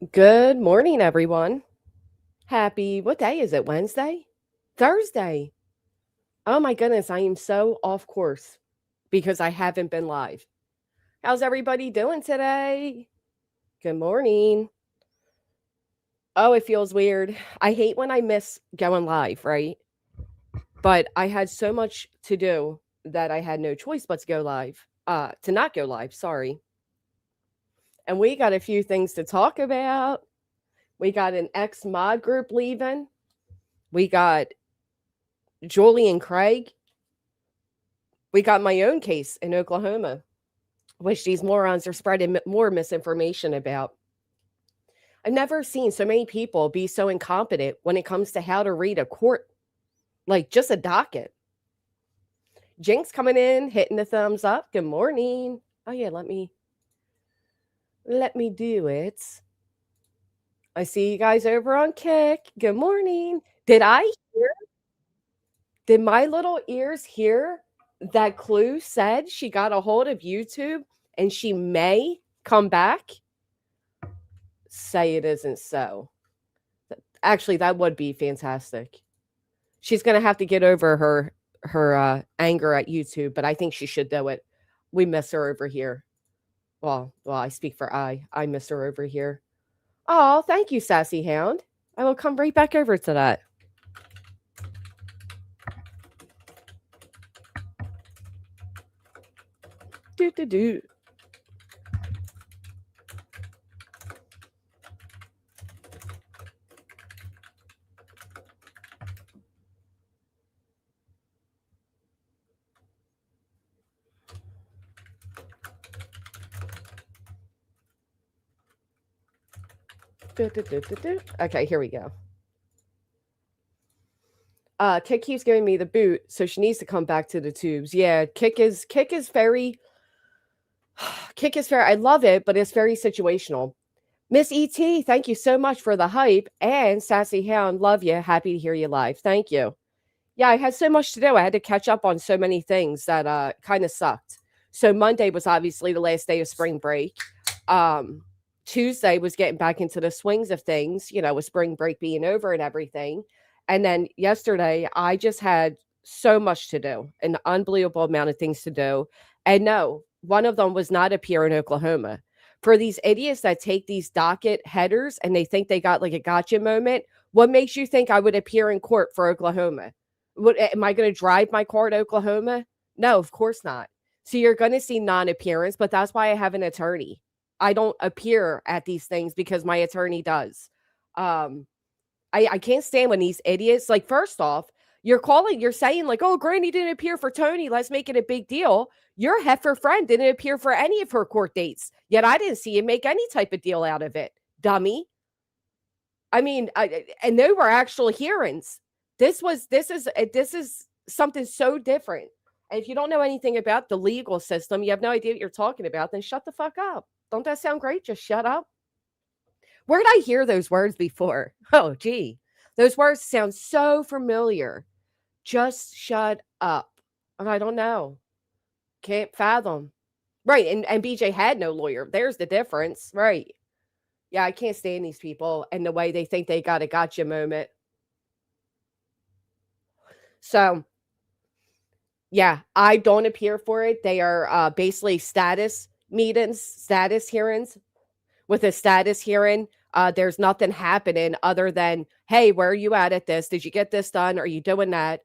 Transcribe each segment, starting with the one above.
Good morning, everyone. What day is it? Wednesday? Thursday. Oh my goodness, I am so off course because I haven't been live. How's everybody doing today? Good morning. Oh, it feels weird. I hate when I miss going live, right? But I had so much to do that I had no choice but to go live. To not go live, sorry. And we got a few things to talk about. We got an ex mod group leaving. We got Julie and Craig. We got my own case in Oklahoma, which these morons are spreading more misinformation about. I've never seen so many people be so incompetent when it comes to how to read a court, like just a docket. Jinx coming in, hitting the thumbs up. Good morning. Oh yeah, let me do it. I see you guys over on Kick. Good morning. Did my little ears hear that Clue said she got a hold of YouTube and she may come back? Say it isn't so. Actually, that would be fantastic. She's going to have to get over her anger at YouTube, but I think she should do it. We miss her over here. Well, I speak for I miss her over here. Oh, thank you, Sassy Hound. I will come right back over to that. Do do do. Okay, here we go. Kick keeps giving me the boot, so she needs to come back to the tubes. Yeah, Kick is very Kick is fair. I love it, but it's very situational. Miss ET, thank you so much for the hype. And Sassy Hound, love you. Happy to hear you live. Thank you. Yeah, I had so much to do. I had to catch up on so many things that kind of sucked. So Monday was obviously the last day of spring break. Um, Tuesday was getting back into the swings of things, with spring break being over and everything. And then yesterday, I just had so much to do, an unbelievable amount of things to do. And no, one of them was not appear in Oklahoma. For these idiots that take these docket headers and they think they got like a gotcha moment, what makes you think I would appear in court for Oklahoma? Am I going to drive my car to Oklahoma? No, of course not. So you're going to see non-appearance, but that's why I have an attorney. I don't appear at these things because my attorney does. Um, I can't stand when these idiots, like, first off, you're saying, like, oh, Granny didn't appear for Tony. Let's make it a big deal. Your heifer friend didn't appear for any of her court dates, yet I didn't see you make any type of deal out of it, dummy. I mean, and they were actual hearings. This is something so different. And if you don't know anything about the legal system, you have no idea what you're talking about, then shut the fuck up. Don't that sound great? Just shut up. Where did I hear those words before? Oh, gee. Those words sound so familiar. Just shut up. I don't know. Can't fathom. Right. And BJ had no lawyer. There's the difference. Right. Yeah, I can't stand these people and the way they think they got a gotcha moment. So, yeah, I don't appear for it. They are basically status meetings, status hearings. With a status hearing, there's nothing happening other than, hey, where are you at this? Did you get this done? Are you doing that?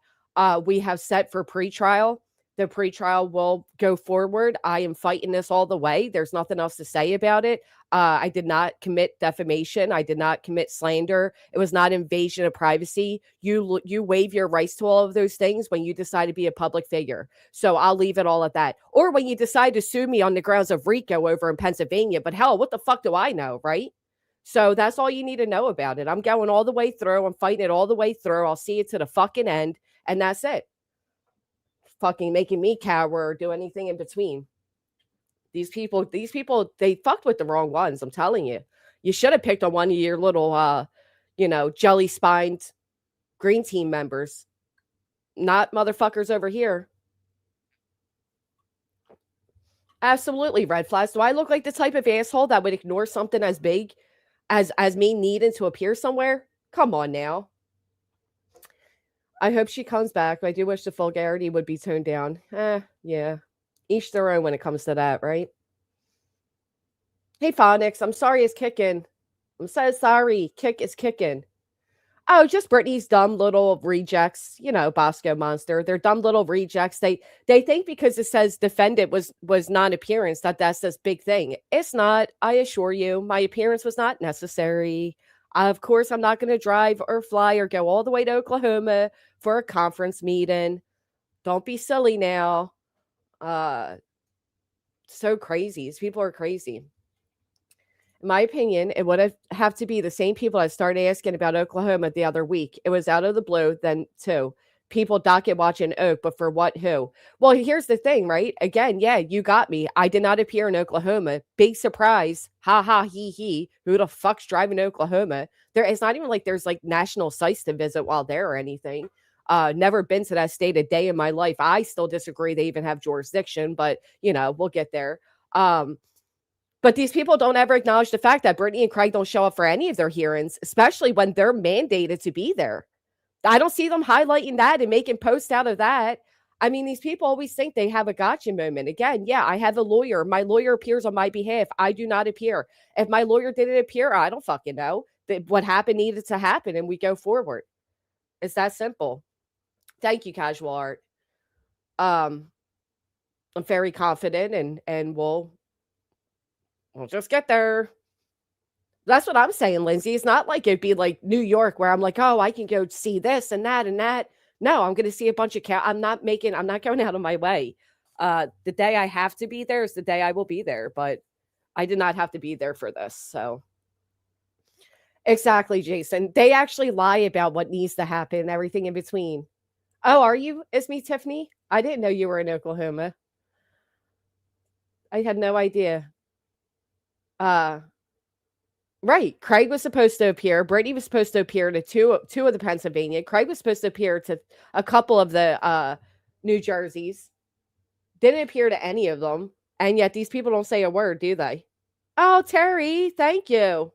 We have set for pretrial. The pretrial will go forward. I am fighting this all the way. There's nothing else to say about it. I did not commit defamation. I did not commit slander. It was not invasion of privacy. You waive your rights to all of those things when you decide to be a public figure. So I'll leave it all at that. Or when you decide to sue me on the grounds of RICO over in Pennsylvania. But hell, what the fuck do I know, right? So that's all you need to know about it. I'm going all the way through. I'm fighting it all the way through. I'll see it to the fucking end. And that's it. Fucking making me cower or do anything in between. These people, they fucked with the wrong ones. I'm telling you. You should have picked on one of your little, jelly spined green team members, not motherfuckers over here. Absolutely, red flags. Do I look like the type of asshole that would ignore something as big as me needing to appear somewhere. Come on now. I hope she comes back. I do wish the vulgarity would be toned down. Yeah. Each their own when it comes to that, right? Hey, Phonics, I'm sorry it's kicking. I'm so sorry. Kick is kicking. Oh, just Britney's dumb little rejects, Bosco Monster. They're dumb little rejects. They think because it says defendant was non-appearance that's this big thing. It's not. I assure you, my appearance was not necessary. Of course, I'm not going to drive or fly or go all the way to Oklahoma for a conference meeting. Don't be silly now. So crazy. These people are crazy. In my opinion, it would have to be the same people that started asking about Oklahoma the other week. It was out of the blue, then too. People docket watching Oak, but for what, who? Well, here's the thing, right? Again, yeah, you got me. I did not appear in Oklahoma. Big surprise. Ha ha, he. Who the fuck's driving to Oklahoma? It's not even like there's like national sites to visit while there or anything. Never been to that state a day in my life. I still disagree they even have jurisdiction, but we'll get there. But these people don't ever acknowledge the fact that Brittany and Craig don't show up for any of their hearings, especially when they're mandated to be there. I don't see them highlighting that and making posts out of that. I mean, these people always think they have a gotcha moment. Again, yeah, I have a lawyer. My lawyer appears on my behalf. I do not appear. If my lawyer didn't appear, I don't fucking know. What happened needed to happen, and we go forward. It's that simple. Thank you, Casual Art. I'm very confident, and we'll just get there. That's what I'm saying, Lindsay. It's not like it'd be like New York where I'm like, oh, I can go see this and that and that. No, I'm going to see a bunch of I'm not going out of my way. The day I have to be there is the day I will be there, but I did not have to be there for this. So exactly, Jason. They actually lie about what needs to happen and everything in between. Oh, are you? It's me, Tiffany. I didn't know you were in Oklahoma. I had no idea. Right. Craig was supposed to appear. Brittany was supposed to appear to two of the Pennsylvania. Craig was supposed to appear to a couple of the New Jerseys. Didn't appear to any of them. And yet these people don't say a word, do they? Oh, Terry, thank you.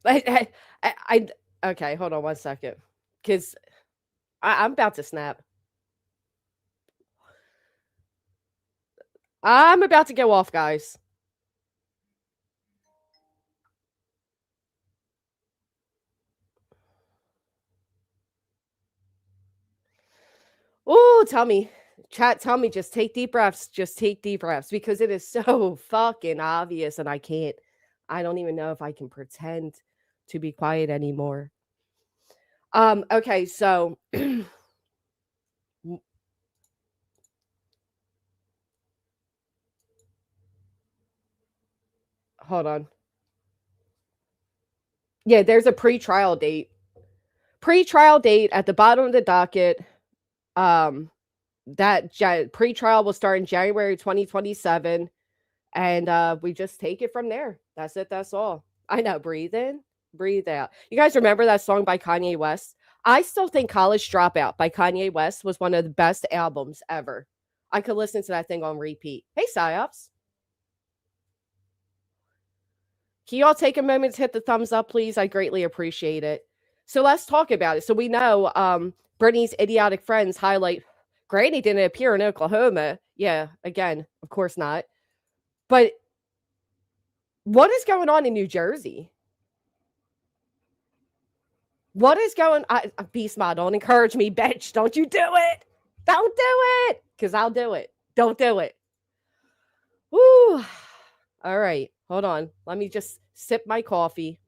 I okay, hold on one second. Because I'm about to snap. I'm about to go off, guys. Oh, tell me. Chat, tell me, just take deep breaths. Just take deep breaths because it is so fucking obvious and I don't even know if I can pretend to be quiet anymore. Okay, so hold on. Yeah, there's a pre-trial date. Pre-trial date at the bottom of the docket. That pre-trial will start in January 2027. And we just take it from there. That's it. That's all. I know. Breathe in, breathe out. You guys remember that song by Kanye West? I still think College Dropout by Kanye West was one of the best albums ever. I could listen to that thing on repeat. Hey, Psyops. Can you all take a moment to hit the thumbs up, please? I greatly appreciate it. So let's talk about it. So we know Brittany's idiotic friends highlight Granny didn't appear in Oklahoma. Yeah, again, of course not. But what is going on in New Jersey? What is going on? Beast Mod, don't encourage me, bitch. Don't you do it. Don't do it. Because I'll do it. Don't do it. Woo. All right. Hold on. Let me just sip my coffee.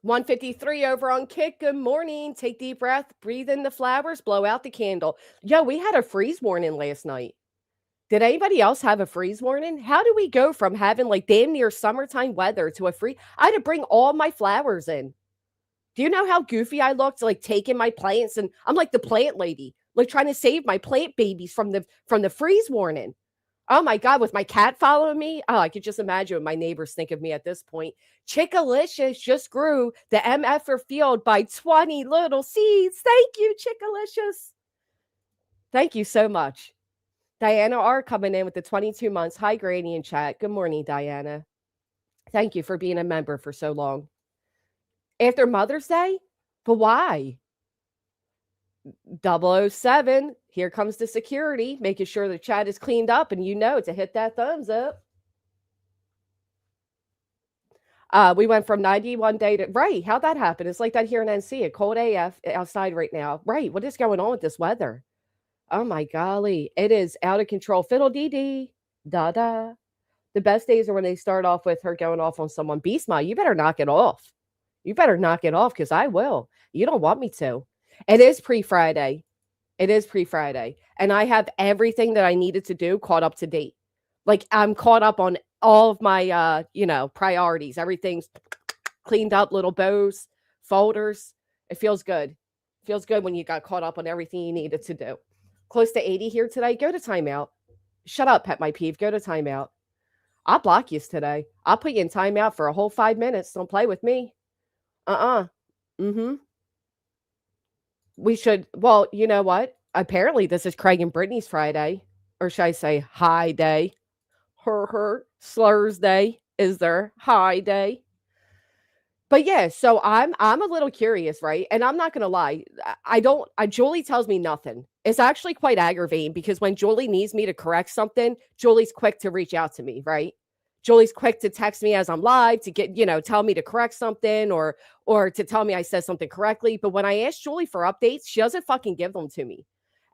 153 over on Kick. Good morning. Take deep breath. Breathe in the flowers. Blow out the candle. Yo, we had a freeze warning last night. Did anybody else have a freeze warning? How do we go from having like damn near summertime weather to a freeze? I had to bring all my flowers in. Do you know how goofy I looked, like taking my plants? And I'm like the plant lady, like trying to save my plant babies from the freeze warning. Oh my God, with my cat following me. Oh, I could just imagine what my neighbors think of me at this point. Chickalicious just grew the MFer field by 20 little seeds. Thank you, Chickalicious. Thank you so much. Diana R coming in with the 22 months. Hi, Granny in chat. Good morning, Diana. Thank you for being a member for so long. After Mother's Day? But why? 007, here comes the security, making sure the chat is cleaned up and to hit that thumbs up. We went from 91 day to right. How'd that happen? It's like that here in NC, a cold AF outside right now. Right. What is going on with this weather? Oh my golly. It is out of control. Fiddle dee dee. Da da. The best days are when they start off with her going off on someone. Beastma, you better knock it off. You better knock it off because I will. You don't want me to. It is pre-Friday. It is pre-Friday. And I have everything that I needed to do caught up to date. Like I'm caught up on all of my priorities. Everything's cleaned up, little bows, folders. It feels good. It feels good when you got caught up on everything you needed to do. Close to 80 here today. Go to timeout. Shut up, pet my peeve. Go to timeout. I'll block you today. I'll put you in timeout for a whole 5 minutes. Don't play with me. Mm-hmm. We should, well, you know what? Apparently this is Craig and Brittany's Friday. Or should I say high day? Her slurs day is their high day. But yeah, so I'm a little curious, right? And I'm not gonna lie, Julie tells me nothing. It's actually quite aggravating because when Julie needs me to correct something, Julie's quick to reach out to me, right? Julie's quick to text me as I'm live to get, tell me to correct something or to tell me I said something correctly. But when I ask Julie for updates, she doesn't fucking give them to me.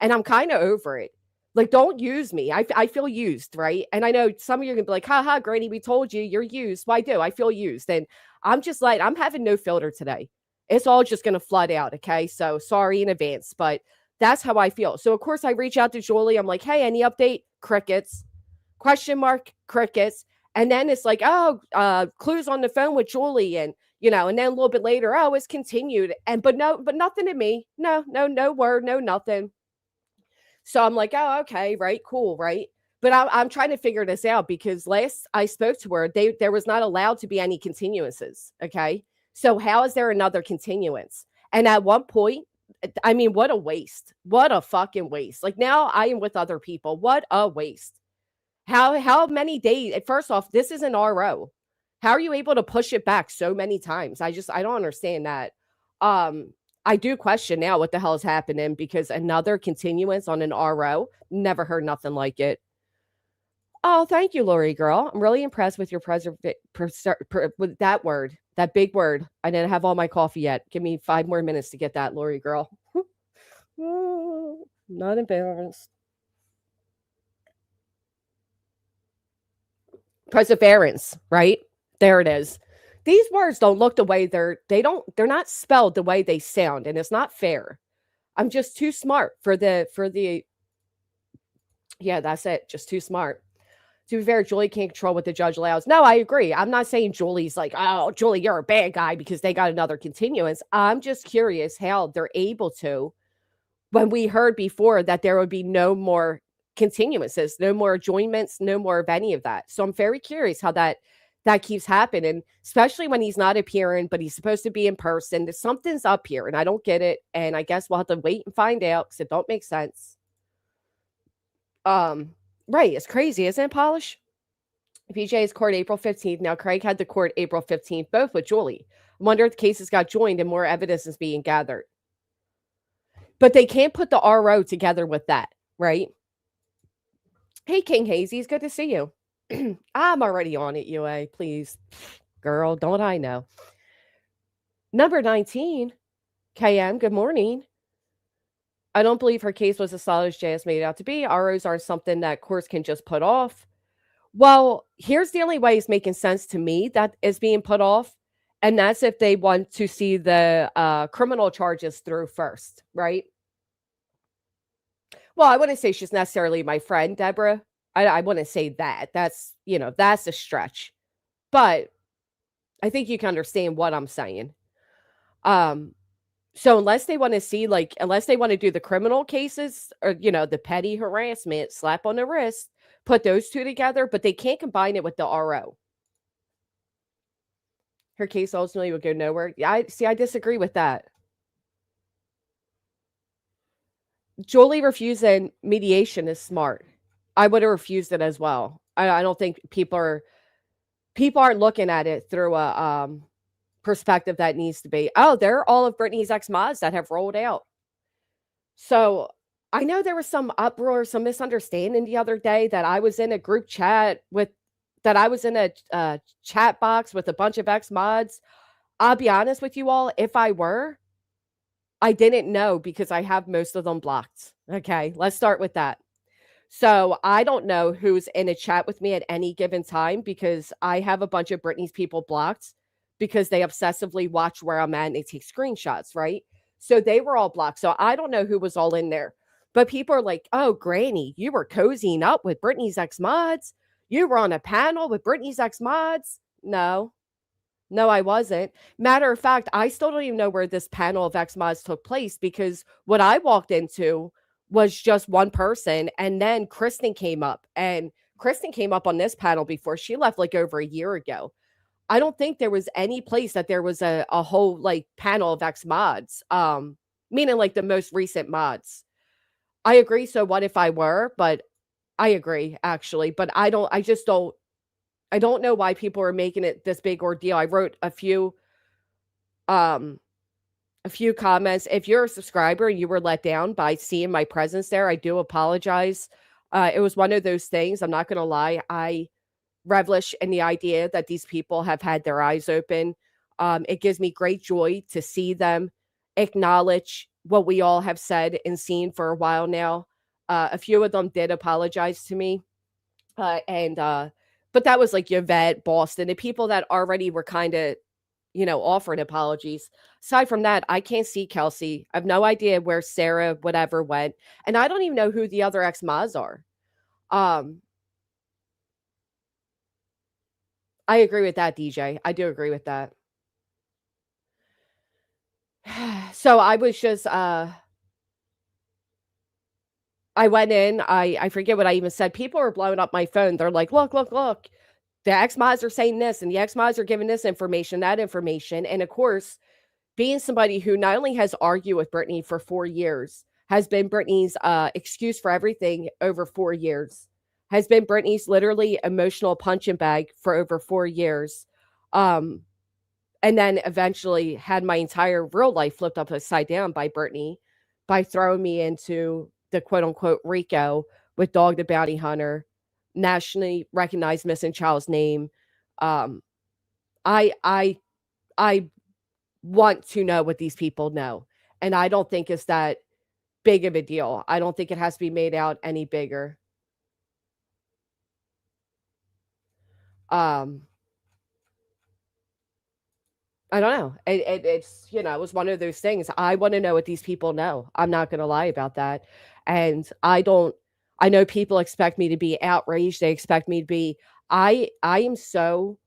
And I'm kind of over it. Like, don't use me. I feel used, right? And I know some of you are gonna be like, haha, Granny, we told you you're used. Well, I do. I feel used. And I'm just like, I'm having no filter today. It's all just gonna flood out. Okay. So sorry in advance, but that's how I feel. So of course I reach out to Julie. I'm like, hey, any update? Crickets. Question mark, crickets. And then it's like, oh, Clue's on the phone with Julie. And and then a little bit later, oh, it's continued. But nothing to me. No word, no nothing. So I'm like, oh, okay, right, cool, right. But I'm trying to figure this out because last I spoke to her, there was not allowed to be any continuances. Okay. So how is there another continuance? And at one point, I mean, what a waste. What a fucking waste. Like now I am with other people. What a waste. How many days? First off, this is an RO. How are you able to push it back so many times? I don't understand that. I do question now what the hell is happening because another continuance on an RO, never heard nothing like it. Oh, thank you, Lori girl. I'm really impressed with your with that word, that big word. I didn't have all my coffee yet. Give me 5 more minutes to get that, Lori girl. Not embarrassed. Perseverance, right? There it is. These words don't look the way they're not spelled the way they sound, and it's not fair. I'm just too smart for the yeah, that's it. Just too smart. To be fair, Julie can't control what the judge allows. No, I agree. I'm not saying Julie's like, oh, Julie, you're a bad guy because they got another continuance. I'm just curious how they're able to, when we heard before that there would be no more continuances, no more adjournments, no more of any of that. So I'm very curious how that keeps happening, especially when he's not appearing, but he's supposed to be in person. Something's up here, and I don't get it. And I guess we'll have to wait and find out because it don't make sense. Right. It's crazy, isn't it, Polish? PJ's court April 15th. Now, Craig had the court April 15th, both with Julie. I wonder if the cases got joined and more evidence is being gathered. But they can't put the RO together with that, right? Hey, King Hazy, it's good to see you. I'm already on it, UA. Please. Girl, don't I know? Number 19, KM, good morning. I don't believe her case was as solid as JS made it out to be. ROs aren't something that courts can just put off. Well, here's the only way it's making sense to me that is being put off. And that's if they want to see the criminal charges through first, right? Well, I wouldn't say she's necessarily my friend, Deborah. I wouldn't say that. That's a stretch. But I think you can understand what I'm saying. So unless they want to see, unless they want to do the criminal cases or, the petty harassment, slap on the wrist, put those two together, but they can't combine it with the RO. Her case ultimately would go nowhere. Yeah, I disagree with that. Julie refusing mediation is smart. I would have refused it as well. I don't think people aren't looking at it through a perspective that needs to be. Oh, they're all of Britney's ex mods that have rolled out. So I know there was some uproar, some misunderstanding the other day that I was in a group chat with, that I was in a chat box with a bunch of ex mods. I'll be honest with you all, if I were, I didn't know because I have most of them blocked. Okay, let's start with that. So I don't know who's in a chat with me at any given time because I have a bunch of Britney's people blocked because they obsessively watch where I'm at and they take screenshots, right? So they were all blocked. So I don't know who was all in there. But people are like, oh, Granny, you were cozying up with Britney's ex mods. You were on a panel with Britney's ex mods. No, I wasn't. Matter of fact, I still don't even know where this panel of ex mods took place because what I walked into was just one person. And then Kristen came up, and Kristen came up on this panel before she left like over a year ago. I don't think there was any place that there was a whole like panel of ex mods, meaning like the most recent mods. I agree. So what if I were? But I agree actually, but I don't know why people are making it this big ordeal. I wrote um a few comments. If you're a subscriber and you were let down by seeing my presence there, I do apologize. It was one of those things. I'm not going to lie. I relish in the idea that these people have had their eyes open. It gives me great joy to see them acknowledge what we all have said and seen for a while now. A few of them did apologize to me. And But that was like Yvette, Boston, the people that already were kind of, offering apologies. Aside from that, I can't see Kelsey. I have no idea where Sarah whatever went, and I don't even know who the other ex Maz are. Um, I agree with that, DJ. I do agree with that. So I was just I went in, I forget what I even said. People were blowing up my phone. They're like, look, look, look. The ex Maz are saying this, and the ex Maz are giving this information, that information. And of course, being somebody who not only has argued with Britney for 4 years, has been Britney's excuse for everything over 4 years, has been Britney's literally emotional punching bag for over 4 years. Um, and then eventually had my entire real life flipped upside down by Britney by throwing me into the quote unquote Rico with Dog the Bounty Hunter, nationally recognized missing child's name. Um, I I I want to know what these people know. And I don't think it's that big of a deal. I don't think it has to be made out any bigger. Um, I don't know. It's, it was one of those things. I want to know what these people know. I'm not going to lie about that. And I know people expect me to be outraged. They expect me to be, I am so,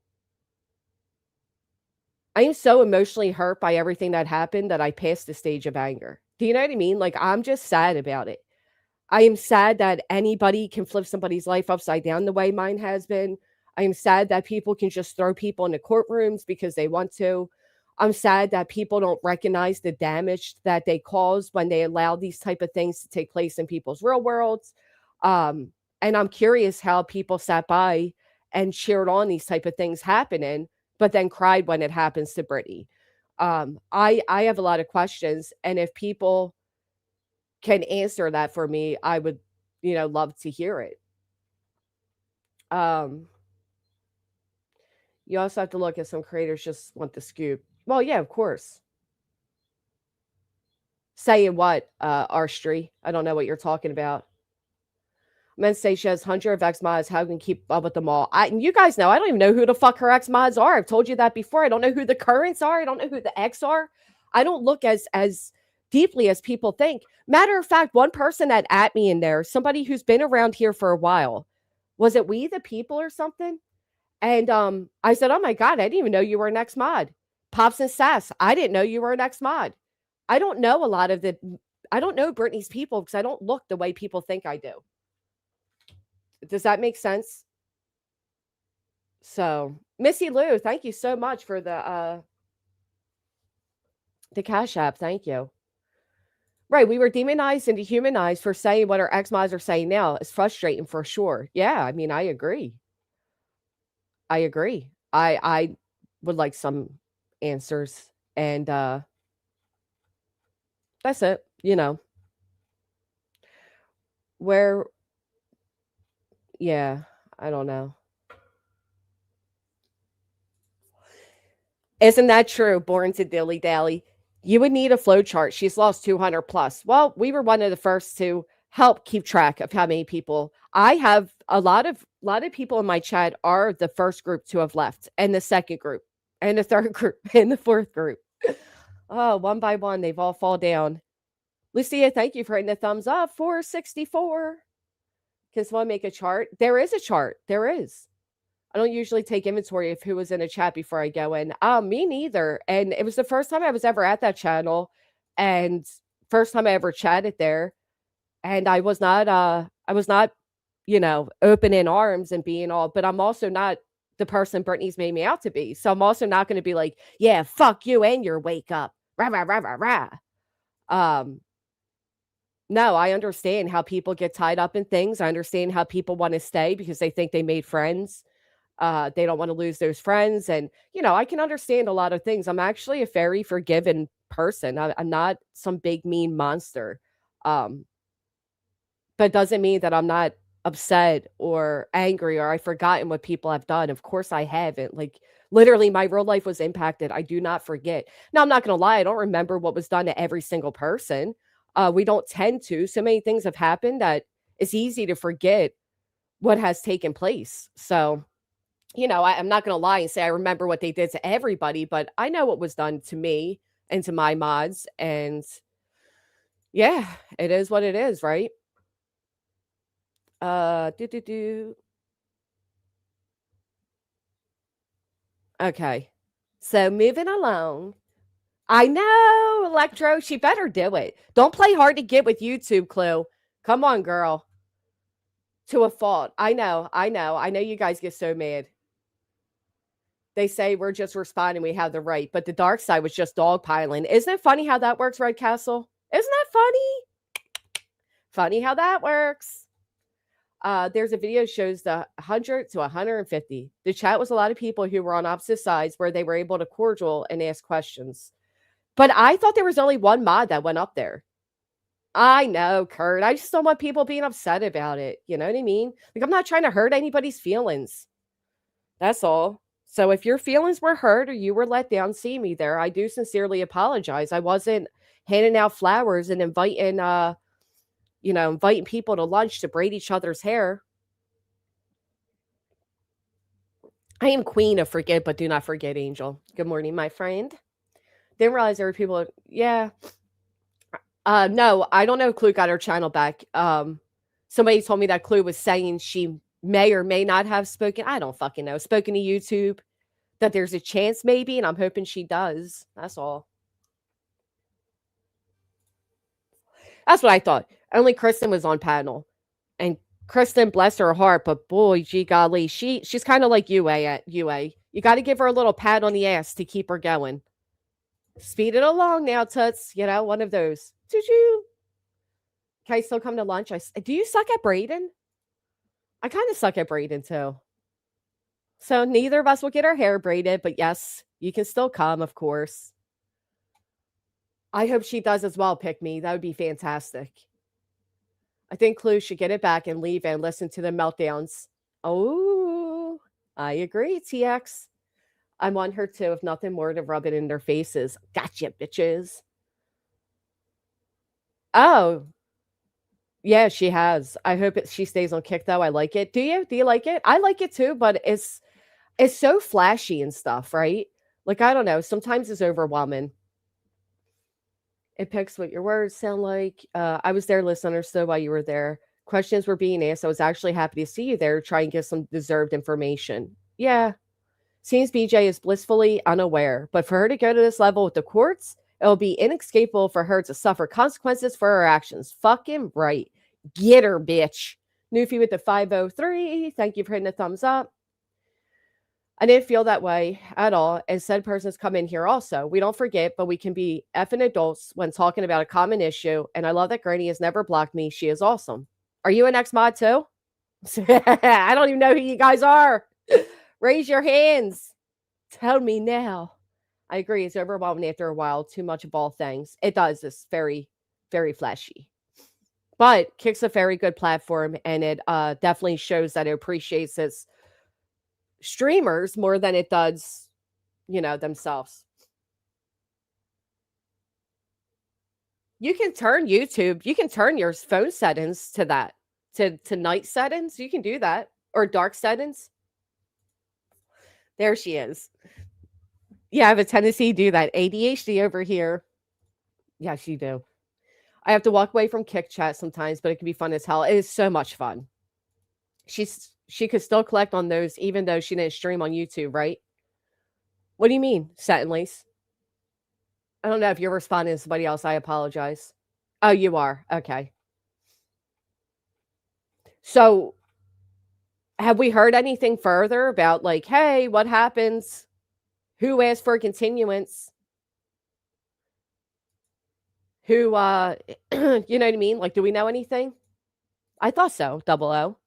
I am so emotionally hurt by everything that happened that I passed the stage of anger. Do you know what I mean? Like, I'm just sad about it. I am sad that anybody can flip somebody's life upside down the way mine has been. I am sad that people can just throw people into courtrooms because they want to. I'm sad that people don't recognize the damage that they cause when they allow these type of things to take place in people's real worlds. Um, and I'm curious how people sat by and cheered on these type of things happening, but then cried when it happens to Brittany. I have a lot of questions, and if people can answer that for me, I would, love to hear it. Um, you also have to look at some creators just want the scoop. Well, yeah, of course. Saying what, Arstry? I don't know what you're talking about. Men say she has 100 of X mods. How can you keep up with them all? And you guys know, I don't even know who the fuck her X mods are. I've told you that before. I don't know who the currents are. I don't know who the X are. I don't look as deeply as people think. Matter of fact, one person that at me in there, somebody who's been around here for a while, was it We the People or something? And I said, "Oh my god, I didn't even know you were an X mod." Pops and Sass, I didn't know you were an X mod. I don't know a lot of the. I don't know Britney's people because I don't look the way people think I do. Does that make sense? So, Missy Lou, thank you so much for the Cash App. Thank you. Right, we were demonized and dehumanized for saying what our ex-mods are saying now. It's frustrating for sure. Yeah, I mean, I agree. I agree. I would like some answers, and, that's it, you know? Where yeah, I don't know. Isn't that true? Born to dilly-dally. You would need a flow chart. She's lost 200 plus. Well, we were one of the first to help keep track of how many people. I have a lot of people in my chat are the first group to have left, and the second group, and the third group, and the fourth group. Oh, one by one, they've all fall down. Lucia, thank you for hitting the thumbs up. 464. Can someone make a chart? There is a chart. There is. I don't usually take inventory of who was in a chat before I go in. Me neither. And it was the first time I was ever at that channel, and first time I ever chatted there. And I was not, open in arms and being all, but I'm also not the person Brittany's made me out to be. So I'm also not going to be like, yeah, fuck you and your wake up. Rah, rah, rah, rah, rah. Um, no, I understand how people get tied up in things. I understand how people want to stay because they think they made friends. They don't want to lose those friends. And, I can understand a lot of things. I'm actually a very forgiving person. I'm not some big mean monster. Um, but it doesn't mean that I'm not upset or angry or I've forgotten what people have done. Of course I haven't. Like literally my real life was impacted. I do not forget. Now I'm not gonna lie, I don't remember what was done to every single person. We don't tend to. So many things have happened that it's easy to forget what has taken place. So I'm not going to lie and say I remember what they did to everybody, but I know what was done to me and to my mods. And yeah, it is what it is, right? Do, do, do. Okay. So moving along. I know, Electro. She better do it. Don't play hard to get with YouTube, Clue. Come on, girl. To a fault. I know. I know. I know you guys get so mad. They say we're just responding, we have the right, but the dark side was just dogpiling. Isn't it funny how that works, Red Castle? Isn't that funny? Funny how that works. There's a video shows the 100 to 150. The chat was a lot of people who were on opposite sides where they were able to cordial and ask questions. But I thought there was only one mod that went up there. I know, Kurt. I just don't want people being upset about it. You know what I mean? Like, I'm not trying to hurt anybody's feelings. That's all. So if your feelings were hurt or you were let down, see me there. I do sincerely apologize. I wasn't handing out flowers and inviting people to lunch to braid each other's hair. I am queen of forget, but do not forget, Angel. Good morning, my friend. Didn't realize there were people. Yeah. No, I don't know if Clue got her channel back. Somebody told me that Clue was saying she may or may not have spoken. I don't fucking know. Spoken to YouTube. That there's a chance maybe, and I'm hoping she does. That's all. That's what I thought. Only Kristen was on panel. And Kristen, bless her heart, but boy, gee golly, she's kind of like UA at UA. You got to give her a little pat on the ass to keep her going. Speed it along now, Toots. One of those. Choo-choo. Can I still come to lunch? Do you suck at braiding? I kind of suck at braiding too. So neither of us will get our hair braided, but yes, you can still come, of course. I hope she does as well, pick me. That would be fantastic. I think Clue should get it back and leave and listen to the meltdowns. Oh, I agree, TX. I want her to, if nothing more, to rub it in their faces. Gotcha, bitches. Oh, yeah, she has. I hope she stays on Kick, though. I like it. Do you? Do you like it? I like it, too, but it's so flashy and stuff, right? Like, I don't know. Sometimes it's overwhelming. It picks what your words sound like. I was there listening, understood why you were there. Questions were being asked. I was actually happy to see you there. Try and get some deserved information. Yeah. Seems BJ is blissfully unaware, but for her to go to this level with the courts, it will be inescapable for her to suffer consequences for her actions. Fucking right. Get her, bitch. Newfie with the 503. Thank you for hitting the thumbs up. I didn't feel that way at all. And said persons come in here also. We don't forget, but we can be effing adults when talking about a common issue. And I love that Granny has never blocked me. She is awesome. Are you an ex mod too? I don't even know who you guys are. Raise your hands. Tell me now. I agree. It's overwhelming after a while. Too much of all things. It does. It's very, very flashy. But Kick's a very good platform, and it definitely shows that it appreciates its streamers more than it does, themselves. You can turn YouTube, you can turn your phone settings to that, to night settings. You can do that, or dark settings. There she is. Yeah, I have a tendency to do that. ADHD over here. Yes, you do. I have to walk away from Kick Chat sometimes, but it can be fun as hell. It is so much fun. She could still collect on those even though she didn't stream on YouTube, right? What do you mean, Satinlace? I don't know if you're responding to somebody else. I apologize. Oh, you are. Okay. So, have we heard anything further about like, hey, what happens? Who asked for a continuance? Who you know what I mean? Like, do we know anything? I thought so. Double O.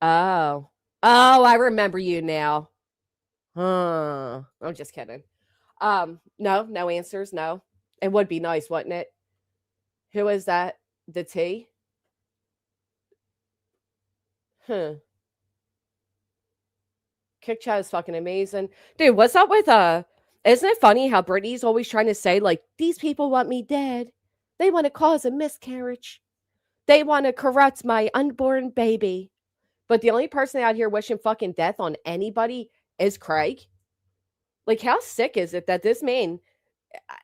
Oh. Oh, I remember you now. I'm just kidding. No answers. No. It would be nice, wouldn't it? Who is that? The T? Kick Chat is fucking amazing. Dude, what's up with isn't it funny how Brittany's always trying to say, like, these people want me dead. They want to cause a miscarriage. They want to corrupt my unborn baby. But the only person out here wishing fucking death on anybody is Craig. Like, how sick is it that this man,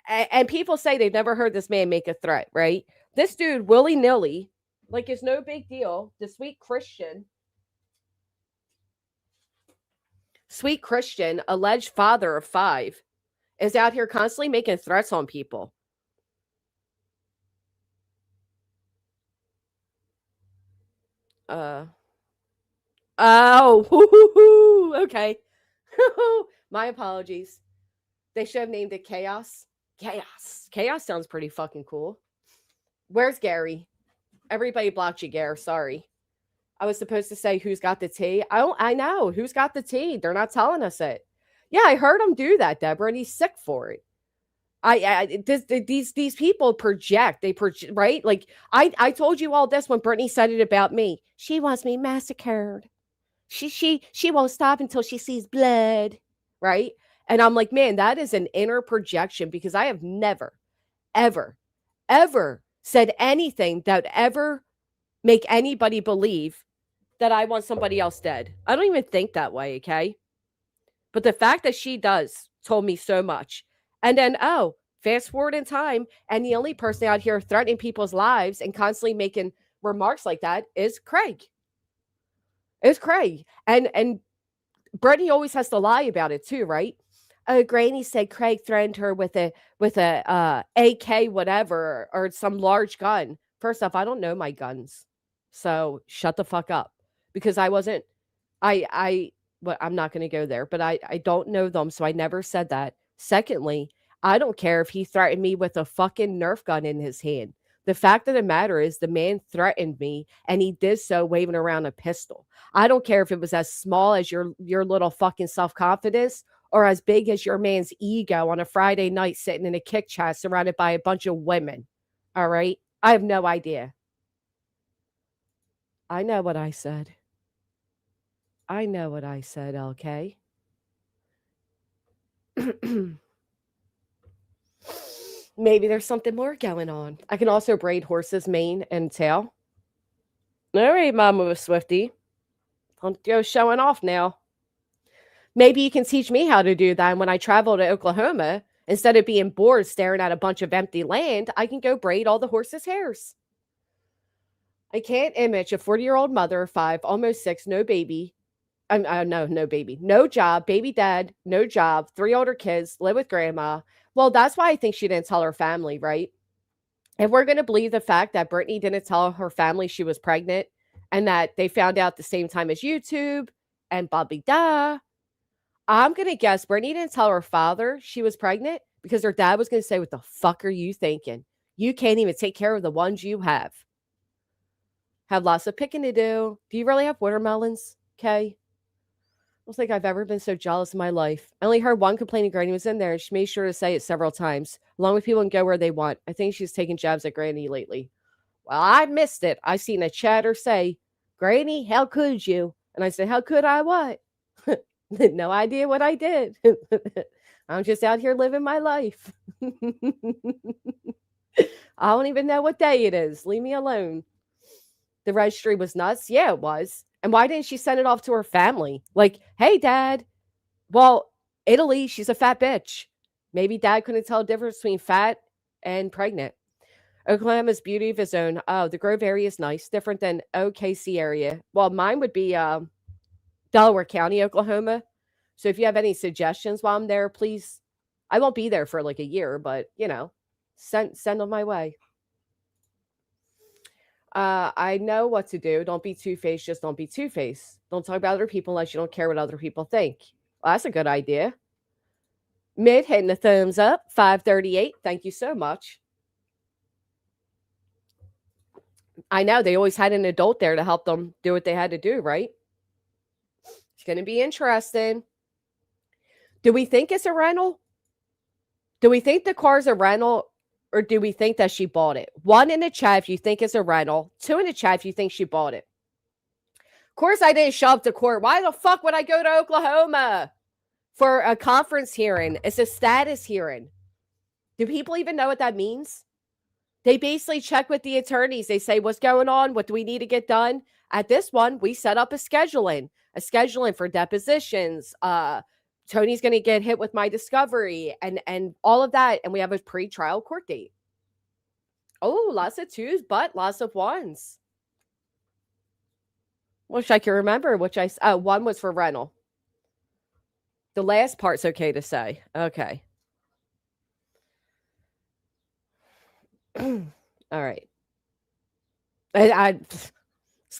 and people say they've never heard this man make a threat, right? This dude, willy-nilly, like, it's no big deal. The sweet Christian, alleged father of 5, is out here constantly making threats on people. Oh, okay. My apologies. They should have named it Chaos. Chaos sounds pretty fucking cool. Where's Gary? Everybody blocked you, Gary. Sorry. I was supposed to say who's got the tea. I know who's got the tea. They're not telling us it. Yeah, I heard him do that, Deborah, and he's sick for it. These people project. They project, right? Like I told you all this when Brittany said it about me. She wants me massacred. She won't stop until she sees blood, right? And I'm like, man, that is an inner projection because I have never, ever, ever said anything that would ever make anybody believe that I want somebody else dead. I don't even think that way, okay? But the fact that she does told me so much. And then, fast forward in time, and the only person out here threatening people's lives and constantly making remarks like that is Craig. It's Craig. And Brittany always has to lie about it too, right? Granny said Craig threatened her with a AK whatever or some large gun. First off, I don't know my guns. So shut the fuck up. Because I wasn't but I'm not going to go there, but I don't know them, so I never said that. Secondly, I don't care if he threatened me with a fucking Nerf gun in his hand. The fact of the matter is the man threatened me and he did so waving around a pistol. I don't care if it was as small as your little fucking self-confidence or as big as your man's ego on a Friday night sitting in a Kick Chat surrounded by a bunch of women. All right? I have no idea. I know what I said. I know what I said, LK. Maybe there's something more going on. I can also braid horses' mane and tail. All right, Mama with Swifty. Don't go showing off now. Maybe you can teach me how to do that. And when I travel to Oklahoma, instead of being bored staring at a bunch of empty land, I can go braid all the horses' hairs. I can't image a 40-year-old mother of 5, almost 6, no baby. No baby. No job, baby dad, no job, 3 older kids, live with grandma. Well, that's why I think she didn't tell her family, right? If we're going to believe the fact that Brittany didn't tell her family she was pregnant and that they found out at the same time as YouTube, and Bobby da. I'm going to guess Brittany didn't tell her father she was pregnant because her dad was going to say, what the fuck are you thinking? You can't even take care of the ones you have. Have lots of picking to do. Do you really have watermelons, Kay? I don't think I've ever been so jealous in my life. I only heard one complaining Granny was in there, and she made sure to say it several times, along with people can go where they want. I think she's taking jabs at Granny lately. Well, I missed it. I seen a chatter say, Granny, how could you? And I said, how could I what? No idea what I did. I'm just out here living my life. I don't even know what day it is. Leave me alone. The registry was nuts. Yeah, it was. And why didn't she send it off to her family? Like, hey, Dad. Well, Italy, she's a fat bitch. Maybe Dad couldn't tell the difference between fat and pregnant. Oklahoma's beauty of his own. Oh, the Grove area is nice. Different than OKC area. Well, mine would be Delaware County, Oklahoma. So if you have any suggestions while I'm there, please. I won't be there for like a year, but send them my way. I know what to do. Don't be two-faced. Just don't be two-faced. Don't talk about other people unless you don't care what other people think. Well, that's a good idea. Mid hitting the thumbs up. 538. Thank you so much. I know they always had an adult there to help them do what they had to do, right? It's going to be interesting. Do we think it's a rental? Do we think the car's a rental, or do we think that she bought it? 1 in the chat if you think it's a rental. 2 in the chat if you think she bought it. Of course, I didn't show up to court. Why the fuck would I go to Oklahoma for a conference hearing? It's a status hearing. Do people even know what that means? They basically check with the attorneys. They say, what's going on? What do we need to get done? At this one, we set up a scheduling for depositions. Tony's going to get hit with my discovery and all of that. And we have a pre-trial court date. Oh, lots of 2s, but lots of 1s. Wish I could remember which 1 was for rental. The last part's okay to say. Okay. All right. It's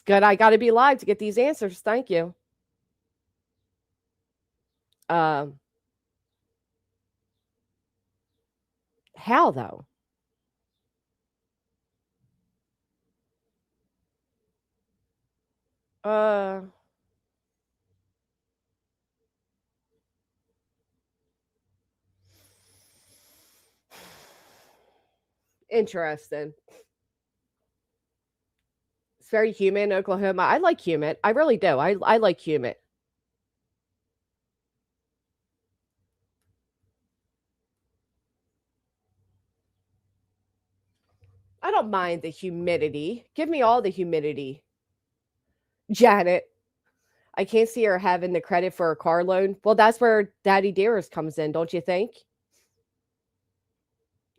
good. I got to be live to get these answers. Thank you. How though? Interesting. It's very humid in Oklahoma. I like humid. I really do. I like humid. I don't mind the humidity. Give me all the humidity. Janet, I can't see her having the credit for a car loan. Well, that's where Daddy Dearest comes in, don't you think?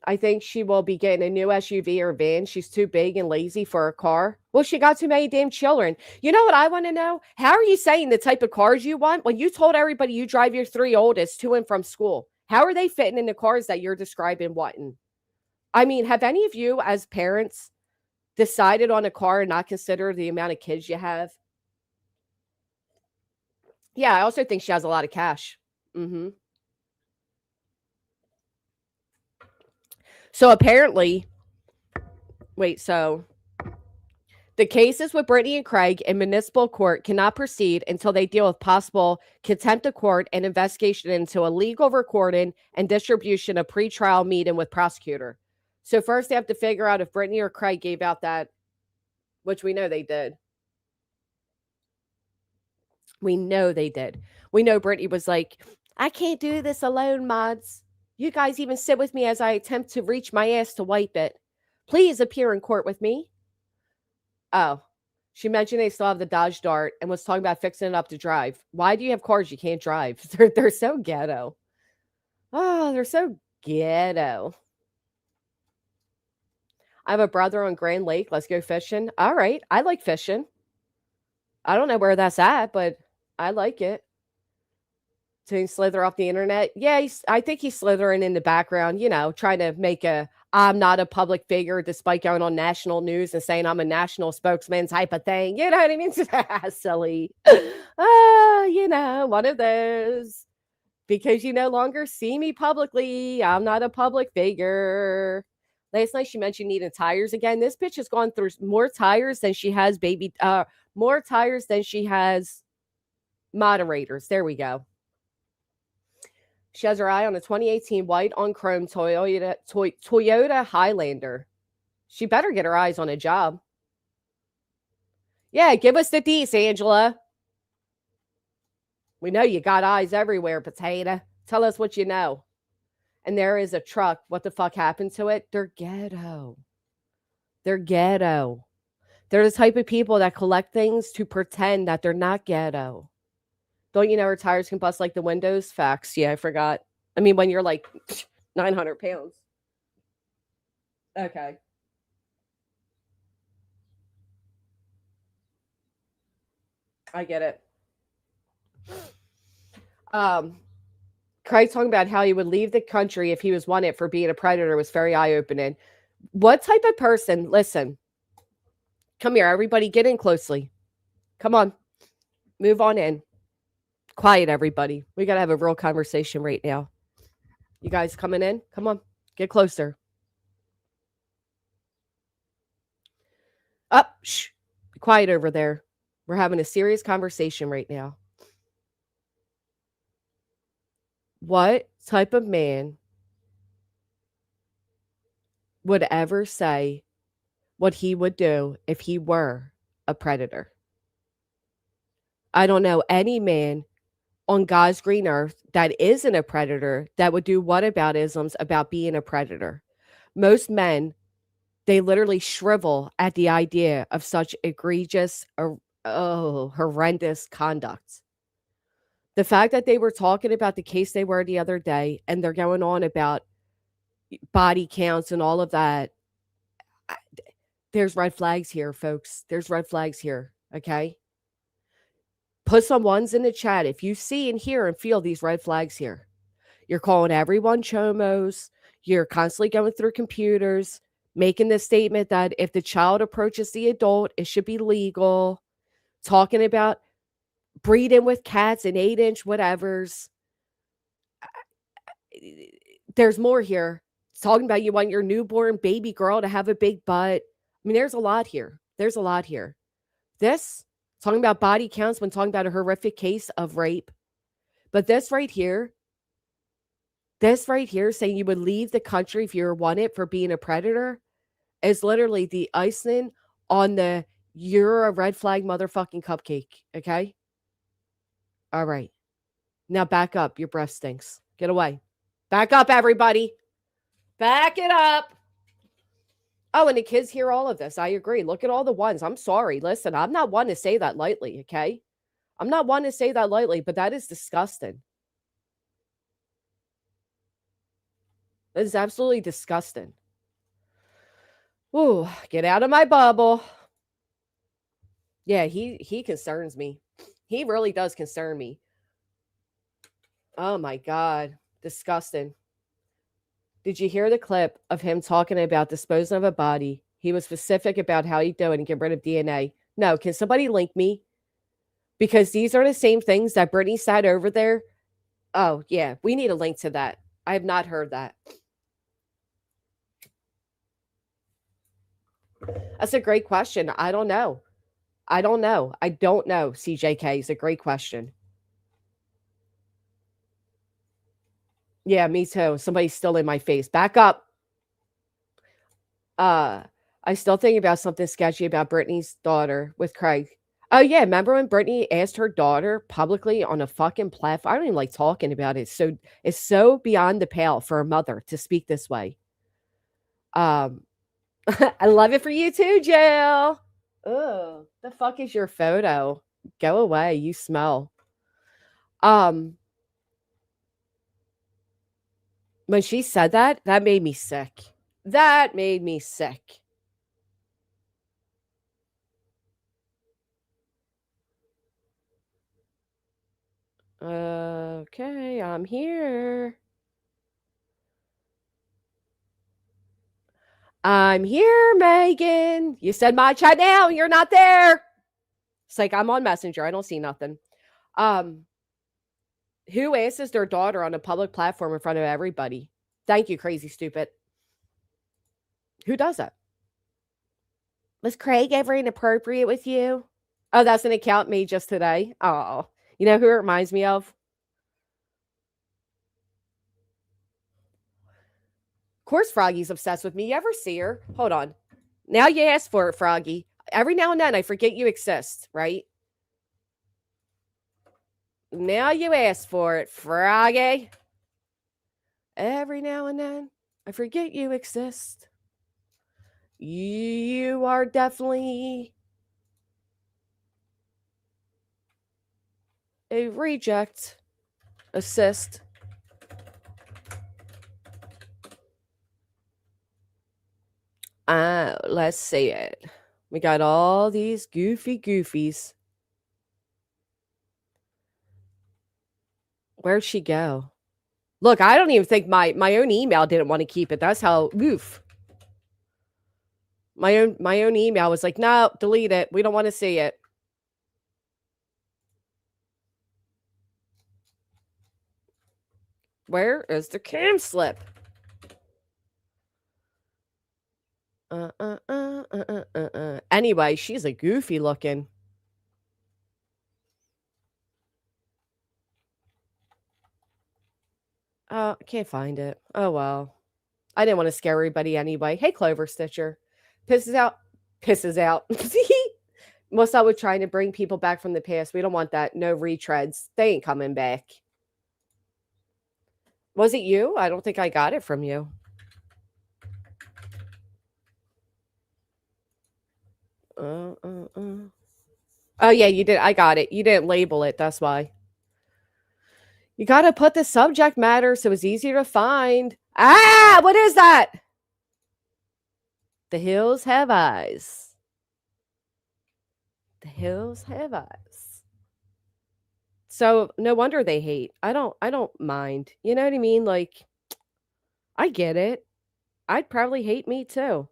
I think she will be getting a new SUV or van. She's too big and lazy for a car. Well, she got too many damn children. You know what I want to know? How are you saying the type of cars you want when you told everybody you drive your 3 oldest to and from school? How are they fitting in the cars that you're describing wanting? I mean, have any of you as parents decided on a car and not consider the amount of kids you have? Yeah, I also think she has a lot of cash. Mm-hmm. So apparently, so the cases with Brittany and Craig in municipal court cannot proceed until they deal with possible contempt of court and investigation into illegal recording and distribution of pretrial meeting with prosecutor. So first they have to figure out if Brittany or Craig gave out that, which we know they did. We know they did. We know Brittany was like, I can't do this alone, mods. You guys even sit with me as I attempt to reach my ass to wipe it. Please appear in court with me. Oh, she mentioned they still have the Dodge Dart and was talking about fixing it up to drive. Why do you have cars you can't drive? They're so ghetto. Oh, they're so ghetto. I have a brother on Grand Lake. Let's go fishing. All right. I like fishing. I don't know where that's at, but I like it. To slither off the internet. Yeah, I think he's slithering in the background, trying to make a I'm not a public figure despite going on national news and saying I'm a national spokesman type of thing. You know what I mean? Silly. One of those. Because you no longer see me publicly. I'm not a public figure. Last night she mentioned needing tires again. This bitch has gone through more tires than she has more tires than she has moderators. There we go. She has her eye on a 2018 white on chrome Toyota Highlander. She better get her eyes on a job. Yeah, give us the deets, Angela. We know you got eyes everywhere, potato. Tell us what you know. And there is a truck. What the fuck happened to it? They're ghetto. They're ghetto. They're the type of people that collect things to pretend that they're not ghetto. Don't you know her tires can bust like the windows? Facts. Yeah, I forgot. I mean, when you're like 900 pounds. Okay. I get it. Craig talking about how he would leave the country if he was wanted for being a predator was very eye-opening. What type of person, listen, come here, everybody, get in closely. Come on, move on in. Quiet, everybody. We got to have a real conversation right now. You guys coming in? Come on, get closer. Up, shh, be quiet over there. We're having a serious conversation right now. What type of man would ever say what he would do if he were a predator? I don't know any man on God's green earth that isn't a predator that would do whataboutisms about being a predator. Most men, they literally shrivel at the idea of such egregious, horrendous conduct. The fact that they were talking about the case they were the other day and they're going on about body counts and all of that, there's red flags here, folks. There's red flags here, okay? Put some ones in the chat if you see and hear and feel these red flags here. You're calling everyone chomos. You're constantly going through computers, making the statement that if the child approaches the adult, it should be legal. Talking about breeding with cats and 8-inch whatevers. There's more here. It's talking about you want your newborn baby girl to have a big butt. I mean, there's a lot here. There's a lot here. This, talking about body counts when talking about a horrific case of rape. But this right here saying you would leave the country if you were wanted for being a predator is literally the icing on the you're a red flag motherfucking cupcake. Okay. All right. Now back up. Your breath stinks. Get away. Back up, everybody. Back it up. Oh, and the kids hear all of this. I agree. Look at all the ones. I'm sorry. Listen, I'm not one to say that lightly. Okay. I'm not one to say that lightly, but that is disgusting. That is absolutely disgusting. Ooh, get out of my bubble. Yeah, he concerns me. He really does concern me. Oh my God. Disgusting. Did you hear the clip of him talking about disposing of a body? He was specific about how he'd do it and get rid of DNA. No, can somebody link me? Because these are the same things that Brittany said over there. Oh, yeah, we need a link to that. I have not heard that. That's a great question. I don't know. I don't know. CJK is a great question. Yeah, me too. Somebody's still in my face. Back up. I still think about something sketchy about Brittany's daughter with Craig. Oh yeah, remember when Brittany asked her daughter publicly on a fucking platform? I don't even like talking about it. So it's so beyond the pale for a mother to speak this way. I love it for you too, Jill. Oh, the fuck is your photo? Go away. You smell. When she said that, that made me sick. That made me sick. Okay, I'm here. I'm here, Megan. You said my chat now. You're not there. It's like I'm on Messenger. I don't see nothing. Who asks their daughter on a public platform in front of everybody? Thank you, crazy stupid. Who does that? Was Craig ever inappropriate with you? Oh, that's an account made just today. Oh, you know who it reminds me of? Of course, Froggy's obsessed with me. You ever see her? Hold on. Now you ask for it, Froggy. Every now and then I forget you exist, right? Now you ask for it, Froggy. Every now and then I forget you exist. You are definitely a reject. Assist. Let's see it. We got all these goofies. Where'd she go? Look, I don't even think my own email didn't want to keep it. That's how goof. My own email was like, no, delete it. We don't want to see it. Where is the cam slip? Anyway, she's a goofy looking. I can't find it. Oh well. I didn't want to scare everybody anyway. Hey, Clover Stitcher. Pisses out. What's up with trying to bring people back from the past? We don't want that. No retreads. They ain't coming back. Was it you? I don't think I got it from you. Oh, yeah, you did. I got it. You didn't label it. That's why. You got to put the subject matter so it's easier to find. Ah, what is that? The hills have eyes. The hills have eyes. So no wonder they hate. I don't mind. You know what I mean? Like, I get it. I'd probably hate me too.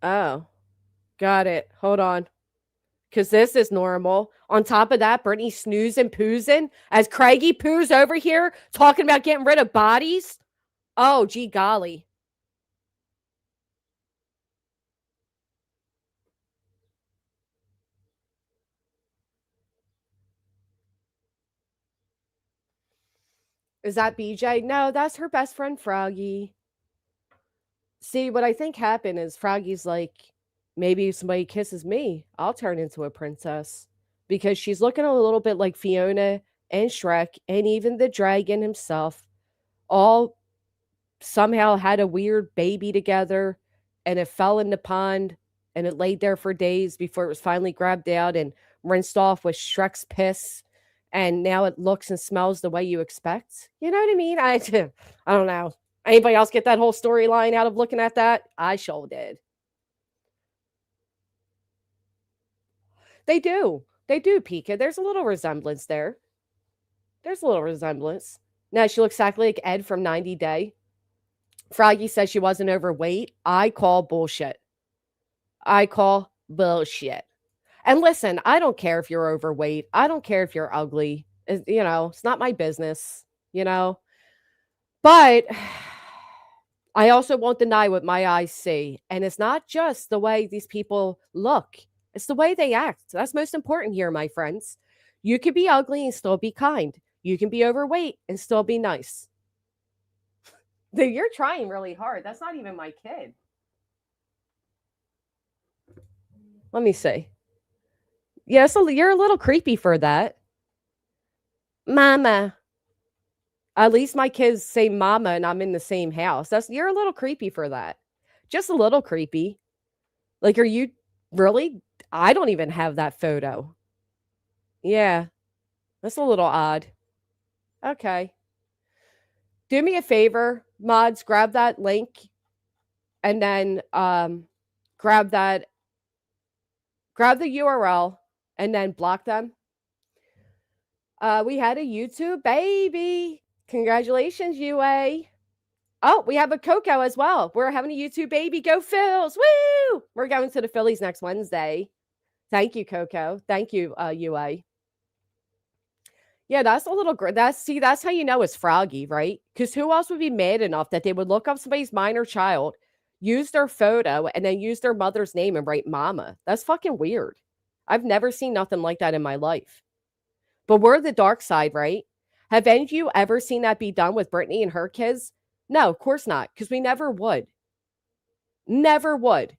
Oh, got it. Hold on. Because this is normal. On top of that, Brittany snoozing, poozing as Craigie poos over here talking about getting rid of bodies. Oh, gee golly. Is that BJ? No, that's her best friend, Froggy. See, what I think happened is Froggy's like, maybe if somebody kisses me, I'll turn into a princess. Because she's looking a little bit like Fiona and Shrek and even the dragon himself, all somehow had a weird baby together and it fell in the pond and it laid there for days before it was finally grabbed out and rinsed off with Shrek's piss. And now it looks and smells the way you expect. You know what I mean? I don't know. Anybody else get that whole storyline out of looking at that? I sure did. They do. They do, Pika. There's a little resemblance there. There's a little resemblance. Now she looks exactly like Ed from 90 Day. Froggy says she wasn't overweight. I call bullshit. I call bullshit. And listen, I don't care if you're overweight. I don't care if you're ugly. It's not my business, you know. But I also won't deny what my eyes see. And it's not just the way these people look, it's the way they act. That's most important here, my friends. You can be ugly and still be kind. You can be overweight and still be nice. You're trying really hard. That's not even my kid. Let me see. Yeah, so you're a little creepy for that. Mama. At least my kids say mama and I'm in the same house. You're a little creepy for that. Just a little creepy. Like, are you really? I don't even have that photo. Yeah. That's a little odd. Okay. Do me a favor, mods, grab that link and then grab the URL and then block them. We had a YouTube baby. Congratulations, UA. Oh, we have a Coco as well. We're having a YouTube baby. Go Phils. Woo! We're going to the Phillies next Wednesday. Thank you, Coco. Thank you, UA. Yeah, that's a little that's how you know it's froggy, right? Because who else would be mad enough that they would look up somebody's minor child, use their photo, and then use their mother's name and write mama? That's fucking weird. I've never seen nothing like that in my life. But we're the dark side, right? Have any of you ever seen that be done with Brittany and her kids? No, of course not, because we never would. Never would.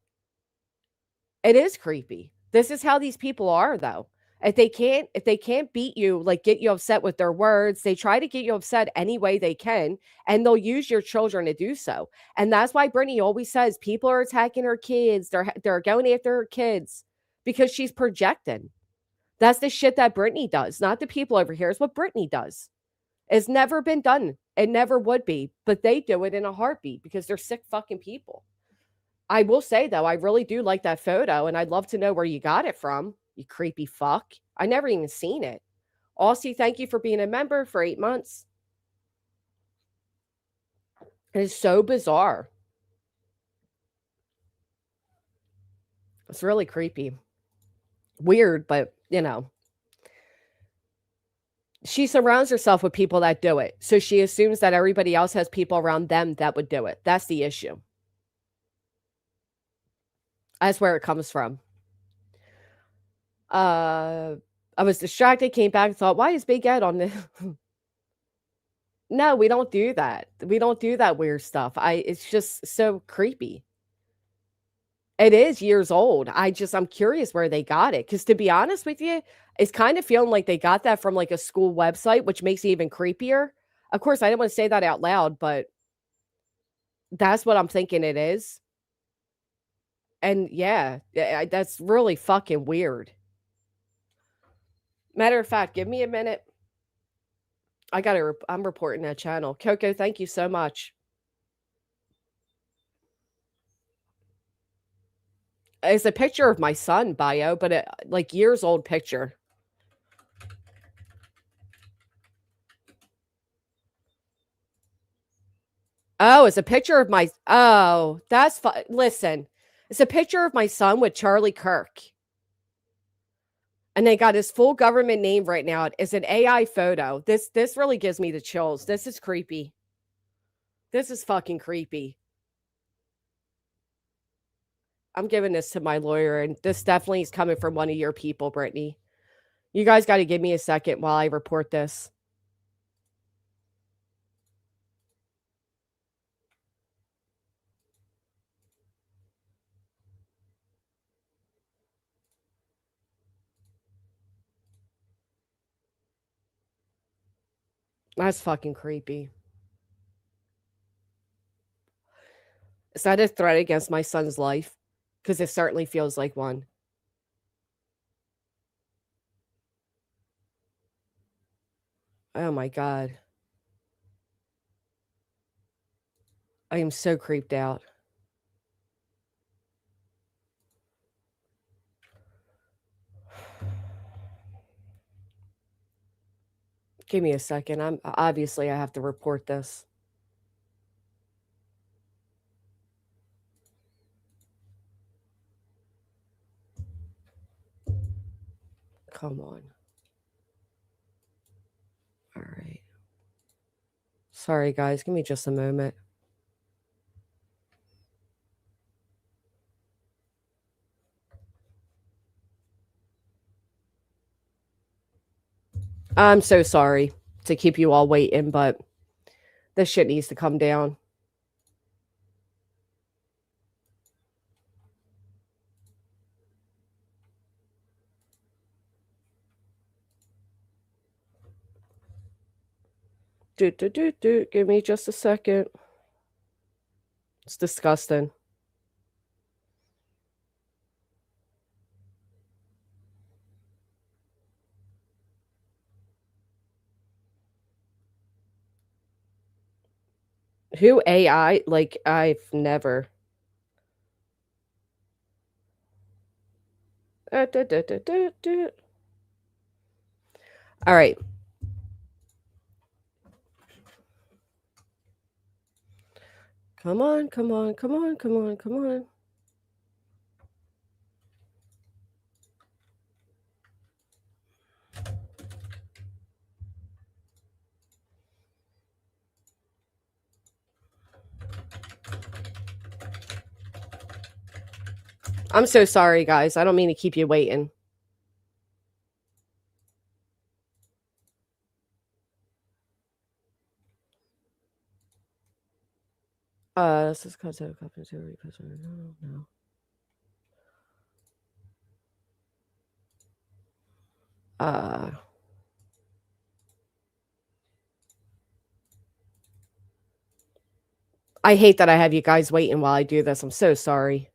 It is creepy. This is how these people are, though. If they can't beat you, like get you upset with their words, they try to get you upset any way they can, and they'll use your children to do so. And that's why Brittany always says people are attacking her kids. They're going after her kids because she's projecting. That's the shit that Brittany does, not the people over here. It's what Brittany does. It's never been done. It never would be, but they do it in a heartbeat because they're sick fucking people. I will say though, I really do like that photo, and I'd love to know where you got it from, you creepy fuck. I never even seen it. Aussie, thank you for being a member for 8 months. It is so bizarre. It's really creepy. Weird, but she surrounds herself with people that do it. So she assumes that everybody else has people around them that would do it. That's the issue. That's where it comes from. I was distracted, came back, and thought, why is Big Ed on this? No, we don't do that. We don't do that weird stuff. It's just so creepy. It is years old. I'm curious where they got it. Because to be honest with you, it's kind of feeling like they got that from like a school website, which makes it even creepier. Of course, I didn't want to say that out loud, but that's what I'm thinking it is. And yeah, that's really fucking weird. Matter of fact, give me a minute. I'm reporting that channel. Coco, thank you so much. It's a picture of my son bio, but like years old picture. Oh, it's a picture of my. Oh, that's fun. Listen, it's a picture of my son with Charlie Kirk. And they got his full government name right now. It's an AI photo. This really gives me the chills. This is creepy. This is fucking creepy. I'm giving this to my lawyer, and this definitely is coming from one of your people, Brittany. You guys got to give me a second while I report this. That's fucking creepy. Is that a threat against my son's life? Because it certainly feels like one. Oh my God. I am so creeped out. Give me a second. I have to report this. Come on. All right. Sorry, guys. Give me just a moment. I'm so sorry to keep you all waiting, but this shit needs to come down. Give me just a second. It's disgusting. Who AI? Like, I've never. All right. Come on, come on, come on, come on, come on. I'm so sorry, guys. I don't mean to keep you waiting. This is content commentary. No. I hate that I have you guys waiting while I do this. I'm so sorry.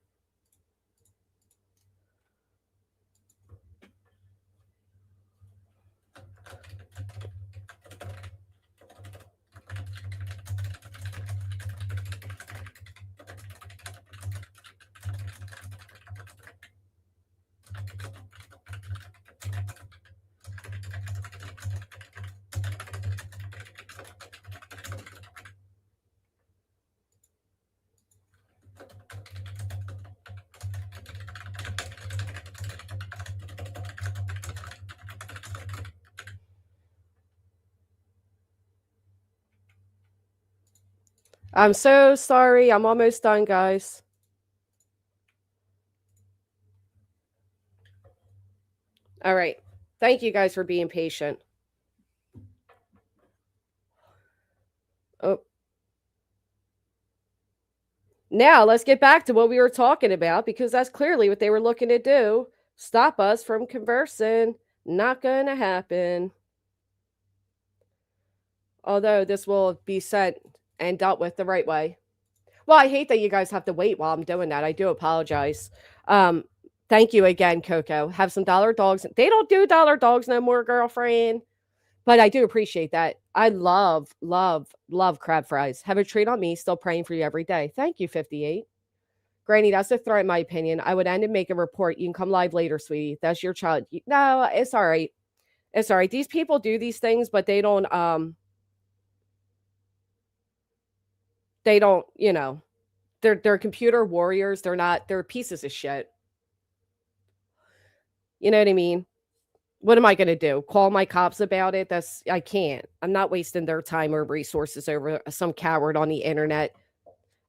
I'm so sorry. I'm almost done, guys. All right. Thank you guys for being patient. Oh. Now let's get back to what we were talking about, because that's clearly what they were looking to do. Stop us from conversing. Not going to happen. Although this will be sent and dealt with the right way. Well, I hate that you guys have to wait while I'm doing that. I do apologize. Um, Thank you again, Coco. Have some dollar dogs. They don't do dollar dogs no more, girlfriend. But I do appreciate that. I love, love, love crab fries. Have a treat on me. Still praying for you every day. Thank you, 58. Granny, that's a threat in my opinion. I would end and make a report. You can come live later, sweetie. That's your child. No, it's all right. It's all right. These people do these things, but they don't, you know, they're computer warriors. They're pieces of shit. You know what I mean? What am I going to do? Call my cops about it? I can't. I'm not wasting their time or resources over some coward on the internet.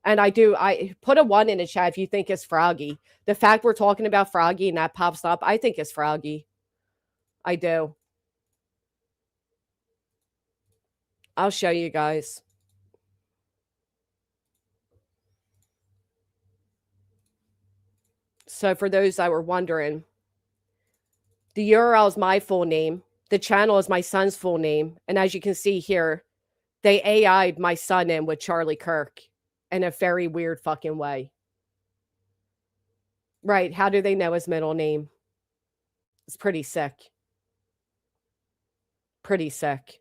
And I put a 1 in the chat if you think it's Froggy. The fact we're talking about Froggy and that pops up, I think it's Froggy. I do. I'll show you guys. So for those that were wondering, the URL is my full name. The channel is my son's full name. And as you can see here, they AI'd my son in with Charlie Kirk in a very weird fucking way. Right. How do they know his middle name? It's pretty sick. Pretty sick.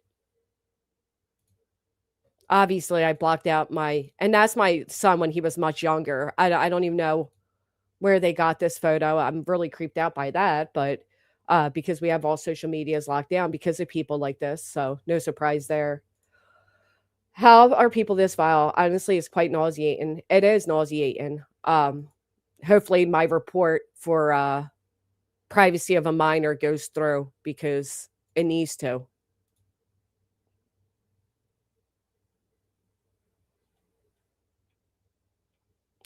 Obviously, I blocked out and that's my son when he was much younger. I don't even know where they got this photo. I'm really creeped out by that, but because we have all social medias locked down because of people like this. So no surprise there. How are people this vile? Honestly, it's quite nauseating. It is nauseating. Hopefully my report for privacy of a minor goes through because it needs to.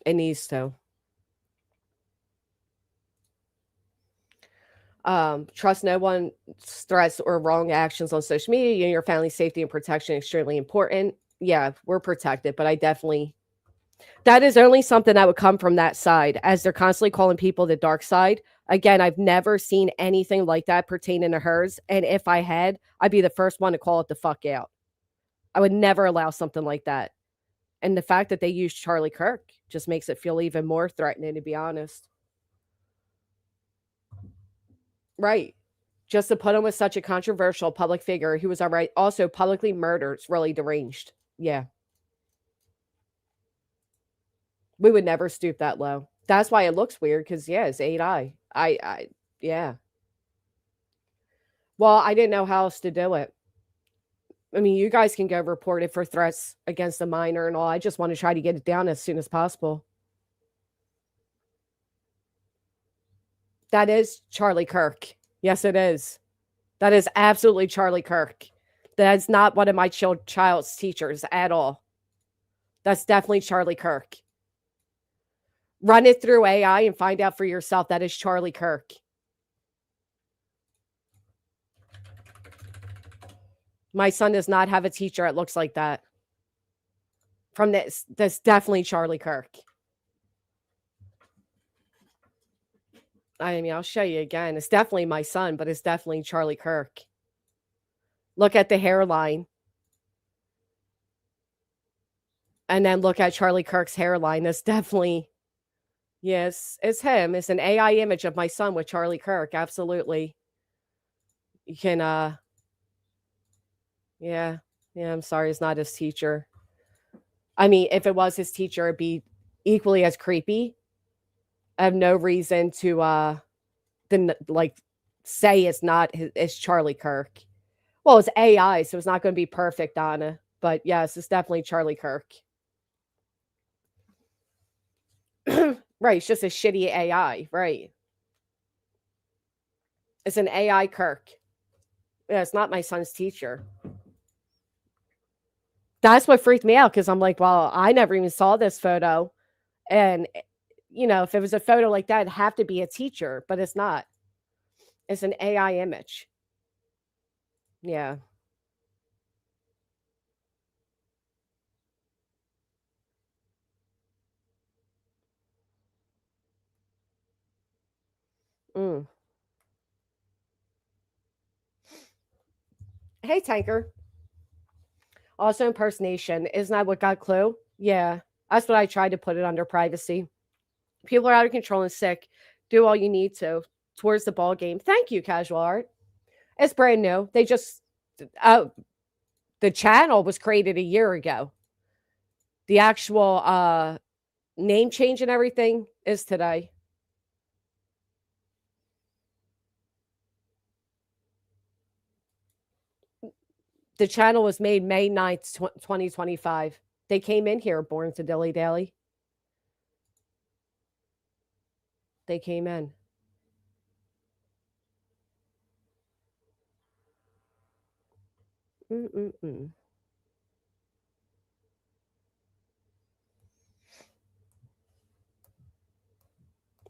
It needs to. Trust no one's threats or wrong actions on social media. Your family's safety and protection extremely important. Yeah, we're protected, but that is only something that would come from that side, as they're constantly calling people the dark side. Again, I've never seen anything like that pertaining to hers. And if I had, I'd be the first one to call it the fuck out. I would never allow something like that. And the fact that they use Charlie Kirk just makes it feel even more threatening, to be honest. Right. Just to put him with such a controversial public figure who was already also publicly murdered is really deranged. Yeah. We would never stoop that low. That's why it looks weird, because yeah, it's 8i. Yeah. Well, I didn't know how else to do it. I mean, you guys can go report it for threats against a minor and all. I just want to try to get it down as soon as possible. That is Charlie Kirk. Yes, it is. That is absolutely Charlie Kirk. That's not one of my child's teachers at all. That's definitely Charlie Kirk. Run it through AI and find out for yourself. That is Charlie Kirk. My son does not have a teacher that looks like that. From this, that's definitely Charlie Kirk. I mean, I'll show you again. It's definitely my son, but it's definitely Charlie Kirk. Look at the hairline. And then look at Charlie Kirk's hairline. That's definitely, yes, it's him. It's an AI image of my son with Charlie Kirk. Absolutely. You can, yeah, I'm sorry. It's not his teacher. I mean, if it was his teacher, it'd be equally as creepy. I have no reason to, like, say it's not it's Charlie Kirk. Well, it's AI, so it's not going to be perfect, Donna. But yes, it's definitely Charlie Kirk. Right, it's just a shitty AI, right? It's an AI Kirk. Yeah, it's not my son's teacher. That's what freaked me out because I'm like, well, I never even saw this photo. And, if it was a photo like that, it'd have to be a teacher, but it's not. It's an AI image. Yeah. Mm. Hey, Tanker. Also, impersonation. Isn't that what got Clue? Yeah. That's what I tried to put it under privacy. People are out of control and sick. Do all you need to towards the ball game. Thank you, Casual Art. It's brand new. They just, the channel was created a year ago. The actual name change and everything is today. The channel was made May 9th, 2025. They came in here born to Dilly Dally. They came in. Mm-mm-mm.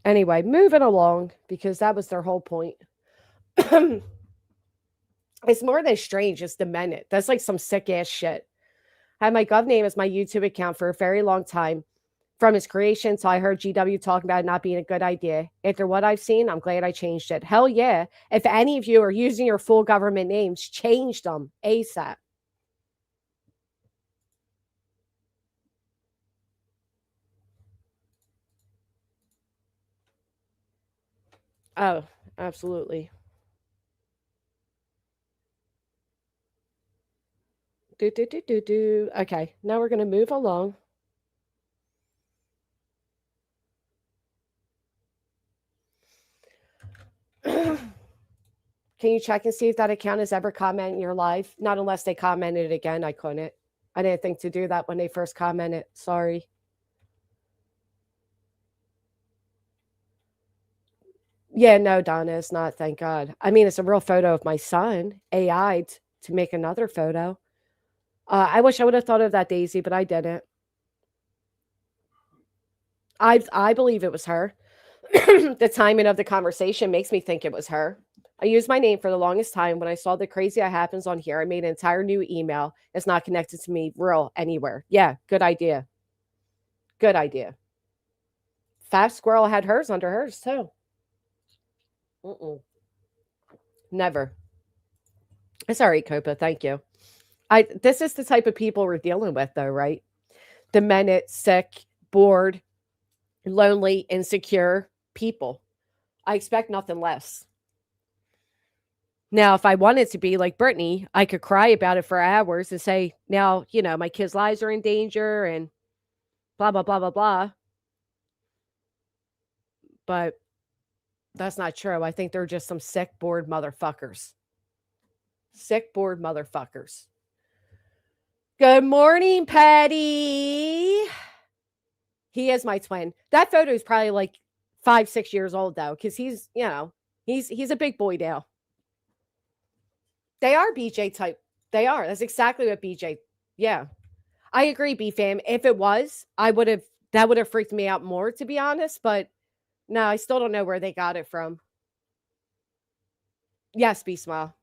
Anyway, moving along because that was their whole point. It's more than strange, it's demented. That's like some sick ass shit. I had my gov name as my YouTube account for a very long time. From its creation, so I heard GW talking about it not being a good idea. After what I've seen, I'm glad I changed it. Hell yeah. If any of you are using your full government names, change them ASAP. Oh, absolutely. Okay, now we're going to move along. Can you check and see if that account has ever commented in your live? Not unless they commented again. I couldn't. I didn't think to do that when they first commented. Sorry. Yeah, no, Donna, it's not. Thank God. I mean, it's a real photo of my son, AI'd to make another photo. I wish I would have thought of that, Daisy, but I didn't. I believe it was her. The timing of the conversation makes me think it was her. I used my name for the longest time. When I saw the crazy that happens on here, I made an entire new email. It's not connected to me real anywhere. Yeah, good idea. Good idea. Fat Squirrel had hers under hers too. Mm-mm. Never. Sorry, Copa. Thank you. This is the type of people we're dealing with, though, right? Demented, sick, bored, lonely, insecure people. I expect nothing less. Now, if I wanted to be like Brittany, I could cry about it for hours and say, now, my kids' lives are in danger and blah, blah, blah, blah, blah. But that's not true. I think they're just some sick, bored motherfuckers. Sick, bored motherfuckers. Good morning, Patty. He is my twin. That photo is probably like 5-6 years old though, because he's he's a big boy now. They are BJ type. They are. That's exactly what BJ. Yeah, I agree, B fam. If it was, that would have freaked me out more, to be honest. But no, I still don't know where they got it from. Yes, B smile.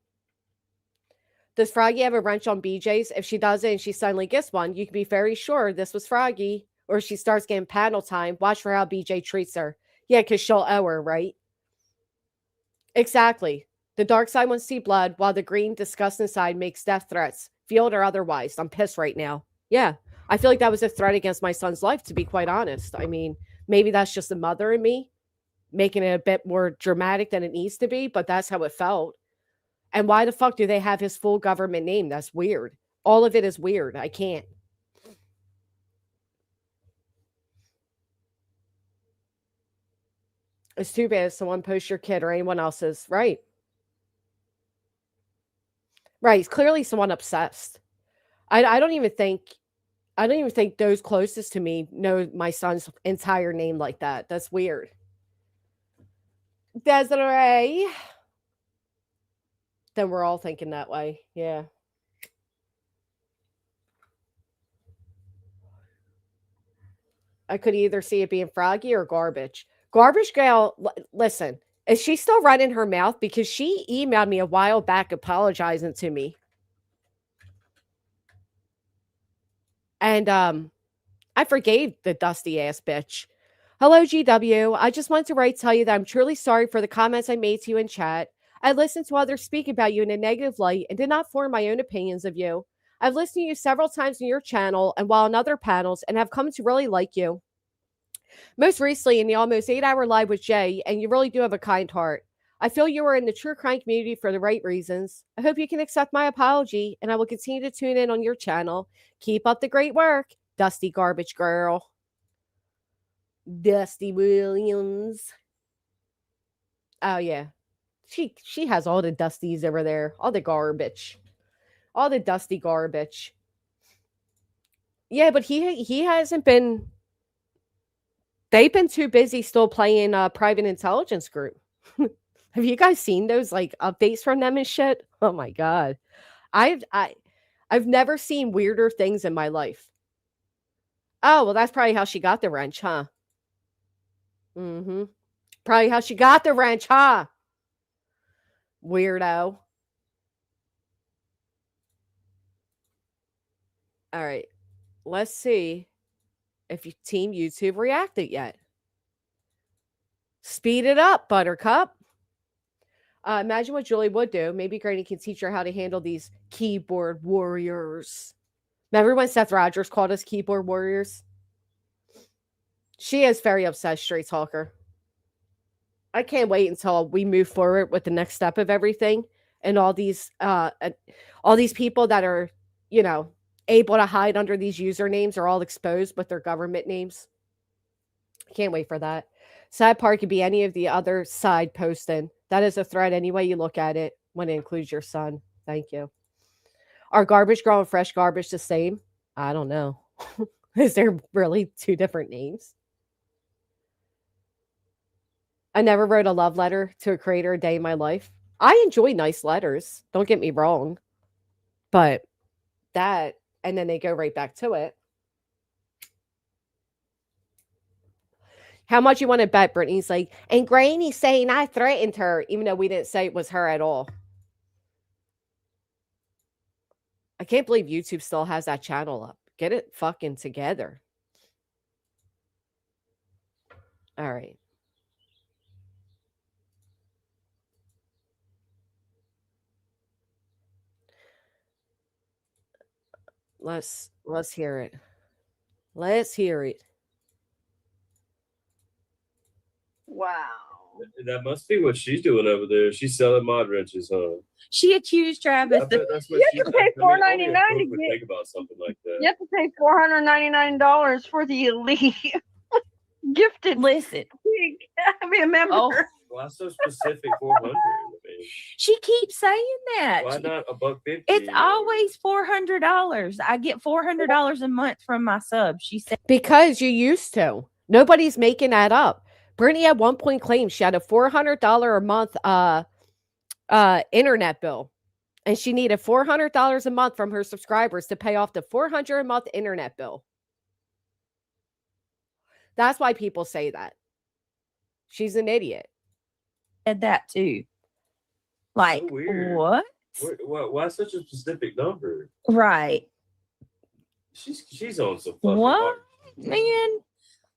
Does Froggy have a wrench on BJ's? If she doesn't and she suddenly gets one, you can be very sure this was Froggy. Or she starts getting panel time. Watch for how BJ treats her. Yeah, because she'll owe her, right? Exactly. The dark side wants to see blood, while the green, disgusting side makes death threats, field or otherwise. I'm pissed right now. Yeah. I feel like that was a threat against my son's life, to be quite honest. I mean, maybe that's just the mother in me making it a bit more dramatic than it needs to be, but that's how it felt. And why the fuck do they have his full government name? That's weird. All of it is weird. I can't. It's too bad someone posts your kid or anyone else's. Right. Right. It's clearly someone obsessed. I don't even think those closest to me know my son's entire name like that. That's weird. Desiree. Then we're all thinking that way. Yeah. I could either see it being Froggy or Garbage. Garbage Gal, listen, is she still running her mouth? Because she emailed me a while back apologizing to me. And I forgave the dusty ass bitch. Hello, GW. I just wanted to tell you that I'm truly sorry for the comments I made to you in chat. I listened to others speak about you in a negative light and did not form my own opinions of you. I've listened to you several times on your channel and while on other panels and have come to really like you. Most recently in the almost 8-hour live with Jay, and you really do have a kind heart. I feel you are in the true crime community for the right reasons. I hope you can accept my apology, and I will continue to tune in on your channel. Keep up the great work, Dusty Garbage Girl. Dusty Williams. Oh yeah. She has all the dusties over there. All the garbage. All the dusty garbage. Yeah, but he hasn't been. They've been too busy still playing private intelligence group. Have you guys seen those like updates from them and shit? Oh my god. I've never seen weirder things in my life. Oh, well, that's probably how she got the wrench, huh? Mm-hmm. Probably how she got the wrench, huh? Weirdo. All right. Let's see if Team YouTube reacted yet. Speed it up, Buttercup. Imagine what Julie would do. Maybe Granny can teach her how to handle these keyboard warriors. Remember when Seth Rogers called us keyboard warriors? She is very obsessed, straight talker. I can't wait until we move forward with the next step of everything, and all these people that are, able to hide under these usernames are all exposed with their government names. I can't wait for that. Sad part could be any of the other side posting. That is a threat any way you look at it when it includes your son. Thank you. Are Garbage Girl and Fresh Garbage the same? I don't know. Is there really two different names? I never wrote a love letter to a creator a day in my life. I enjoy nice letters. Don't get me wrong. But that, and then they go right back to it. How much you want to bet? Brittany's like, and Granny's saying I threatened her, even though we didn't say it was her at all. I can't believe YouTube still has that channel up. Get it fucking together. All right. Let's hear it. Let's hear it. Wow. That must be what she's doing over there. She's selling mod wrenches, huh? She accused Travis. That's what you have to pay $4.99 to get. Think about something like that. You have to pay $499 for the elite gifted. Listen, I mean, a member. Oh. Well, that's so specific. 400. I mean. She keeps saying that. Why not $1.50? It's always $400. I get $400 a month from my sub. She said Because you used to. Nobody's making that up. Brittany at one point claimed she had a $400 a month internet bill. And she needed $400 a month from her subscribers to pay off the $400 a month internet bill. That's why people say that. She's an idiot. that too. Like, So weird. what? Why such a specific number? Right. She's on some fucking What? hard- Man,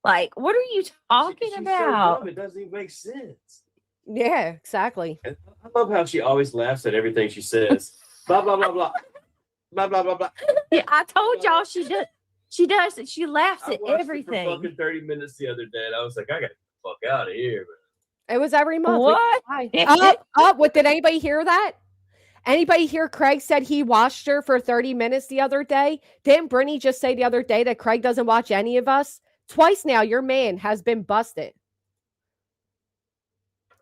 like, what are you talking she's about? So dumb, it doesn't even make sense. Yeah, exactly. And I love how she always laughs at everything she says. Blah blah blah blah. Blah blah blah blah. Yeah, I told y'all she does. She does it. She laughs I at watched it for everything. fucking 30 minutes the other day, and I was like, I gotta get the fuck out of here, man. It was every month. What? What did anybody hear that? Anybody hear Craig said he watched her for 30 minutes the other day? Didn't Brittany just say the other day that Craig doesn't watch any of us? Twice now, your man has been busted.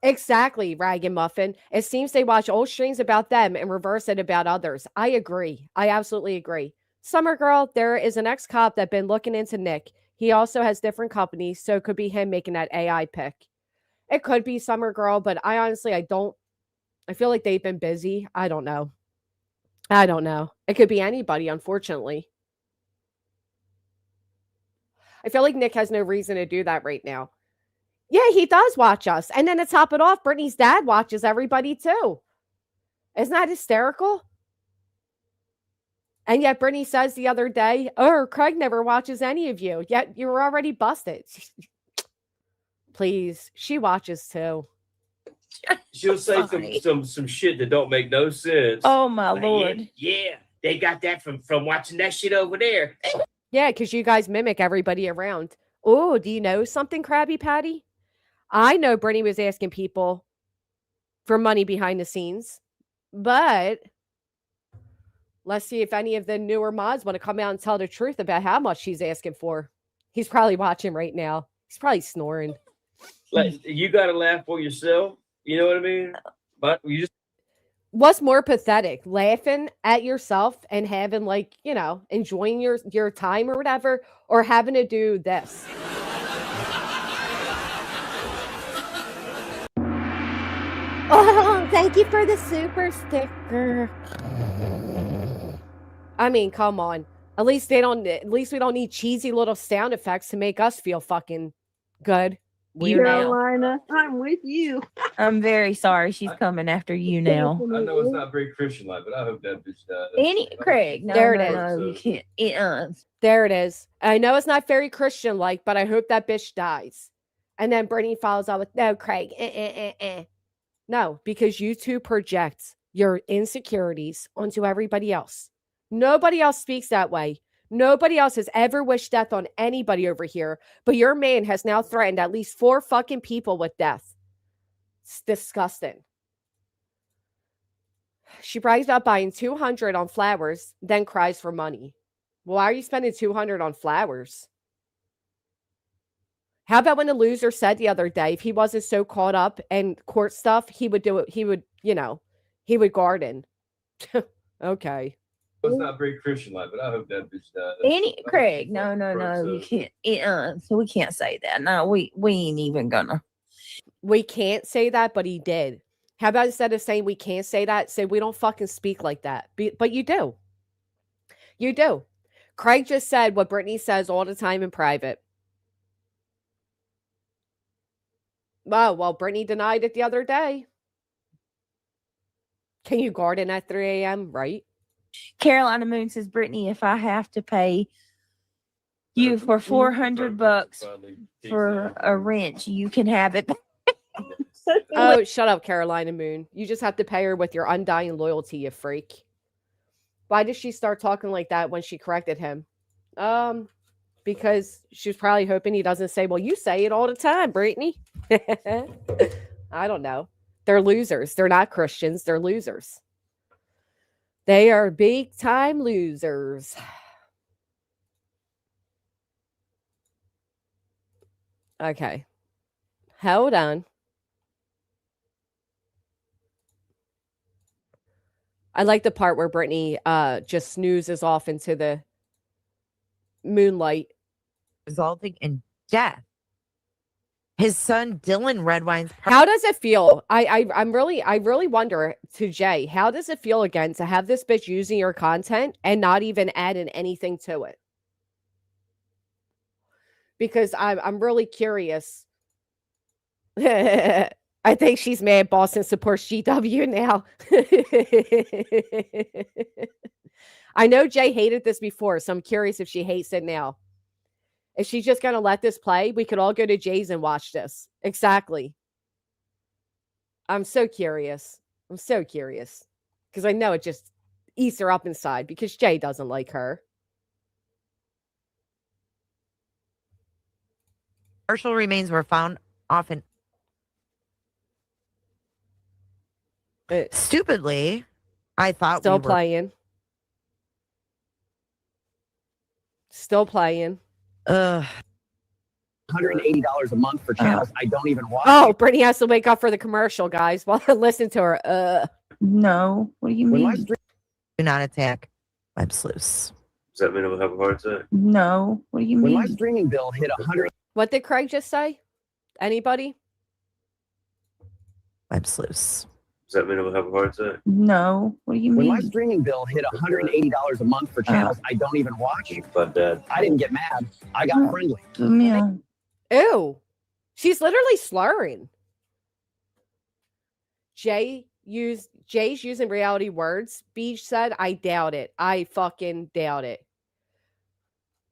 Exactly, Ragamuffin. It seems they watch old streams about them and reverse it about others. I agree. I absolutely agree. Summer Girl, there is an ex-cop that been looking into Nick. He also has different companies, so it could be him making that AI pick. It could be Summer Girl, but I feel like they've been busy. I don't know. It could be anybody, unfortunately. I feel like Nick has no reason to do that right now. Yeah, he does watch us. And then to top it off, Brittany's dad watches everybody too. Isn't that hysterical? And yet Brittany says the other day, oh, Craig never watches any of you. Yet you were already busted. Please, she watches too. She'll say some shit that don't make no sense. Oh my lord. Yeah, they got that from watching that shit over there. Yeah, because you guys mimic everybody around. Oh, do you know something, Krabby Patty? I know Brittany was asking people for money behind the scenes, but let's see if any of the newer mods want to come out and tell the truth about how much she's asking for. He's probably watching right now. He's probably snoring. Like, you got to laugh for yourself. You know what I mean? But you just. What's more pathetic, laughing at yourself and having enjoying your time or whatever, or having to do this? Oh, thank you for the super sticker. I mean, come on. At least we don't need cheesy little sound effects to make us feel fucking good. You now. Carolina, I'm with you. I'm very sorry. She's coming after you now. I know it's not very Christian-like, but I hope that bitch dies. Craig, no, There it no, you can't. There it is. I know it's not very Christian-like, but I hope that bitch dies. And then Brittany follows up with, no, Craig, No, because you two project your insecurities onto everybody else. Nobody else speaks that way. Nobody else has ever wished death on anybody over here, but your man has now threatened at least 4 fucking people with death. It's disgusting. She brags about buying $200 on flowers, then cries for money. Why are you spending $200 on flowers? How about when the loser said the other day, if he wasn't so caught up in court stuff, he would do it. He would garden. Okay. It's not very Christian-like, but I hope that bitch dies. Craig, no, you can't. So we can't say that. No, we ain't even gonna. We can't say that, but he did. How about instead of saying we can't say that, say we don't fucking speak like that. But you do. You do. Craig just said what Brittany says all the time in private. Oh, well, Brittany denied it the other day. Can you garden at 3 a.m., right? Carolina Moon says, Brittany, if I have to pay you for $400 for a wrench, you can have it. Oh, shut up, Carolina Moon. You just have to pay her with your undying loyalty, you freak. Why did she start talking like that when she corrected him? Because she was probably hoping he doesn't say, well, you say it all the time, Brittany. I don't know. They're losers. They're not Christians. They're losers. They are big time losers. Okay. Hold on. I like the part where Brittany just snoozes off into the moonlight. resulting in death. His son Dylan Redwine's How does it feel? I really wonder to Jay, how does it feel again to have this bitch using your content and not even adding anything to it? Because I'm really curious. I think she's mad Boston supports GW now. I know Jay hated this before, so I'm curious if she hates it now. Is she just going to let this play? We could all go to Jay's and watch this. Exactly. I'm so curious. I'm so curious. Because I know it just eats her up inside because Jay doesn't like her. partial remains were found often. Stupidly, I thought Still we were playing. Still playing. $180 a month for channels I don't even watch. Oh, Brittany has to wake up for the commercial, guys. While I listen to her. No. What do you When my mean? do not attack web sleuths. Does that mean we'll have a heart attack? No. What do you When my mean? streaming bill hit 100, What did Craig just say? Anybody? Web sleuths. Does that mean we'll have a heart attack? No. What do you when my mean? streaming bill hit $180 a month for channels I don't even watch, But Dad. I didn't get mad. I got friendly. Yeah. Ew. She's literally slurring. Jay's using reality words. Beach said, I doubt it. I fucking doubt it.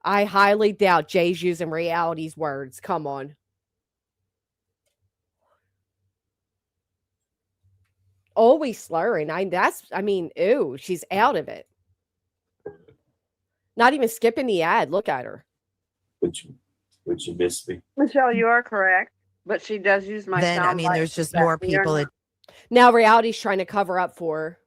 I highly doubt Jay's using reality's words. Come on. Always slurring. Ew, she's out of it. Not even skipping the ad. Look at her. Would you miss me? Michelle, you are correct, but she does use my Then, sound bites there's just that more we are people that not- Now reality's trying to cover up for her.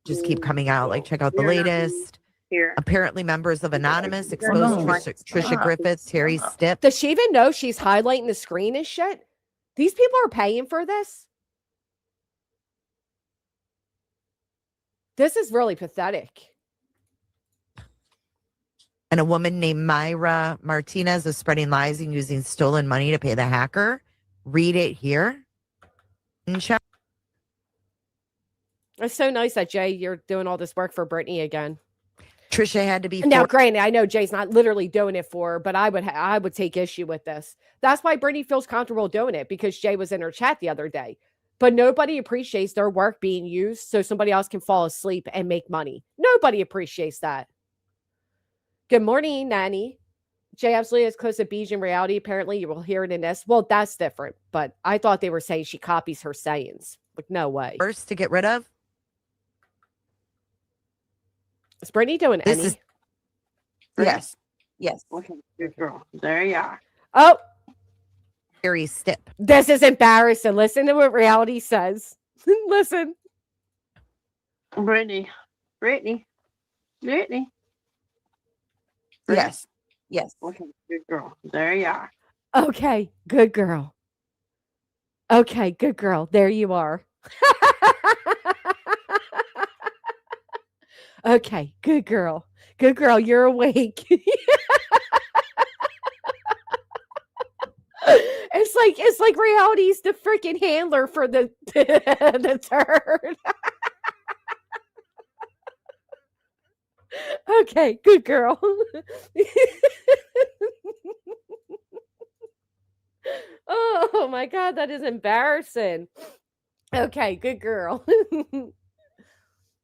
just keep coming out. Like, check out the You're not latest. here. Apparently, members of Anonymous You're exposed not. Trisha Griffiths, Terry Stipp. Does she even know she's highlighting the screen and shit? These people are paying for this? This is really pathetic. And a woman named Myra Martinez is spreading lies and using stolen money to pay the hacker. Read it here. And check. It's so nice that Jay, you're doing all this work for Brittany again. Trisha had to be Now, granted, I know Jay's not literally doing it for her, but I would take issue with this. That's why Brittany feels comfortable doing it, because Jay was in her chat the other day. But nobody appreciates their work being used so somebody else can fall asleep and make money. Nobody appreciates that. Good morning, Nanny. Jay absolutely is close to Beej in reality. Apparently, you will hear it in this. Well, that's different. But I thought they were saying she copies her sayings. Like, no way. first to get rid of. Is Brittany doing This any? is Yes. Yes. Okay, good girl. There you are. Oh, Terry Stipp. this is embarrassing. Listen to what reality says. Listen. Brittany. Yes. Yes. Okay, good girl. There you are. Okay, good girl. Okay, good girl. There you are. Okay, good girl. Good girl, you're awake. It's like reality's the freaking handler for the the turd. Okay, good girl. Oh my God, that is embarrassing. Okay, good girl.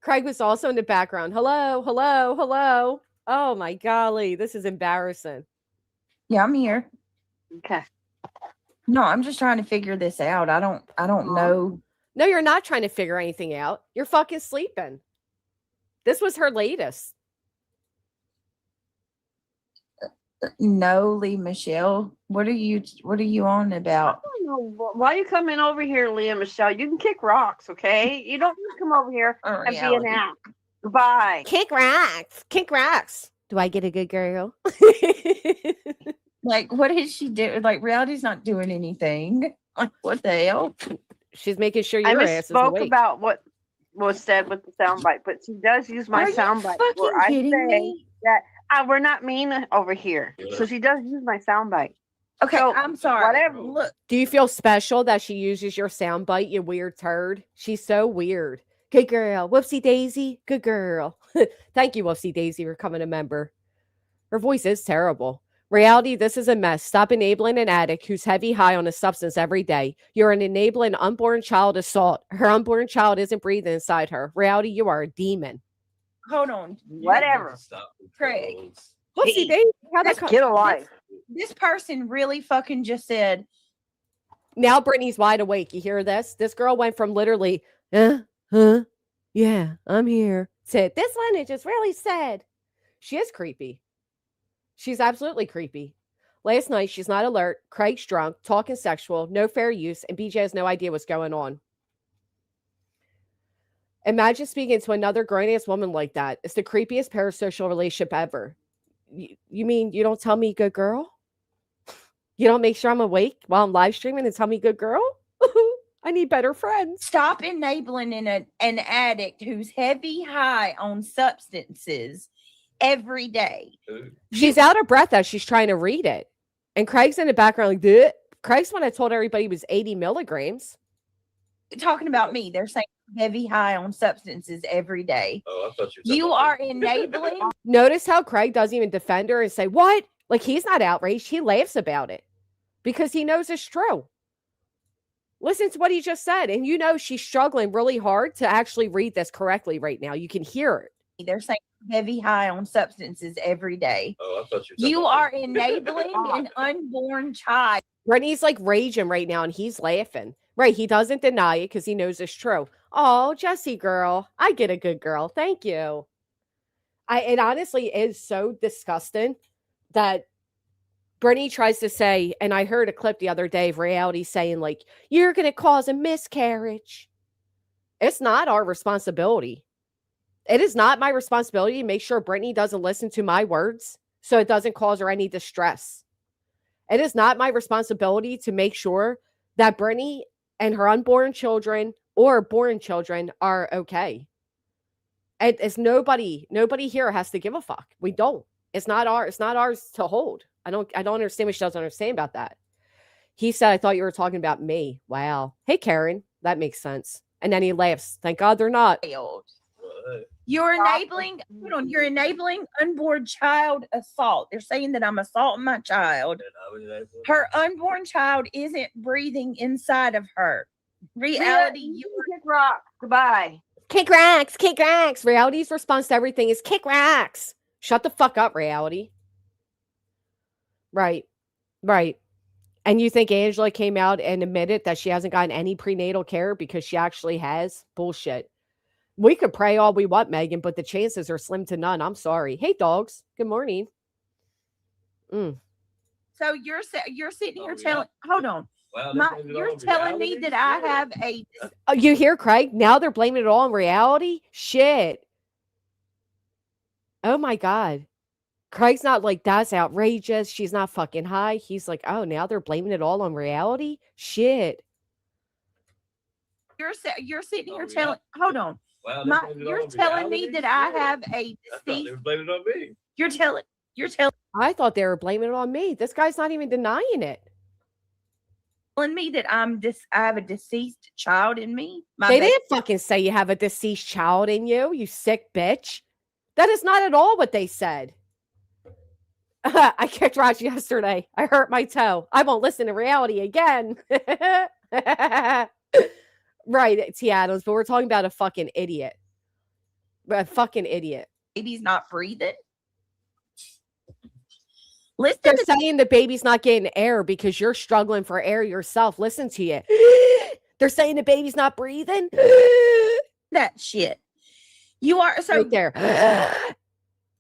Craig was also in the background. Hello, hello, hello. Oh my golly, this is embarrassing. Yeah, I'm here. Okay. No, I'm just trying to figure this out. I don't know. No, you're not trying to figure anything out. You're fucking sleeping. This was her latest. No, Lee Michelle. What are you on I about? don't know why you coming over here, Leah Michelle. You can kick rocks, okay? You don't need to come over here Oh, and be an reality. ass. Goodbye. Kick rocks. Kick rocks. Do I get a good girl? Like, what did she do? Like, reality's not doing anything. Like, what the hell? She's making sure I your ass is misspoke awake. about what was said with the soundbite, but she does use my Are you soundbite where fucking I kidding say me? that we're not mean over here. So she does use my soundbite. Okay, So, I'm sorry. whatever. Look, Do you feel special that she uses your soundbite, you weird turd? She's so weird. Good girl. Whoopsie Daisy. Good girl. Thank you, Whoopsie Daisy, for coming a member. Her voice is terrible. Reality, this is a mess. Stop enabling an addict who's heavy high on a substance every day. You're an enabling unborn child assault. Her unborn child isn't breathing inside her. Reality, you are a demon. hold on. Whatever. Craig. Whoopsie Hey, Daisy. How that Just get a life. This person really fucking just said, Now Brittany's wide awake. You hear this? This girl went from literally, yeah, I'm here, to this one it just really said. She is creepy. She's absolutely creepy. Last night, she's not alert. Craig's drunk, talking sexual, no fair use, and BJ has no idea what's going on. Imagine speaking to another grown-ass woman like that. It's the creepiest parasocial relationship ever. You mean you don't tell me good girl? You don't make sure I'm awake while I'm live streaming and tell me good girl? I need better friends. stop enabling an addict who's heavy high on substances every day. She's out of breath as she's trying to read it. And Craig's in the background like, Bleh. Craig's one I told everybody was 80 milligrams. Talking about me, they're saying heavy high on substances every day. Oh, I thought You are enabling. Notice how Craig doesn't even defend her and say, what? Like, he's not outraged. He laughs about it because he knows it's true. Listen to what he just said. And you know she's struggling really hard to actually read this correctly right now. You can hear it. They're saying heavy high on substances every day. Oh, I thought You are enabling an unborn child. Brittany's like raging right now and he's laughing. Right. He doesn't deny it because he knows it's true. Oh, Jessie girl. I get a good girl. Thank you. It honestly is so disgusting that Brittany tries to say, and I heard a clip the other day of Reality saying, like, you're going to cause a miscarriage. It's not our responsibility. It is not my responsibility to make sure Brittany doesn't listen to my words so it doesn't cause her any distress. It is not my responsibility to make sure that Brittany and her unborn children or born children are okay. It's nobody here has to give a fuck. We don't. It's not ours to hold. I don't understand what she doesn't understand about that. He said, I thought you were talking about me. Wow. Hey, Karen, that makes sense. And then he laughs. Thank God they're not. You're enabling, hold on, you're enabling unborn child assault. They're saying that I'm assaulting my child. Her unborn child isn't breathing inside of her. Reality, You kick rock. Goodbye. Kick racks, kick racks. Reality's response to everything is kick racks. Shut the fuck up, Reality. Right. And you think Angela came out and admitted that she hasn't gotten any prenatal care because she actually has? Bullshit. We could pray all we want, Megan, but the chances are slim to none. I'm sorry. Hey, dogs. Good morning. So you're sitting here telling, hold on. You're telling me that I have a. Oh, you hear, Craig? Now they're blaming it all on Reality? Shit. Oh, my God. Craig's not like, that's outrageous. She's not fucking high. He's like, oh, now they're blaming it all on Reality? Shit. You're sitting here telling, hold on. You're telling me that I have a deceased. They were blaming it on me. You're telling. I thought they were blaming it on me. This guy's not even denying it. Telling me that I have a deceased child in me. They didn't fucking say you have a deceased child in you, you sick bitch. That is not at all what they said. I kicked Raj yesterday. I hurt my toe. I won't listen to Reality again. Right, T. Adams, but we're talking about a fucking idiot. A fucking idiot. Baby's not breathing. Listen, They're saying the baby's not getting air because you're struggling for air yourself. Listen to you. They're saying the baby's not breathing. that shit. You are so Right there.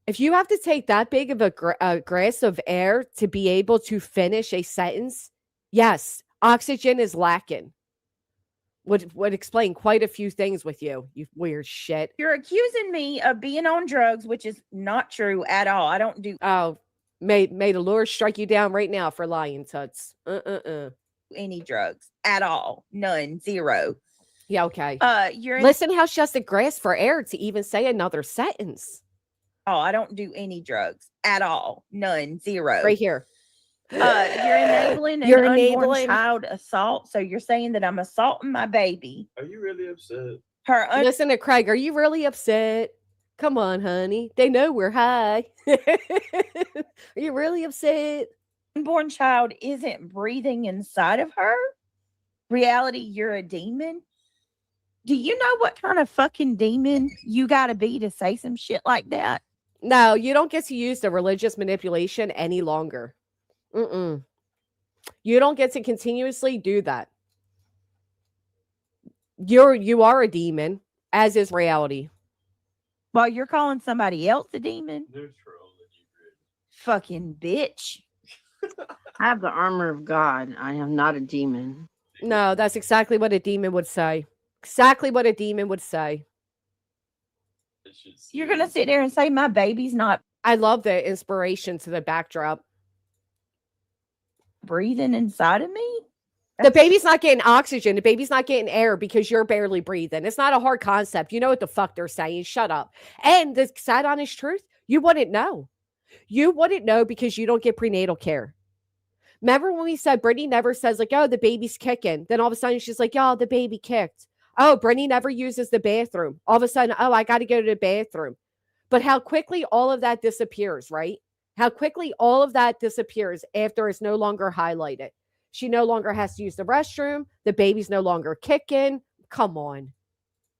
If you have to take that big of a grasp of air to be able to finish a sentence, yes, oxygen is lacking. Would explain quite a few things with you, you weird shit. You're accusing me of being on drugs, which is not true at all. I don't do Oh, may the Lord strike you down right now for lying, Tuts. any drugs at all. None. Zero. Yeah, okay. You're Listen how she has to grasp for air to even say another sentence. Oh, I don't do any drugs at all. None. Zero. Right here. You're enabling an You're unborn enabling- child assault. So you're saying that I'm assaulting my baby. Are you really upset? Her Listen to Craig. Are you really upset? Come on, honey. They know we're high. Are you really upset? unborn child isn't breathing inside of her. Reality, you're a demon. Do you know what kind of fucking demon you got to be to say some shit like that? No, you don't get to use the religious manipulation any longer. Mm-mm. You don't get to continuously do that. You are a demon, as is reality. While you're calling somebody else a demon? They're trolling you, Brittany. Fucking bitch. I have the armor of God. I am not a demon. No, that's exactly what a demon would say. Exactly what a demon would say. It's just, You're going to sit there and say my baby's not I love the inspiration to the backdrop. breathing inside of me? The baby's not getting oxygen. The baby's not getting air because you're barely breathing. It's not a hard concept. You know what the fuck they're saying. Shut up. And the sad honest truth, you wouldn't know. You wouldn't know because you don't get prenatal care. Remember when we said Brittany never says like, oh, the baby's kicking. Then all of a sudden she's like, oh, the baby kicked. Oh, Brittany never uses the bathroom. All of a sudden, oh, I got to go to the bathroom. But how quickly all of that disappears, right? How quickly all of that disappears after it's no longer highlighted. She no longer has to use the restroom. The baby's no longer kicking. Come on.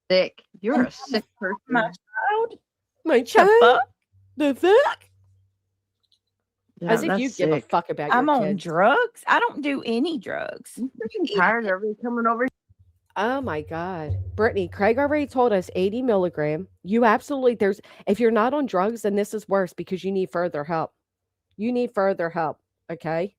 Sick. You're a sick person. My child? My The child. fuck? The fuck? Yeah, As if that's you give a sick. fuck about I'm your on kids. drugs. I don't do any drugs. I'm freaking tired of everybody coming over. Oh my God. Brittany, Craig already told us 80 milligram. You absolutely, if you're not on drugs, then this is worse because you need further help. You need further help. Okay.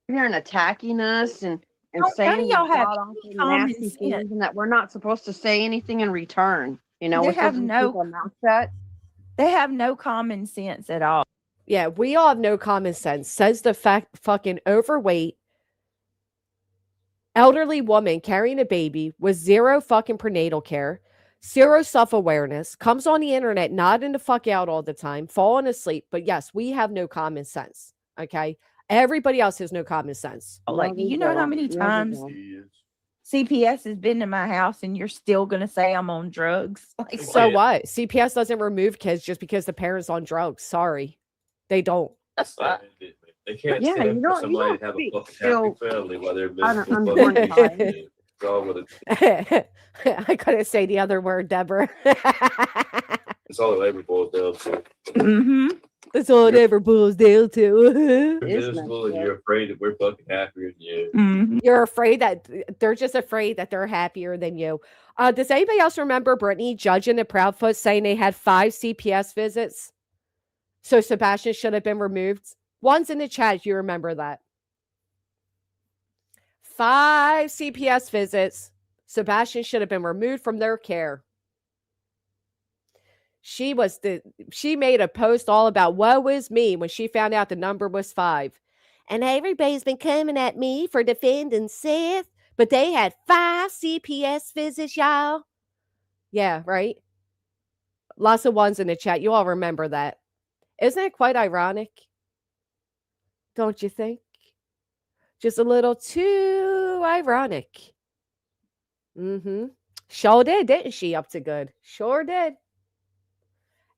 Here and attacking us and None of saying y'all have god-awful any common nasty sense. things and that we're not supposed to say anything in return. You know, They we're have supposed to no- keep our mouth shut. They have no common sense at all. Yeah, we all have no common sense. Says the fucking overweight elderly woman carrying a baby with zero fucking prenatal care, zero self-awareness, comes on the internet nodding the fuck out all the time, falling asleep. But yes, we have no common sense. Okay. Everybody else has no common sense. Like, do you know how many times CPS has been to my house and you're still going to say I'm on drugs? Like, So yeah. what? CPS doesn't remove kids just because the parent's on drugs. Sorry. They don't. that's not- They can't Yeah, stand you for don't- you somebody don't to have a speak fucking ill happy family while they're on an miserable. unborn fucking child. shit. It's all with it. I couldn't say the other word, Deborah. It's all it ever boils down to. Mhm. That's all it ever boils down to. You're It's miserable messed and you're afraid that we're fucking happier than you. Mhm. You're afraid that they're just afraid that they're happier than you. Does anybody else remember Brittany judging the Proudfoot saying they had 5 CPS visits? So Sebastian should have been removed. One's in the chat if you remember that. 5 CPS visits. Sebastian should have been removed from their care. She made a post all about woe is me when she found out the number was 5. And everybody's been coming at me for defending Seth, but they had 5 CPS visits, y'all. Yeah, right? Lots of ones in the chat. You all remember that. Isn't it quite ironic? Don't you think? Just a little too ironic. Mm-hmm. Sure did, didn't she? Up to good. Sure did.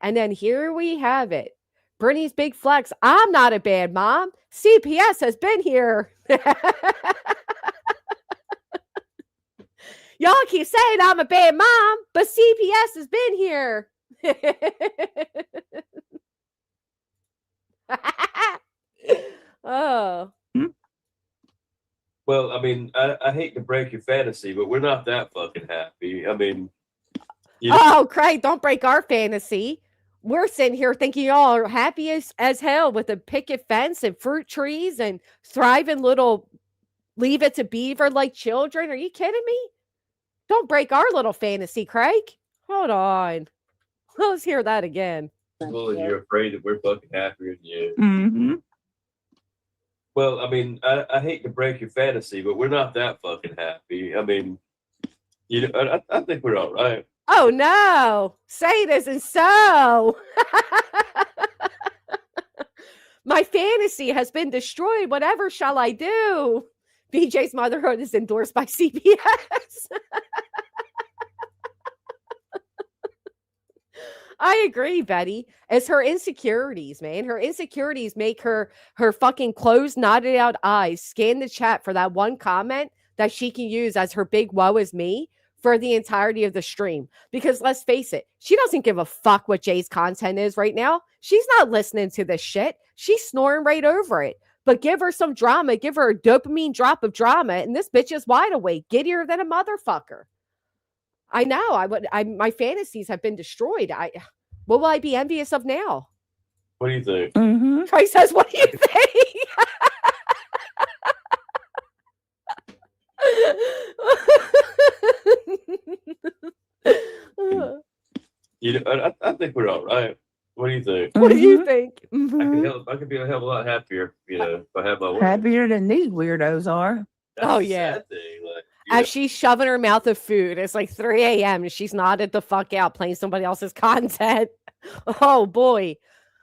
And then here we have it. Brittany's big flex. I'm not a bad mom. CPS has been here. Y'all keep saying I'm a bad mom, but CPS has been here. Oh. Well, I mean, I hate to break your fantasy, but we're not that fucking happy. I mean, you know, Oh, Craig, don't break our fantasy. We're sitting here thinking y'all are happy as hell with a picket fence and fruit trees and thriving little leave it to beaver like children. Are you kidding me? Don't break our little fantasy, Craig. Hold on. Let's hear that again. miserable and you're afraid that we're fucking happier than you. Mhm. Well, I mean, I hate to break your fantasy, but we're not that fucking happy. I mean, you know, I think we're all right. Oh no, say it isn't so. My fantasy has been destroyed. Whatever shall I do? BJ's motherhood is endorsed by CBS. I agree, Betty. It's her insecurities, man. Her insecurities make her fucking closed, knotted out eyes scan the chat for that one comment that she can use as her big woe is me for the entirety of the stream. Because let's face it, she doesn't give a fuck what Jay's content is right now. She's not listening to this shit. She's snoring right over it. But give her some drama, give her a dopamine drop of drama, and this bitch is wide awake, giddier than a motherfucker. I know. My fantasies have been destroyed. What will I be envious of now? What do you think? Mm-hmm. Trey says, "What do you think?" You know, I think we're all right. What do you think? What do you think? I could be a hell of a lot happier, you know, if I had my way. Happier than these weirdos are. That's Oh, the yeah. sad thing, like, As she's shoving her mouth of food, it's like 3 a.m. and she's nodded the fuck out playing somebody else's content. Oh boy.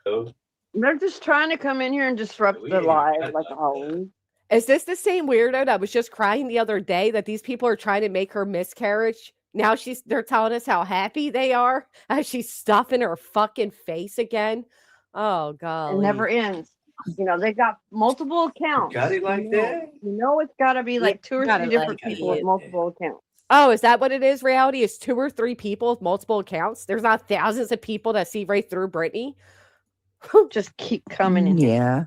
know, They're just trying to come in here and disrupt We the ain't live got like that. always. Is this the same weirdo that was just crying the other day that these people are trying to make her miscarriage? Now they're telling us how happy they are as she's stuffing her fucking face again. Oh god. It never ends. You know, they got multiple accounts. got it like that? You know, it's got to be like 2 or gotta 3 different like people with it. multiple accounts. Oh, is that what it is? Reality is 2 or 3 people with multiple accounts. There's not thousands of people that see right through Brittany. Just keep coming in. Yeah.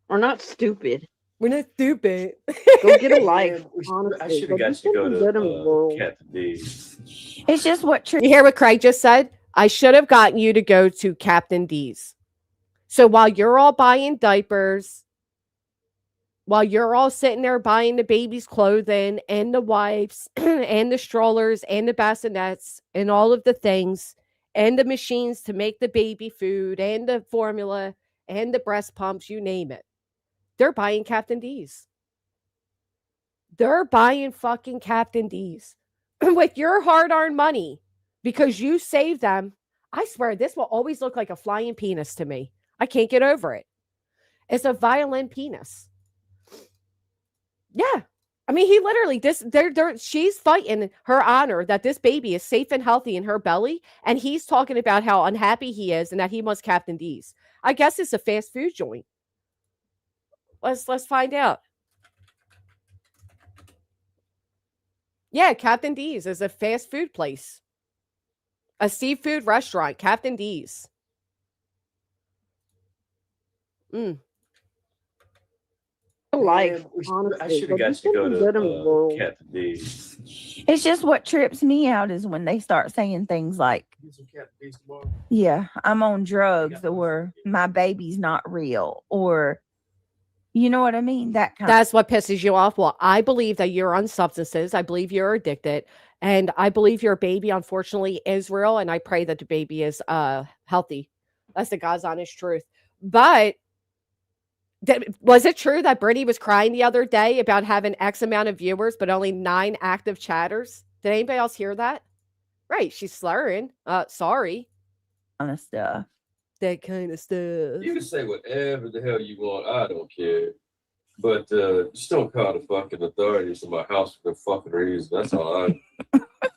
We're not stupid. We're not stupid. Go get a life. Man, I honestly. should have Go got do you to go something good in the to world. Captain D. It's just what You hear what Craig just said? I should have gotten you to go to Captain D's. So while you're all buying diapers, while you're all sitting there buying the baby's clothing and the wipes and the strollers and the bassinets and all of the things and the machines to make the baby food and the formula and the breast pumps, you name it. They're buying Captain D's. They're buying fucking Captain D's with your hard-earned money because you saved them. I swear this will always look like a flying penis to me. I can't get over it. It's a violin penis. Yeah. I mean, he literally she's fighting her honor that this baby is safe and healthy in her belly, and he's talking about how unhappy he is and that he wants Captain D's. I guess it's a fast food joint. Let's find out. Yeah, Captain D's is a fast food place. A seafood restaurant, Captain D's. Life, Man, I honestly. should Go have do got you to go something good in the to world. Captain D. it's just what trips me out is when they start saying things like, Get some Captain D's tomorrow. yeah, I'm on drugs, or my baby's not real, or you know what I mean? That kind That's what pisses you off. Well, I believe that you're on substances. I believe you're addicted. And I believe your baby, unfortunately, is real. And I pray that the baby is healthy. That's the God's honest truth. But was it true that Brittany was crying the other day about having X amount of viewers, but only 9 active chatters? Did anybody else hear that? Right. She's slurring. Sorry. of stuff. That kind of stuff. You can say whatever the hell you want. I don't care. But just don't call the fucking authorities in my house for the fucking reason. That's all I.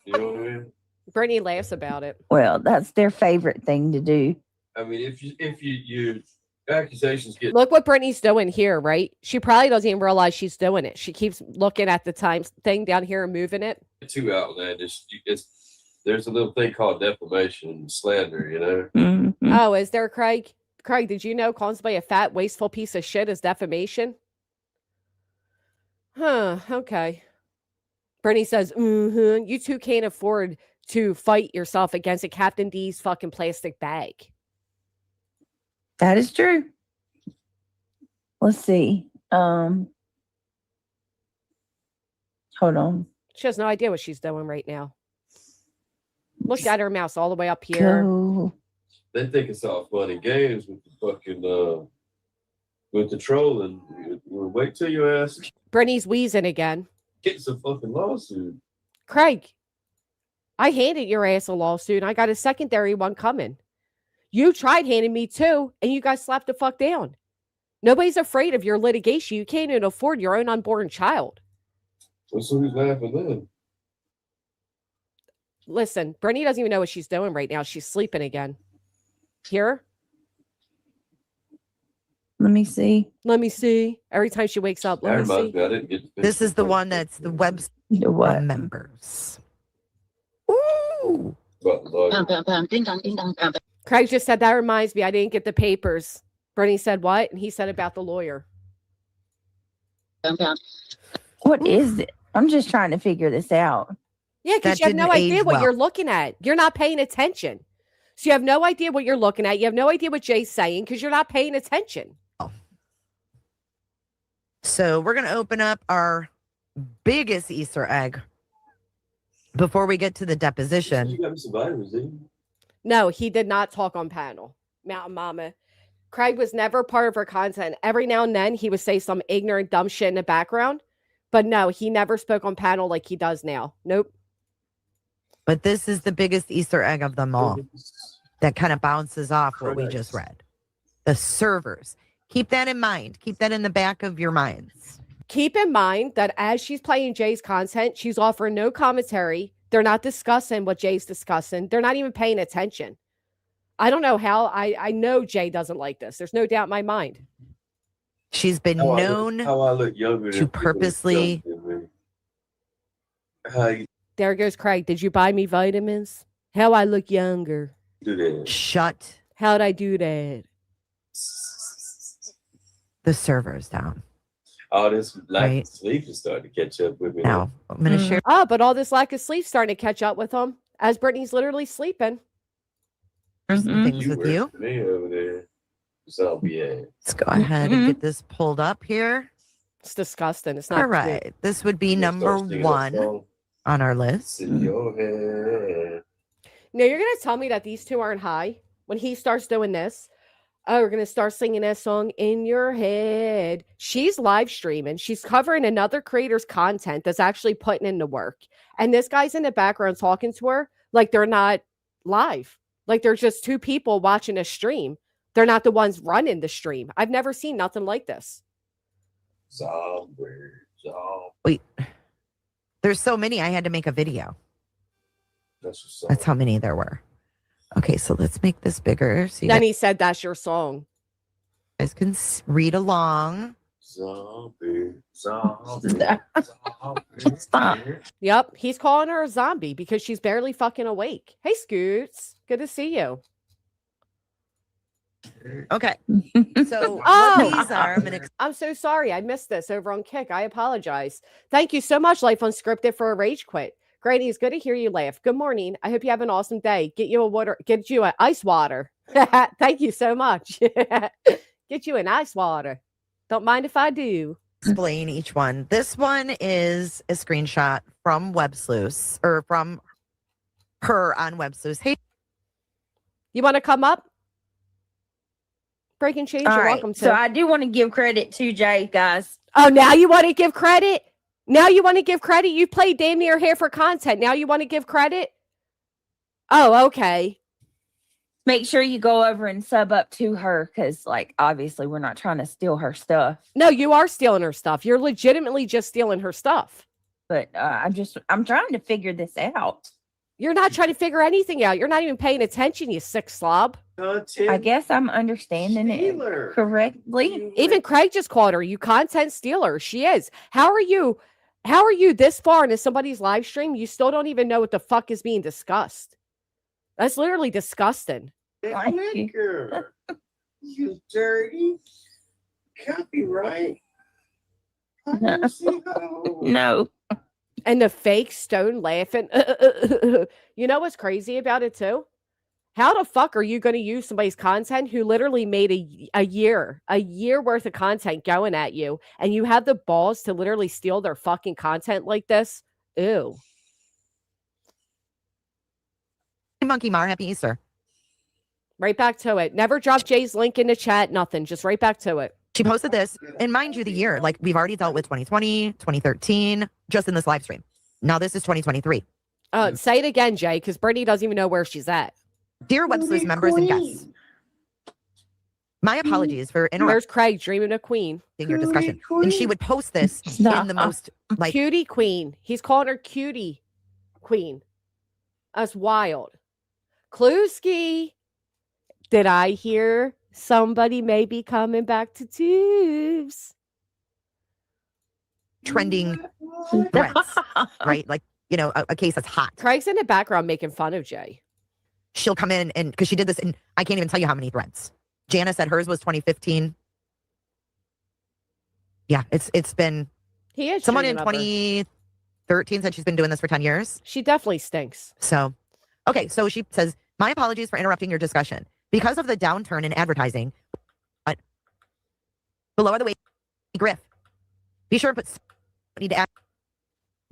You know what I mean? Brittany laughs about it. Well, that's their favorite thing to do. I mean, if you accusations get Look what Brittany's doing here, right? She probably doesn't even realize she's doing it. She keeps looking at the time thing down here and moving it. too outlandish, there's a little thing called defamation and slander. You know. Mhm. Oh, is there, Craig? Craig, did you know calling somebody a fat, wasteful piece of shit is defamation? Huh, okay. Brittany says, you two can't afford to fight yourself against a Captain D's fucking plastic bag. That is true. Let's see. Hold on. She has no idea what she's doing right now. Look at her mouse all the way up here. Go. They think it's all fun and games with the fucking, with the trolling, wait till your ass Brittany's wheezing again. gets a fucking lawsuit. Craig, I handed your ass a lawsuit. And I got a secondary one coming. You tried handing me two, and you guys slapped the fuck down. Nobody's afraid of your litigation. You can't even afford your own unborn child. So who's laughing then? Listen, Brittany doesn't even know what she's doing right now. She's sleeping again. Here? Let me see. Let me see. Every time she wakes up, let me see. I didn't get to This is the one that's the website The what? members. Ooh. Craig just said, that reminds me, I didn't get the papers. Brittany said, what? And he said about the lawyer. What is it? I'm just trying to figure this out. Yeah, because That you have no didn't idea age what well. you're looking at. You're not paying attention. So you have no idea what you're looking at. You have no idea what Jay's saying because you're not paying attention. So we're going to open up our biggest Easter egg before we get to the deposition. You got me some vitamins, didn't you? No, he did not talk on panel. Mountain Mama. Craig was never part of her content. Every now and then he would say some ignorant, dumb shit in the background. But no, he never spoke on panel like he does now. Nope. But this is the biggest Easter egg of them all that kind of bounces off what we just read. The servers. Keep that in mind. Keep that in the back of your minds. Keep in mind that as she's playing Jay's content, she's offering no commentary. They're not discussing what Jay's discussing. They're not even paying attention. I don't know how. I know Jay doesn't like this. There's no doubt in my mind. She's been known how I look younger to than people purposely. that's younger than me. How you There goes Craig. Did you buy me vitamins? How I look younger. do that? Shut How'd I do that? the servers down. All this lack Right. of sleep is starting to catch up with me. Now, I'm going to share. Oh, but all this lack of sleep starting to catch up with him as Brittany's literally sleeping. some Mhm. things with you. worse than me over there. Zombie ass. Let's go ahead and get this pulled up here. It's disgusting. It's not All right. This would be number Start singing that one song, on our list. "Sit in your head." No, you're gonna tell me that these two aren't high when he starts doing this. Oh, we're gonna start singing that song in your head. She's live streaming. She's covering another creator's content that's actually putting in the work. And this guy's in the background talking to her like they're not live. Like they're just two people watching a stream. They're not the ones running the stream. I've never seen nothing like this. Zombie. Wait. There's so many. I had to make a video. That's what's up. That's how many there were. Okay, so let's make this bigger so you Then he said, that's your song. guys can read along. Zombie. Zombie. Stop. Yep. He's calling her a zombie because she's barely fucking awake. Hey, Scoots. Good to see you. Okay. So Oh. what these are, I'm going to I'm so sorry. I missed this over on Kick. I apologize. Thank you so much, Life Unscripted, for a rage quit. Granny, it's good to hear you laugh. Good morning. I hope you have an awesome day. Get you an ice water. Thank you so much. Get you an ice water. Don't mind if I do. explain each one. This one is a screenshot from WebSleuth or from her on WebSleuth. Hey, You want to come up? Breaking Change, All you're right. welcome to. So I do want to give credit to Jay, guys. Oh, now you want to give credit? Now you want to give credit? You played damn near here for content. Now you want to give credit? Oh, okay. Make sure you go over and sub up to her because, like, obviously we're not trying to steal her stuff. No, you are stealing her stuff. You're legitimately just stealing her stuff. But I'm trying to figure this out. You're not trying to figure anything out. You're not even paying attention, you sick slob. I guess I'm understanding it correctly. Even Craig just called her, you content stealer. She is. How are you this far into somebody's live stream? You still don't even know what the fuck is being discussed. That's literally disgusting. Liquor. You dirty. Copyright. No. And the fake stone laughing. You know what's crazy about it too? How the fuck are you going to use somebody's content who literally made a year worth of content going at you, and you have the balls to literally steal their fucking content like this? Ew. Monkey Mar, happy Easter. Right back to it. Never drop Jay's link in the chat. Nothing. Just right back to it. She posted this, and mind you, the year, like we've already dealt with 2020, 2013, just in this live stream. Now this is 2023. Say it again, Jay, because Brittany doesn't even know where she's at. Dear Web Sleuth members and guests, my apologies for interrupting There's Craig dreaming of Queen. your discussion. And she would post this in the most like Cutie Queen. He's calling her Cutie Queen. That's wild. Kluski, did I hear somebody may be coming back to tubes? trending threads, right? Like, you know, a case that's hot. Craig's in the background making fun of Jay. She'll come in and because she did this, and I can't even tell you how many threads. Jana said hers was 2015. Yeah, it's been He is someone in dreaming of her. 2013 said she's been doing this for 10 years. She definitely stinks. So, okay, so she says, my apologies for interrupting your discussion. Because of the downturn in advertising, but below the way grift, be sure to put need to add.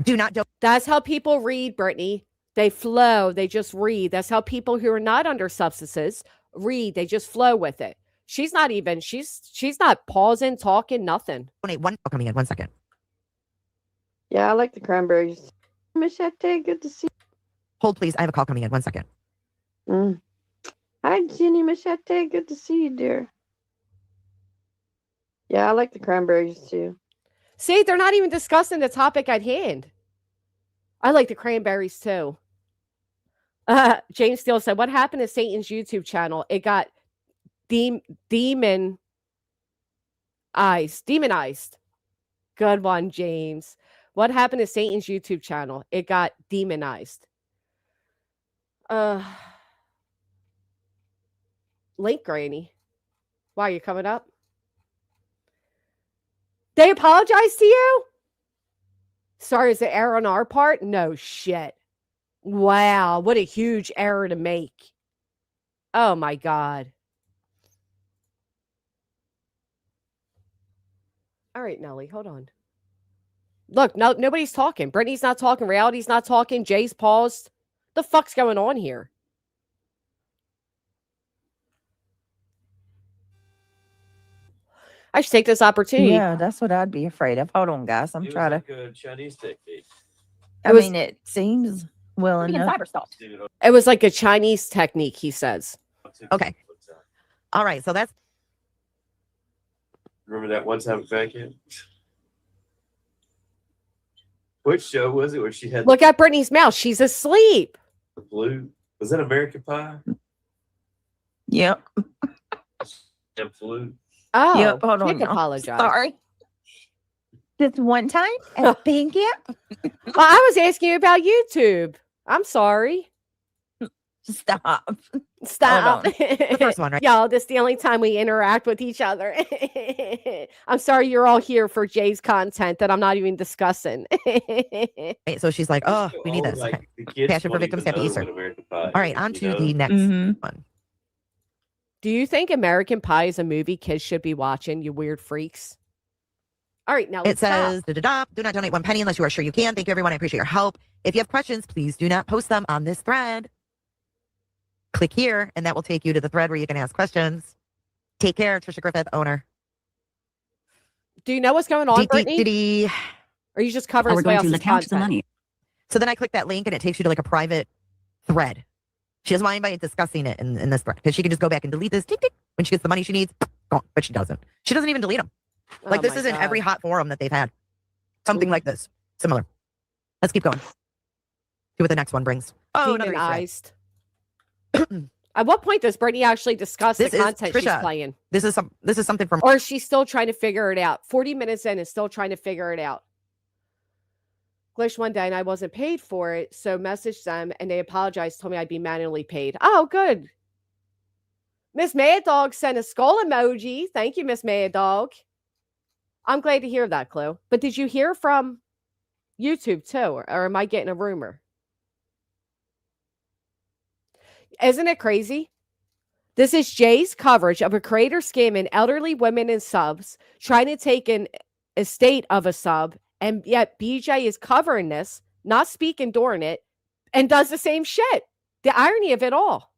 Do not do. That's how people read, Brittany. They flow. They just read. That's how people who are not under substances read. They just flow with it. She's not even. She's not pausing, talking, nothing. Donate one coming in 1 second. Yeah, I like the cranberries. Machete, good to see Hold, please. I have a call coming in 1 second. you. Hi, Jenny Machete. Good to see you, dear. Yeah, I like the cranberries too. See, they're not even discussing the topic at hand. I like the cranberries too. James Steele said, what happened to Satan's YouTube channel? It got demonized. Good one, James. What happened to Satan's YouTube channel? It got demonized. Link, Granny. Why are you coming up? They apologize to you? Sorry, is it error on our part? No shit. Wow, what a huge error to make. Oh my God. All right, Nelly, hold on. Look, no, nobody's talking. Brittany's not talking. Reality's not talking. Jay's paused. The fuck's going on here? I should take this opportunity. Yeah, that's what I'd be afraid of. Hold on, guys. I'm It was trying to. like a Chinese technique. I was- mean, it seems well enough. It was like a Chinese technique, he says. Okay. All right. So that's Remember that one time back in? Which show was it where she had Look at Brittany's mouth. She's asleep. the blue? Was that American Pie? Yep. And flu? Oh, Yep. Hold you on. can now. apologize. Sorry. Just one time at Pink Yep. Well, I was asking you about YouTube. I'm sorry. Stop. Stop. the first one, right? Y'all, this is the only time we interact with each other. I'm sorry you're all here for Jay's content that I'm not even discussing. Right, so she's like, oh, we need this. Okay. Like, the kids Passion for won't Victims, even Happy know Easter. what American Pie All right, is, on you to know? the next Mhm. one. Do you think American Pie is a movie kids should be watching, you weird freaks? All right, now It let's stop. says, da-da-da, do not donate 1 penny unless you are sure you can. Thank you, everyone. I appreciate your help. If you have questions, please do not post them on this thread. Click here, and that will take you to the thread where you can ask questions. Take care, Trisha Griffith, owner. Do you know what's going on, Brittany? Dee-dee-dee-dee. Or you just covering We're somebody going to else's account the content? money. So then I click that link, and it takes you to like a private thread. She doesn't want anybody discussing it in this thread because she can just go back and delete this tick, tick, when she gets the money she needs. Gone. But she doesn't. She doesn't even delete them. Like Oh this my is in every God. hot forum that they've had. Something like this. Similar. Let's keep going. See what the next one brings. Oh, another Easter egg. Demonized. At what point does Brittany actually discuss This the is content she's Trisha. playing? This is something from Or is she still trying to figure it out? 40 minutes in and still trying to figure it out. Glitched one day and I wasn't paid for it, so messaged them and they apologized, told me I'd be manually paid. Oh, good. Miss Mad Dog sent a skull emoji. Thank you, Miss Mad Dog. I'm glad to hear that, Chloe. But did you hear from YouTube too? Or am I getting a rumor? Isn't it crazy? This is Jay's coverage of a creator scamming elderly women and subs, trying to take an estate of a sub, and yet BJ is covering this, not speaking during it, and does the same shit. The irony of it all.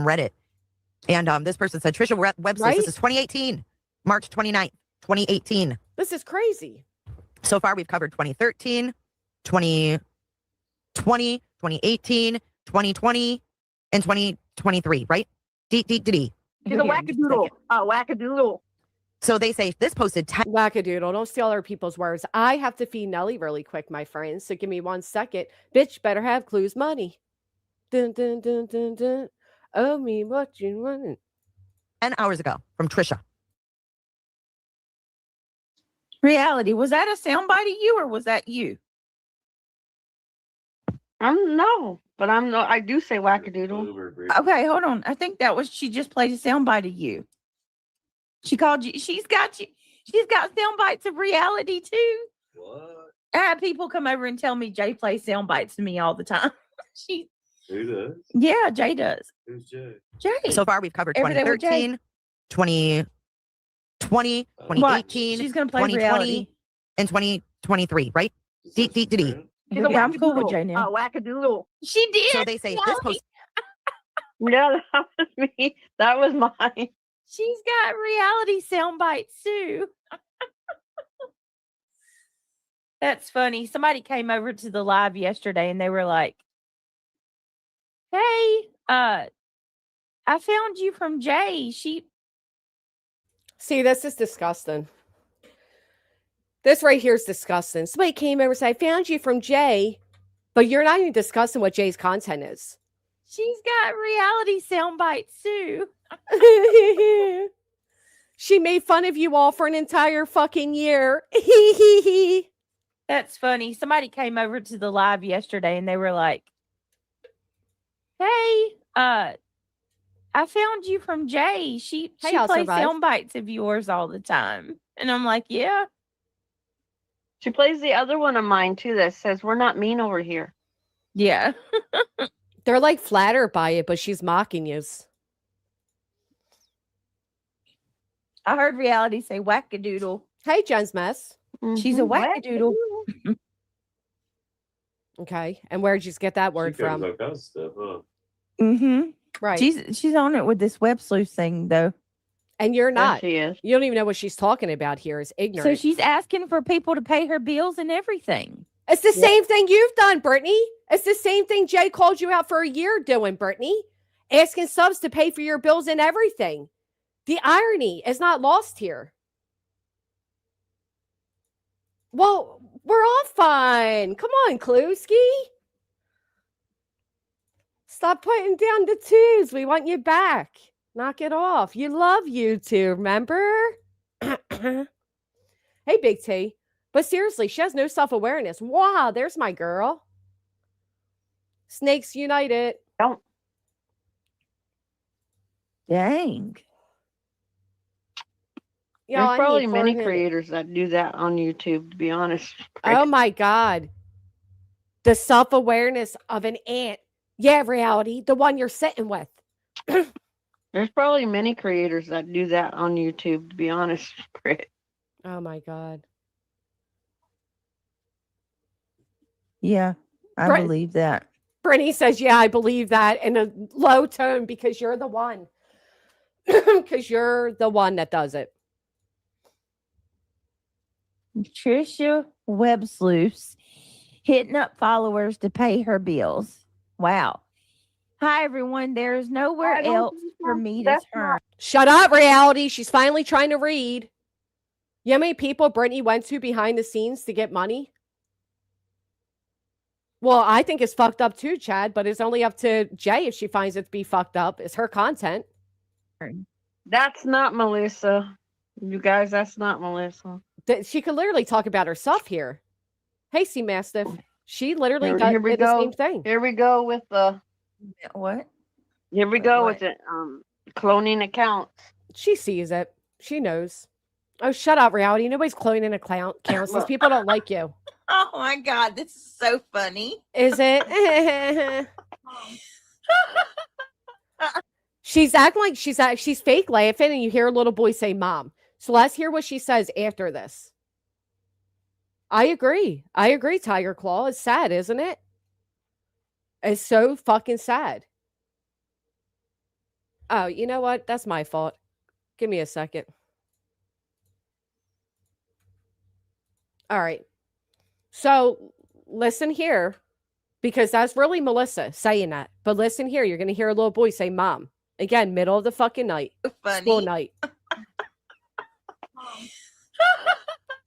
Reddit. And this person said, Trisha, we're at websites. Right? This is 2018. March 29th, 2018. This is crazy. So far, we've covered 2013, 2020, 2018, 2020, and 2023, right? She's a Here, just a wackadoodle. second. A wackadoodle. So they say this posted 10 Wackadoodle. Don't steal other people's words. I have to feed Nelly really quick, my friends. So give me 1 second. Bitch better have clues money. Dun, dun, dun, dun, dun. Oh, me what you want. hours ago from Trisha. Reality, was that a soundbite of you or was that you? No, but I do say wackadoodle. Okay, hold on. I think that was she just played a soundbite of you. She called you. She's got sound bites of reality too. What? I have people come over and tell me Jay plays sound bites to me all the time. Who does? Yeah, Jay does. Who's Jay? Jay. So far, we've covered Every day with 2013, 2020, What? 2018, She's gonna play 2020, reality. and 2023, right? Is this Dee. friend? She's a Yeah, I'm cool with wackadoodle. Jay now. A wackadoodle. She did. So they say this post No, that was me. That was mine. She's got reality sound bites too. That's funny. Somebody came over to the live yesterday and they were like, "Hey, I found you from Jay. See, this is disgusting. This right here is disgusting. Somebody came over and said, I found you from Jay, but you're not even discussing what Jay's content is. She's got reality sound bites too." She made fun of you all for an entire fucking year. That's funny. Somebody came over to the live yesterday and they were like, "Hey, I found you from Jay. She I'll plays survive. sound bites of yours all the time." And I'm like, "Yeah." She plays the other one of mine too that says we're not mean over here. Yeah. They're like flattered by it, but she's mocking you. I heard reality say wackadoodle. Hey, Jen's Mess. She's a wackadoodle. Okay. And where'd you get that word She covers from? all kinds of stuff, huh? Mm-hmm. Right. She's on it with this web sleuth thing though. And you're not. She is. You don't even know what she's talking about here. Is ignorant. So she's asking for people to pay her bills and everything. It's the same thing you've done, Brittany. It's the same thing Jay called you out for a year doing, Brittany. Asking subs to pay for your bills and everything. The irony is not lost here. Well, we're all fine. Come on, Kluski. Stop putting down the twos. We want you back. Knock it off. You love YouTube, remember? Hey, Big T. But seriously, she has no self-awareness. Wow, there's my girl. Snakes United. Don't. Dang. Yo, There's I probably need many forehead. creators that do that on YouTube, to be honest. Oh my God. The self-awareness of an ant. Yeah, reality. The one you're sitting with. There's probably many creators that do that on YouTube, to be honest. Oh my God. Yeah, I Brett- believe that. Brittany says, yeah, I believe that in a low tone because you're the one. Because you're the one that does it. Trisha Web Sleuths hitting up followers to pay her bills. Wow. Hi, everyone. There is nowhere I don't else think for so. me to That's turn. not- Shut up, reality. She's finally trying to read. You know how many people Brittany went to behind the scenes to get money? Well, I think it's fucked up too, Chad, but it's only up to Jay if she finds it to be fucked up. It's her content. That's not Melissa. You guys, that's not Melissa. She could literally talk about herself here. Hey, C Mastiff. She literally Here we did the go. same thing. Here we go with the. What? Here we Wait, go what? with it. Cloning accounts. She sees it. She knows. Oh, shut up, reality. Nobody's cloning accounts. These people don't like you. Oh my God, this is so funny. Is it? She's acting like she's fake laughing, and you hear a little boy say, "Mom." So let's hear what she says after this. I agree. Tiger Claw. It's sad, isn't it? It's so fucking sad. Oh, you know what? That's my fault. Give me a second. All right. So listen here, because that's really Melissa saying that. But listen here, you're going to hear a little boy say mom. Again, middle of the fucking night. School Funny. night.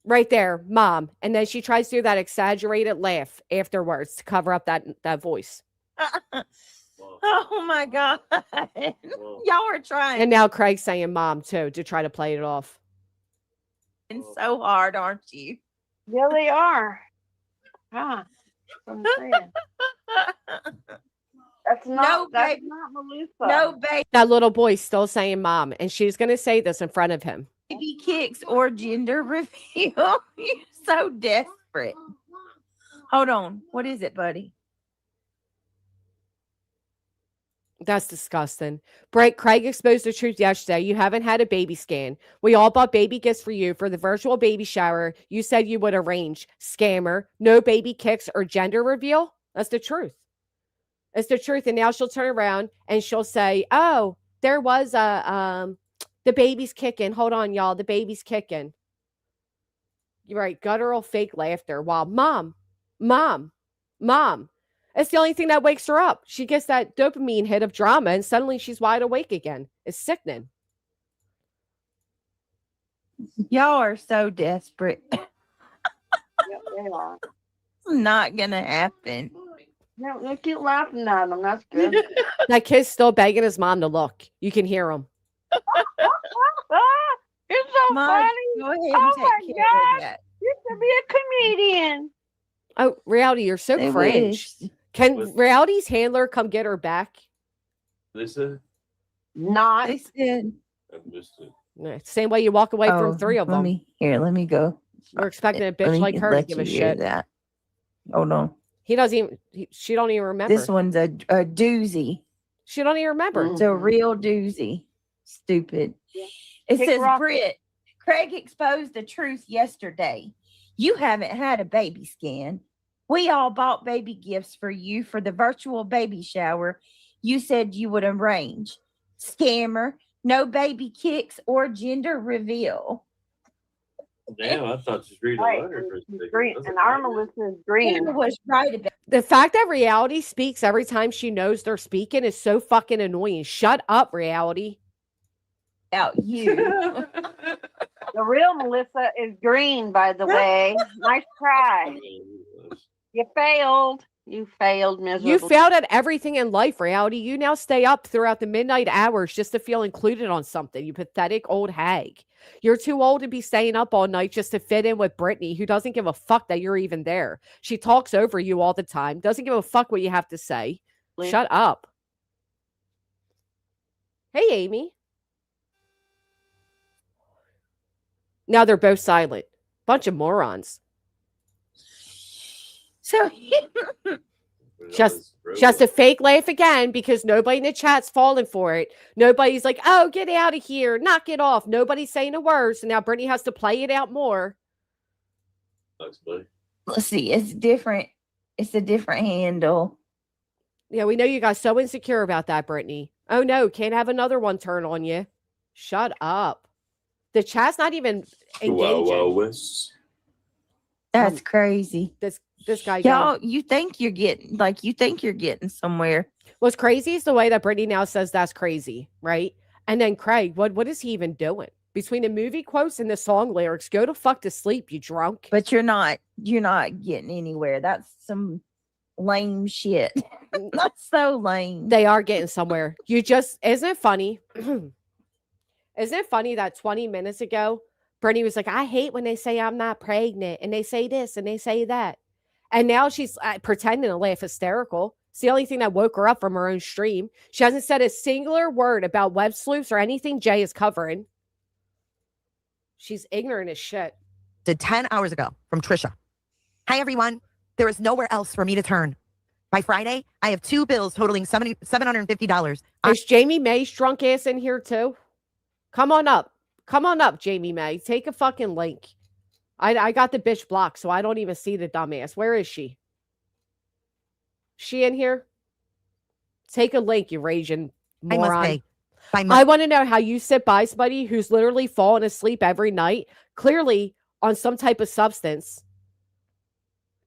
Right there, mom. And then she tries to do that exaggerated laugh afterwards to cover up that voice. Oh my God. Y'all are trying And now Craig's saying mom too to try to play it off. so hard, aren't you? Yeah, they are. Huh. I'm saying. That's not baby. Melissa. No baby That little boy's still saying mom, and she's going to say this in front of him. kicks or gender reveal. You're so desperate. Hold on. What is it, buddy? That's disgusting. Craig exposed the truth yesterday. You haven't had a baby scan. We all bought baby gifts for you for the virtual baby shower. You said you would arrange. Scammer. No baby kicks or gender reveal. That's the truth. It's the truth. And now she'll turn around and she'll say, oh, there was the baby's kicking. Hold on, y'all. The baby's kicking. You're right. Guttural fake laughter. While mom. It's the only thing that wakes her up. She gets that dopamine hit of drama and suddenly she's wide awake again. It's sickening. Y'all are so desperate. Yeah, they are. It's not gonna happen. No, they keep laughing at them. That's good. That kid's still begging his mom to look. You can hear him. You're so Mom, funny. go ahead and Oh take my care of God. that. You should be a comedian. Oh, Reality, you're so They cringe. wish. Can What? Reality's handler come get her back? Lisa, Not. They said, I missed it. Yeah, same way you walk away from three of let them. Let me go. We're expecting a Let bitch me like her to let give a you hear shit. that. Hold on. He doesn't even. She don't even remember. This one's a doozy. She don't even remember. Mm. It's a real doozy. Stupid. Yeah. It Kick says, rock. Britt, Craig exposed the truth yesterday. You haven't had a baby scan. We all bought baby gifts for you for the virtual baby shower. You said you would arrange. Scammer, no baby kicks or gender reveal. Damn, I thought you was reading Right. a letter for a second. Green. That's And a our letter. Melissa is green. Scammer was right about The fact that Reality speaks every time she knows they're speaking is so fucking annoying. Shut up, Reality. you. The real Melissa is green, by the way. Nice try. You failed. You failed miserably. You failed at everything in life, Reality. You now stay up throughout the midnight hours just to feel included on something. You pathetic old hag. You're too old to be staying up all night just to fit in with Brittany, who doesn't give a fuck that you're even there. She talks over you all the time, doesn't give a fuck what you have to say. Leave. Shut up. Hey, Amy. Now they're both silent. Bunch of morons. So Just a fake laugh again because nobody in the chat's falling for it. Nobody's like, oh, get out of here. Knock it off. Nobody's saying a word. So now Brittany has to play it out more. That's funny. let's see, it's different. It's a different handle. Yeah, we know you got so insecure about that, Brittany. Oh, no. Can't have another one turn on you. Shut up. The chat's not even engaging. That's crazy. This guy. Y'all, you think you're getting somewhere. What's crazy is the way that Brittany now says that's crazy, right? And then Craig, what is he even doing? Between the movie quotes and the song lyrics, go to fuck to sleep, you drunk. But you're not getting anywhere. That's some lame shit. That's so lame. They are getting somewhere. Isn't it funny? Isn't it funny that 20 minutes ago, Brittany was like, I hate when they say I'm not pregnant and they say this and they say that. And now she's pretending to laugh hysterical. It's the only thing that woke her up from her own stream. She hasn't said a singular word about web sleuths or anything Jay is covering. She's ignorant as shit. Did 10 hours ago from Trisha. Hi, everyone. There is nowhere else for me to turn. By Friday, I have 2 bills totaling $750. Is Jamie May's drunk ass in here too? Come on up. Come on up, Jamie May. Take a fucking link. I got the bitch blocked, so I don't even see the dumbass. Where is she? She in here? Take a link, you raging I must moron. pay. By I want to know how you sit by somebody who's literally falling asleep every night, clearly on some type of substance,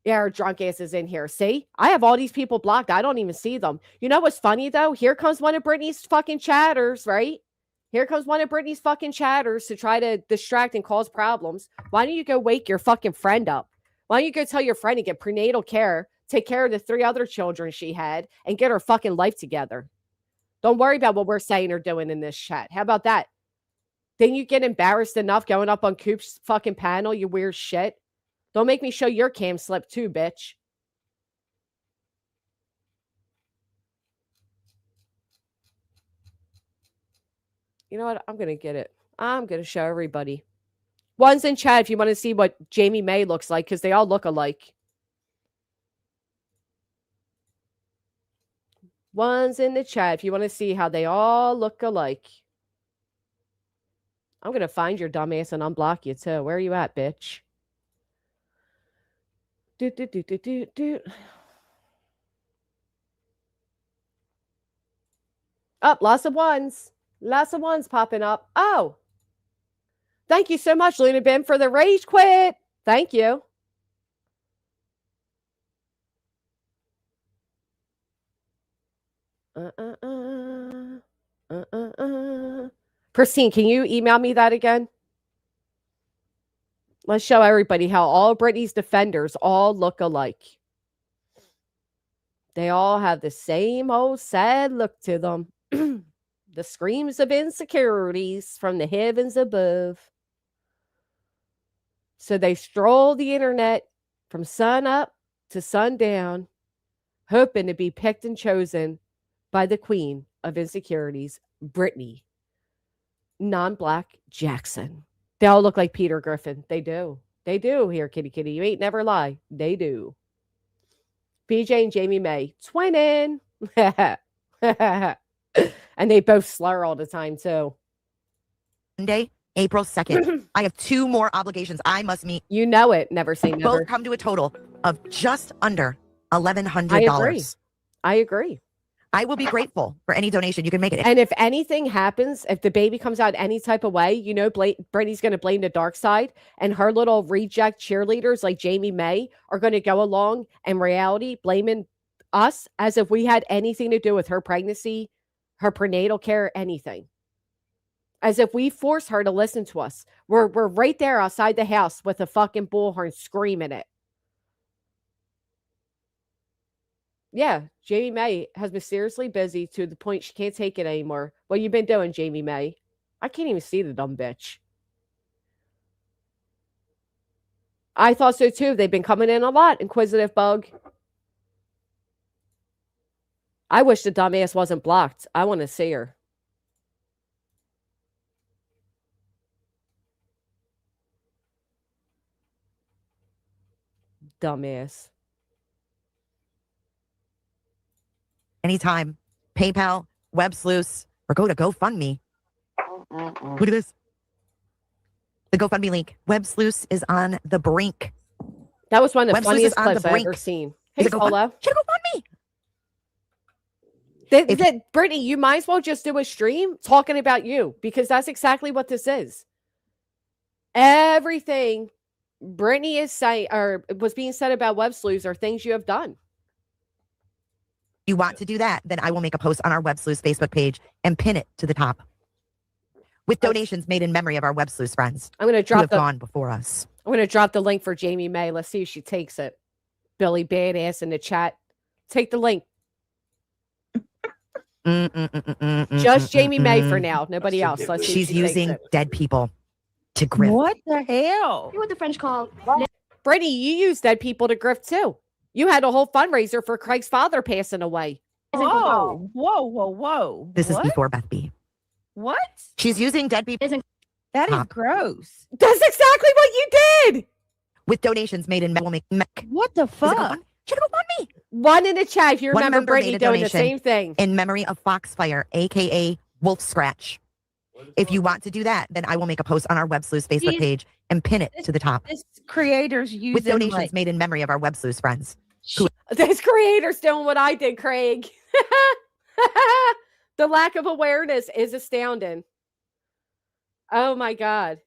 Yeah, her drunk ass is in here. See? I have all these people blocked. I don't even see them. You know what's funny, though? Here comes one of Brittany's fucking chatters, right? Here comes one of Brittany's fucking chatters to try to distract and cause problems. Why don't you go wake your fucking friend up? Why don't you go tell your friend to get prenatal care, take care of the 3 other children she had, and get her fucking life together? Don't worry about what we're saying or doing in this chat. How about that? Didn't you get embarrassed enough going up on Coop's fucking panel, you weird shit? Don't make me show your cam slip too, bitch. You know what? I'm going to get it. I'm going to show everybody. One's in chat if you want to see what Jamie May looks like, because they all look alike. One's in the chat if you want to see how they all look alike. I'm going to find your dumbass and unblock you, too. Where are you at, bitch? Up, lots of ones. Lots of ones popping up. Oh. Thank you so much, Luna Ben, for the rage quit. Thank you. Christine, can you email me that again? Let's show everybody how all Britney's defenders all look alike. They all have the same old sad look to them. The screams of insecurities from the heavens above. So they stroll the internet from sun up to sundown, hoping to be picked and chosen by the queen of insecurities, Britney, non-black Jackson. They all look like Peter Griffin. They do. They do here, kitty kitty. You ain't never lie. They do. BJ and Jamie May, twinning. And they both slur all the time, too. Monday, April 2nd. I have 2 more obligations I must meet. You know it. Never say never. Both come to a total of just under $1,100. I agree. I will be grateful for any donation you can make it. And if anything happens, if the baby comes out any type of way, you know, Brittany's going to blame the dark side, and her little reject cheerleaders like Jamie May are going to go along in reality blaming us as if we had anything to do with her pregnancy, her prenatal care, anything. As if we forced her to listen to us. We're right there outside the house with a fucking bullhorn screaming it. Yeah, Jamie May has been seriously busy to the point she can't take it anymore. What you been doing, Jamie May? I can't even see the dumb bitch. I thought so too. They've been coming in a lot, inquisitive bug. I wish the dumbass wasn't blocked. I want to see her. Dumbass. Anytime. PayPal, Web Sluice, or go to GoFundMe. Look at this. The GoFundMe link. Web Sluice is on the brink. That was one of the Web Sluice funniest is on clips the I've brink. ever seen. Is Hey, it Solo. Should GoFundMe. Brittany, you might as well just do a stream talking about you, because that's exactly what this is. Everything Brittany is saying or was being said about Web Sluice are things you have done. You want to do that, then I will make a post on our Web Sluice Facebook page and pin it to the top with donations made in memory of our Web Sluice friends I'm going to who have drop gone before us. I'm going to drop the link for Jamie May. Let's see if she takes it. Billy Badass in the chat. Take the link. Just Jamie May for now. Nobody else. Let's see She's if she takes using it. dead people to grift. What the hell? What the French call Brittany, you use dead people to grift too. You had a whole fundraiser for Craig's father passing away. Whoa, whoa, whoa, whoa. This is What? before Beth B. What? She's using dead people That is Pop. gross. That's exactly what you did. with donations made in will make What the fuck? Should GoFundMe. One in the chat if you One remember member Brittany made a doing the donation. same thing. in memory of Foxfire, aka Wolf Scratch. If you want to do that, then I will make a post on our Web Sluice Facebook These- page and pin it to the top This creator's using with donations like, made in memory of our Web Sluice friends. This creator's doing what I did, Craig. The lack of awareness is astounding. Oh my God.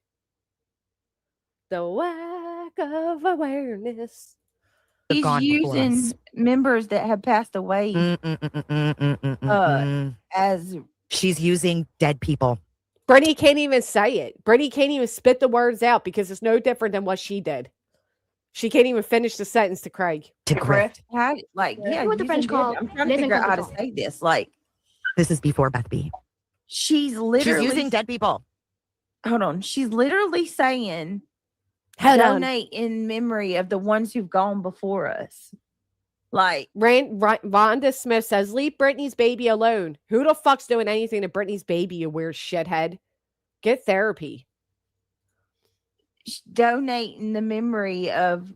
The lack of awareness. They're gone before us. using members that have passed away as She's using dead people. Brittany can't even say it. Brittany can't even spit the words out because it's no different than what she did. She can't even finish the sentence to Craig. To grift. how, like, yeah, What the French using call dead- I'm trying to figure out how to say this. Like, This is before Beth B. she's She's literally using dead people. hold on. She's literally saying Hold on. donate in memory of the ones who've gone before us. Like, Rhonda Smith says, leave Brittany's baby alone. Who the fuck's doing anything to Brittany's baby, you weird shithead? Get therapy. donate in the memory of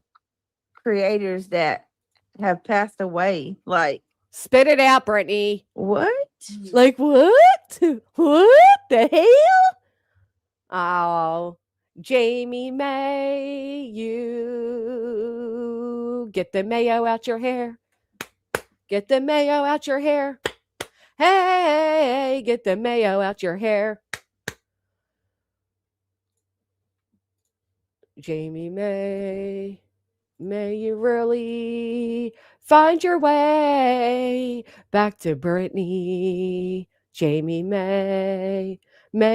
creators that have passed away. Like, Spit it out, Brittany. what? Like, what? What the hell? Oh, Jamie May, you get the mayo out your hair. Get the mayo out your hair. Hey, get the mayo out your hair. Jamie May, may you really find your way back to Brittany. Jamie May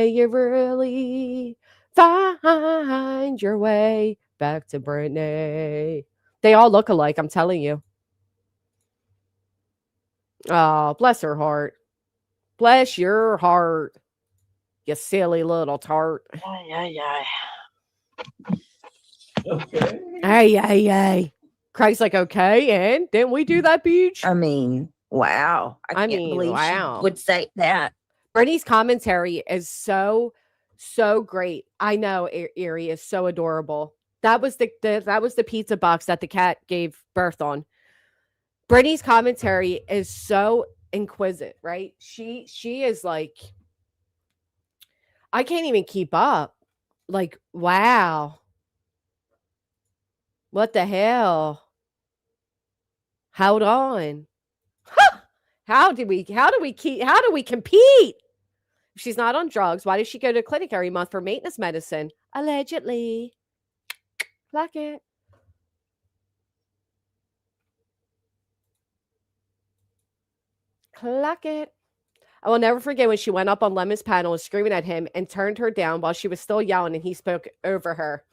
you really find your way back to Brittany. They all look alike, I'm telling you. Oh, bless her heart. Bless your heart, you silly little tart. Okay. Ay. Craig's like, okay, and didn't we do that, Beach? I mean, wow. I can't mean, believe wow. she would say that. Brittany's commentary is so great. I know Erie is so adorable. That was the pizza box that the cat gave birth on. Brittany's commentary is so inquisitive, right? She is like, I can't even keep up. Like, wow. What the hell? Hold on. How do we compete? If she's not on drugs, why does she go to a clinic every month for maintenance medicine? Allegedly. Like it. Clock it. I will never forget when she went up on Lemon's panel and screaming at him and turned her down while she was still yelling and he spoke over her.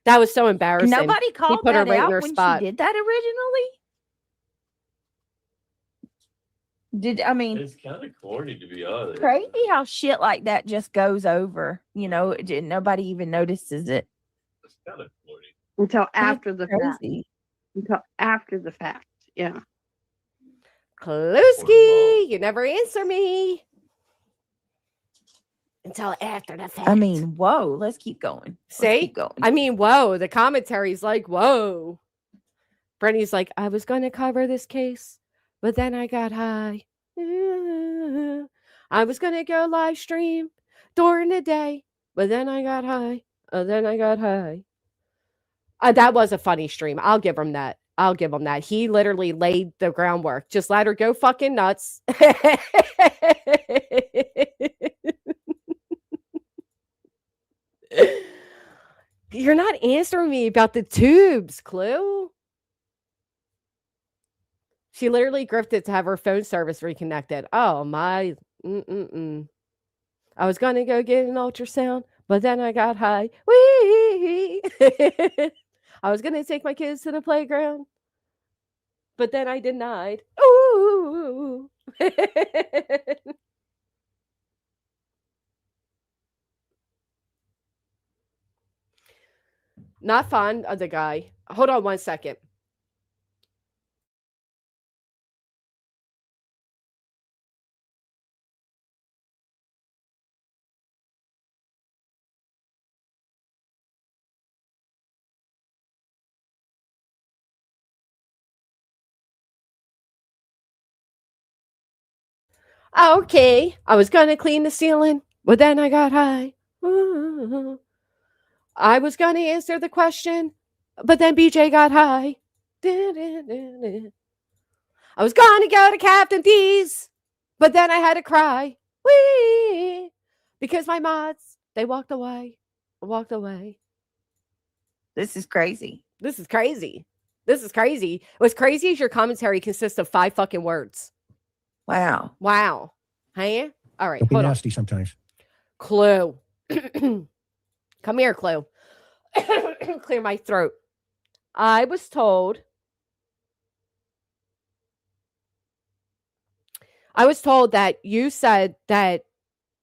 That was so embarrassing. Nobody called put her that right in out her when spot. she did that originally. It's kind of corny, to be honest. Crazy how shit like that just goes over. You know, nobody even notices it. It's kind of corny. Until after the fact. Crazy. Until after the fact. Yeah. Kluski, you never answer me. Until after the fact. I mean, whoa. Let's keep going. See? Keep going. I mean, whoa. The commentary's like, whoa. Brittany's like, I was going to cover this case, but then I got high. I was going to go live stream during the day, but then I got high. That was a funny stream. I'll give him that. He literally laid the groundwork. Just let her go fucking nuts. You're not answering me about the tubes, Clue. She literally grifted to have her phone service reconnected. Oh, my. I was going to go get an ultrasound, but then I got high. Wee! I was going to take my kids to the playground, but then I denied. Ooh. Not fond of the guy. Hold on 1 second. Okay, I was gonna clean the ceiling, but then I got high. Ooh. I was gonna answer the question, but then BJ got high. I was gonna go to Captain D's, but then I had to cry. Wee! Because my mods, they walked away. This is crazy. This is crazy. This is crazy. What's crazy is your commentary consists of 5 fucking words. Wow. Wow. Hey? All right, Don't be hold on. nasty sometimes. Clue. Come here, Clue. Clear my throat. I was told that you said that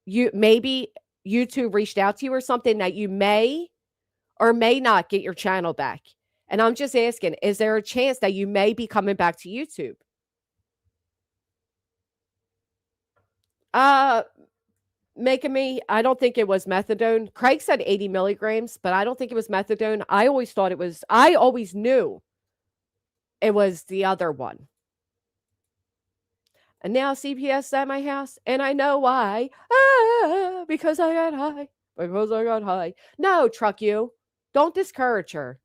maybe YouTube reached out to you or something, that you may or may not get your channel back. And I'm just asking, is there a chance that you may be coming back to YouTube? Making me, I don't think it was methadone. Craig said 80 milligrams, but I don't think it was methadone. I always knew it was the other one. And now CPS at my house, and I know why. Because I got high. Because I got high. No, truck you. Don't discourage her.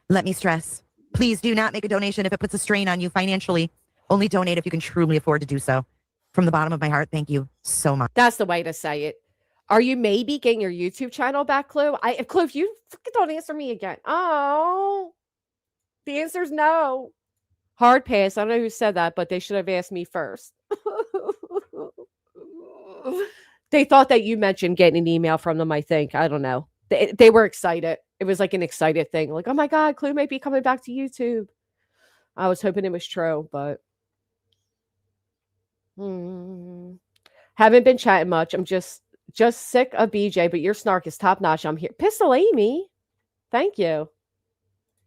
Let me stress. Please do not make a donation if it puts a strain on you financially. Only donate if you can truly afford to do so. From the bottom of my heart, thank you so much. That's the way to say it. Are you maybe getting your YouTube channel back, Clue? Clue, if you fucking don't answer me again. Oh, the answer is no. Hard pass. I don't know who said that, but they should have asked me first. They thought that you mentioned getting an email from them, I think. I don't know. They were excited. It was like an excited thing. Like, oh my God, Clue might be coming back to YouTube. I was hoping it was true, but haven't been chatting much. I'm just sick of BJ, but your snark is top notch. I'm here. Pistol Amy. Thank you.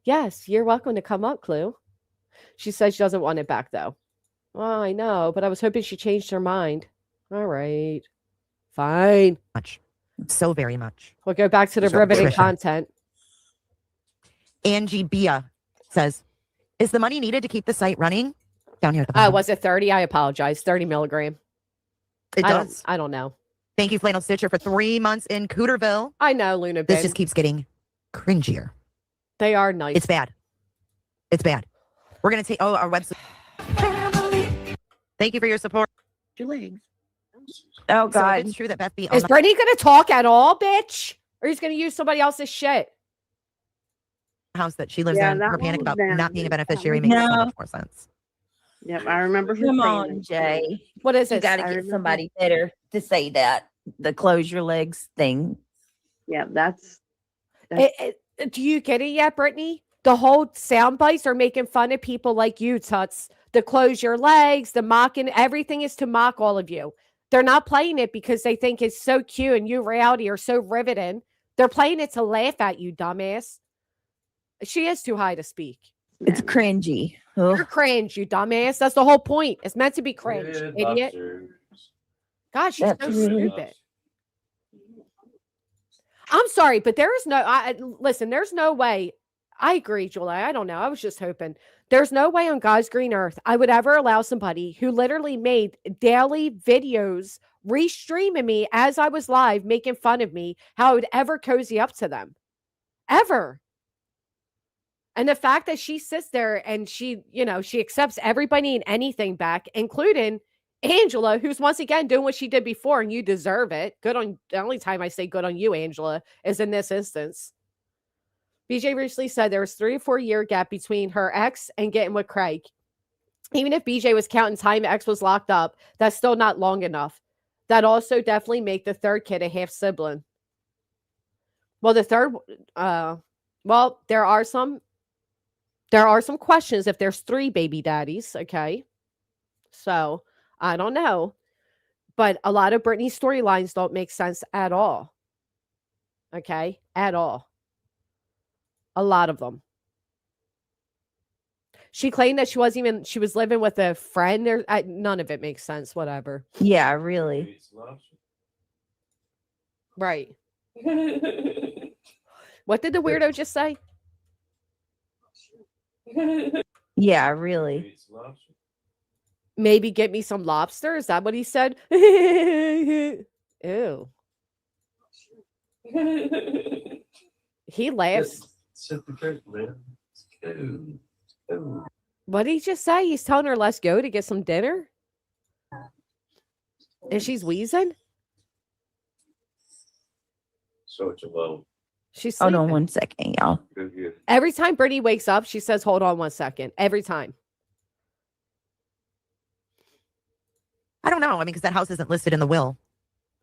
Yes, you're welcome to come up, Clue. She says she doesn't want it back, though. Well, I know, but I was hoping she changed her mind. All right. Fine. Much. So very much. We'll go back to the riveting Trisha. content. Angie Bia says, is the money needed to keep the site running? Down here at the Oh, bottom. was it 30? I apologize. 30 milligram. It does. I don't know. Thank you, Flannel Stitcher, for 3 months in Cooterville. I know, Luna. This just keeps getting cringier. They are nice. It's bad. It's bad. We're going to take, our website. Thank you for your support. Your legs. Oh, So if God. it's true that Beth B. Is Brittany going to talk at all, bitch? Or he's going to use somebody else's shit? house that she lives Yeah, in, that her panic one was about bad. not being a That beneficiary was- makes so No. much more sense. Yep, I remember her Come saying on, that. Jay. What is You it? got to I get remember. somebody better to say that. The close your legs thing. Yeah, that's Do you get it yet, Brittany? The whole sound bites are making fun of people like you, Tuts. The close your legs, the mocking, everything is to mock all of you. They're not playing it because they think it's so cute and you reality are so riveting. They're playing it to laugh at you, dumbass. She is too high to speak. It's cringy. You're Ugh. cringe, you dumbass. That's the whole point. It's meant to be cringe, Yeah, idiot. lobsters. God, she's That's so really- stupid. I'm sorry, but there is no. Listen. There's no way. I agree, Julie. I don't know. I was just hoping. There's no way on God's green earth I would ever allow somebody who literally made daily videos restreaming me as I was live, making fun of me, how I would ever cozy up to them, ever. And the fact that she sits there and she accepts everybody and anything back, including Angela, who's once again doing what she did before, and you deserve it. Good on the only time I say good on you, Angela, is in this instance. BJ recently said there was 3 or 4 year gap between her ex and getting with Craig. Even if BJ was counting time ex was locked up, that's still not long enough. That also definitely make the third kid a half sibling. Well, the third, there are some questions if there's 3 baby daddies. Okay, so. I don't know, but a lot of Britney's storylines don't make sense at all. Okay, at all. A lot of them. She claimed that she was living with a friend. None of it makes sense. Whatever. Yeah, really. Eats lobster. Right. What did the weirdo just say? Yeah, really. Eats lobster. Maybe get me some lobster. Is that what he said? Ew. He laughs. Sit the cake, man. It's cute. Ooh. What did he just say? He's telling her, let's go to get some dinner? And she's wheezing? So it's alone. She's Hold sleeping. on 1 second, y'all. Every time Brittany wakes up, she says, hold on 1 second. Every time. I don't know. I mean, because that house isn't listed in the will.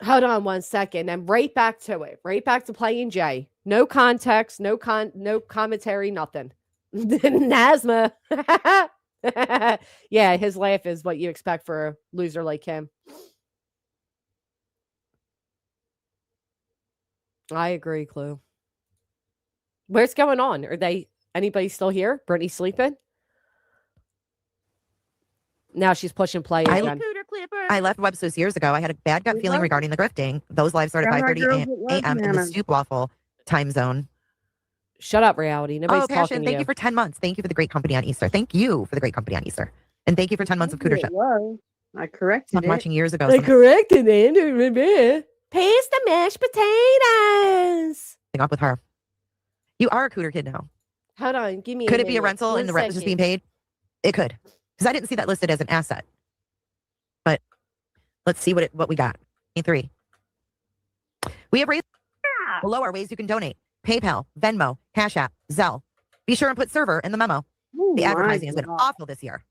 Hold on 1 second. And right back to it. Right back to playing Jay. No context, no commentary, nothing. Nasma. Yeah, his laugh is what you expect for a loser like him. I agree, Clue. Where's going on? Are anybody still here? Brittany sleeping? Now she's pushing play again. I left Webster's years ago. I had a bad gut feeling regarding the grifting. Those lives start at 5:30 a.m. in the stoop waffle time zone. Shut up, reality. Nobody's talking Passion, to thank you. you for 10 months. Thank you for the great company on Easter. Thank you for the great company on Easter. And thank you for 10 months of Cootership. I corrected I'm it. watching years ago. I corrected it. Pass the mashed potatoes. Up with her. You are a Cooter kid now. Hold on. Give me Could it be a minute. rental 1 and the rent was just being second. paid? It could. Because I didn't see that listed as an asset. But let's see what we got. 3. We have raised below are ways you can donate. PayPal, Venmo, Cash App, Zelle. Be sure and put server in the memo. The advertising has been awful this year.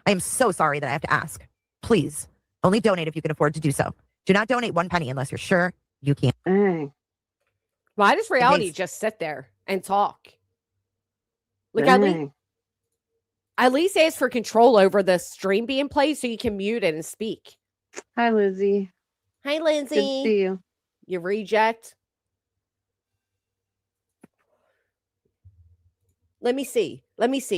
I am so sorry that I have to ask. Please, only donate if you can afford to do so. Do not donate 1 penny unless you're sure you can. Dang. Why does reality Thanks. just sit there and talk? Like Dang. at least ask for control over the stream being played so you can mute it and speak. Hi, Lizzie. Hi, Good to Lindsay. see you. You reject. Let me see.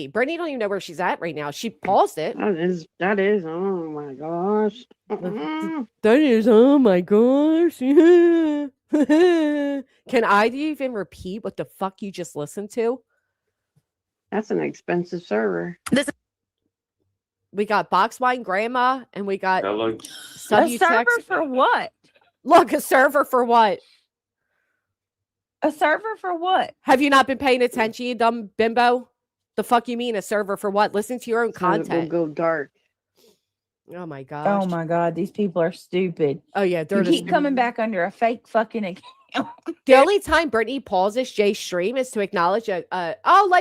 Brittany don't even know where she's at right now. She paused it. That is, oh my gosh. That is, oh my gosh. Can I even repeat what the fuck you just listened to? That's an expensive server. We got box wine grandma and we got How long? A Subutex. server for what? Look, a server for what? A server for what? Have you not been paying attention, you dumb bimbo? The fuck you mean a server for what? Listen to your own So it will content. go dark. Oh my gosh. Oh my God, these people are stupid. Oh yeah, they're You just keep coming back under a fake fucking account. the only time Brittany pauses Jay's stream is to acknowledge life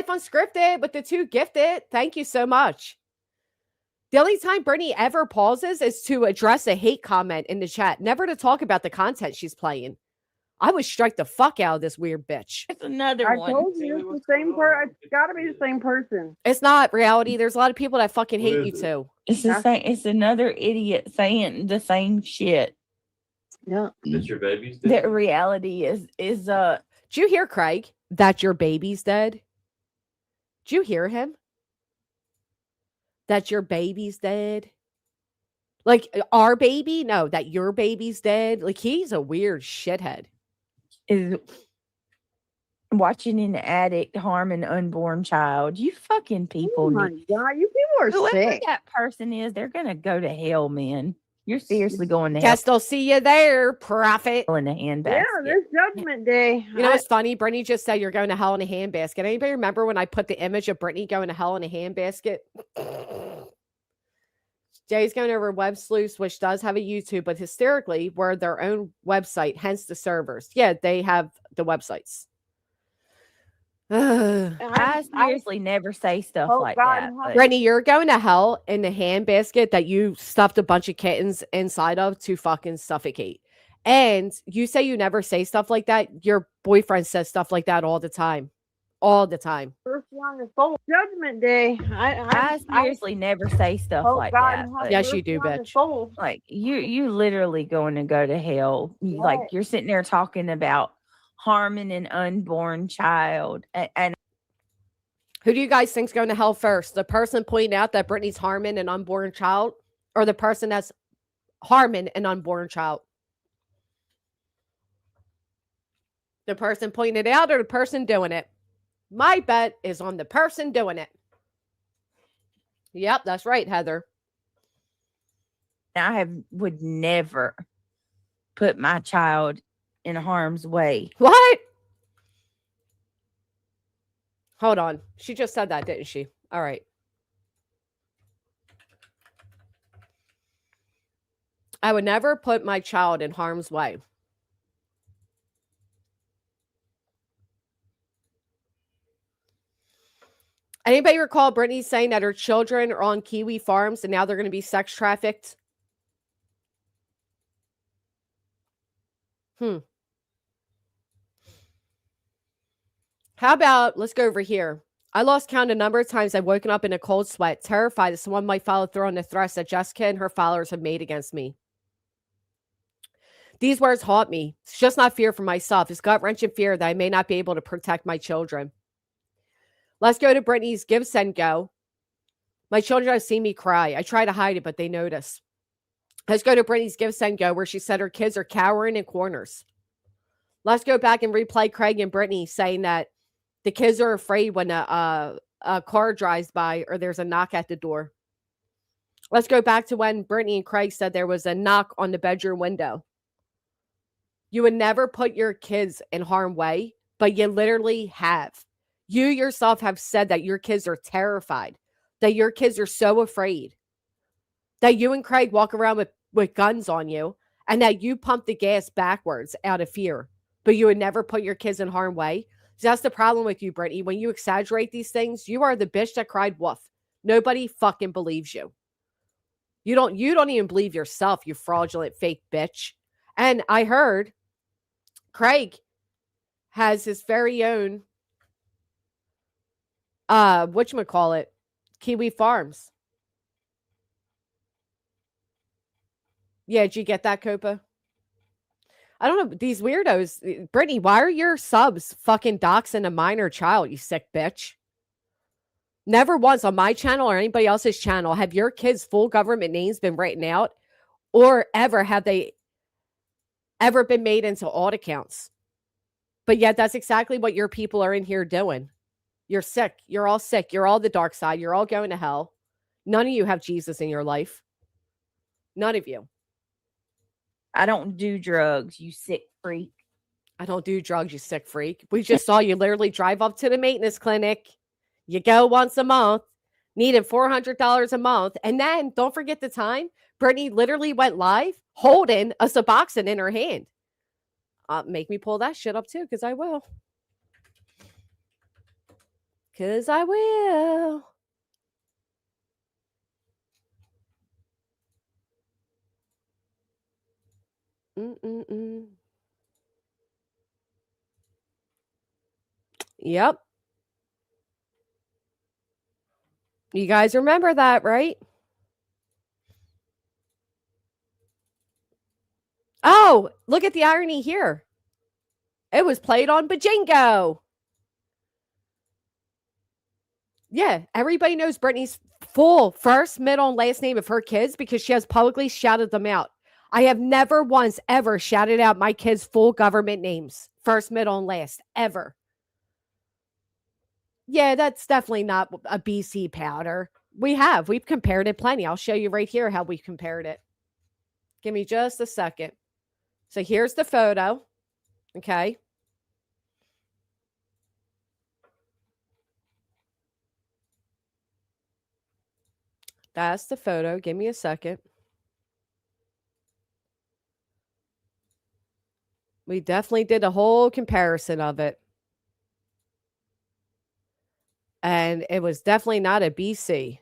unscripted with the 2 gifted. Thank you so much. The only time Brittany ever pauses is to address a hate comment in the chat, never to talk about the content she's playing. I would strike the fuck out of this weird bitch. It's another I one. told you it's the same person. It's got to be the same person. It's not reality. There's a lot of people that fucking hate you is it? too. It's the same. It's another idiot saying the same shit. Yeah. That's your baby's The dead? reality is Did you hear Craig that your baby's dead? Did you hear him? That your baby's dead? Like our baby? No, that your baby's dead. Like he's a weird shithead. is watching an addict harm an unborn child. You fucking people. Oh my God, you people are Whoever sick. that person is, they're gonna go to hell, man. You're seriously going to Guess they'll see you there, prophet. hell in the handbasket. Yeah, there's Judgment Day. You know what's funny? Brittany just said you're going to hell in a handbasket. Anybody remember when I put the image of Brittany going to hell in a handbasket? Jay's going over Web Sleuths, which does have a YouTube, but hysterically, we're their own website, hence the servers. Yeah, they have the websites. I seriously never say stuff Oh, like God, that. how- but Brittany, you're going to hell in the handbasket that you stuffed a bunch of kittens inside of to fucking suffocate. And you say you never say stuff like that. Your boyfriend says stuff like that all the time. All the time. First one is soul. Judgment Day. I seriously never say stuff Oh like God, that. how but, Yes, first you do, one is bitch. soul. like you literally going to go to hell. Like Right. you're sitting there talking about harming an unborn child, and Who do you guys think's going to hell first? The person pointing out that Brittany's harming an unborn child, or the person that's harming an unborn child? The person pointing it out or the person doing it? My bet is on the person doing it. Yep, that's right, Heather. would never put my child in harm's way. What? Hold on. She just said that, didn't she? All right. I would never put my child in harm's way. Anybody recall Brittany saying that her children are on Kiwi farms and now they're going to be sex trafficked? How about, let's go over here. I lost count a number of times I've woken up in a cold sweat, terrified that someone might follow through on the threats that Jessica and her followers have made against me. These words haunt me. It's just not fear for myself. It's gut-wrenching fear that I may not be able to protect my children. Let's go to Brittany's Give, Send, Go. My children have seen me cry. I try to hide it, but they notice. Let's go to Brittany's Give, Send, Go, where she said her kids are cowering in corners. Let's go back and replay Craig and Brittany saying that the kids are afraid when a car drives by or there's a knock at the door. Let's go back to when Brittany and Craig said there was a knock on the bedroom window. You would never put your kids in harm's way, but you literally have. You yourself have said that your kids are terrified, that your kids are so afraid, that you and Craig walk around with guns on you, and that you pump the gas backwards out of fear, but you would never put your kids in harm's way. So that's the problem with you, Brittany. When you exaggerate these things, you are the bitch that cried wolf. Nobody fucking believes you. You don't even believe yourself, you fraudulent fake bitch. And I heard Craig has his very own whatchamacallit, Kiwi Farms. Yeah, did you get that, Copa? I don't know, these weirdos. Brittany, why are your subs fucking doxing a minor child, you sick bitch? Never once on my channel or anybody else's channel have your kids' full government names been written out, or ever have they ever been made into alt accounts. But yet that's exactly what your people are in here doing. You're sick. You're all sick. You're all the dark side. You're all going to hell. None of you have Jesus in your life. None of you. I don't do drugs, you sick freak. I don't do drugs, you sick freak. We just saw you literally drive up to the maintenance clinic. You go once a month, needed $400 a month. And then don't forget the time Brittany literally went live holding a Suboxone in her hand. Make me pull that shit up too, because I will. Because I will. Yep. You guys remember that, right? Oh, look at the irony here. It was played on Bajingo. Yeah, everybody knows Brittany's full first, middle, and last name of her kids because she has publicly shouted them out. I have never once ever shouted out my kids' full government names, first, middle, and last, ever. Yeah, that's definitely not a BC powder. We've compared it plenty. I'll show you right here how we compared it. Give me just a second. So here's the photo. Okay. That's the photo. Give me a second. We definitely did a whole comparison of it. And it was definitely not a BC.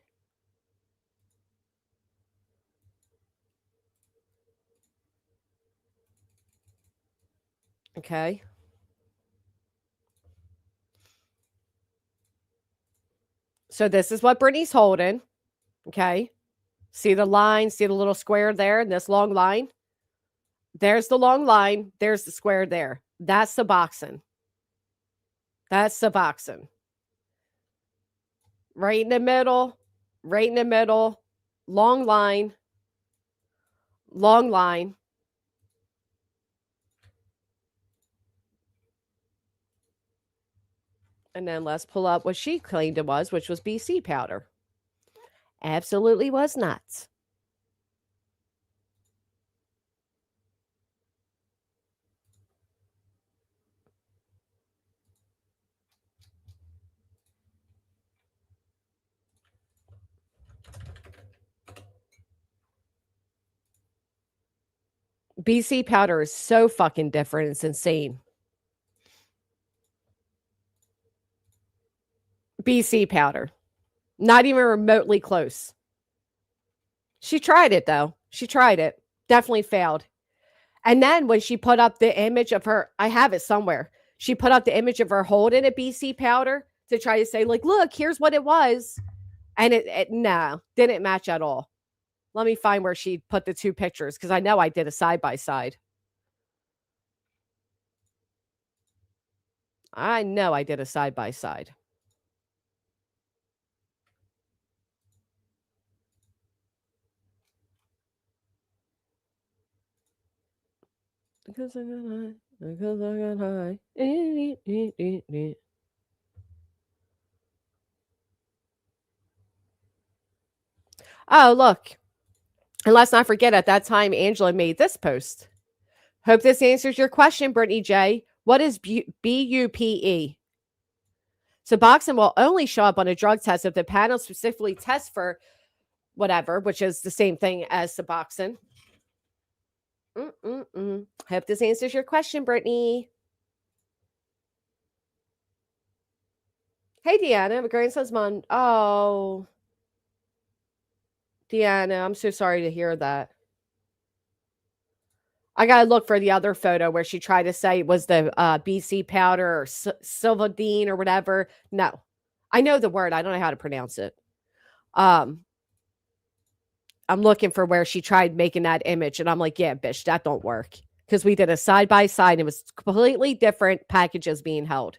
Okay. So this is what Brittany's holding. Okay. See the line? See the little square there and this long line? There's the long line. There's the square there. That's Suboxone. That's Suboxone. Right in the middle. Right in the middle. Long line. Long line. And then let's pull up what she claimed it was, which was BC powder. Absolutely was not. BC powder is so fucking different. It's insane. BC powder. Not even remotely close. She tried it, though. She tried it. Definitely failed. And then when she put up the image of her, I have it somewhere. She put up the image of her holding a BC powder to try to say, like, look, here's what it was. And it didn't match at all. Let me find where she put the two pictures, because I know I did a side-by-side. I know I did a side-by-side. Because I got high. Because I got high. Oh, look. And let's not forget, at that time, Angela made this post. Hope this answers your question, Brittany J. What is BUPE? Suboxone will only show up on a drug test if the panel specifically tests for whatever, which is the same thing as Suboxone. Hope this answers your question, Brittany. Hey, Deanna, my grandson's mom. Oh, Deanna, I'm so sorry to hear that. I gotta look for the other photo where she tried to say it was the BC powder or Silvadine or whatever. No, I know the word. I don't know how to pronounce it. I'm looking for where she tried making that image, and I'm like, yeah, bitch, that don't work, because we did a side by side. It was completely different packages being held.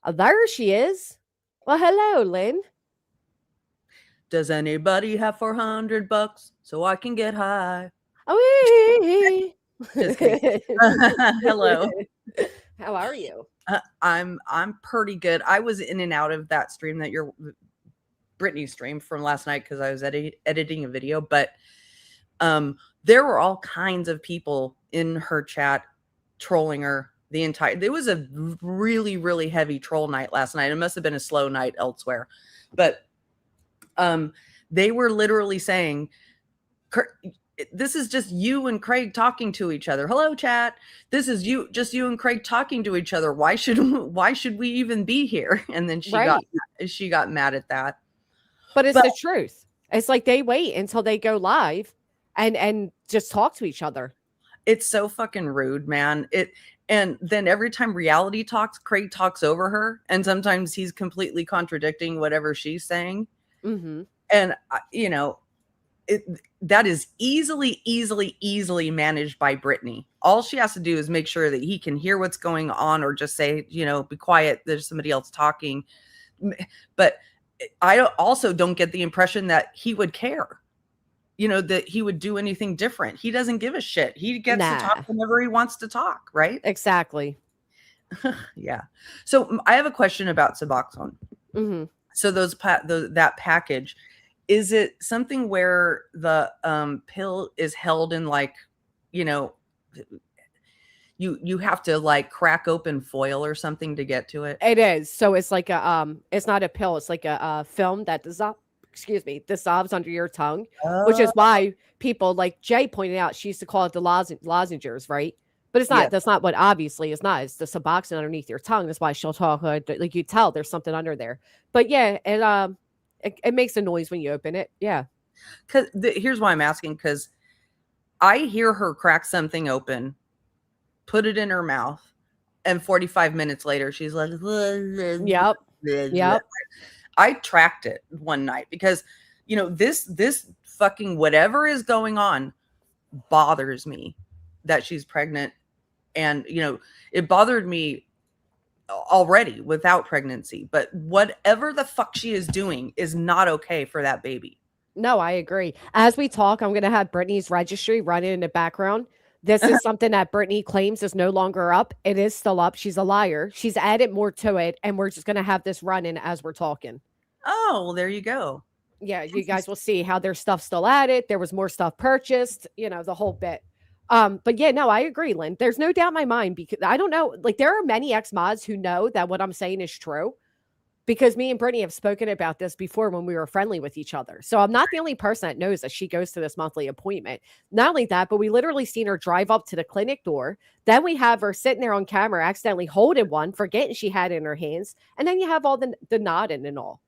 There she is. Well, hello, Lynn. Does anybody have $400 so I can get high? Oh, Just kidding. Hello. How are you? I'm pretty good. I was in and out of that stream that your Brittany stream from last night because I was editing a video, but there were all kinds of people in her chat trolling her the entire. It was a really, really heavy troll night last night. It must have been a slow night elsewhere, but they were literally saying, this is just you and Craig talking to each other. Hello, chat. This is just you and Craig talking to each other. Why should we even be here? And then she got mad at that. But it's the truth. It's like they wait until they go live and just talk to each other. It's so fucking rude, man. And then every time reality talks, Craig talks over her, and sometimes he's completely contradicting whatever she's saying. Mm-hmm. And that is easily managed by Brittany. All she has to do is make sure that he can hear what's going on, or just say, be quiet. There's somebody else talking. But I also don't get the impression that he would care, that he would do anything different. He doesn't give a shit. He gets to talk whenever he wants to talk. Right. Exactly. Yeah. So I have a question about Suboxone. Mm-hmm. So that package, is it something where the pill is held in you have to like crack open foil or something to get to it? It is. So it's like it's not a pill. It's like a film that dissolves under your tongue, which is why people like Jay pointed out, she used to call it the lozenges, right? But it's not. Yes. That's not what obviously is not. It's the Suboxone underneath your tongue. That's why she'll talk like you tell there's something under there. But yeah, it makes a noise when you open it. Yeah. Because here's why I'm asking, because I hear her crack something open, put it in her mouth, and 45 minutes later, she's like, yep. I tracked it one night because, this fucking whatever is going on bothers me that she's pregnant. And, it bothered me already without pregnancy, but whatever the fuck she is doing is not okay for that baby. No, I agree. As we talk, I'm going to have Brittany's registry running in the background. This is something that Brittany claims is no longer up. It is still up. She's a liar. She's added more to it, and we're just going to have this running as we're talking. Oh, well, there you go. Yeah, you guys will see how there's stuff still added. There was more stuff purchased, the whole bit. But yeah, no, I agree, Lynn. There's no doubt in my mind, because I don't know, like there are many ex-mods who know that what I'm saying is true, because me and Brittany have spoken about this before when we were friendly with each other. So I'm not the only person that knows that she goes to this monthly appointment. Not only that, but we literally seen her drive up to the clinic door. Then we have her sitting there on camera, accidentally holding one, forgetting she had it in her hands. And then you have all the nodding and all.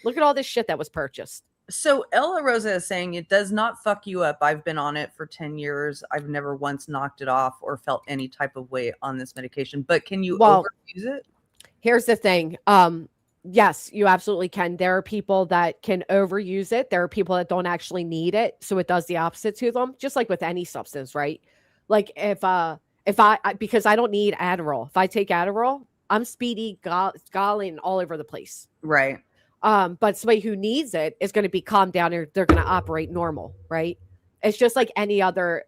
Look at all this shit that was purchased. So Ella Rosa is saying it does not fuck you up. I've been on it for 10 years. I've never once knocked it off or felt any type of way on this medication. But can you overuse it? Here's the thing. Yes, you absolutely can. There are people that can overuse it. There are people that don't actually need it, so it does the opposite to them. Just like with any substance, right? Like if I because I don't need Adderall. If I take Adderall, I'm speedy, galling all over the place. Right. But somebody who needs it is going to be calmed down, or they're going to operate normal, right? It's just like any other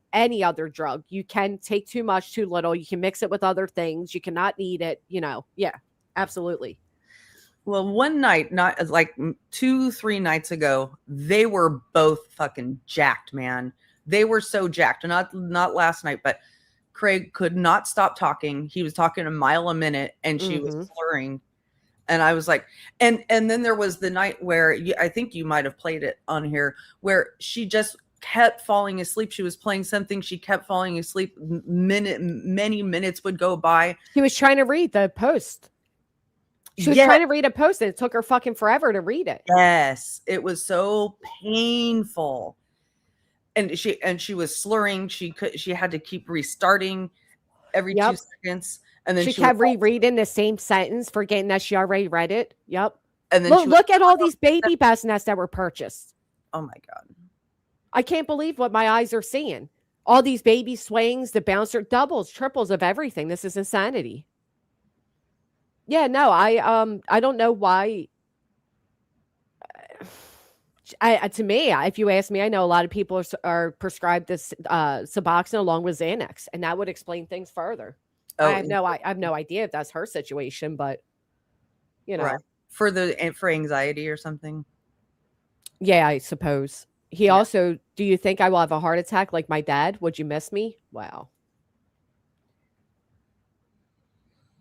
drug. You can take too much, too little. You can mix it with other things. You cannot need it. Yeah, absolutely. Well, one night, not like 2-3 nights ago, they were both fucking jacked, man. They were so jacked. Not last night, but Craig could not stop talking. He was talking a mile a minute, and she was slurring. And I was like, and then there was the night where I think you might have played it on here, where she just kept falling asleep. She was playing something. She kept falling asleep. Many minutes would go by. He was trying to read the post. She was trying to read a post, and it took her fucking forever to read it. Yes, it was so painful. And she was slurring. She had to keep restarting every 2 seconds. And then she kept rereading the same sentence, forgetting that she already read it. Yep. And then look at all these baby bassinets that were purchased. Oh my God. I can't believe what my eyes are seeing. All these baby swings, the bouncer, doubles, triples of everything. This is insanity. Yeah, no, I don't know why. To me, if you ask me, I know a lot of people are prescribed this Suboxone along with Xanax, and that would explain things further. Oh, I have no idea if that's her situation, but right. for anxiety or something. Yeah, I suppose. He also, do you think I will have a heart attack like my dad? Would you miss me? Wow.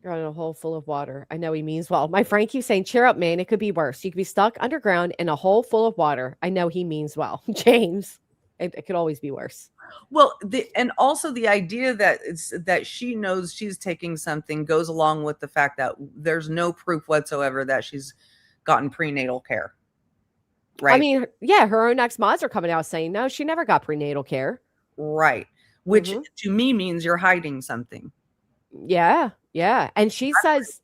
You're in a hole full of water. I know he means well. My friend keeps saying, cheer up, man. It could be worse. You could be stuck underground in a hole full of water. I know he means well. James, it could always be worse. Well, and also the idea that she knows she's taking something goes along with the fact that there's no proof whatsoever that she's gotten prenatal care. Right. I mean, yeah, her own ex-mods are coming out saying, no, she never got prenatal care. Right. Which to me means you're hiding something. Yeah. Yeah. And she says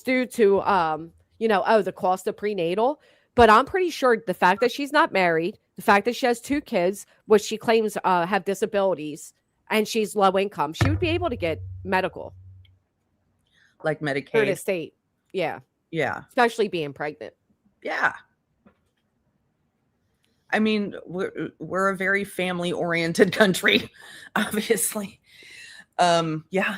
due to, the cost of prenatal, but I'm pretty sure the fact that she's not married, the fact that she has 2 kids, which she claims have disabilities, and she's low income, she would be able to get medical. Like Medicaid. For the state. Yeah. Yeah. Especially being pregnant. Yeah. I mean, we're a very family-oriented country, obviously. Yeah.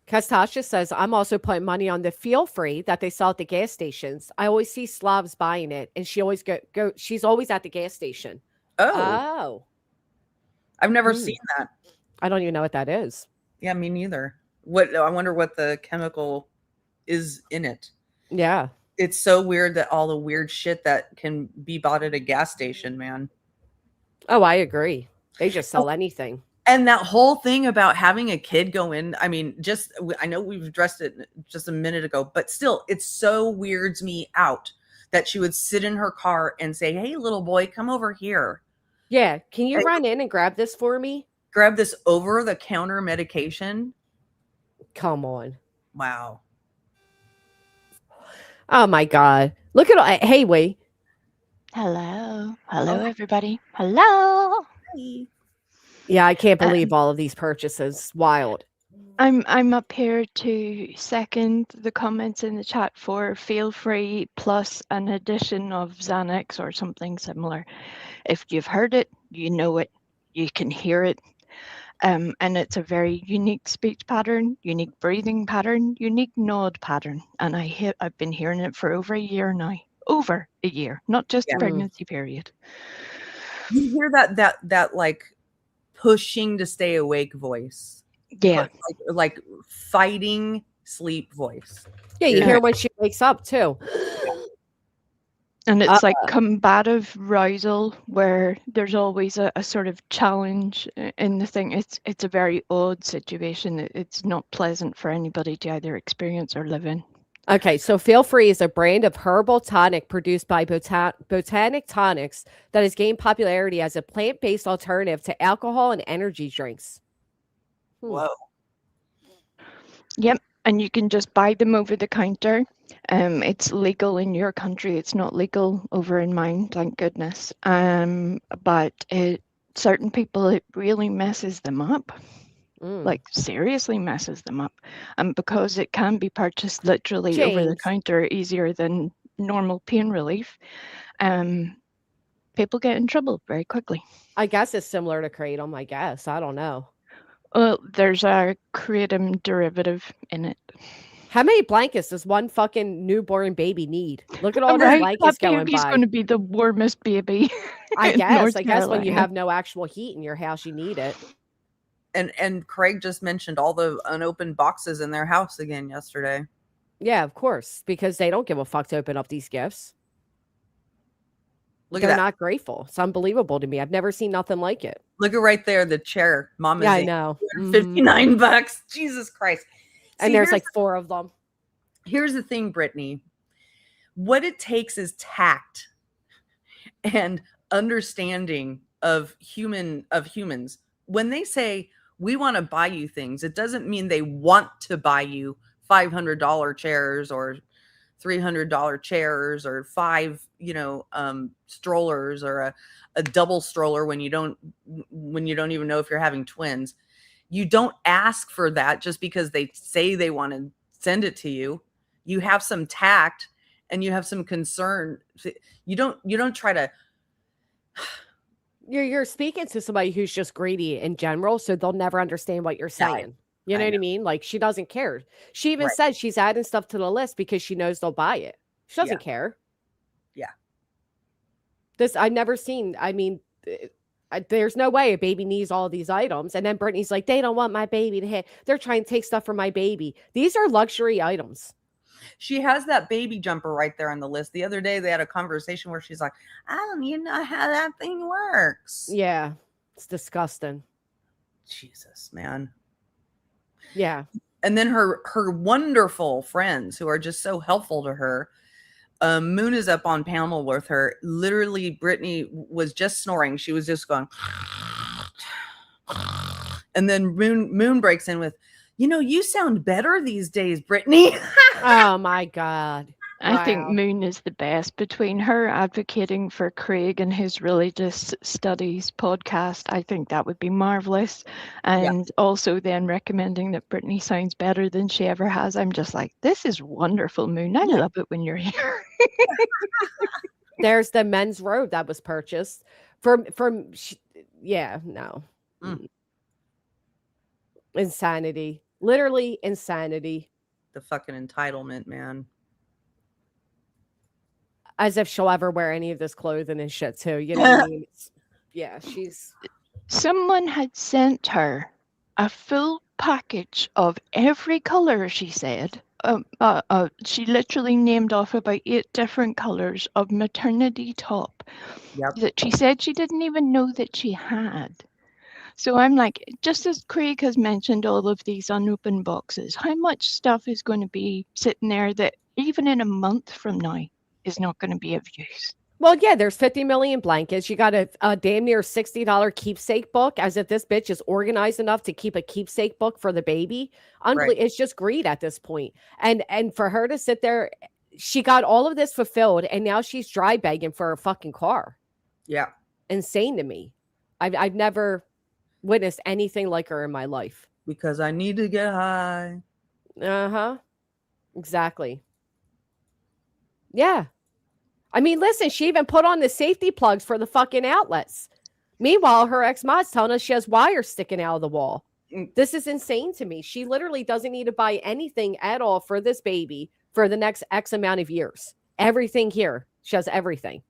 Kastasha says, I'm also putting money on the Feel Free that they sell at the gas stations. I always see Slavs buying it, and she always she's always at the gas station. Oh. I've never seen that. I don't even know what that is. Yeah, me neither. I wonder what the chemical is in it. Yeah. It's so weird that all the weird shit that can be bought at a gas station, man. Oh, I agree. They just sell anything. And that whole thing about having a kid go in, I mean, I know we've addressed it just a minute ago, but still, it so weirds me out that she would sit in her car and say, hey, little boy, come over here. Yeah. Can you run in and grab this for me? Grab this over-the-counter medication? Come on. Wow. Oh, my God. Look at hey, wait. Hello. Hello, everybody. Hello. Hi. Yeah, I can't believe all of these purchases. Wild. I'm up here to second the comments in the chat for Feel Free plus an addition of Xanax or something similar. If you've heard it, you know it, you can hear it. And it's a very unique speech pattern, unique breathing pattern, unique nod pattern. And I've been hearing it for over a year now. Over a year, not just the pregnancy period. You hear that like pushing to stay awake voice. Yeah. Like fighting sleep voice. Yeah, you hear when she wakes up too. And it's like combative rousal where there's always a sort of challenge in the thing. It's a very odd situation. It's not pleasant for anybody to either experience or live in. Okay, so Feel Free is a brand of herbal tonic produced by Botanic Tonics that has gained popularity as a plant-based alternative to alcohol and energy drinks. Whoa. Yep, and you can just buy them over the counter. It's legal in your country. It's not legal over in mine, thank goodness. But certain people, it really messes them up. Like seriously messes them up. And because it can be purchased literally over the James. counter easier than normal pain relief, people get in trouble very quickly. I guess it's similar to Kratom, I guess. I don't know. Well, there's a kratom derivative in it. How many blankets does one fucking newborn baby need? Look at all the Right, blankets that going baby's by. going to be the warmest baby. I in guess. North I guess when you Carolina. have no actual heat in your house, you need it. And Craig just mentioned all the unopened boxes in their house again yesterday. Yeah, of course, because they don't give a fuck to open up these gifts. Look They're at that. not grateful. It's unbelievable to me. I've never seen nothing like it. Look at right there, the chair. Mama's Yeah, I know. $59. Jesus Christ. And See, there's here's like 4 of them. Here's the thing, Brittany. What it takes is tact and understanding of humans. When they say we want to buy you things, it doesn't mean they want to buy you $500 chairs or $300 chairs or 5 strollers or a double stroller when you don't even know if you're having twins. You don't ask for that just because they say they want to send it to you. You have some tact and you have some concern. You don't try to. You're speaking to somebody who's just greedy in general, so they'll never understand what you're saying. You know what I mean? Like, she doesn't care. She even said she's adding stuff to the list because she knows they'll buy it. She doesn't care. Yeah. I've never seen. I mean, there's no way a baby needs all these items. And then Brittany's like, they don't want my baby to have. They're trying to take stuff from my baby. These are luxury items. She has that baby jumper right there on the list. The other day they had a conversation where she's like, I don't even know how that thing works. Yeah. It's disgusting. Jesus, man. Yeah. And then her wonderful friends who are just so helpful to her. Moon is up on panel with her. Literally, Brittany was just snoring. She was just going. And then Moon breaks in with, you sound better these days, Brittany. Oh my God. I think Moon is the best. Between her advocating for Craig and his religious studies podcast, I think that would be marvelous. And also then recommending that Brittany sounds better than she ever has. I'm just like, this is wonderful, Moon. I love it when you're here. There's the men's robe that was purchased from no. Insanity. Literally insanity. The fucking entitlement, man. As if she'll ever wear any of this clothing and shit too. You know what I mean? She's. Someone had sent her a full package of every color, she said. She literally named off about 8 different colors of maternity top that she said she didn't even know that she had. So I'm like, just as Craig has mentioned all of these unopened boxes, how much stuff is going to be sitting there that even in a month from now is not going to be of use? Well, yeah, there's 50 million blankets. You got a damn near $60 keepsake book, as if this bitch is organized enough to keep a keepsake book for the baby. It's just greed at this point. And for her to sit there, she got all of this fulfilled, and now she's dry begging for a fucking car. Yeah. Insane to me. I've never witnessed anything like her in my life. Because I need to get high. Uh-huh. Exactly. Yeah. I mean, listen, she even put on the safety plugs for the fucking outlets. Meanwhile, her ex-mod's telling us she has wires sticking out of the wall. This is insane to me. She literally doesn't need to buy anything at all for this baby for the next X amount of years. Everything here. She has everything.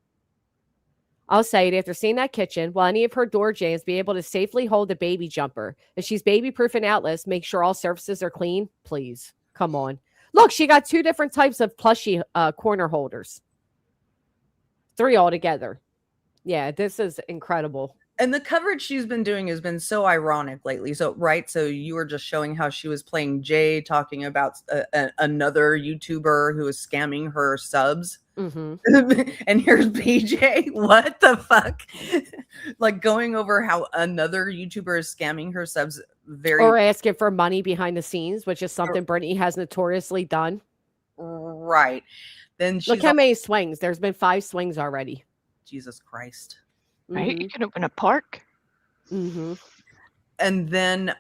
I'll say it, after seeing that kitchen, will any of her door jams be able to safely hold the baby jumper? If she's baby-proofing outlets, make sure all surfaces are clean. Please. Come on. Look, she got 2 different types of plushie corner holders. 3 altogether. Yeah, this is incredible. And the coverage she's been doing has been so ironic lately. So, right. So you were just showing how she was playing Jay, talking about another YouTuber who was scamming her subs. Mm-hmm. And here's BJ. What the fuck? Like going over how another YouTuber is scamming her subs. Or asking for money behind the scenes, which is something Brittany has notoriously done. Right. Then she's look how many swings. There's been 5 swings already. Jesus Christ. Right? You can open a park. Mm-hmm. And then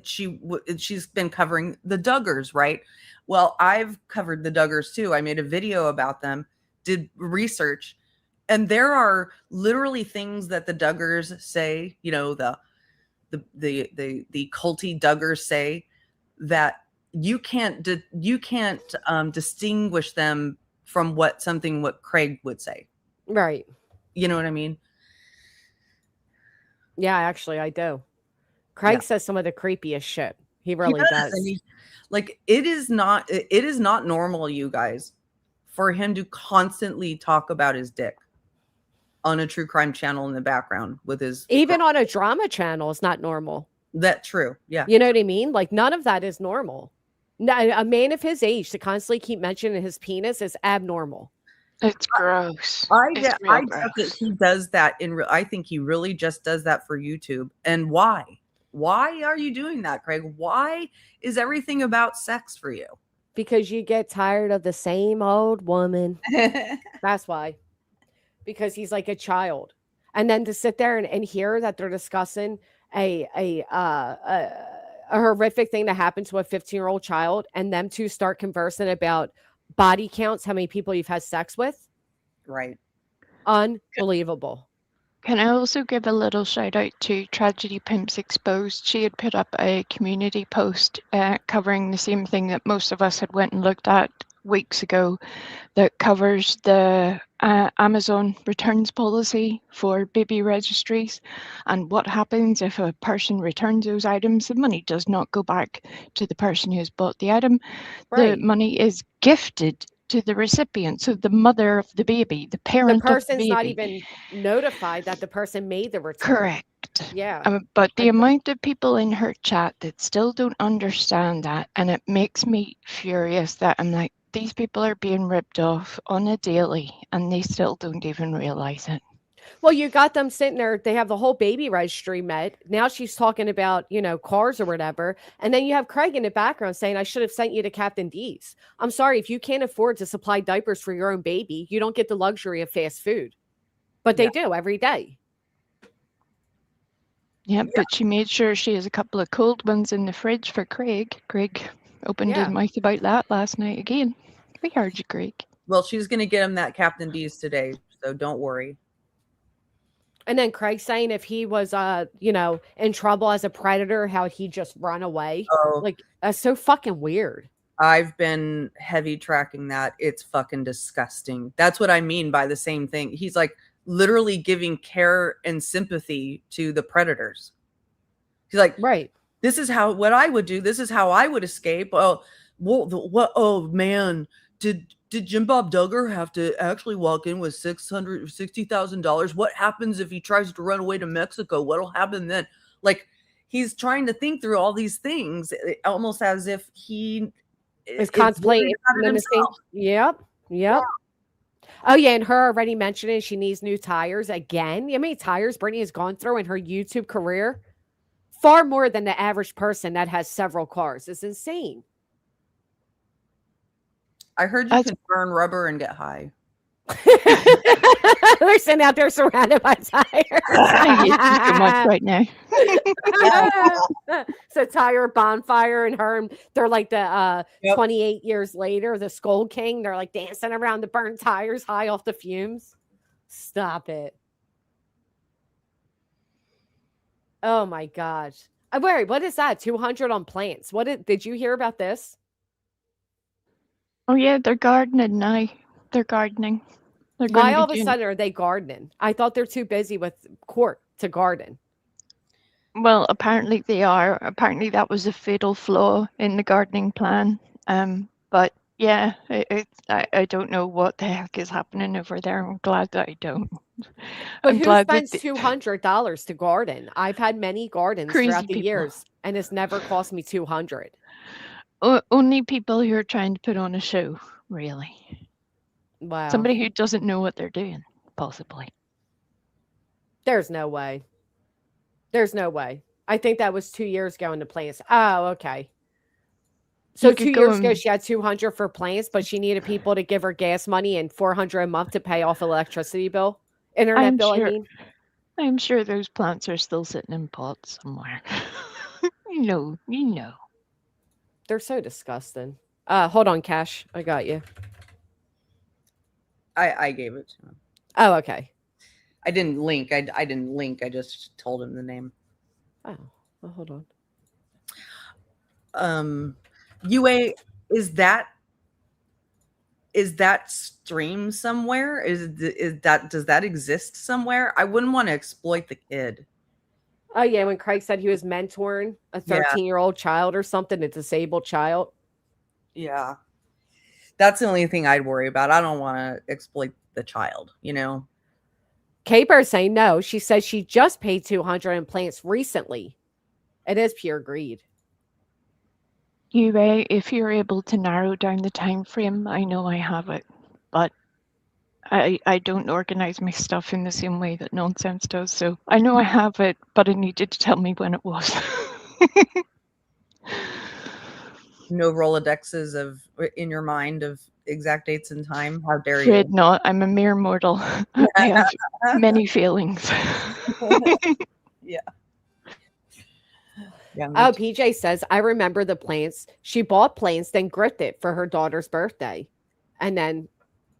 she's been covering the Duggars, right? Well, I've covered the Duggars too. I made a video about them, did research, and there are literally things that the Duggars say, you know, the culty Duggars say that you can't distinguish them from what Craig would say. Right. You know what I mean? Yeah, actually, I do. Craig says some of the creepiest shit. He really does. It is not normal, you guys, for him to constantly talk about his dick on a true crime channel in the background with his. Even on a drama channel, it's not normal. That's true. Yeah. You know what I mean? Like, none of that is normal. No, a man of his age to constantly keep mentioning his penis is abnormal. It's gross. I doubt that he does that I think he really just does that for YouTube. And why? Why are you doing that, Craig? Why is everything about sex for you? Because you get tired of the same old woman. That's why. Because he's like a child. And then to sit there and hear that they're discussing a horrific thing that happened to a 15-year-old child, and them two start conversing about body counts, how many people you've had sex with. Right. Unbelievable. Can I also give a little shout out to Tragedy Pimps Exposed? She had put up a community post covering the same thing that most of us had went and looked at weeks ago, that covers the Amazon returns policy for baby registries and what happens if a person returns those items. The money does not go back to the person who has bought the item. Right. The money is gifted to the recipient, so the mother of the baby, the parent the person's of the baby. not even notified that the person made the return. Correct. Yeah. But the amount of people in her chat that still don't understand that, and it makes me furious that I'm like, these people are being ripped off on a daily and they still don't even realize it. Well, you got them sitting there. They have the whole baby registry met. Now she's talking about, cars or whatever. And then you have Craig in the background saying, I should have sent you to Captain D's. I'm sorry, if you can't afford to supply diapers for your own baby, you don't get the luxury of fast food. But they do every day. Yeah, but she made sure she has a couple of cold ones in the fridge for Craig. Craig opened his mouth about that last night again. We heard you, Craig. Well, she's going to get him that Captain D's today, so don't worry. And then Craig saying if he was, in trouble as a predator, how he'd just run away. Oh. Like, that's so fucking weird. I've been heavy tracking that. It's fucking disgusting. That's what I mean by the same thing. He's like literally giving care and sympathy to the predators. He's like, right. This is what I would do. This is how I would escape. Oh, what? Oh man, did Jim Bob Duggar have to actually walk in with $660,000? What happens if he tries to run away to Mexico? What'll happen then? Like, he's trying to think through all these things, almost as if he is contemplating himself. Yep. Yeah. Oh yeah, and her already mentioning she needs new tires again. How many tires Brittany has gone through in her YouTube career? Far more than the average person that has several cars. It's insane. I heard you can burn rubber and get high. They're sitting out there surrounded by tires. I hate you so much right now. So tire bonfire and her, they're like the 28 years later, the Skull King. They're like dancing around the burnt tires high off the fumes. Stop it. Oh my gosh. Wait, what is that? 200 on plants. Did you hear about this? Oh yeah, they're gardening now. They're gardening. Why all of a sudden are they gardening? I thought they're too busy with court to garden. Well, apparently they are. Apparently that was a fatal flaw in the gardening plan. But Yeah, I don't know what the heck is happening over there. I'm glad that I don't. But I'm who glad that spends $200 to garden? I've had many gardens crazy throughout the people. years, and it's never cost me 200. Only people who are trying to put on a show, really. Wow. Somebody who doesn't know what they're doing, possibly. There's no way. There's no way. I think that was 2 years ago in the plants. Oh, okay. So You could 2 go years ago, and- she had 200 for plants, but she needed people to give her gas money and 400 a month to pay off electricity bill, internet I'm bill. sure. I mean, I'm sure those plants are still sitting in pots somewhere. You know. they're so disgusting. Hold on, Cash. I got you. I gave it to him. Oh, okay. I didn't link. I didn't link. I just told him the name. Oh, well, hold on. UA, is that stream somewhere? Does that exist somewhere? I wouldn't want to exploit the kid. Oh, yeah. When Craig said he was mentoring a 13-year-old child or something, a disabled child. Yeah. That's the only thing I'd worry about. I don't want to exploit the child, you know? K-Bear saying no. She says she just paid 200 in plants recently. It is pure greed. UA, if you're able to narrow down the time frame, I know I have it, but I don't organize my stuff in the same way that nonsense does. So I know I have it, but I need you to tell me when it was. No Rolodexes in your mind of exact dates and time. How dare Afraid you? not. I'm a mere mortal. I have many failings. Yeah. Oh, PJ says, I remember the plants. She bought plants, then grifted for her daughter's birthday. And then,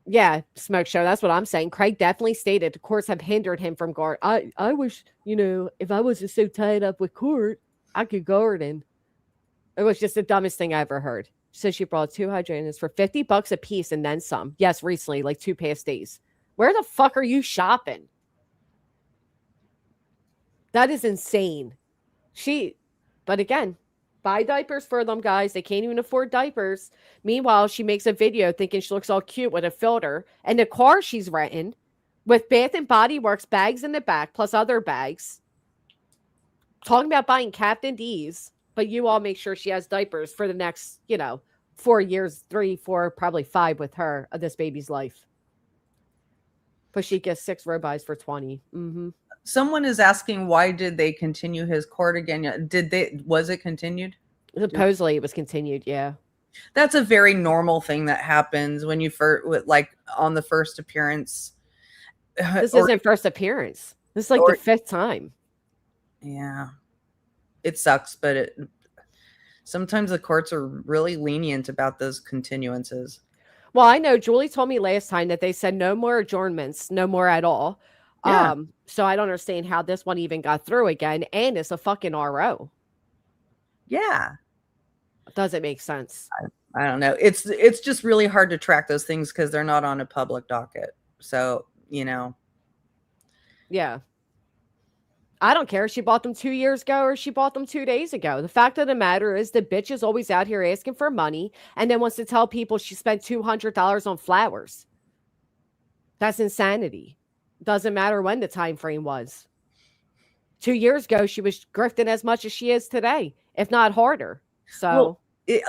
yeah, Smoke Show. That's what I'm saying. Craig definitely stated the courts have hindered him from guard. I wish, if I wasn't so tied up with court, I could garden. It was just the dumbest thing I ever heard. So she brought 2 hydrangeas for $50 a piece and then some. Yes, recently, like 2 past days. Where the fuck are you shopping? That is insane. But again, buy diapers for them, guys. They can't even afford diapers. Meanwhile, she makes a video thinking she looks all cute with a filter. And the car she's renting with Bath and Body Works bags in the back, plus other bags. Talking about buying Captain D's. But you all make sure she has diapers for the next, 4 years, 3, 4, probably 5 with her of this baby's life. But she gets 6 ribeyes for 20. Mm-hmm. Someone is asking, why did they continue his court again? Was it continued? Supposedly it was continued, yeah. That's a very normal thing that happens when you first, like on the first appearance. This isn't first appearance. This is like the 5th time. Yeah. It sucks, but sometimes the courts are really lenient about those continuances. Well, I know Julie told me last time that they said no more adjournments, no more at all. Yeah. So I don't understand how this one even got through again. And it's a fucking RO. Yeah. Doesn't make sense. I don't know. It's just really hard to track those things because they're not on a public docket. So, Yeah. I don't care if she bought them 2 years ago or she bought them 2 days ago. The fact of the matter is the bitch is always out here asking for money and then wants to tell people she spent $200 on flowers. That's insanity. Doesn't matter when the time frame was. 2 years ago, she was grifting as much as she is today, if not harder. So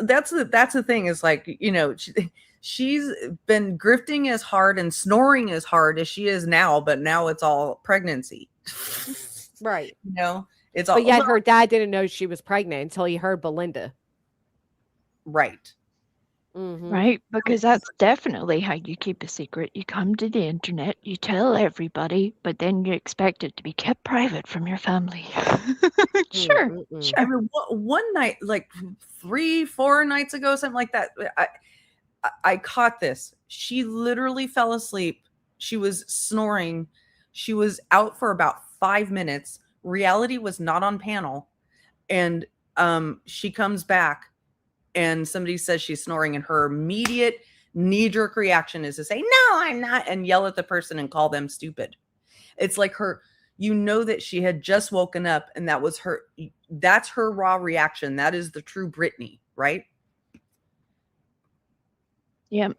that's the thing is like, she's been grifting as hard and snoring as hard as she is now, but now it's all pregnancy. Right. It's all. But yet her dad didn't know she was pregnant until he heard Belinda. Right. Mm-hmm. Right, because that's definitely how you keep a secret. You come to the internet, you tell everybody, but then you expect it to be kept private from your family. Sure. I mean, one night, like 3-4 nights ago, something like that, I caught this. She literally fell asleep. She was snoring. She was out for about 5 minutes. Reality was not on panel. And she comes back and somebody says she's snoring, and her immediate knee-jerk reaction is to say, "No, I'm not," and yell at the person and call them stupid. It's like that she had just woken up, and that's her raw reaction. That is the true Britney, right? Yep.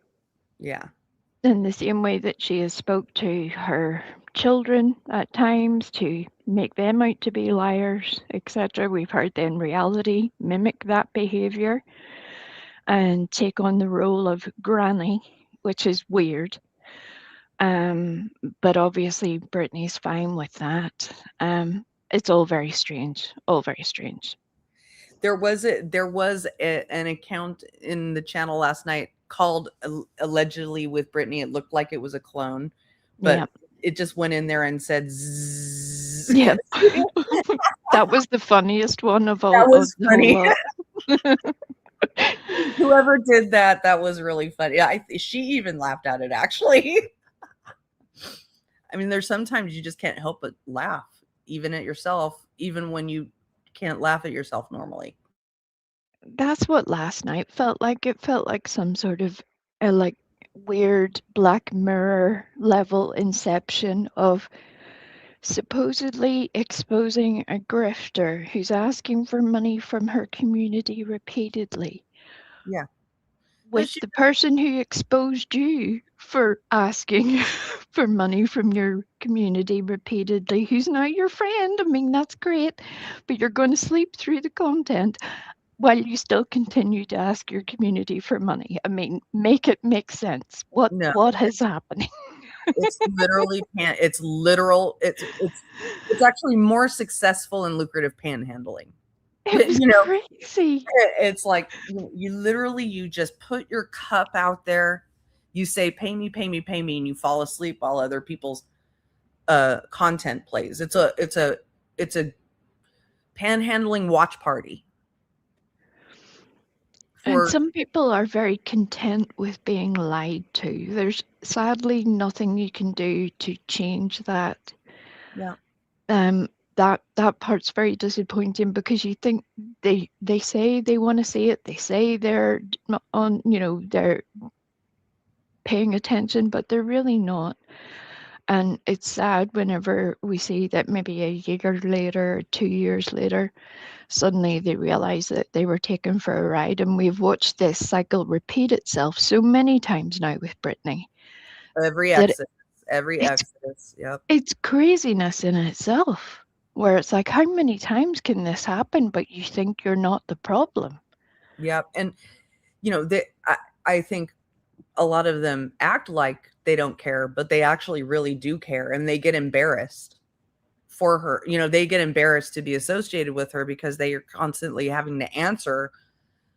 Yeah. In the same way that she has spoke to her children at times to make them out to be liars, etc. We've heard them in reality mimic that behavior and take on the role of granny, which is weird. But obviously Brittany's fine with that. It's all very strange. All very strange. There was an account in the channel last night called allegedly with Brittany. It looked like it was a clone, but Yeah. it just went in there and said zzz. Yeah. That was the funniest one of all. That was of the funny. whole lot. Whoever did that was really funny. Yeah, she even laughed at it, actually. I mean, there's sometimes you just can't help but laugh, even at yourself, even when you can't laugh at yourself normally. That's what last night felt like. It felt like some sort of like weird Black Mirror level inception of supposedly exposing a grifter who's asking for money from her community repeatedly. Yeah. With the person who exposed you for asking for money from your community repeatedly, who's now your friend. I mean, that's great, but you're going to sleep through the content while you still continue to ask your community for money. I mean, make it make sense. What is happening? It's literally it's literal. It's actually more successful and lucrative panhandling. It's crazy. It's like you literally you just put your cup out there, you say pay me, pay me, pay me, and you fall asleep while other people's content plays. It's a panhandling watch party. And some people are very content with being lied to. There's sadly nothing you can do to change that. Yeah. That part's very disappointing because you think they say they want to say it. They say they're on, they're paying attention, but they're really not. And it's sad whenever we see that maybe a year later, or 2 years later, suddenly they realize that they were taken for a ride. And we've watched this cycle repeat itself so many times now with Brittany. Every exodus. Yep. It's craziness in itself, where it's like, how many times can this happen? But you think you're not the problem. Yep. And, I think a lot of them act like they don't care, but they actually really do care. And they get embarrassed for her. They get embarrassed to be associated with her because they are constantly having to answer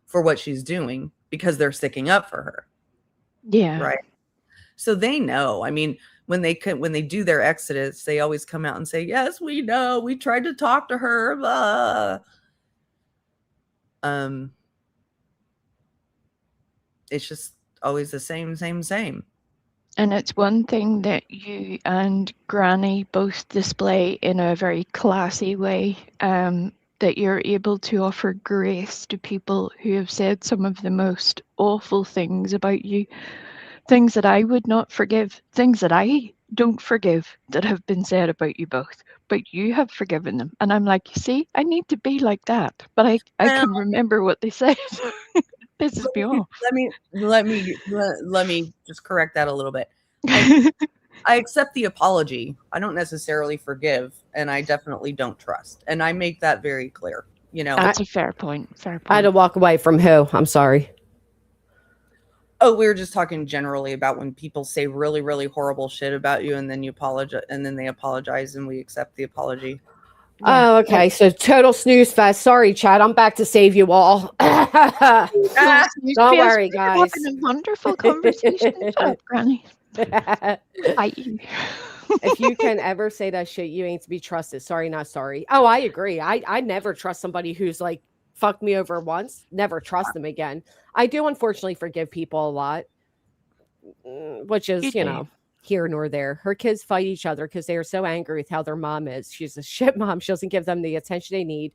for what she's doing because they're sticking up for her. Yeah. Right. So they know. I mean, when they do their exodus, they always come out and say, yes, we know. We tried to talk to her. Blah. It's just always the same. And it's one thing that you and Granny both display in a very classy way, that you're able to offer grace to people who have said some of the most awful things about you, things that I would not forgive, things that I don't forgive that have been said about you both, but you have forgiven them. And I'm like, see, I need to be like that, but I can remember what they said. Pisses me off. Let me just correct that a little bit. I accept the apology. I don't necessarily forgive, and I definitely don't trust. And I make that very clear. That's a fair point. I had to walk away from who? I'm sorry. Oh, we were just talking generally about when people say really, really horrible shit about you, and then you apologize, and then they apologize, and we accept the apology. Yeah. Oh, okay. So total snooze fest. Sorry, Chad. I'm back to save you all. Don't worry, guys. Having a wonderful conversation. Shut up, Granny. If you can ever say that shit, you ain't to be trusted. Sorry, not sorry. Oh, I agree. I never trust somebody who's like fucked me over once. Never trust them again. I do unfortunately forgive people a lot, which is, here nor there. Her kids fight each other because they are so angry with how their mom is. She's a shit mom. She doesn't give them the attention they need.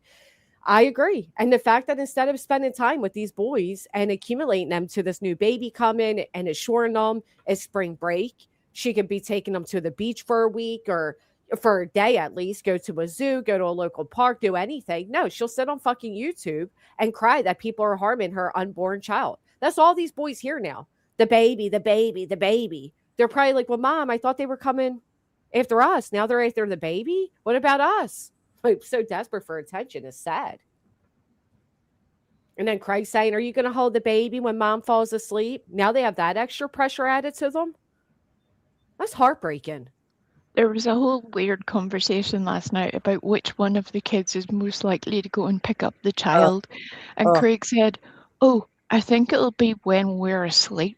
I agree. And the fact that instead of spending time with these boys and accumulating them to this new baby coming and assuring them it's spring break, she could be taking them to the beach for a week or for a day at least, go to a zoo, go to a local park, do anything. No, she'll sit on fucking YouTube and cry that people are harming her unborn child. That's all these boys hear now. the baby, the baby, the baby. They're probably like, well, Mom, I thought they were coming after us. Now they're after the baby. What about us? Like, so desperate for attention is sad. And then Craig saying, are you going to hold the baby when Mom falls asleep? Now they have that extra pressure added to them. That's heartbreaking. There was a whole weird conversation last night about which one of the kids is most likely to go and pick up the child. And Craig said, oh, I think it'll be when we're asleep.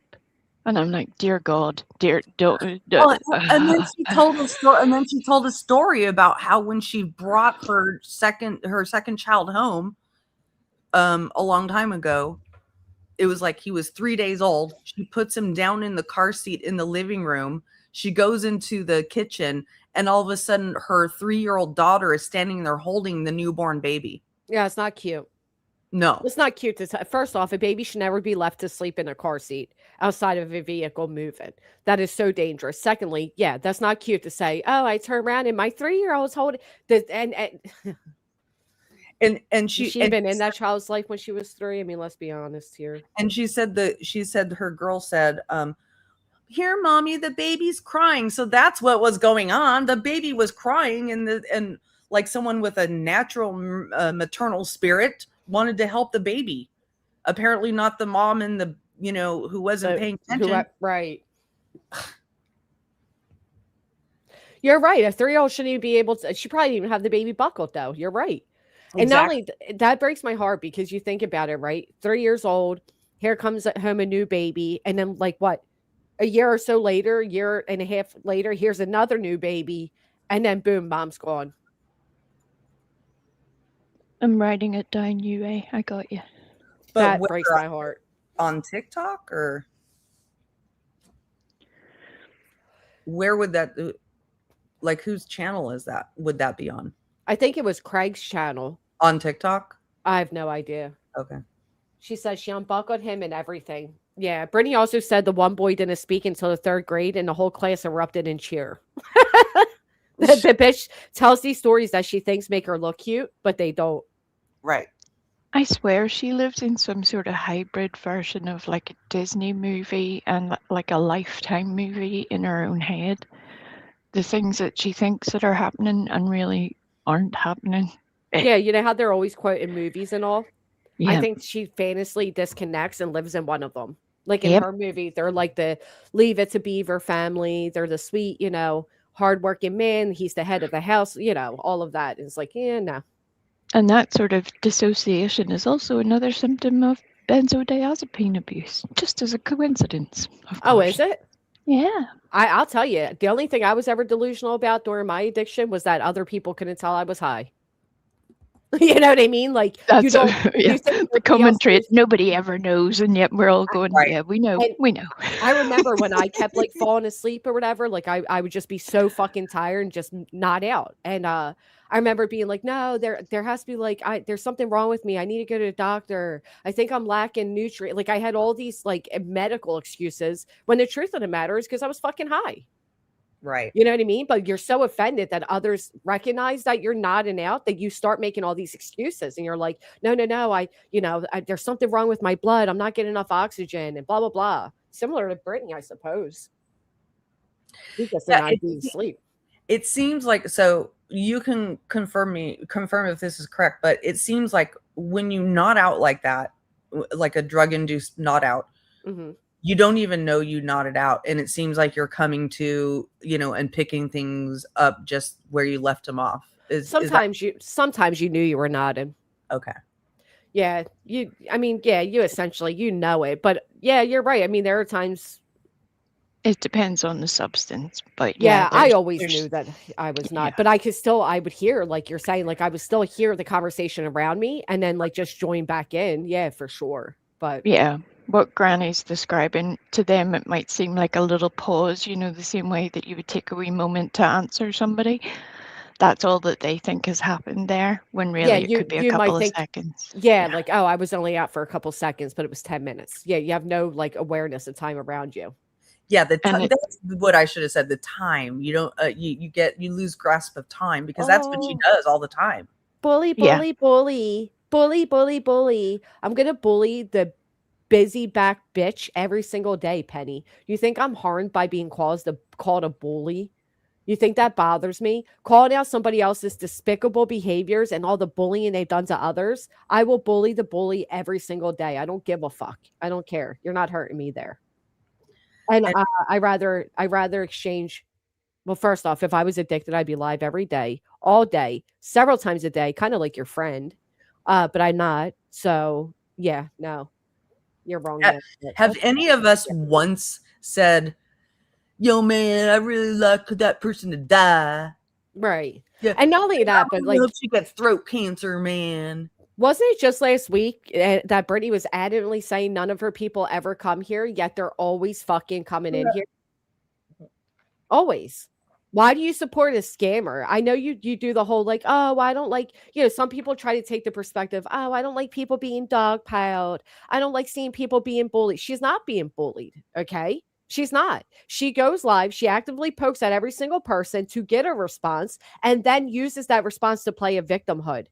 And I'm like, dear God, don't. And then she told a story. And then she told a story about how when she brought her second child home, a long time ago, it was like he was 3 days old. She puts him down in the car seat in the living room. She goes into the kitchen, and all of a sudden, her 3-year-old daughter is standing there holding the newborn baby. Yeah, it's not cute. No, it's not cute. First off, a baby should never be left to sleep in a car seat outside of a vehicle moving. That is so dangerous. Secondly, yeah, that's not cute to say, oh, I turn around and my 3-year-old's holding this. And she been in that child's life when she was 3. I mean, let's be honest here. And she said her girl said, here, Mommy, the baby's crying. So that's what was going on. The baby was crying, and like someone with a natural maternal spirit wanted to help the baby. Apparently not the mom and the, who wasn't paying attention. Right. You're right. A 3-year-old shouldn't even be able to. She probably didn't even have the baby buckled, though. You're right. Exactly. And not only that breaks my heart, because you think about it, right? 3 years old, here comes home a new baby, and then like what? A year or so later, year and a half later, here's another new baby, and then boom, Mom's gone. I'm writing it down, UA. I got you. That breaks my heart. On TikTok, or where would that, like, whose channel is that? Would that be on? I think it was Craig's channel. On TikTok? I have no idea. Okay. She says she unbuckled him and everything. Yeah. Brittany also said the one boy didn't speak until the 3rd grade, and the whole class erupted in cheer. The bitch tells these stories that she thinks make her look cute, but they don't. Right. I swear she lives in some sort of hybrid version of like a Disney movie and like a Lifetime movie in her own head. The things that she thinks that are happening and really aren't happening. Yeah, you know how they're always quoting movies and all? Yeah. I think she famously disconnects and lives in one of them. Like in her movie, they're like the Leave It to Beaver family. They're the sweet, hardworking man. He's the head of the house, all of that. It's like, yeah, no. And that sort of dissociation is also another symptom of benzodiazepine abuse, just as a coincidence. Of course. Oh, is it? Yeah. I'll tell you, the only thing I was ever delusional about during my addiction was that other people couldn't tell I was high. You know what I mean? Like, that's the commentary. Nobody ever knows, and yet we're all going, right. Yeah, we know. And we know. I remember when I kept like falling asleep or whatever, like I would just be so fucking tired and just nod out. And I remember being like, no, there has to be like, there's something wrong with me. I need to go to the doctor. I think I'm lacking nutrient. Like I had all these like medical excuses when the truth of the matter is because I was fucking high. Right. You know what I mean? But you're so offended that others recognize that you're nodding out that you start making all these excuses, and you're like, no, there's something wrong with my blood. I'm not getting enough oxygen and blah, blah, blah. Similar to Brittany, I suppose. Sleep. It seems like, so you can confirm if this is correct, but it seems like when you nod out like that, like a drug-induced nod out, you don't even know you nodded out, and it seems like you're coming to, and picking things up just where you left them off. Sometimes you knew you were nodding. Okay. Yeah, you essentially, it, but yeah, you're right. I mean, there are times. It depends on the substance, but yeah, I always knew that I was not, but I would hear, like you're saying, like I would still hear the conversation around me and then like just join back in. Yeah, for sure. But yeah. What Granny's describing, to them it might seem like a little pause, the same way that you would take a wee moment to answer somebody. That's all that they think has happened there, when really it could be a couple of seconds. Yeah, like, oh, I was only out for a couple seconds, but it was 10 minutes. Yeah, you have no like awareness of time around you. Yeah, that's what I should have said. The time, you don't, you lose grasp of time, because that's what she does all the time. Bully. I'm gonna bully the busy back bitch every single day, Penny. You think I'm harmed by being called a bully? You think that bothers me? Calling out somebody else's despicable behaviors and all the bullying they've done to others. I will bully the bully every single day. I don't give a fuck. I don't care. You're not hurting me there. And I rather exchange. Well, first off, if I was addicted, I'd be live every day, all day, several times a day, kind of like your friend. But I'm not. So yeah, no, you're wrong. Have any of us once said, yo, man, I really like that person to die? Right. Yeah. And not only that, but like, hope she got throat cancer, man. Wasn't it just last week that Brittany was adamantly saying none of her people ever come here, yet they're always fucking coming in here? Always. Why do you support a scammer? I know you do the whole like, oh, I don't like, some people try to take the perspective, oh, I don't like people being dogpiled. I don't like seeing people being bullied. She's not being bullied, okay? She's not. She goes live. She actively pokes at every single person to get a response and then uses that response to play a victimhood.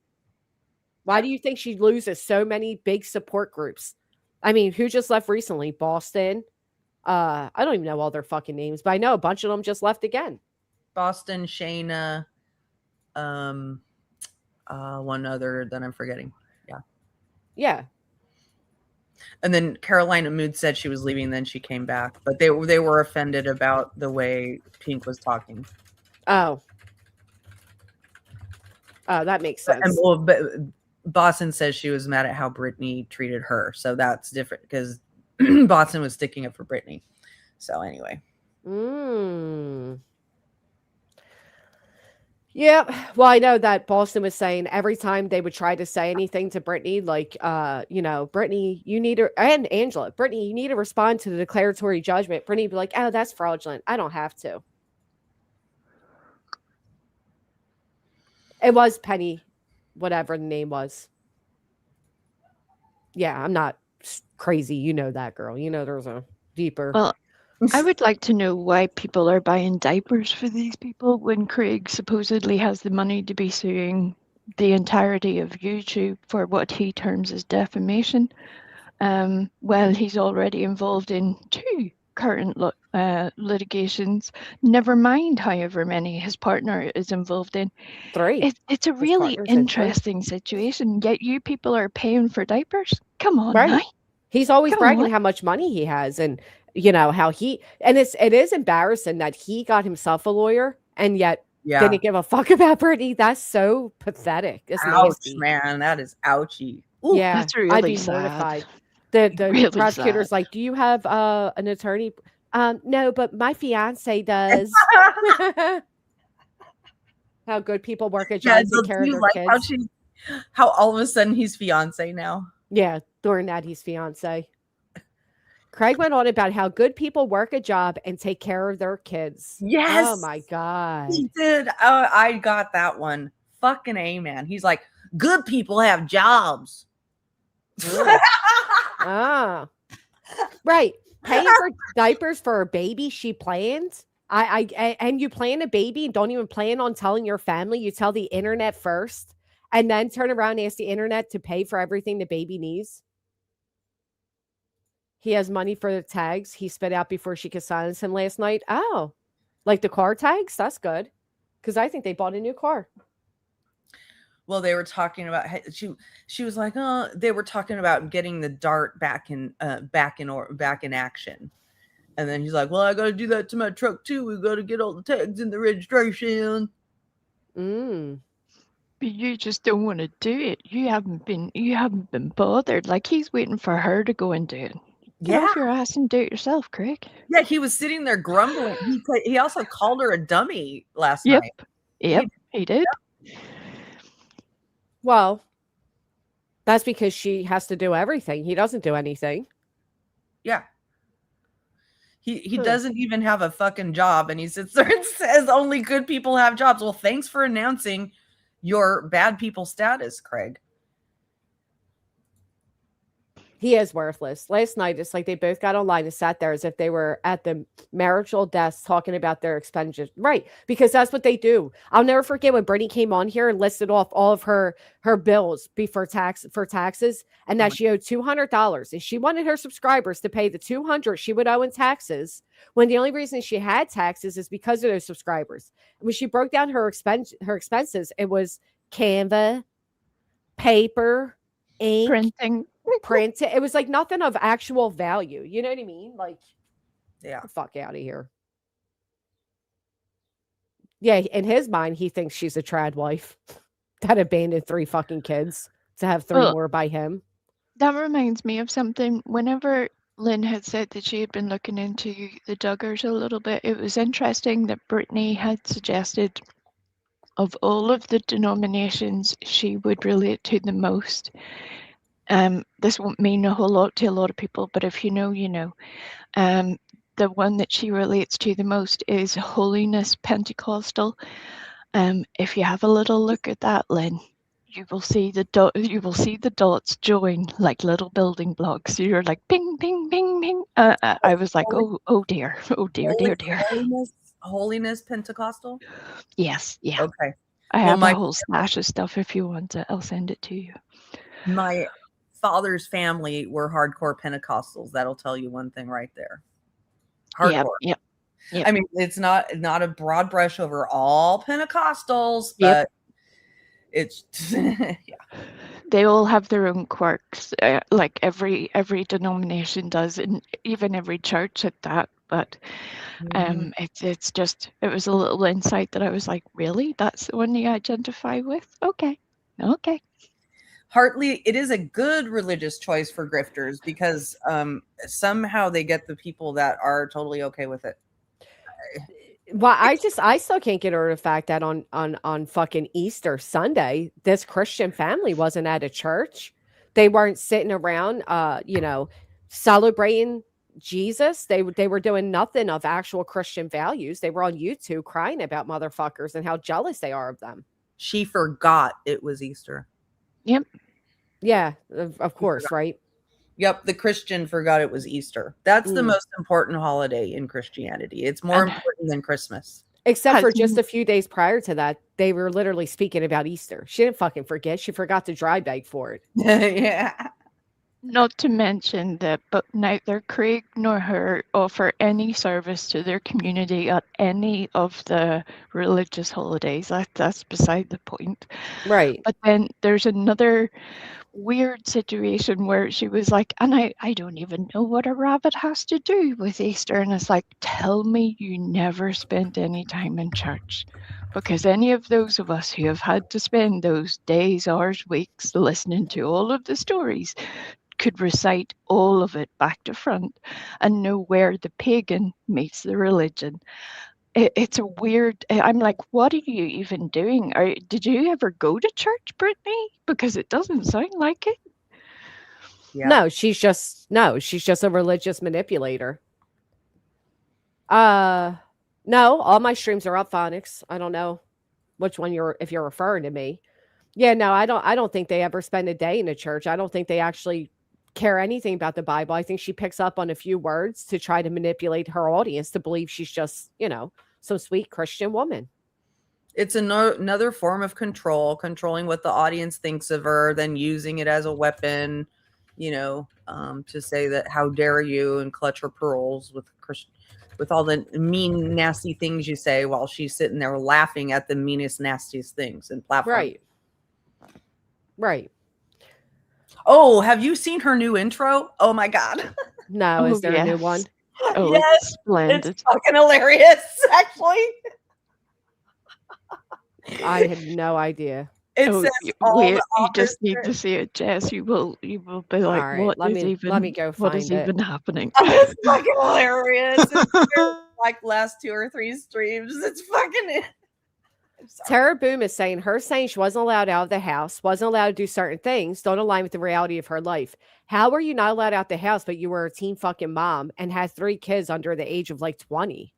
Why do you think she loses so many big support groups? I mean, who just left recently? Boston. I don't even know all their fucking names, but I know a bunch of them just left again. Boston, Shayna, one other that I'm forgetting. Yeah. Yeah. And then Carolina Mood said she was leaving, then she came back. But they were offended about the way Pink was talking. Oh, that makes sense. And, well, but Boston says she was mad at how Brittany treated her. So that's different because Boston was sticking up for Brittany. So anyway. Yeah. Well, I know that Boston was saying every time they would try to say anything to Brittany, like, Brittany, you need to, and Angela, Brittany, you need to respond to the declaratory judgment. Brittany would be like, oh, that's fraudulent. I don't have to. It was Penny, whatever the name was. Yeah, I'm not crazy. You know that, girl. You know there's a deeper. Well, I would like to know why people are buying diapers for these people when Craig supposedly has the money to be suing the entirety of YouTube for what he terms as defamation. Well, he's already involved in 2 current litigations, never mind however many his partner is involved in. 3. It's a really interesting situation, yet you people are paying for diapers? Come on, right? now. He's always bragging how much money he has, and how it is embarrassing that he got himself a lawyer and yet didn't give a fuck about Brittany. That's so pathetic. It's ouch, nasty. Man. That is ouchy. Ooh, yeah, that's really I'd be sad. mortified. The really prosecutor's sad. like, do you have an attorney? No, but my fiance does. How good people work at jobs and care of their kids. How all of a sudden he's fiance now. Yeah, during that he's fiance. Craig went on about how good people work a job and take care of their kids. Yes. Oh my God. He did. I got that one. Fucking amen. He's like, good people have jobs. Right. Paying for diapers for a baby she plans. And you plan a baby and don't even plan on telling your family. You tell the internet first and then turn around and ask the internet to pay for everything the baby needs. He has money for the tags he spit out before she could silence him last night. Oh, like the car tags? That's good. Because I think they bought a new car. Well, they were talking about she was like, oh, they were talking about getting the dart back in action. And then he's like, well, I got to do that to my truck too. We got to get all the tags in the registration. But you just don't want to do it. You haven't been bothered. Like he's waiting for her to go and do it. Get off your ass and do it yourself, Craig. Yeah, he was sitting there grumbling. He also called her a dummy last night. Yep, he did. Well, that's because she has to do everything. He doesn't do anything. Yeah. He doesn't even have a fucking job, and he sits there and says only good people have jobs. Well, thanks for announcing your bad people status, Craig. He is worthless. Last night, it's like they both got online and sat there as if they were at the marital desk talking about their expenditures. Right. Because that's what they do. I'll never forget when Brittany came on here and listed off all of her bills for taxes, and that she owed $200. And she wanted her subscribers to pay the $200 she would owe in taxes, when the only reason she had taxes is because of those subscribers. And when she broke down her expenses, it was Canva, paper, ink, Printing. print it. It was like nothing of actual value. You know what I mean? Like, Yeah. get the fuck out of here. Yeah, in his mind, he thinks she's a trad wife that abandoned 3 fucking kids to have 3 Well, more by him. That reminds me of something. Whenever Lynn had said that she had been looking into the Duggars a little bit, it was interesting that Brittany had suggested of all of the denominations she would relate to the most. This won't mean a whole lot to a lot of people, but if you know, you know. The one that she relates to the most is Holiness Pentecostal. If you have a little look at that, Lynn, you will see the dots join like little building blocks. You're like ping, ping, ping, ping. I was like, oh dear, dear. Holiness Pentecostal. Yes, yeah. Okay. I have a whole stash of stuff. If you want it, I'll send it to you. My father's family were hardcore Pentecostals. That'll tell you one thing right there. Hardcore. Yep. I mean, it's not a broad brush over all Pentecostals, but it's yeah. They all have their own quirks, like every denomination does, and even every church at that. But it's just, it was a little insight that I was like, really, that's the one you identify with? Okay. Hartley, it is a good religious choice for grifters because somehow they get the people that are totally okay with it. Well, I still can't get over the fact that on fucking Easter Sunday, this Christian family wasn't at a church. They weren't sitting around, celebrating Jesus. They were doing nothing of actual Christian values. They were on YouTube crying about motherfuckers and how jealous they are of them. She forgot it was Easter. Yep. Yeah, of course, right? Yep, the Christian forgot it was Easter. That's the most important holiday in Christianity. It's more important than Christmas. Except for just a few days prior to that, they were literally speaking about Easter. She didn't fucking forget. She forgot to dry bag for it. Yeah. Not to mention that, but neither Craig nor her offer any service to their community at any of the religious holidays. That's beside the point. Right. But then there's another weird situation where she was like, and I don't even know what a rabbit has to do with Easter. And it's like, tell me you never spent any time in church. Because any of those of us who have had to spend those days, hours, weeks listening to all of the stories could recite all of it back to front and know where the pagan meets the religion. It's a weird, I'm like, what are you even doing? Did you ever go to church, Brittany? Because it doesn't sound like it. Yeah. No, she's just a religious manipulator. No, all my streams are up, Phonics. I don't know which one if you're referring to me. Yeah, no, I don't think they ever spend a day in a church. I don't think they actually care anything about the Bible. I think she picks up on a few words to try to manipulate her audience to believe she's just, some sweet Christian woman. It's another form of controlling what the audience thinks of her, then using it as a weapon, to say that how dare you and clutch her pearls with all the mean, nasty things you say while she's sitting there laughing at the meanest, nastiest things and platform. Right. Oh, have you seen her new intro? Oh my God. No, is there a new one? Oh, yes, it's splendid. It's fucking hilarious, actually. I had no idea. It says you just need to see it, Jess. You will be like, right, what let is me go find what is it. even happening? It's fucking hilarious. It's like last 2 or 3 streams. It's fucking. Tara Boom is saying she wasn't allowed out of the house, wasn't allowed to do certain things, don't align with the reality of her life. How were you not allowed out the house, but you were a teen fucking mom and had 3 kids under the age of like 20?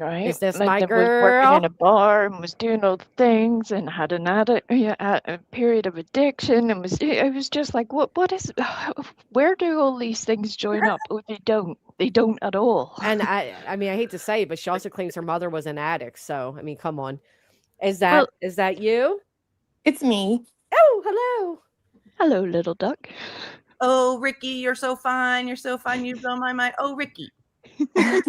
Right. Is this And my then was working in girl? a bar and was doing all the things and had a period of addiction and it was just like what is where do all these things join up? Oh, they don't at all. And I mean, I hate to say it, but she also claims her mother was an addict. So, I mean, come on. Is Well, that you? It's me. Oh, hello. hello, little duck. Oh, Ricky, you're so fine. You're so fine. You blow my mind. Oh, Ricky. I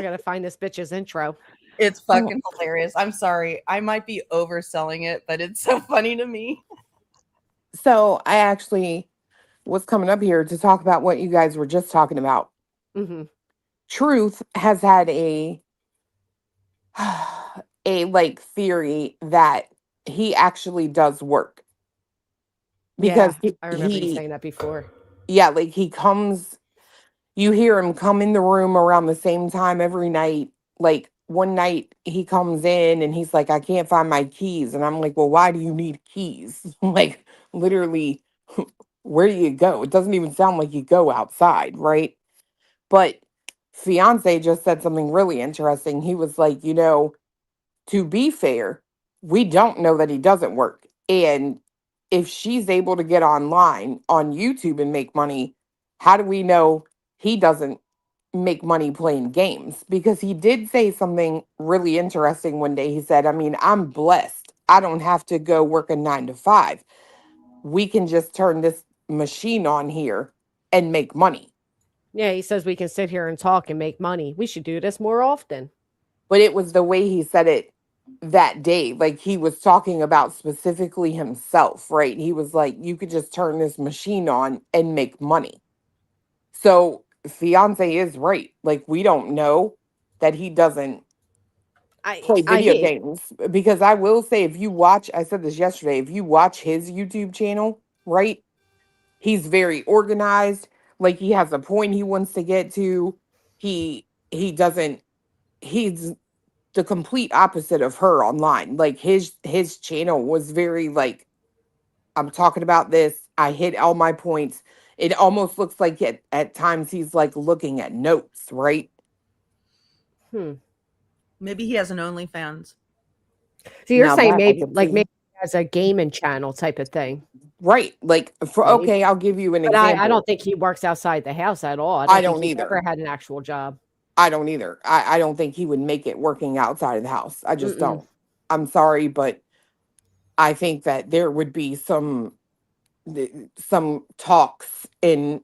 gotta find this bitch's intro. It's fucking hilarious. I'm sorry. I might be overselling it, but it's so funny to me. So I actually was coming up here to talk about what you guys were just talking about. Hmm. Truth has had a like theory that he actually does work because Yeah, I remember you saying that before. like he comes, you hear him come in the room around the same time every night. Like one night he comes in and he's like, I can't find my keys. And I'm like, well, why do you need keys? Like literally, where do you go? It doesn't even sound like you go outside, right? But fiance just said something really interesting. He was like, to be fair, we don't know that he doesn't work. And if she's able to get online on YouTube and make money, how do we know he doesn't make money playing games? Because he did say something really interesting one day. He said, I mean, I'm blessed. I don't have to go work a 9 to 5. We can just turn this machine on here and make money. Yeah, he says we can sit here and talk and make money. We should do this more often. But it was the way he said it that day. Like he was talking about specifically himself, right? He was like, you could just turn this machine on and make money. So fiance is right. Like we don't know that he doesn't play I video hate. games. Because I will say, if you watch, I said this yesterday, if you watch his YouTube channel, right? He's very organized. Like he has a point he wants to get to. He doesn't, he's the complete opposite of her online. Like his channel was very like, I'm talking about this. I hit all my points. It almost looks like at times he's like looking at notes, right? Maybe he has an OnlyFans. So you're Now saying that I maybe could like see. maybe as a gaming channel type of thing. Right. Like for Maybe. okay, I'll give you an But example. I don't think he works outside the house at all. I think don't he's either. ever had an actual job. I don't either. I don't think he would make it working outside of the house. I just don't. I'm sorry, but I think that there would be some talks in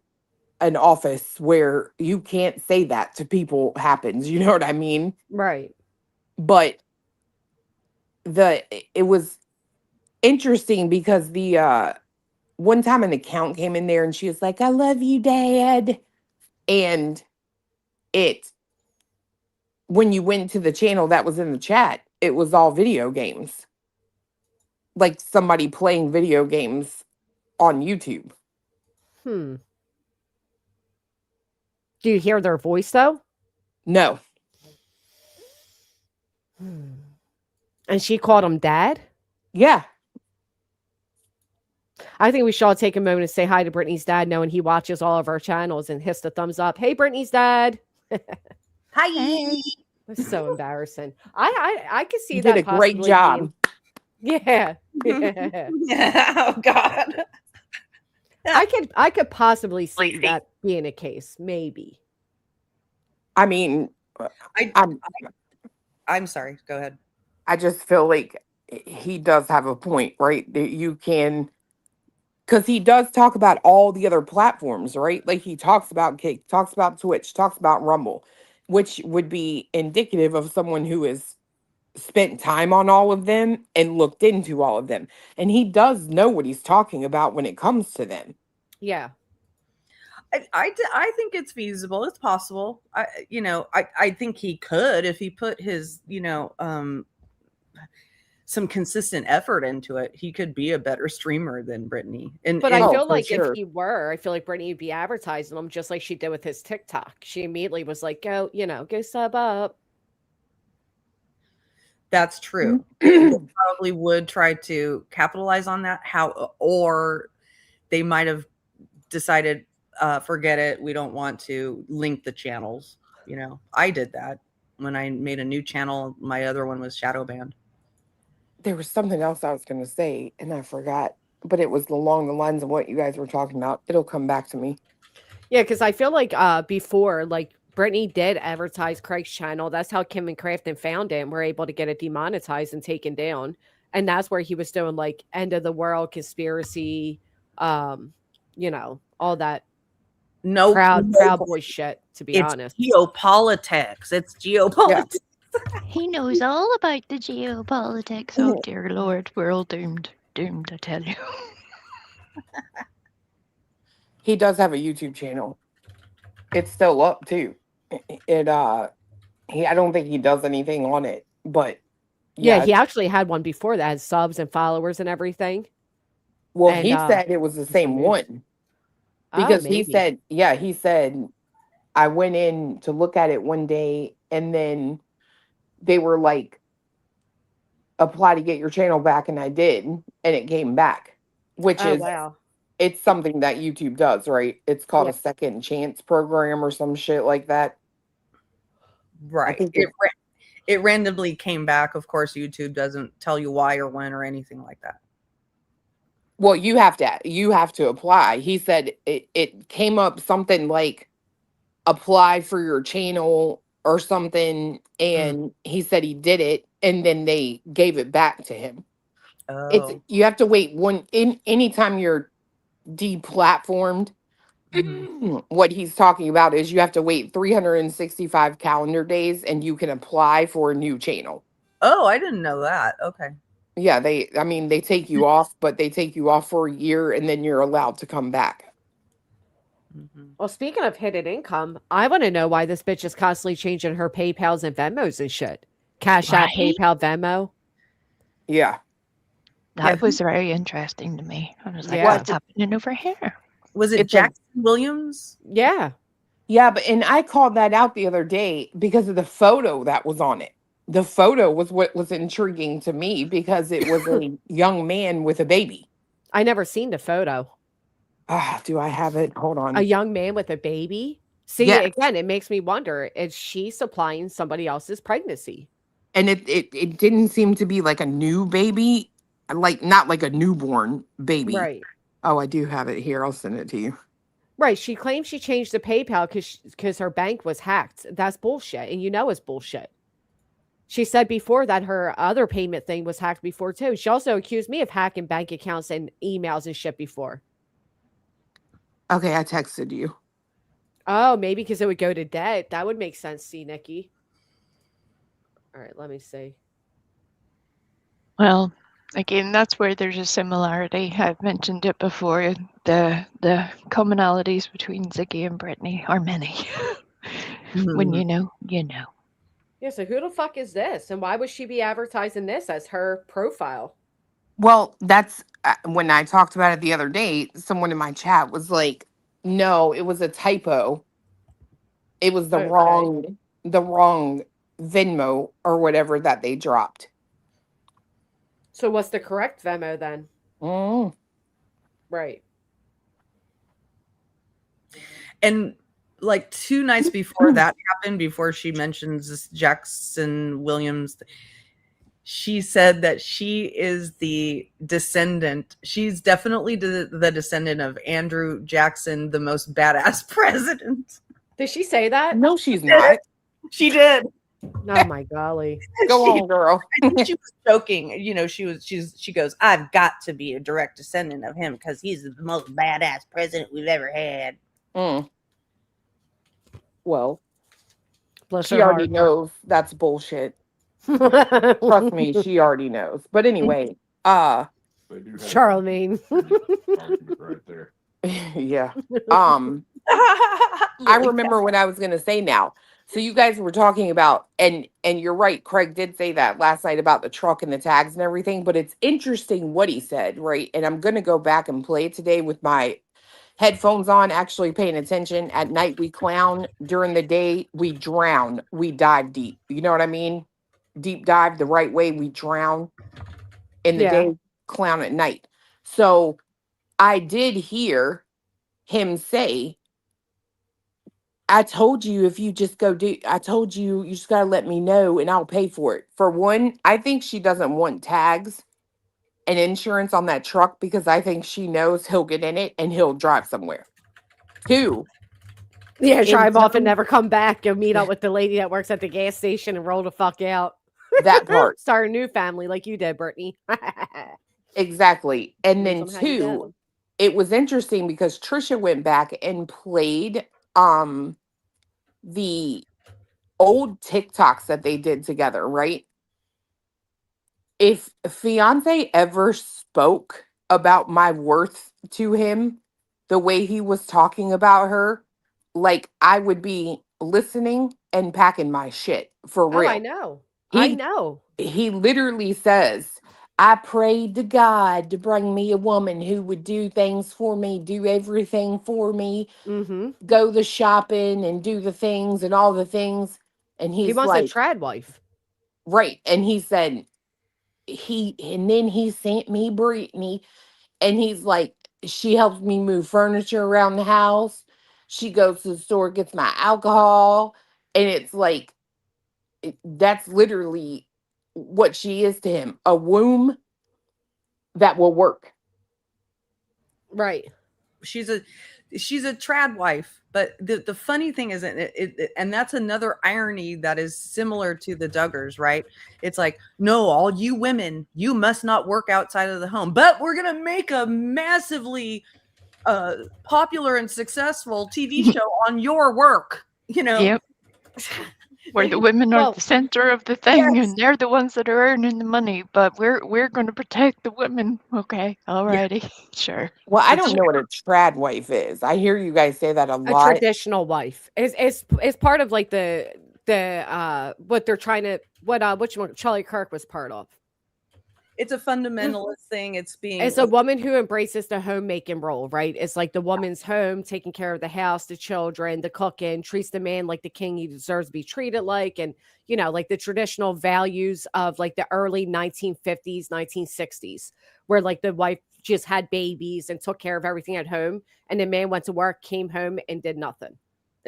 an office where you can't say that to people happens. You know what I mean? Right. But it was interesting because the one time an account came in there and she was like, I love you, Dad. And when you went to the channel that was in the chat, it was all video games. Like somebody playing video games on YouTube. Do you hear their voice though? No. And she called him dad? Yeah. I think we should all take a moment and say hi to Brittany's dad, knowing he watches all of our channels and hits the thumbs up. Hey, Brittany's dad. Hi. That's so embarrassing. I could see You that did a great possibly job. Yeah. Oh God. I could possibly see that being a case, maybe. I mean, I'm sorry. Go ahead. I just feel like he does have a point, right? That you can, because he does talk about all the other platforms, right? Like he talks about Kick, talks about Twitch, talks about Rumble, which would be indicative of someone who has spent time on all of them and looked into all of them. And he does know what he's talking about when it comes to them. Yeah. I think it's feasible. It's possible. I think he could if he put his, some consistent effort into it. He could be a better streamer than Brittany. But I feel for like sure. if he were, I feel like Brittany would be advertising him just like she did with his TikTok. She immediately was like, go sub up. That's true. They probably would try to capitalize on that. Or they might have decided, forget it. We don't want to link the channels. You know, I did that when I made a new channel. My other one was shadow banned. There was something else I was going to say, and I forgot. But it was along the lines of what you guys were talking about. It'll come back to me. Yeah, because I feel like before, like Brittany did advertise Craig's channel. That's how Kim and Crafton found it and were able to get it demonetized and taken down. And that's where he was doing like end of the world conspiracy, you know, all that No, proud boy shit, to be it's honest. geopolitics. It's geopolitics. He knows all about the geopolitics. Oh dear Lord, we're all doomed. Doomed, I tell you. He does have a YouTube channel. It's still up too. I don't think he does anything on it, but Yeah, he actually had one before that had subs and followers and everything. Well, And, he said it was the same one. Because he said, I went in to look at it one day and then they were like, apply to get your channel back, and I did, and it came back, which is wow. It's something that YouTube does, right? It's called a second chance program or some shit like that. Right. It randomly came back. Of course, YouTube doesn't tell you why or when or anything like that. Well, you have to apply. He said it came up something like apply for your channel or something, and he said he did it, and then they gave it back to him. Oh. You have to wait anytime you're deplatformed. What he's talking about is you have to wait 365 calendar days and you can apply for a new channel. Oh, I didn't know that. Okay. Yeah, they take you off, but they take you off for a year and then you're allowed to come back. Well, speaking of hidden income, I want to know why this bitch is constantly changing her PayPals and Venmos and shit. Cash App, PayPal, Venmo. Yeah. That was very interesting to me. I was like, Yeah. what's happening over here? Was it Jackson Williams? Yeah. Yeah, and I called that out the other day because of the photo that was on it. The photo was what was intriguing to me because it was a young man with a baby. I never seen the photo. Do I have it? Hold on. A young man with a baby? See, again, it makes me wonder, is she supplying somebody else's pregnancy? And it didn't seem to be like a new baby, like not like a newborn baby. Right. Oh, I do have it here. I'll send it to you. Right. She claims she changed the PayPal because her bank was hacked. That's bullshit. And you know it's bullshit. She said before that her other payment thing was hacked before too. She also accused me of hacking bank accounts and emails and shit before. Okay, I texted you. Oh, maybe because it would go to debt. That would make sense, see, Nikki. All right, let me see. Well, again, that's where there's a similarity. I've mentioned it before. The commonalities between Ziggy and Brittany are many. When you know, you know. Yeah, so who the fuck is this? And why would she be advertising this as her profile? Well, that's when I talked about it the other day, someone in my chat was like, no, it was a typo. It was the wrong Venmo or whatever that they dropped. So what's the correct Venmo then? Right. And like 2 nights before that happened, before she mentions this Jackson Williams, she said that she is the descendant. She's definitely the descendant of Andrew Jackson, the most badass president. Did she say that? No, she's not. She did. Oh my golly. Go on, girl. I think she was joking. You know, she goes, I've got to be a direct descendant of him because he's the most badass president we've ever had. Well, bless she her already heart. knows that's bullshit. Trust me, she already knows. But anyway, Charlemagne. Right there. Yeah. I remember what I was gonna say now. So you guys were talking about, and you're right, Craig did say that last night about the truck and the tags and everything, but it's interesting what he said, right? And I'm gonna go back and play it today with my headphones on, actually paying attention. At night we clown, during the day we drown, we dive deep. You know what I mean? Deep dive the right way, we drown. In the day, clown at night. So I did hear him say I told you if you just go do, I told you you just gotta let me know and I'll pay for it. For one, I think she doesn't want tags and insurance on that truck because I think she knows he'll get in it and he'll drive somewhere. Two, Yeah, in drive off and terms never come back. Go meet up with the lady that works at the gas station and roll the fuck out. that part. Start a new family like you did, Brittany. Exactly. And Use then them how you get two, 'em. it was interesting because Trisha went back and played the old TikToks that they did together, right? If fiance ever spoke about my worth to him the way he was talking about her, like I would be listening and packing my shit for Oh, I real. know. I He know. he literally says, I prayed to God to bring me a woman who would do things for me, do everything for me, Mm-hmm. go the shopping and do the things and all the things. And He he's wants a like, trad wife. right. And he said, and then he sent me Brittany, and he's like, she helps me move furniture around the house. She goes to the store, gets my alcohol. And it's like, that's literally what she is to him, a womb that will work. Right. She's a trad wife, but the funny thing is, and that's another irony that is similar to the Duggars, right? It's like, no, all you women, you must not work outside of the home, but we're gonna make a massively popular and successful TV show on your work, you know. Yep. Where the women are Well, the center of the thing, Yes. and they're the ones that are earning the money. But we're going to protect the women. Okay, alrighty, sure. Well, I That's don't know what a trad wife is. I hear you guys say that a a lot. traditional wife is part of like the what they're trying to which one Charlie Kirk was part of. It's a fundamentalist thing. It's being It's a woman who embraces the homemaking role, right? It's like the woman's home, taking care of the house, the children, the cooking, treats the man like the king he deserves to be treated like, and like the traditional values of like the early 1950s, 1960s, where like the wife just had babies and took care of everything at home, and the man went to work, came home, and did nothing.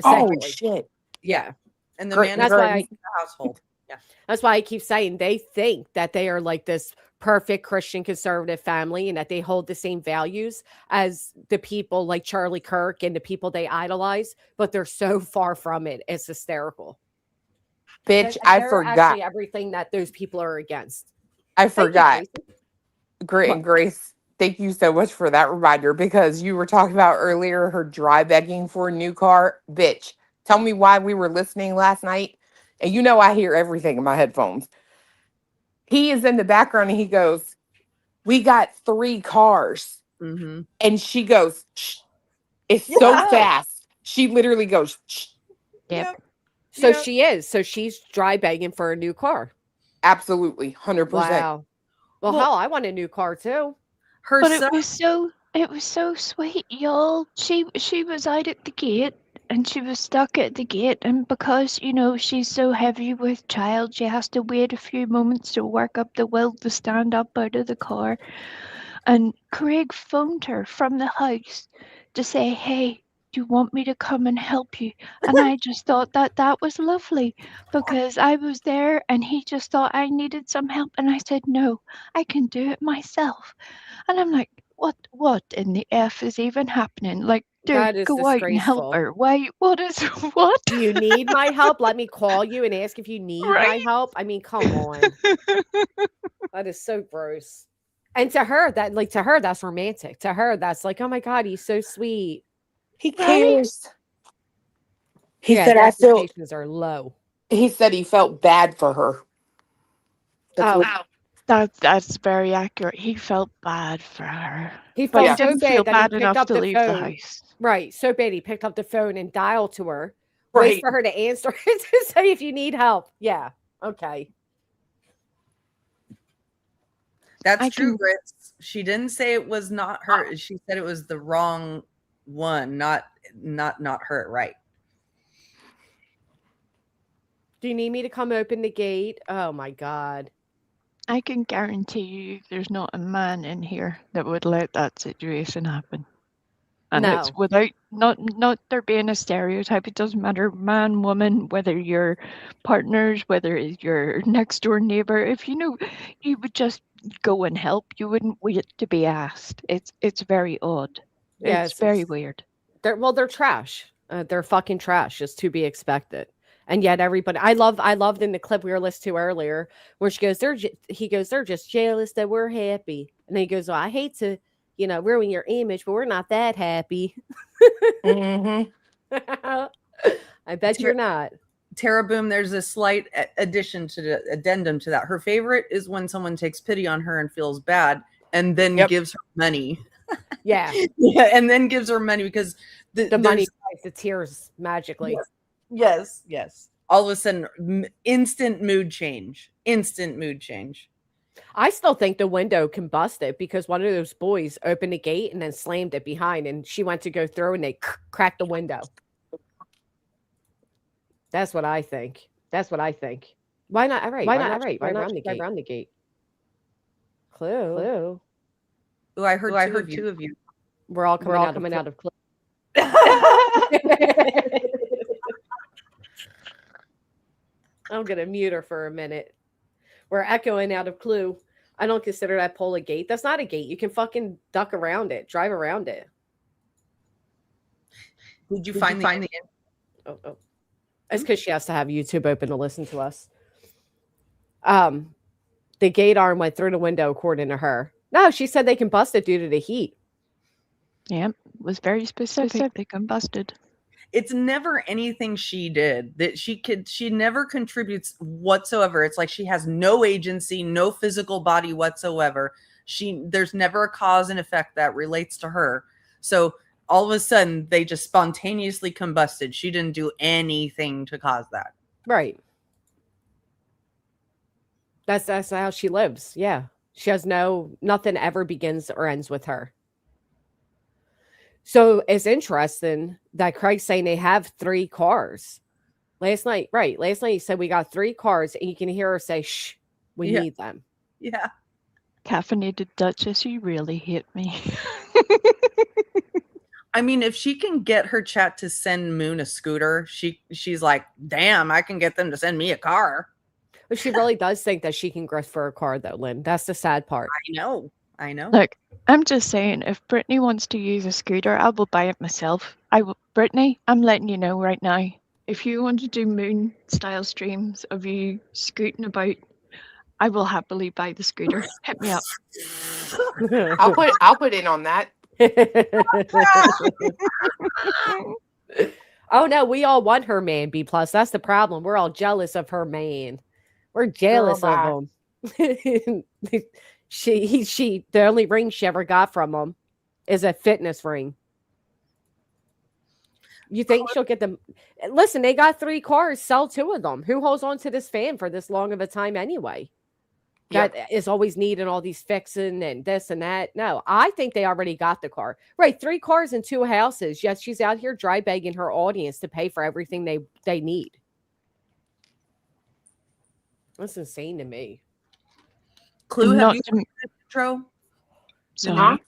Oh Essentially, shit! yeah. and the Great, man That's is why running the household. Yeah. That's why I keep saying they think that they are like this perfect Christian conservative family and that they hold the same values as the people like Charlie Kirk and the people they idolize, but they're so far from it. It's hysterical. Bitch, I They're forgot. actually everything that those people are against. I Thank you, forgot. Tracy. Great What? and Grace, thank you so much for that reminder because you were talking about earlier her dry begging for a new car. Bitch, tell me why we were listening last night. And you know I hear everything in my headphones. He is in the background and he goes, we got 3 cars. Mm-hmm. And she goes, shh. It's Yeah. so fast. She literally goes, shh. Yep. So Yep. she is. So she's dry begging for a new car. Absolutely, 100%. Wow. Well, Well- hell, I want a new car too. Her But son, it was so sweet, y'all. She was out at the gate, and she was stuck at the gate, and because she's so heavy with child, she has to wait a few moments to work up the will to stand up out of the car. And Craig phoned her from the house to say, "Hey, do you want me to come and help you?" And I just thought that was lovely because I was there, and he just thought I needed some help, and I said, "No, I can do it myself." And I'm like, what in the F is even happening? Like, dude, That is go out and help disgraceful. her. Why? What is what? Do you need my help? Let me call you and ask if you need my Right? help. I mean, come on. That is so gross. And to her, that's romantic. To her, that's like, oh my God, he's so sweet. He Right? cares. He Yeah, said, the I feel, expectations are low. he said he felt bad for her. That's Oh, what, That's very accurate. He felt bad for her, he but felt he so didn't feel bad that he bad picked enough up to the leave the phone. house. Right. So bad he picked up the phone and dialed to her. Waits right. for her to answer to say if you need help. Yeah. Okay. that's I true, can Grits. She didn't say it was not her. She said it was the wrong one, not her, right? Do you need me to come open the gate? Oh my God. I can guarantee you there's not a man in here that would let that situation happen. And it's No. without not there being a stereotype. It doesn't matter, man, woman, whether you're partners, whether it's your next door neighbor. If you know, you would just go and help. You wouldn't wait to be asked. It's very odd. Yeah, It's very weird. they're trash. They're fucking trash, is to be expected. And yet everybody, I loved in the clip we were listening to earlier, where she goes, he goes, they're just jealous that we're happy. And then he goes, well, I hate to, ruin your image, but we're not that happy. Mm-hmm. I bet you're not. Tara Boom, there's a slight addendum to that. Her favorite is when someone takes pity on her and feels bad and then gives her money. Yeah. Yeah, and then gives her money because the money buys the tears magically. Yes. All of a sudden, instant mood change. I still think the window combusted because one of those boys opened the gate and then slammed it behind, and she went to go through and they cracked the window. That's what I think. Why not? All right. Why not run the gate? Clue. Oh, I heard two of you. We're all coming out of Clue. I'm gonna mute her for a minute. We're echoing out of Clue. I don't consider that pole a gate. That's not a gate. You can fucking duck around it, drive around it. Did you find the Oh. It's because she has to have YouTube open to listen to us. The gate arm went through the window according to her. No, she said they combusted due to the heat. Yeah, it was very specific. They combusted. It's never anything she did that she never contributes whatsoever. It's like she has no agency, no physical body whatsoever. There's never a cause and effect that relates to her. So all of a sudden they just spontaneously combusted. She didn't do anything to cause that. Right. That's how she lives. Yeah. She has nothing ever begins or ends with her. So it's interesting that Craig's saying they have 3 cars. Last night he said we got 3 cars, and you can hear her say, shh, we need them. Yeah. Caffeinated Duchess, you really hit me. I mean, if she can get her chat to send Moon a scooter, she's like, damn, I can get them to send me a car. But she really does think that she can grift for a car, though, Lynn. That's the sad part. I know. Look, I'm just saying, if Brittany wants to use a scooter, I will buy it myself. Brittany, I'm letting you know right now. If you want to do Moon style streams of you scooting about, I will happily buy the scooter. Hit me up. I'll put in on that. Oh no, we all want her man B+. That's the problem. We're all jealous of her man. We're jealous of him. She the only ring she ever got from him is a fitness ring. You think she'll get them? Listen, they got 3 cars, sell 2 of them. Who holds on to this fan for this long of a time anyway? That is always needing all these fixing and this and that. No, I think they already got the car. Right, 3 cars and 2 houses. Yet she's out here dry begging her audience to pay for everything they need. That's insane to me. Clue, have you seen the intro? Sorry.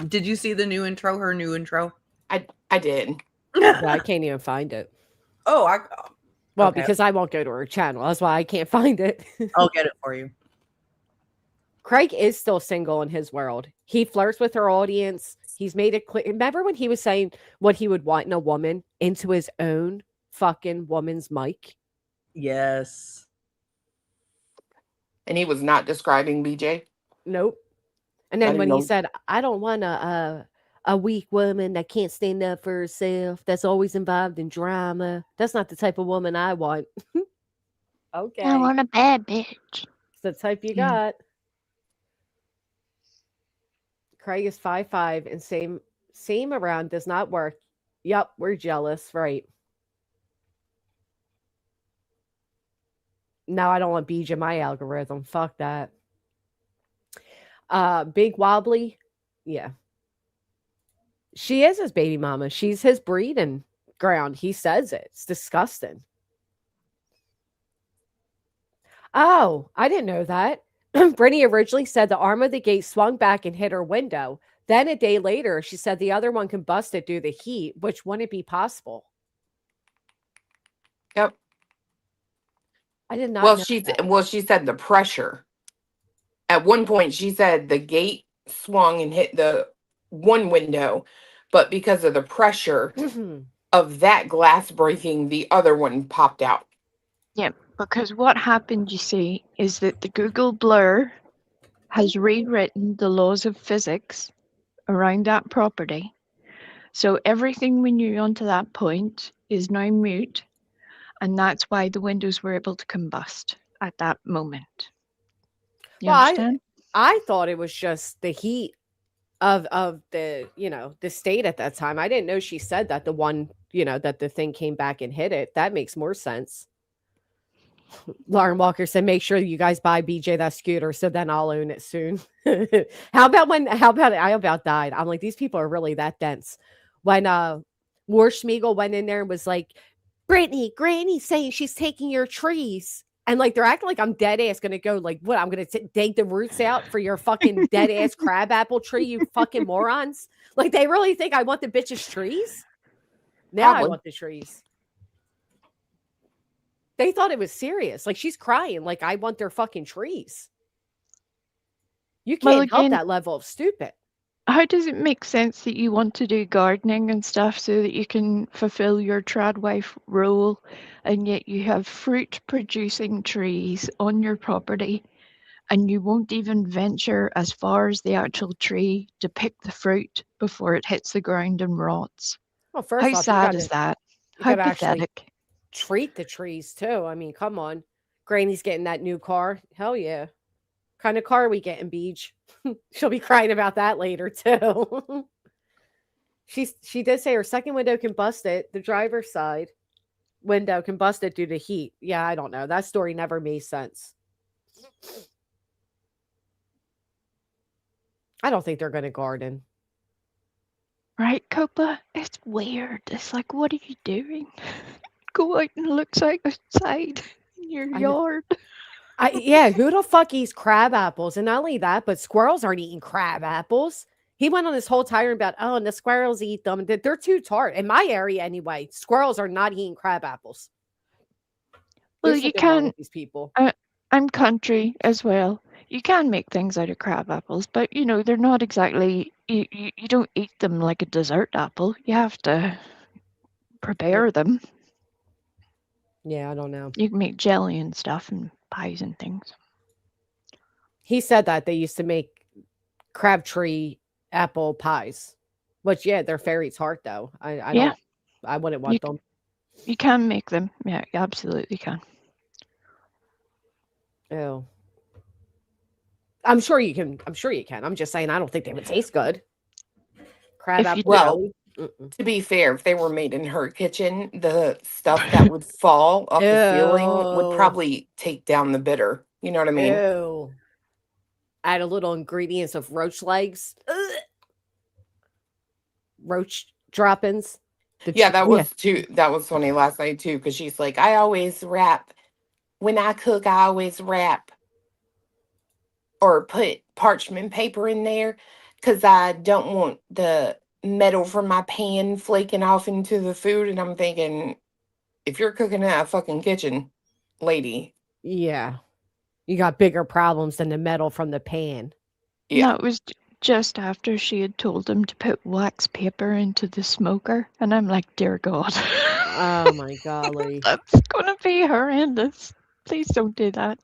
Did you see the new intro? Her new intro? I did. Yeah, I can't even find it. Oh, because I won't go to her channel. That's why I can't find it. I'll get it for you. Craig is still single in his world. He flirts with her audience. He's made it clear. Remember when he was saying what he would want in a woman into his own fucking woman's mic? Yes. And he was not describing BJ. Nope. And then when he said, I don't want a weak woman that can't stand up for herself, that's always involved in drama. That's not the type of woman I want. Okay. I want a bad bitch. It's the type you got. Craig is 5'5" and same around does not work. Yep, we're jealous, right? No, I don't want Beej in my algorithm. Fuck that. Big Wobbly, yeah. She is his baby mama. She's his breeding ground. He says it. It's disgusting. Oh, I didn't know that. Brittany originally said the arm of the gate swung back and hit her window. Then a day later, she said the other one combusted due to the heat, which wouldn't be possible. Yep. I did not Well, know she that. she said the pressure. At one point, she said the gate swung and hit the one window, but because of the pressure of that glass breaking, the other one popped out. Yeah, because what happened, you see, is that the Google Blur has rewritten the laws of physics around that property. So everything we knew onto that point is now mute, and that's why the windows were able to combust at that moment. You understand? I thought it was just the heat of the, the state at that time. I didn't know she said that the one, that the thing came back and hit it. That makes more sense. Lauren Walker said, make sure you guys buy BJ that scooter, so then I'll own it soon. How about I about died? I'm like, these people are really that dense. When War Schmiegel went in there and was like, Brittany, Granny's saying she's taking your trees. And like, they're acting like I'm dead ass gonna go, like, what? I'm gonna dig the roots out for your fucking dead ass crabapple tree, you fucking morons. Like, they really think I want the bitch's trees? Now I want the trees. They thought it was serious. Like, she's crying. Like, I want their fucking trees. You can't help that level of stupid. How does it make sense that you want to do gardening and stuff so that you can fulfill your trad wife role, and yet you have fruit producing trees on your property and you won't even venture as far as the actual tree to pick the fruit before it hits the ground and rots? Well, first How off, sad is that? How pathetic. Treat the trees too. I mean, come on. Granny's getting that new car. Hell yeah. Kind of car are we getting, Beach? She'll be crying about that later too. She did say her second window combusted. The driver's side window combusted due to heat. Yeah, I don't know. That story never made sense. I don't think they're going to garden. Right, Copa? It's weird. It's like, what are you doing? Go out and look outside in your yard. Yeah, who the fuck eats crab apples? And not only that, but squirrels aren't eating crab apples. He went on this whole tirade about, oh, and the squirrels eat them. They're too tart. In my area anyway, squirrels are not eating crab apples. Well, you can. These people. I'm country as well. You can make things out of crab apples, but they're not exactly. You don't eat them like a dessert apple. You have to prepare them. Yeah, I don't know. You can make jelly and stuff and pies and things. He said that they used to make crabtree apple pies, which they're very tart though. I wouldn't want them. You can make them. Yeah, you absolutely can. Oh. I'm sure you can. I'm just saying I don't think they would taste good. Crab apple. Well, to be fair, if they were made in her kitchen, the stuff that would fall off the ceiling would probably take down the bitter. You know what I mean? Ew. Add a little ingredients of roach legs. Ugh. Roach droppings. That was funny last night too, because she's like, I always wrap. When I cook, I always wrap or put parchment paper in there because I don't want the metal from my pan flaking off into the food. And I'm thinking, if you're cooking in a fucking kitchen, lady. Yeah. You got bigger problems than the metal from the pan. Yeah. That was just after she had told him to put wax paper into the smoker. And I'm like, dear God. Oh my golly. That's going to be horrendous. Please don't do that.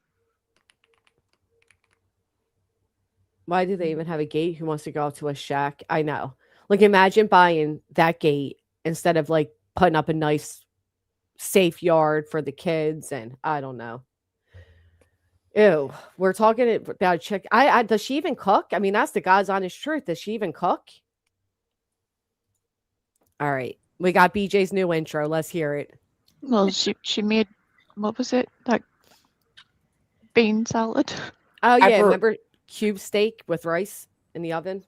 Why do they even have a gate? Who wants to go out to a shack? I know. Like, imagine buying that gate instead of like putting up a nice safe yard for the kids. And I don't know. Ew. We're talking about chick. Does she even cook? I mean, that's the God's honest truth. Does she even cook? All right. We got BJ's new intro. Let's hear it. Well, she made, what was it? That bean salad. Oh, yeah. Remember cube steak with rice in the oven?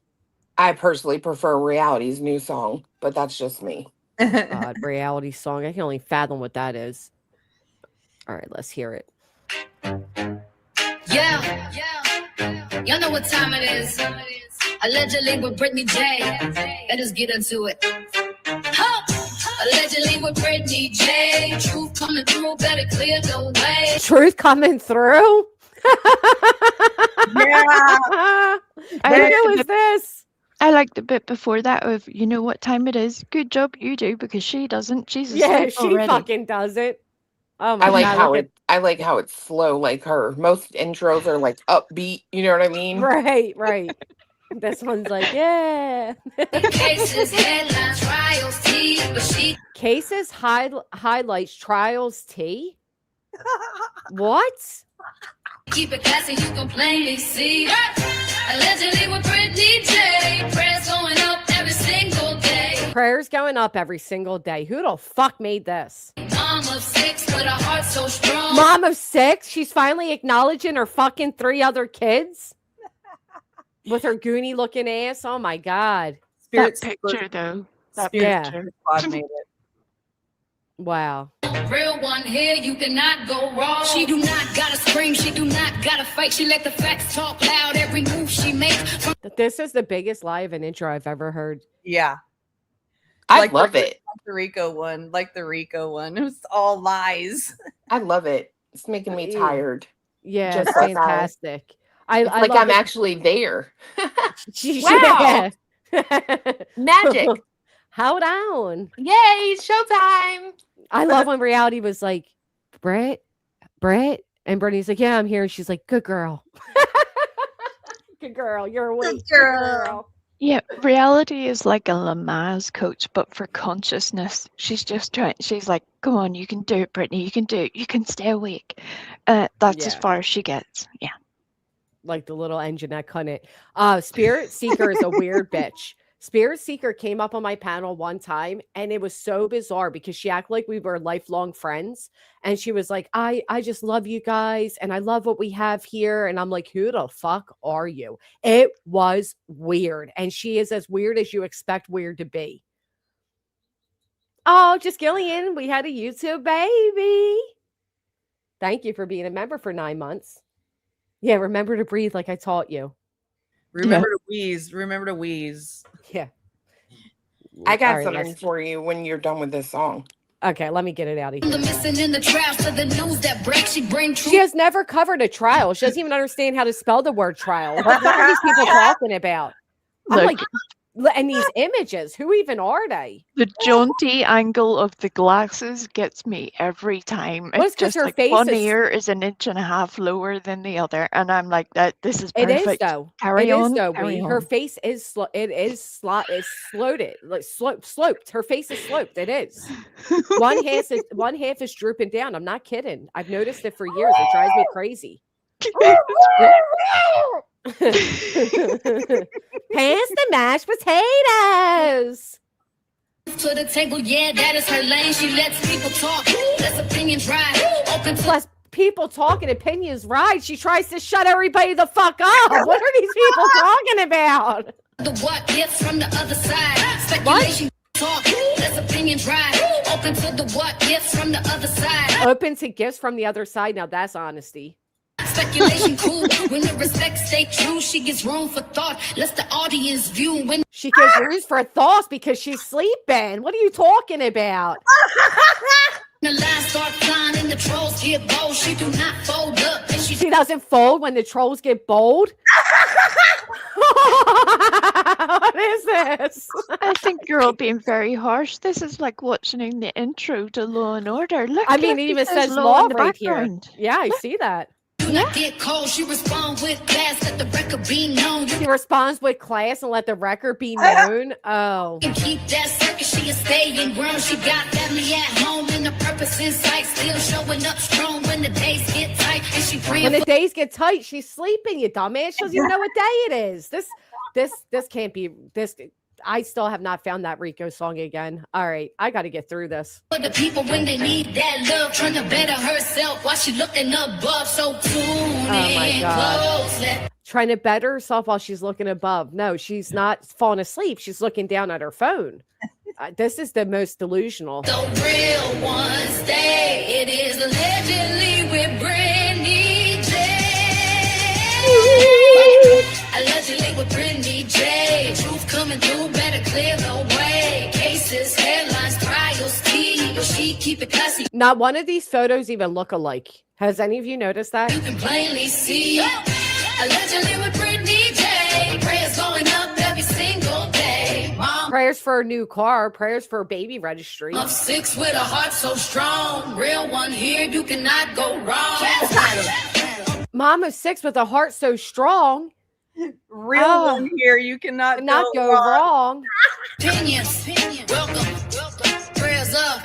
I personally prefer Reality's new song, but that's just me. God, Reality song. I can only fathom what that is. All right, let's hear it. Yeah. Y'all know what time it is. Allegedly with Brittany J. Let us get into it. Allegedly with Brittany J. Truth coming through, better clear the way. Truth coming through? Yeah. Who is this? I like the bit before that of, you know what time it is. Good job you do, because she doesn't. She's asleep Yeah, she already. fucking does it. Oh my I like God, how look it. I like how it's slow, like her. Most intros are like upbeat. You know what I mean? Right. This one's like, yeah. Cases, headlines, trials, tea, but she Cases, highlights, trials, tea. What? keep it classy, you can plainly see. Allegedly with Brittany J. Prayers going up every single day. Prayers going up every single day. Who the fuck made this? Mom of 6 with a heart so strong. Mom of 6? She's finally acknowledging her fucking 3 other kids? With her goony looking ass? Oh my God. That picture, though. That Yeah. picture. Squad made it. Wow. Real one here, you cannot go wrong. She do not gotta scream, she do not gotta fight. She let the facts talk loud every move she makes. This is the biggest lie of an intro I've ever heard. Yeah. I Like love the- it. The Rico one. Like the Rico one. It was all lies. I love it. It's making me Yeah. tired. Yeah, Just it's like how- fantastic. It's I like love I'm it. actually there. Yeah. Magic. Hold on. Yay, showtime. I love when reality was like, Brett, and Brittany's like, yeah, I'm here. And she's like, good girl. Good girl. You're awake. Good girl. Yeah, reality is like a Lamaze coach, but for consciousness. She's just trying. She's like, "Come on, you can do it, Brittany. You can do it. You can stay awake." That's as Yeah. far as she gets. Yeah. Like the little engine that couldn't. Spirit Seeker is a weird bitch. Spirit Seeker came up on my panel one time, and it was so bizarre because she acted like we were lifelong friends, and she was like, I just love you guys, and I love what we have here. And I'm like, who the fuck are you? It was weird, and she is as weird as you expect weird to be. Oh, just Gillian, we had a YouTube baby. Thank you for being a member for 9 months. Yeah, remember to breathe like I taught you. Remember to wheeze. Remember to wheeze. Yeah. I got All right, something let's- for you when you're done with this song. Okay, let me get it out of The here. missing in the trials to the news that breaks, she bring truth. She has never covered a trial. She doesn't even understand how to spell the word trial. What the fuck are these people talking about? I'm Look. like, and these images, who even are they? The jaunty angle of the glasses gets me every time. Well, it's It's 'cause just her like face one is- ear is an inch and a half lower than the other, and I'm like, "That this is It perfect." is though. Carry It is on. though. Carry Brie. Her on. face is it's sloped, like sloped. Her face is sloped. It is. One half is drooping down. I'm not kidding. I've noticed it for years. It drives me crazy. Pass the mashed potatoes. To the table, yeah, that is her lane. She lets people talk, lets opinions ride. Open to Plus, people talking opinions, right? She tries to shut everybody the fuck up. What are these people talking about? the what ifs from the other side. Speculation talk, lets opinions ride. Open to the what ifs from the other side. Open to gifts from the other side. Now that's honesty. Speculation cool, when the respect stay true, she gives room for thought. Lets the audience view when She gives room for thoughts because she's sleeping. What are you talking about? the lies start flying and the trolls get bold. She do not fold up and She doesn't fold when the trolls get bold. What is this? I think you're all being very harsh. This is like watching the intro to Law and Order. Look, I mean, look, it even says Law law in the right here. background. Yeah, I see that. do not get cold. She respond with class, let the record be known. You She responds with class and let the record be known. Oh. can keep that circus, she is staying grown. She got family at home and the purpose in sight. Still showing up strong when the days get tight. And she praying When the for days get tight, she's sleeping, you dumbass. She doesn't even know what day it is. This can't be this. I still have not found that Rico song again. All right, I got to get through this. the people when they need that love. Trying to better herself while she looking above. So tune my in God. close. Let Trying to better herself while she's looking above. No, she's not falling asleep. She's looking down at her phone. This is the most delusional. the real ones stay. It is allegedly with Brittany J. Allegedly with Brittany J. Truth coming through, better clear the way. Cases, headlines, trials, tea. But she keep it classy. Not one of these photos even look alike. Has any of you noticed that? You can plainly see. Allegedly with Brittany J. Prayers going up every single day. Mom Prayers for a new car. Prayers for a baby registry. of 6 with a heart so strong. Real one here, you cannot go wrong. Mom of 6 with a heart so strong. Real Oh. one here. You cannot Not go wrong. Opinions. Welcome. Prayers up.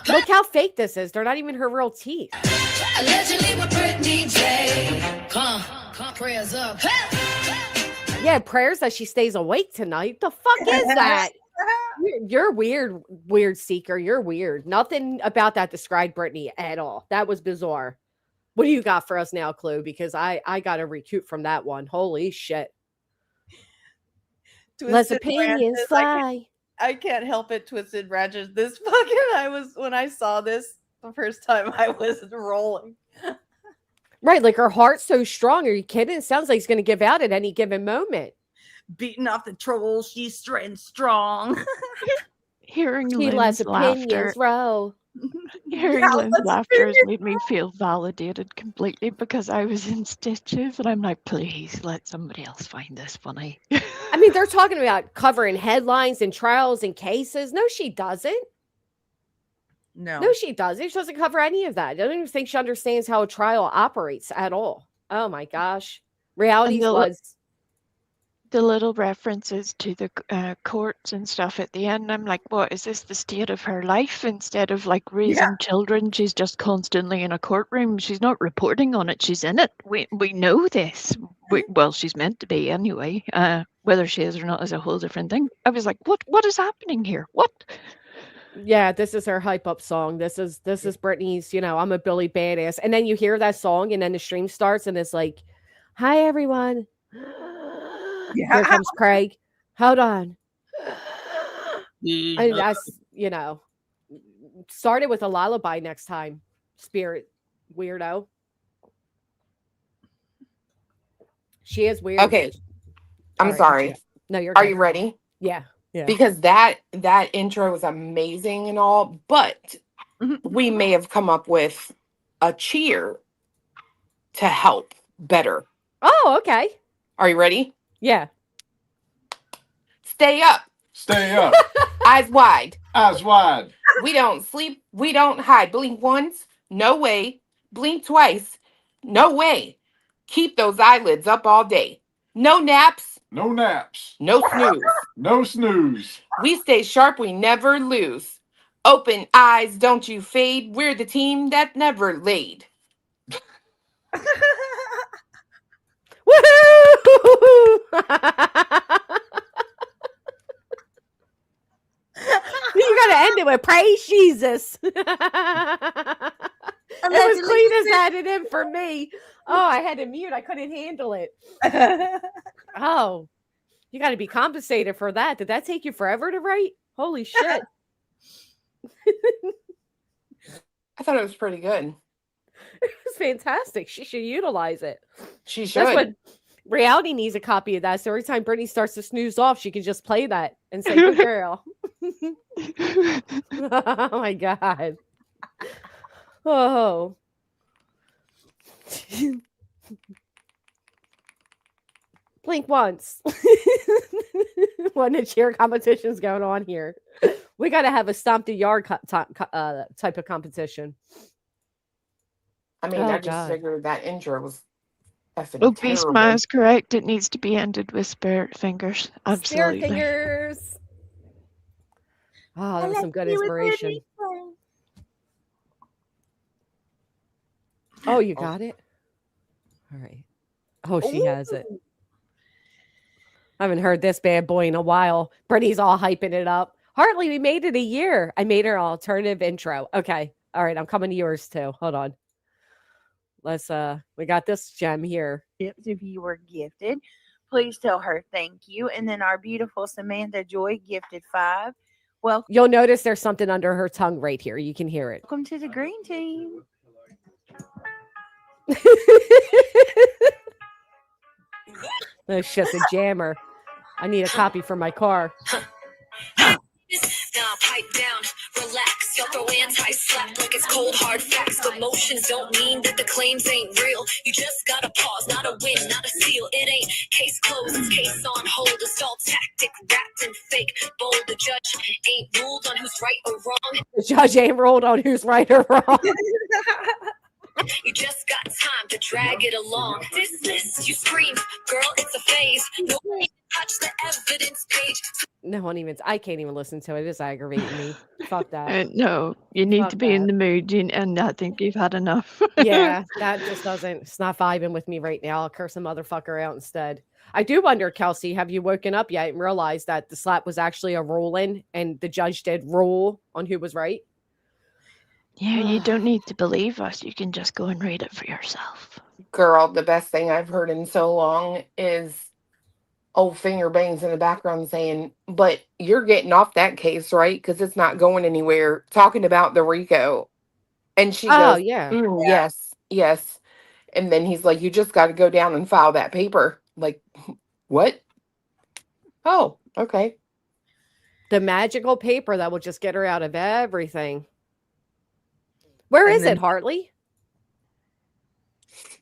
Look how fake this is. They're not even her real teeth. Allegedly with Brittany J. Come. Prayers up. Yeah, prayers that she stays awake tonight. The fuck is that? You're weird seeker. You're weird. Nothing about that described Brittany at all. That was bizarre. What do you got for us now, Clue? Because I got to recoup from that one. Holy shit. Less Twisted opinions Ranches, fly. I can't help it. Twisted Ranches. This fucking, when I saw this the first time, I was rolling. Right, like her heart's so strong. Are you kidding? It sounds like it's going to give out at any given moment. Beating off the trolls, she's strong. Hearing He lets Lynn's laughter, opinions roll. hearing Yeah, Lynn's let's laughter has made me feel validated completely because I was in stitches and I'm like, please let somebody else find this funny. I mean, they're talking about covering headlines and trials and cases. No, she doesn't. No, she doesn't. She doesn't cover any of that. I don't even think she understands how a trial operates at all. Oh my gosh. Reality was. The little references to the courts and stuff at the end, I'm like, what is this, the state of her life? Instead of like raising children, she's just constantly in a courtroom. She's not reporting on it. She's in it. We know this. Well, she's meant to be anyway. Whether she is or not is a whole different thing. I was like, what is happening here? What? Yeah, this is her hype up song. This is Britney's, I'm a Billy Badass. And then you hear that song and then the stream starts and it's like, hi everyone. Here comes Craig. Hold on. And that's, started with a lullaby next time. Spirit weirdo. She is weird. Okay. I'm sorry. No, you're Are good. you ready? Yeah. Yeah. Because that intro was amazing and all, but we may have come up with a cheer to help better. Oh, okay. Are you ready? Yeah. Stay up. Stay up. Eyes wide. Eyes wide. We don't sleep. We don't hide. Blink once. No way. Blink twice. No way. Keep those eyelids up all day. No naps. No naps. No snooze. No snooze. We stay sharp. We never lose. Open eyes. Don't you fade. We're the team that never laid. Woohoo! You gotta end it with praise Jesus. It was clean as had it in for me. Oh, I had to mute. I couldn't handle it. Oh, you got to be compensated for that. Did that take you forever to write? Holy shit. I thought it was pretty good. It was fantastic. She should utilize it. She should. That's what reality needs, a copy of that. So every time Brittany starts to snooze off, she can just play that and say, good girl. Oh my God. Oh. Blink once. When the cheer competition's going on here. We got to have a stomp the yard type of competition. I mean, Oh, I just God. figured that intro was effing Oh, terrible. Beastma is correct. It needs to be ended with spirit fingers. Absolutely. Spirit fingers. Oh, that was some good inspiration. Oh, you got it? All right. Oh, she has it. I haven't heard this bad boy in a while. Brittany's all hyping it up. Hartley, we made it a year. I made her an alternative intro. Okay. All right. I'm coming to yours too. Hold on. Let's we got this gem here. If you were gifted, please tell her thank you. And then our beautiful Samantha Joy gifted 5. Welcome You'll notice there's something under her tongue right here. You can hear it. to the green team. Oh shit, the jammer. I need a copy for my car. Now pipe down, relax. Y'all throw anti-slap like it's cold hard facts. But motions don't mean that the claims ain't real. You just gotta pause, not a win, not a steal. It ain't case closed, it's case on hold. A stall tactic, wrapped in fake bold. The judge ain't ruled on who's right or wrong. The judge ain't ruled on who's right or wrong. You just got time to drag it along. Dismiss, you scream, girl, it's a phase. Nobody touch the evidence page. No one even. I can't even listen to it. It's aggravating me. Fuck that. No, you need Fuck to be in that. the mood, and I think you've had enough. Yeah, that just doesn't. It's not vibing with me right now. I'll curse a motherfucker out instead. I do wonder, Kelsey, have you woken up yet and realized that the slap was actually a ruling and the judge did rule on who was right? Yeah, you don't need to believe us. You can just go and read it for yourself. Girl, the best thing I've heard in so long is old finger bangs in the background saying, but you're getting off that case, right? Because it's not going anywhere. Talking about the RICO. And she goes, yeah. Yes. And then he's like, you just got to go down and file that paper. Like, what? Oh, okay. The magical paper that will just get her out of everything. Where is it, Hartley?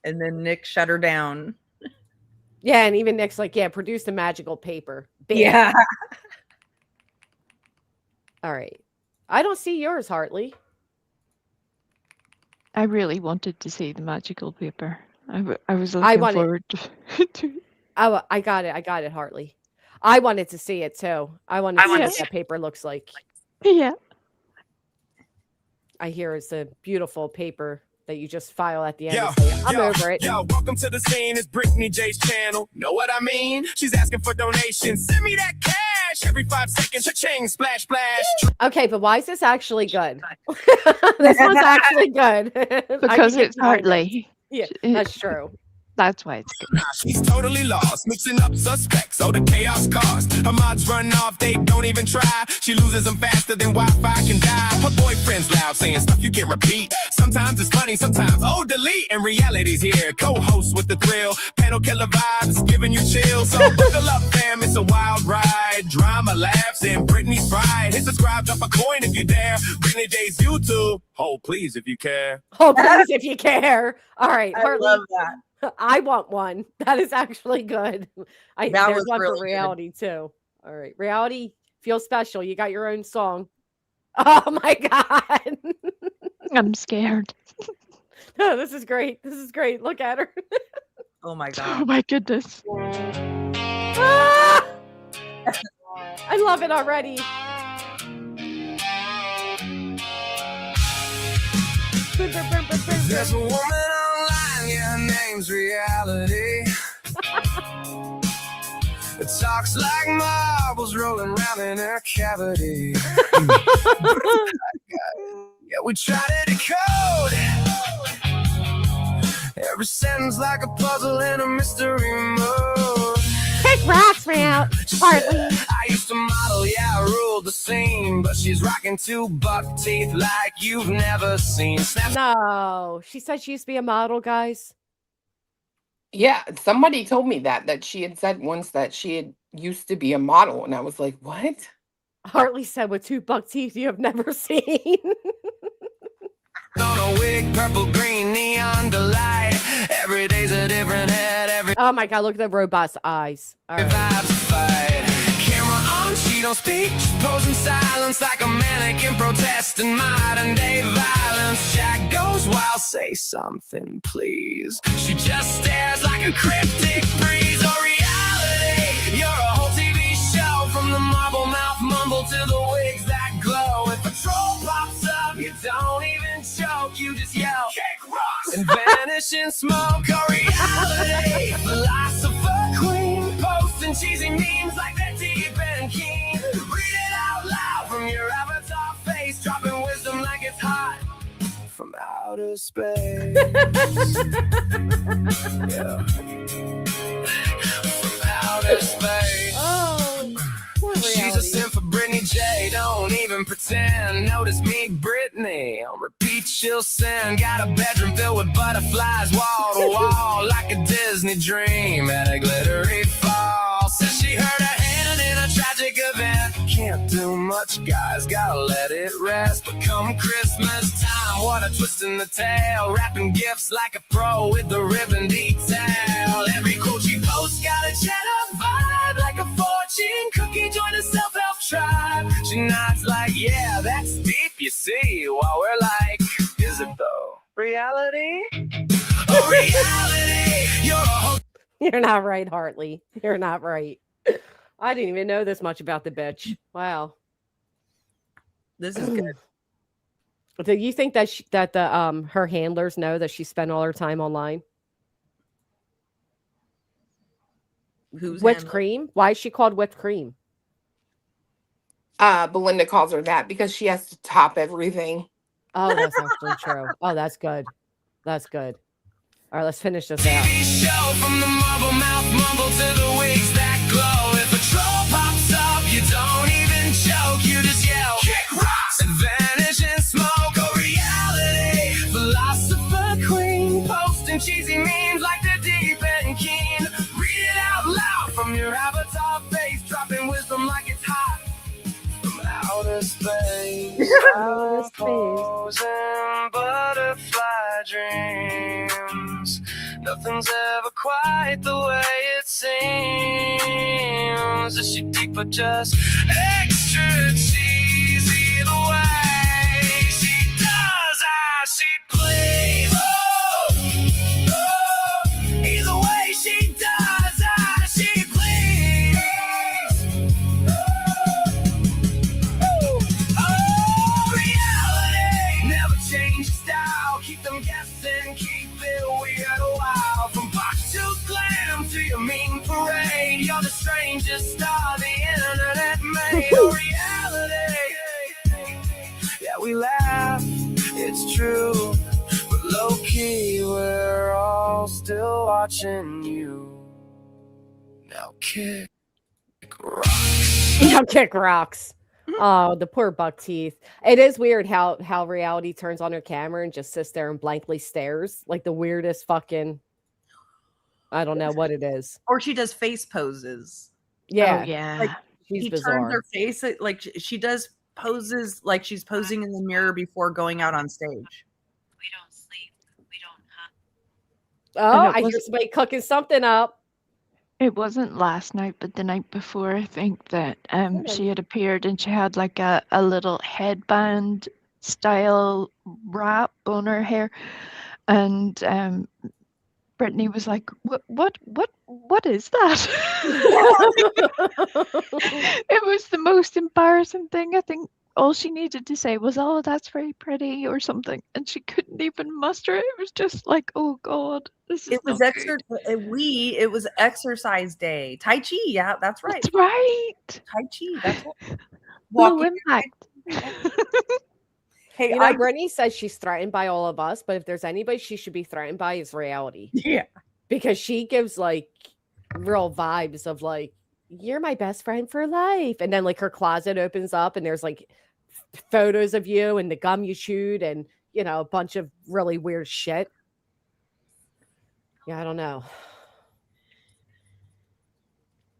And then Nick shut her down. Yeah, and even Nick's like, yeah, produce the magical paper. Bam. Yeah. All right. I don't see yours, Hartley. I really wanted to see the magical paper. I was looking forward to Oh, I got it, Hartley. I wanted to see it too. I wanted to see what that paper looks like. Yeah. I hear it's a beautiful paper that you just file at the end and say, I'm over it. Yo, welcome to the scene. It's Brittany J's channel. Know what I mean? She's asking for donations. Send me that cash every 5 seconds. Cha-ching, splash, splash. Okay, but why is this actually good? This one's actually good. because it's Hartley. Yeah, that's true. That's why it's good. She's totally lost, mixing up suspects, so the chaos caused. Her mods run off, they don't even try. She loses them faster than Wi-Fi can die. Her boyfriend's loud, saying stuff you can repeat. Sometimes it's funny, sometimes, oh, delete. And reality's here, co-host with the thrill. Panel killer vibes, giving you chills. So buckle up, fam, it's a wild ride. Drama, laughs, and Brittany's pride. Hit subscribe, drop a coin if you dare. Brittany J's YouTube. Oh, please, if you care. Oh, please, if you care. All right, I Hartley. love that. I want one. That is actually good. That there's was one really for good. reality too. All right, reality, feel special. You got your own song. Oh my god, I'm scared. no, this is great. This is great. Look at her. Oh my Oh god. my goodness. Ah! I love it already. There's a woman online, yeah, her name's Reality. It talks like marbles rolling around in her cavity. Yeah, we try to decode every sentence like a puzzle in a mystery mode. Kick rocks, man. Hartley. I used to model, yeah, I ruled the scene, but she's rocking 2 buck teeth like you've never seen. No, she said she used to be a model, guys. Yeah, somebody told me that she had said once that she had used to be a model, and I was like, what? Hartley said with 2 buck teeth you have never seen. On a wig, purple, green, neon delight. Every day's a different head, every Oh my god, look at the robust eyes. All right. vibe's a fight. Camera on, she don't speak, she's posing silence like a mannequin protesting modern day violence. Jack goes wild, say something, please. She just stares like a cryptic breeze. Or reality, you're a whole TV show, from the marble mouth mumble to the wigs that glow. If a troll pops up, you don't even choke, you just yell, kick rocks, and vanish in smoke. Or reality, philosopher queen, posting cheesy memes like they're deep and keen. Read it out loud from your avatar face, dropping wisdom like it's hot from outer space. Yeah. From outer space. Oh, poor She's a reality. simp for Brittany J. Don't even pretend. Notice me, Brittany. On repeat she'll send. Got a bedroom filled with butterflies, wall to wall, like a Disney dream at a glittery fall. Says she hurt her hand in a tragic event. Can't do much, guys, gotta let it rest. But come Christmas time, what a twist in the tale. Wrapping gifts like a pro with the ribbon detail. Every quote she posts got a cheddar vibe, like a fortune cookie. Join a self-help tribe. She nods like, yeah, that's deep, you see. While we're like, is it though? Reality? Oh, reality! You're a whole You're not right, Hartley. You're not right. I didn't even know this much about the bitch. Wow. This is good. Do you think that the her handlers know that she spent all her time online? Who's Whipped handler? cream? Why is she called whipped cream? Belinda calls her that because she has to top everything. Oh, that's actually true. Oh, that's good. That's good. All right, let's finish this out. TV show from the marble mouth mumble to the wigs that glow. If a troll pops up, you don't even joke, you just yell, kick rocks and vanish in smoke. Oh, reality, philosopher queen, posting cheesy memes like they're deep and keen. Read it out loud from your avatar face, dropping wisdom like it's hot from outer space. Frozen butterfly dreams. Nothing's ever quite the way it seems. Is she deep or just extra cheesy the way she does as she please? Oh, oh, either way she does as she please. Oh, reality, never change your style. Keep them guessing, keep it weird a while. From pop to glam to your mean parade, you're the strangest star the internet made. Oh, reality, yeah, we laugh, it's true, but low key we're all still watching you. Now kick rocks. Now kick rocks. Oh, the poor buck teeth. It is weird how reality turns on her camera and just sits there and blankly stares like the weirdest fucking. I don't know what it is. Or she does face poses. Yeah, Oh, yeah. Like, she's He bizarre. turns her face like she does poses like she's posing in the mirror before going out on stage. We don't sleep. We don't Oh, it I hear was- somebody cooking something up. It wasn't last night, but the night before, I think that she had appeared and she had like a little headband style wrap on her hair, and Brittany was like, what is that?" It was the most embarrassing thing. I think all she needed to say was, "Oh, that's very pretty," or something, and she couldn't even muster it. It was just like, "Oh God, this is It was not good." it was exercise day. Tai Chi, yeah, that's right. That's right. Tai Chi, that's right. Low Walking impact. Hey, You know, Brittany says she's threatened by all of us, but if there's anybody she should be threatened by, it's reality. Yeah. Because she gives like real vibes of like, you're my best friend for life. And then like her closet opens up and there's like photos of you and the gum you chewed and, you know, a bunch of really weird shit. Yeah, I don't know.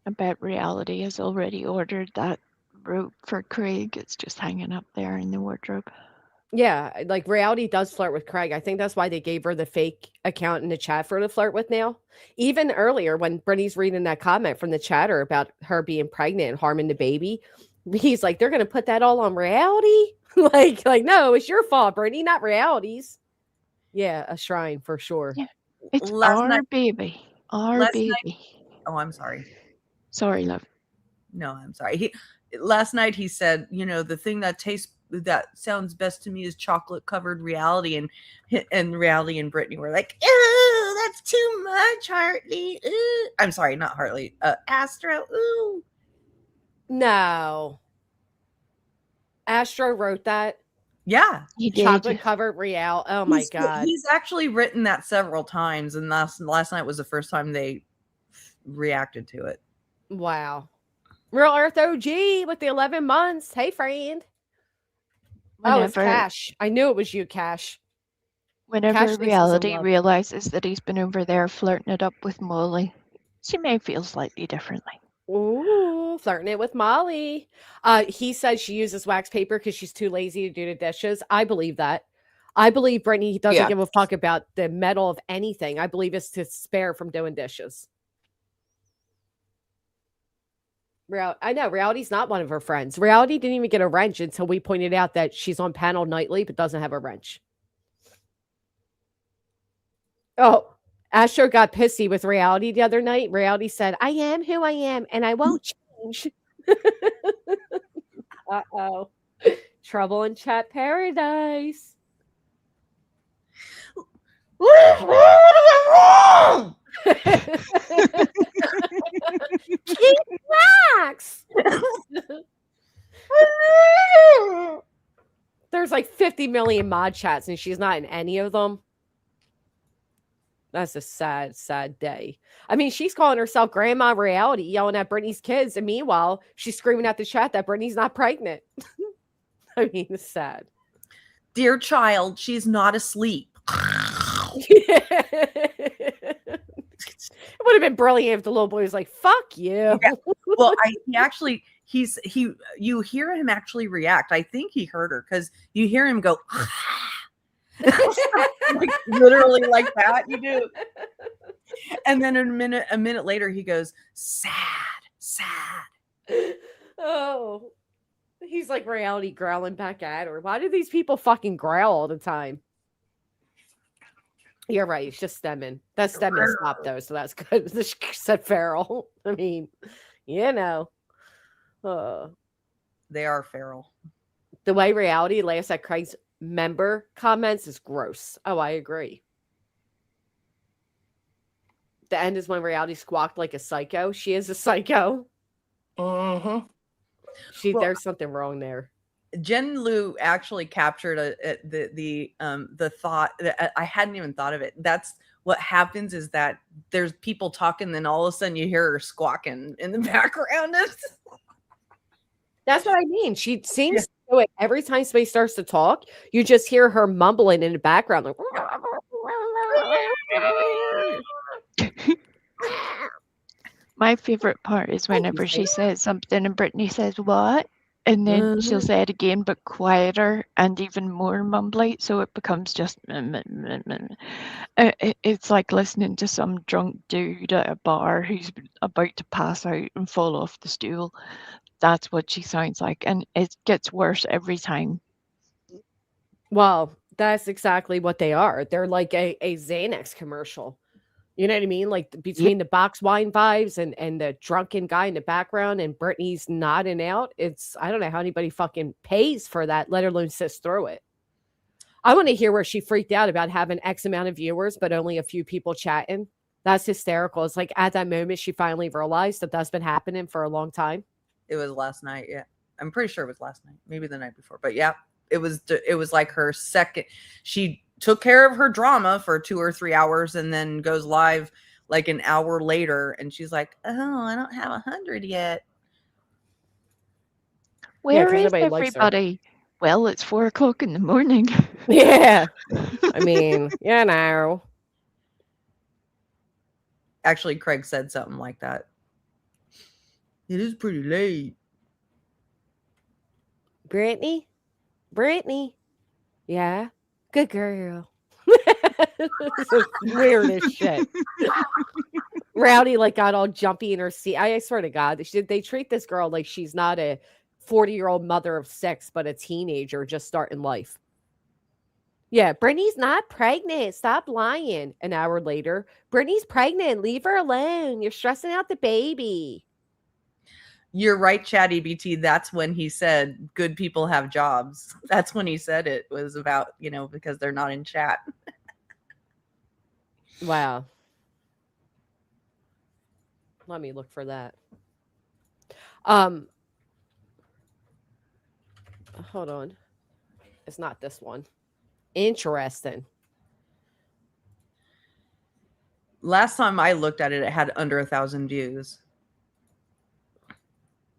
I bet reality has already ordered that robe for Craig. It's just hanging up there in the wardrobe. Yeah, like reality does flirt with Craig. I think that's why they gave her the fake account in the chat for her to flirt with now. Even earlier when Brittany's reading that comment from the chatter about her being pregnant and harming the baby, he's like, they're gonna put that all on reality? like no, it's your fault, Brittany, not reality's. Yeah, a shrine for sure. Yeah. It's Last our night- baby. Our last baby. night- Oh, I'm sorry. Sorry, love. No, I'm sorry. Last night he said, you know, the thing that sounds best to me is chocolate covered reality, and reality and Brittany were like, "Ooh, that's too much, Hartley." Ooh. I'm sorry, not Hartley. Astro. Ooh. No. Astro wrote that. Yeah. He did. Chocolate covered real. Oh my god. He's actually written that several times, and last night was the first time they reacted to it. Wow. Real Earth OG with the 11 months. Hey, friend. Oh, it's Whenever- Cash. I knew it was you, Cash. Whenever Cash thinks he's in reality love. realizes that he's been over there flirting it up with Molly, she may feel slightly differently. Ooh, flirting it with Molly. He says she uses wax paper because she's too lazy to do the dishes. I believe that. I believe Brittany doesn't Yeah. give a fuck about the metal of anything. I believe it's to spare from doing dishes. I know Reality's not one of her friends. Reality didn't even get a wrench until we pointed out that she's on panel nightly but doesn't have a wrench. Oh, Astro got pissy with Reality the other night. Reality said, I am who I am and I won't change. Uh-oh. Trouble in chat paradise. Keep relax. There's like 50 million mod chats and she's not in any of them. That's a sad, sad day. I mean, she's calling herself Grandma Reality, yelling at Brittany's kids. And meanwhile, she's screaming at the chat that Brittany's not pregnant. I mean, it's sad. Dear child, she's not asleep. It would have been brilliant if the little boy was like, fuck you. Yeah. Well, you hear him actually react. I think he heard her because you hear him go, like, literally like that. You do. And then a minute later, he goes, sad. Oh, he's like Reality growling back at her. Why do these people fucking growl all the time? You're right. It's just stemming. That stemming stopped though, so that's good. This said feral. I mean, you know, they are feral. The way Reality laughs at Craig's member comments is gross. Oh, I agree. The end is when Reality squawked like a psycho. She is a psycho. Mm-hmm. There's something wrong there. Jen Lu actually captured the thought that I hadn't even thought of it. That's what happens is that there's people talking, then all of a sudden you hear her squawking in the background. That's what I mean. She seems to do it every time somebody starts to talk. You just hear her mumbling in the background. Like, my favorite part is whenever she says something and Brittany says, what? And then she'll say it again, but quieter and even more mumbly. So it becomes just, it's like listening to some drunk dude at a bar who's about to pass out and fall off the stool. That's what she sounds like. And it gets worse every time. Well, that's exactly what they are. They're like a Xanax commercial. You know what I mean? Like between the box wine vibes and the drunken guy in the background and Brittany's nodding out. I don't know how anybody fucking pays for that, let alone sits through it. I want to hear where she freaked out about having X amount of viewers, but only a few people chatting. That's hysterical. It's like at that moment, she finally realized that that's been happening for a long time. It was last night. Yeah. I'm pretty sure it was last night, maybe the night before, but yeah, it was like her second. She took care of her drama for 2 or 3 hours and then goes live like an hour later. And she's like, oh, I don't have 100 yet. Where is everybody? Well, it's 4 o'clock in the morning. Yeah. I mean, you know. Actually, Craig said something like that. It is pretty late. Brittany? Yeah. Good girl. This is weird as shit. Rowdy like got all jumpy in her seat. I swear to God, they treat this girl like she's not a 40-year-old mother of 6, but a teenager just starting life. Yeah, Brittany's not pregnant. Stop lying. An hour later, Brittany's pregnant. Leave her alone. You're stressing out the baby. You're right, Chatty BT. That's when he said good people have jobs. That's when he said it was about, because they're not in chat. Wow. Let me look for that. Hold on. It's not this one. Interesting. Last time I looked at it, it had under 1,000 views,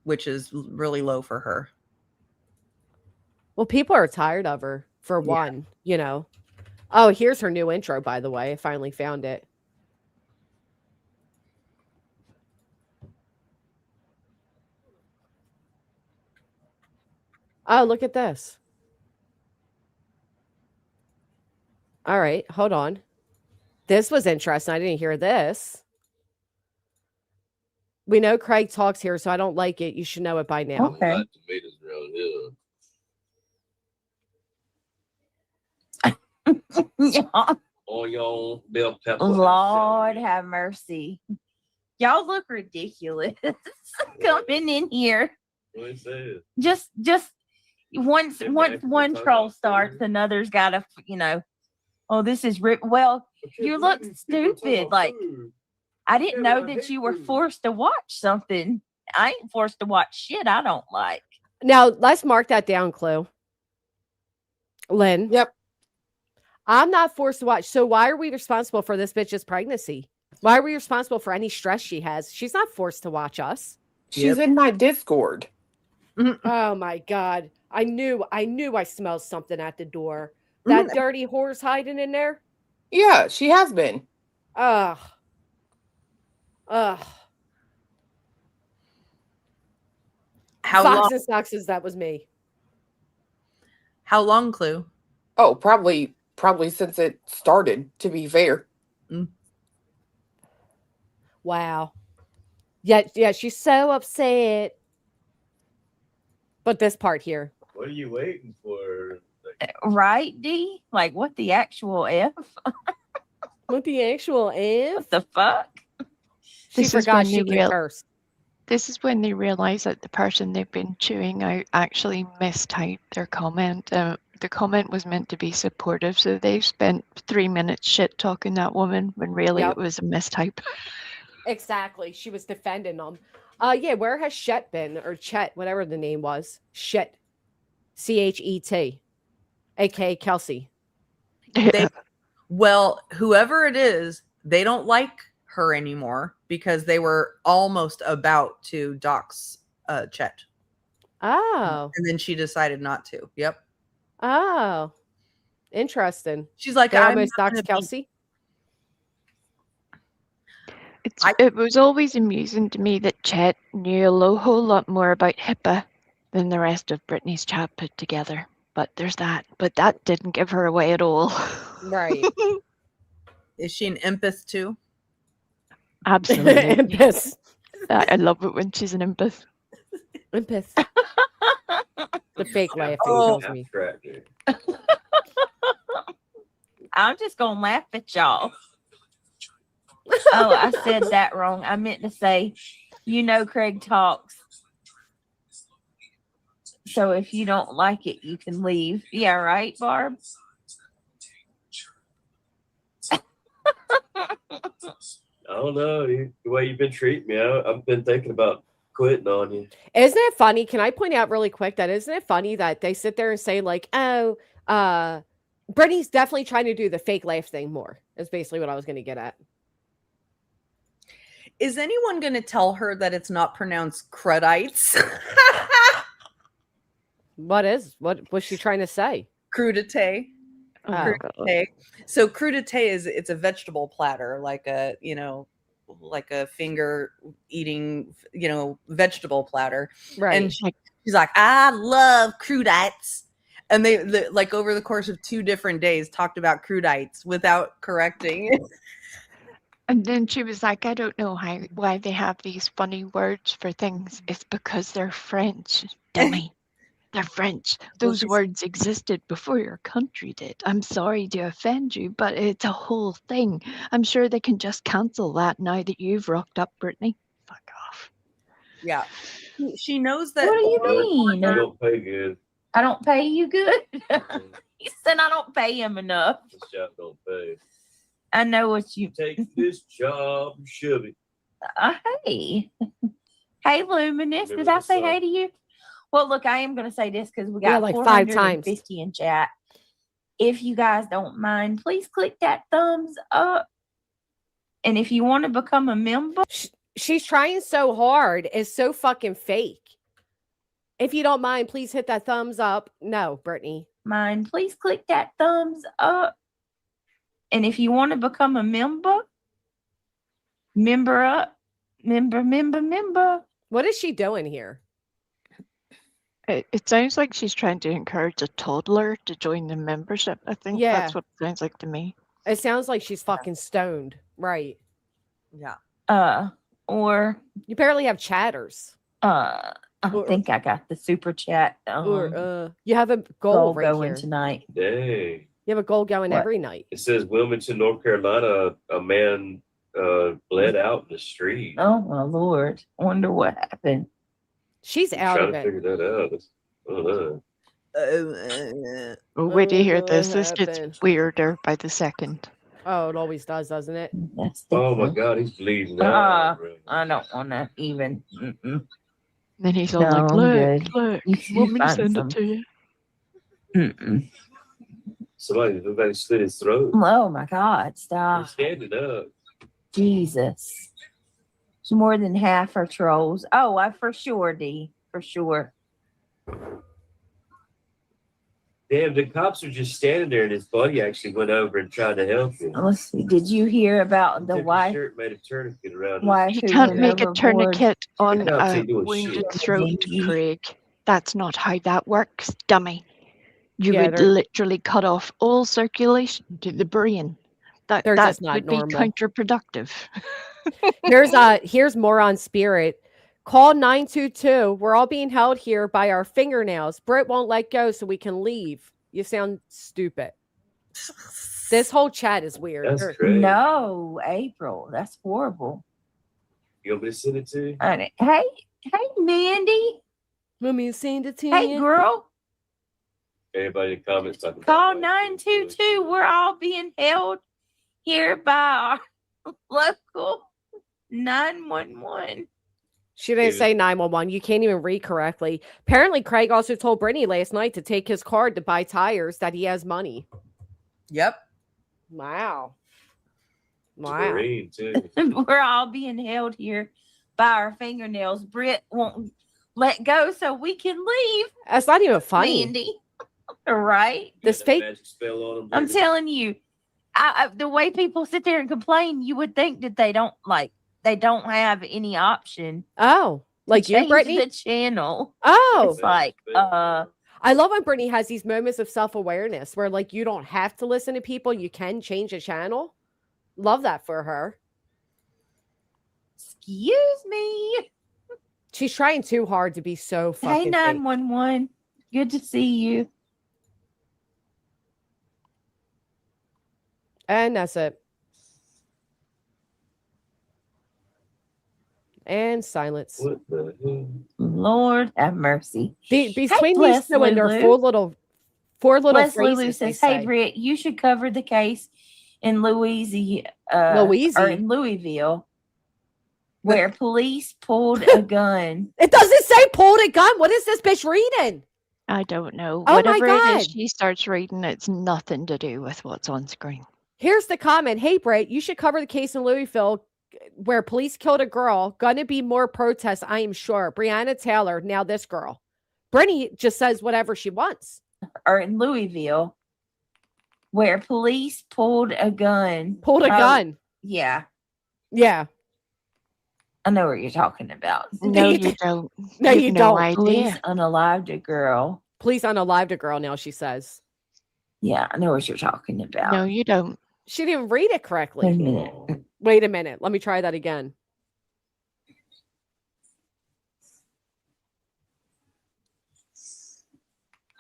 which is really low for her. Well, people are tired of her, for one, Oh, here's her new intro, by the way. I finally found it. Oh, look at this. All right, hold on. This was interesting. I didn't hear this. We know Craig talks here, so I don't like it. You should know it by now. Okay. Tomatoes around here. Yeah. Onion, bell pepper. Lord have mercy. Y'all look ridiculous coming in here. What he said. Just once Yeah, one man, troll talk starts, about another's got to, oh, this is well. You look stupid. Like, I didn't know that you were forced to watch something. I ain't forced to watch shit I don't like. Now, let's mark that down, Clue. Lynn. Yep. I'm not forced to watch. So why are we responsible for this bitch's pregnancy? Why are we responsible for any stress she has? She's not forced to watch us. She's in my Discord. Oh my God. I knew I smelled something at the door. That dirty whore's hiding in there. Yeah, she has been. Ugh. How Fox long? and Soxes, that was me. How long, Clue? Oh, probably since it started, to be fair. Wow. Yeah, she's so upset. But this part here. What are you waiting for? Right, D? Like, what the actual F? What the actual F? What the fuck? She This is forgot when she they can curse. This is when they realize that the person they've been chewing out actually mistyped their comment. The comment was meant to be supportive, so they spent 3 minutes shit talking that woman when really Yep. it was a mistype. Exactly. She was defending them. Yeah, where has Chet been? Or Chet, whatever the name was. Chet. CHET. aka Kelsey. Well, whoever it is, they don't like her anymore because they were almost about to dox Chet. Oh. And then she decided not to. Yep. Oh. Interesting. She's like, They I'm almost not gonna doxed Kelsey. It was always amusing to me that Chet knew a whole lot more about HIPAA than the rest of Britney's chat put together. But there's that. But that didn't give her away at all. Right. Is she an empath too? Absolutely. Empath. I love it when she's an empath. Empath. The fake laughing Oh. kills me. I'm just gonna laugh at y'all. Oh, I said that wrong. I meant to say, Craig talks. So if you don't like it, you can leave. Yeah, right, Barb? I don't know. The way you've been treating me, I've been thinking about quitting on you. Isn't it funny? Can I point out really quick that isn't it funny that they sit there and say like, oh, Brittany's definitely trying to do the fake laugh thing more. Is basically what I was going to get at. Is anyone going to tell her that it's not pronounced crudites? What was she trying to say? Crudité. Oh, Crudité. So crudité it's a vegetable platter, like a finger eating, vegetable platter. Right. And she's like, I love crudites. And they like over the course of 2 different days talked about crudites without correcting it. And then she was like, I don't know why they have these funny words for things. It's because they're French, dummy. They're French. Those words existed before your country did. I'm sorry to offend you, but it's a whole thing. I'm sure they can just cancel that now that you've rocked up, Brittany. Fuck off. Yeah. She knows that. What do you mean? You don't pay good. I don't pay you good? He said I don't pay him enough. This job don't pay. I know what you Take this job, shove it. Hey. Hey, Luminous. Remember Did I the say song? hey to you? Well, look, I am going to say this because we got Yeah, like 5 times. 450 in chat. If you guys don't mind, please click that thumbs up. And if you want to become a member. She's trying so hard. It's so fucking fake. If you don't mind, please hit that thumbs up. No, Brittany. Please click that thumbs up. And if you want to become a member up, member. What is she doing here? It sounds like she's trying to encourage a toddler to join the membership. I think Yeah. that's what it sounds like to me. It sounds like she's fucking stoned. Right. Yeah. Or You barely have chatters. I think I got the super chat. Or you have a goal goal right going here. tonight. Dang. You have a goal going What? every night. It says Wilmington, North Carolina, a man bled out in the street. Oh my lord! Wonder what happened. She's I'm out trying of to it. figure that out. I don't know. Oh, wait to hear what this. This gets happened? weirder by the second. Oh, it always does, doesn't it? That's Oh my different. God, he's bleeding out. bro. I don't want to even. Then he's all No, like, I'm look, good. look, You want me to find send some. it to you? Somebody slit his throat. Oh my God! He's Stop. standing up. Jesus. It's more than half are trolls. Oh, I for sure, D. For sure. Damn, the cops are just standing there, and his buddy actually went over and tried to help him. Let's see. Did you hear about the Took his wife? shirt, made a tourniquet around his Wife You who can't went make a overboard? tourniquet on No, a take doing wounded shit. throat, Dingy. Craig. That's not how that works, dummy. You Yeah, would they're- literally cut off all circulation to the brain. They're That just not would normal. be counterproductive. Here's more on Spirit. Call 922. We're all being held here by our fingernails. Britt won't let go, so we can leave. You sound stupid. This whole chat is weird. That's crazy. No, April. That's horrible. You want me to send it to you? Hey, Mandy. Let me send it to Hey, you. girl. Everybody in the comments talking Call about 922. We're all being held here by our local 911. She didn't David. say 911. You can't even read correctly. Apparently, Craig also told Brittany last night to take his card to buy tires, that he has money. Yep. Wow. Wow. Marine too. We're all being held here by our fingernails. Britt won't let go so we can leave. That's not even funny. Mandy. Right? This Got that fake. magic spell on him, I'm David? telling you, the way people sit there and complain, you would think that they don't have any option. Oh, like to you, change Brittany? the channel. Oh, It's like, I love when Brittany has these moments of self-awareness where like you don't have to listen to people. You can change a channel. Love that for her. excuse me. She's trying too hard to be so Hey, fucking fake. 911. Good to see you. And that's it. And silence. What the hell? Lord have mercy. Between these bless two and their Lulu. four little Bless phrases Lulu they says, say. "Hey Britt, you should cover the case in Louisiana or in Louisville, where police pulled a gun." It doesn't say pulled a gun. What is this bitch reading? I don't know. Oh my Whatever it God. is she starts reading, it's nothing to do with what's on screen. Here's the comment. Hey, Britt, you should cover the case in Louisville where police killed a girl. Gonna be more protests, I am sure. Breonna Taylor, now this girl. Brittany just says whatever she wants. Or in Louisville, where police pulled a gun. Pulled a Oh, gun. Yeah, Yeah. I know what you're talking about. No, you don't. No, You've you no don't. Police idea. unalived a girl. Police unalived a girl now, she says. Yeah, I know what you're talking about. No, you don't. She didn't read it Wait a correctly. minute. Wait a minute. Let me try that again.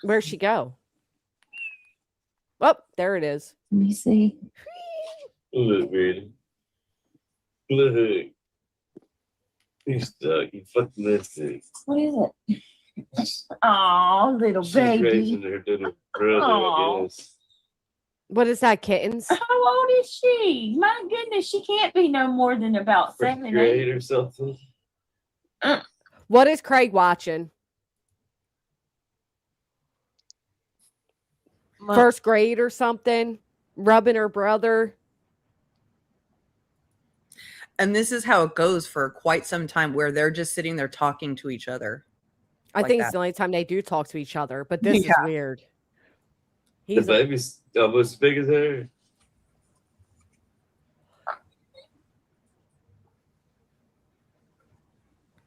Where'd she go? Oh, there it is. Let me see. Look, man. Look. He's stuck. He fucking missed it. What is it? Oh, little She's baby. raising her little brother, I Aw. guess. What is that, kittens? How old is she? My goodness, she can't be no more than about First 7, grade 8. or something. What is Craig watching? Well, First grade or something? Rubbing her brother? And this is how it goes for quite some time, where they're just sitting there talking to each other. I Like think it's that. the only time they do talk to each other, but this is Yeah. weird. The He's baby's almost as big as her.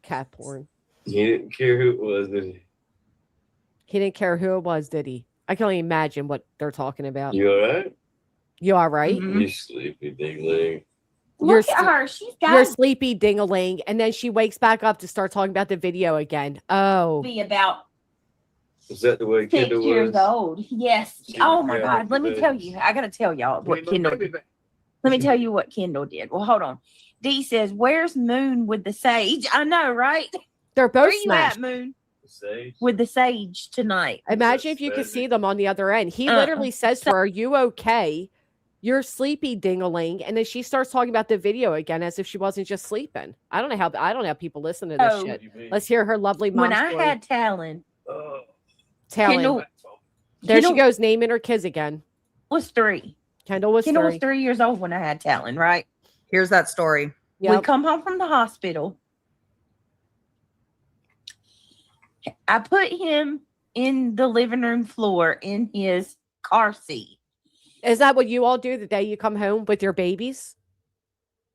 cat porn. He didn't care who it was, did he? He didn't care who it was, did he? I can only imagine what they're talking about. You all right? You all right? Mhm. You sleepy dingling. You're Look at her. She's You're got sleepy ding-a-ling, and then she wakes back up to start talking about the video again. to Oh, be about Is that the way 6 Kendall years was? old. Yes. She Oh was my down God. with Let the me tell babies. you. I gotta tell y'all what Give me my Kendall. baby back. Let me tell you what Kendall did. Well, hold on. Dee says, "Where's Moon with the sage?" I know, right? they're Where both you smashed. at, Moon? Sage? With the sage tonight. Imagine if you could Magic. see them on the other end. He Uh-uh. literally says to her, "Are you okay? You're sleepy ding-a-ling," and then she starts talking about the video again as if she wasn't just sleeping. I don't know how people listen to this Oh. shit. What do you mean? Let's hear her lovely mom When I story. had Talon, Oh, Talon. Kendall There she Kendall goes, naming her kids again. was 3. Kendall was Kendall 3. was 3 years old when I had Talon, right? Here's that story. We Yep. come home from the hospital. I put him in the living room floor in his car seat. Is that what you all do the day you come home with your babies?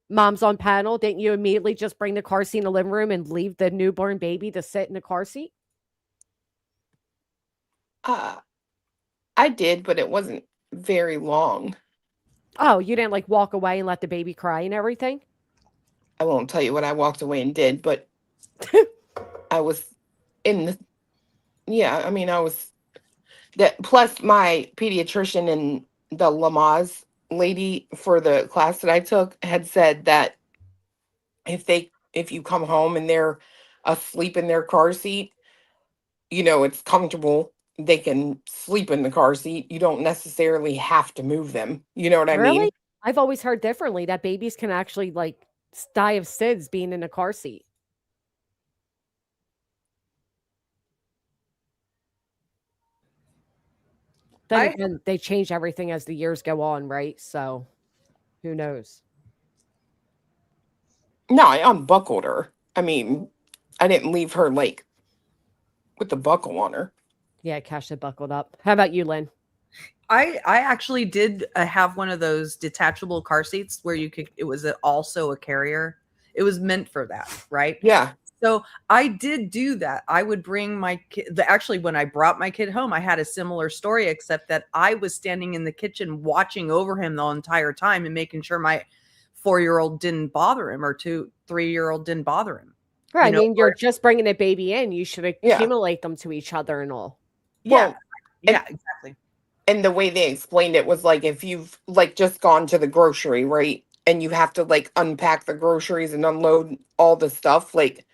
Mom's on panel. Didn't you immediately just bring the car seat in the living room and leave the newborn baby to sit in the car seat? I did, but it wasn't very long. Oh, you didn't like walk away and let the baby cry and everything? I won't tell you what I walked away and did, but I was in the, yeah, I mean, I was that plus my pediatrician and the Lamaze lady for the class that I took had said that if you come home and they're asleep in their car seat, it's comfortable. They can sleep in the car seat. You don't necessarily have to move them. You know what I mean? Really? I've always heard differently that babies can actually like die of SIDS being in a car seat. Then again, they change everything as the years go on, right? So who knows? No, I unbuckled her. I mean, I didn't leave her like with the buckle on her. Yeah, Cash had buckled up. How about you, Lynn? I actually did have one of those detachable car seats where it was also a carrier. It was meant for that, right? Yeah. So I did do that. I would bring my kid. Actually, when I brought my kid home, I had a similar story, except that I was standing in the kitchen watching over him the entire time and making sure my 4-year-old didn't bother him or 3-year-old didn't bother him. Right. I mean, you're just bringing a baby in. You should accumulate them to each other and all. Yeah. Yeah, exactly. And the way they explained it was like if you've like just gone to the grocery, right? And you have to like unpack the groceries and unload all the stuff, like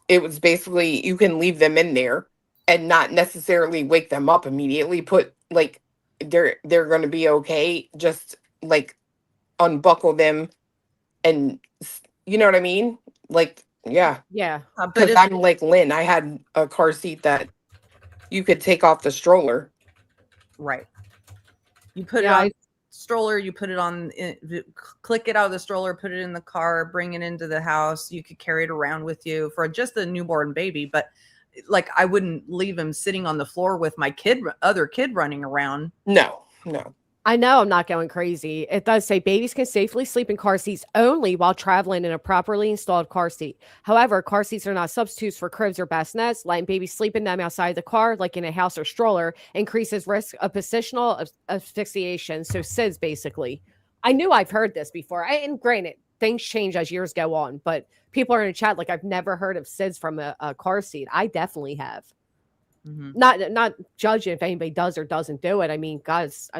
it was basically you can leave them in there and not necessarily wake them up immediately. Put like they're going to be okay. Just like unbuckle them, and you know what I mean? Like yeah, yeah. Because I'm like Lynn. I had a car seat that you could take off the stroller. Right. You put it on stroller, you put it on, click it out of the stroller, put it in the car, bring it into the house. You could carry it around with you for just a newborn baby. But like, I wouldn't leave him sitting on the floor with my other kid running around. No. I know I'm not going crazy. It does say babies can safely sleep in car seats only while traveling in a properly installed car seat. However, car seats are not substitutes for cribs or bassinets. Letting babies sleep in them outside the car, like in a house or stroller, increases risk of positional asphyxiation. So SIDS, basically. I knew I've heard this before. And granted, things change as years go on, but people are in the chat like, I've never heard of SIDS from a car seat. I definitely have. Mm-hmm. Not judging if anybody does or doesn't do it. I mean, guys,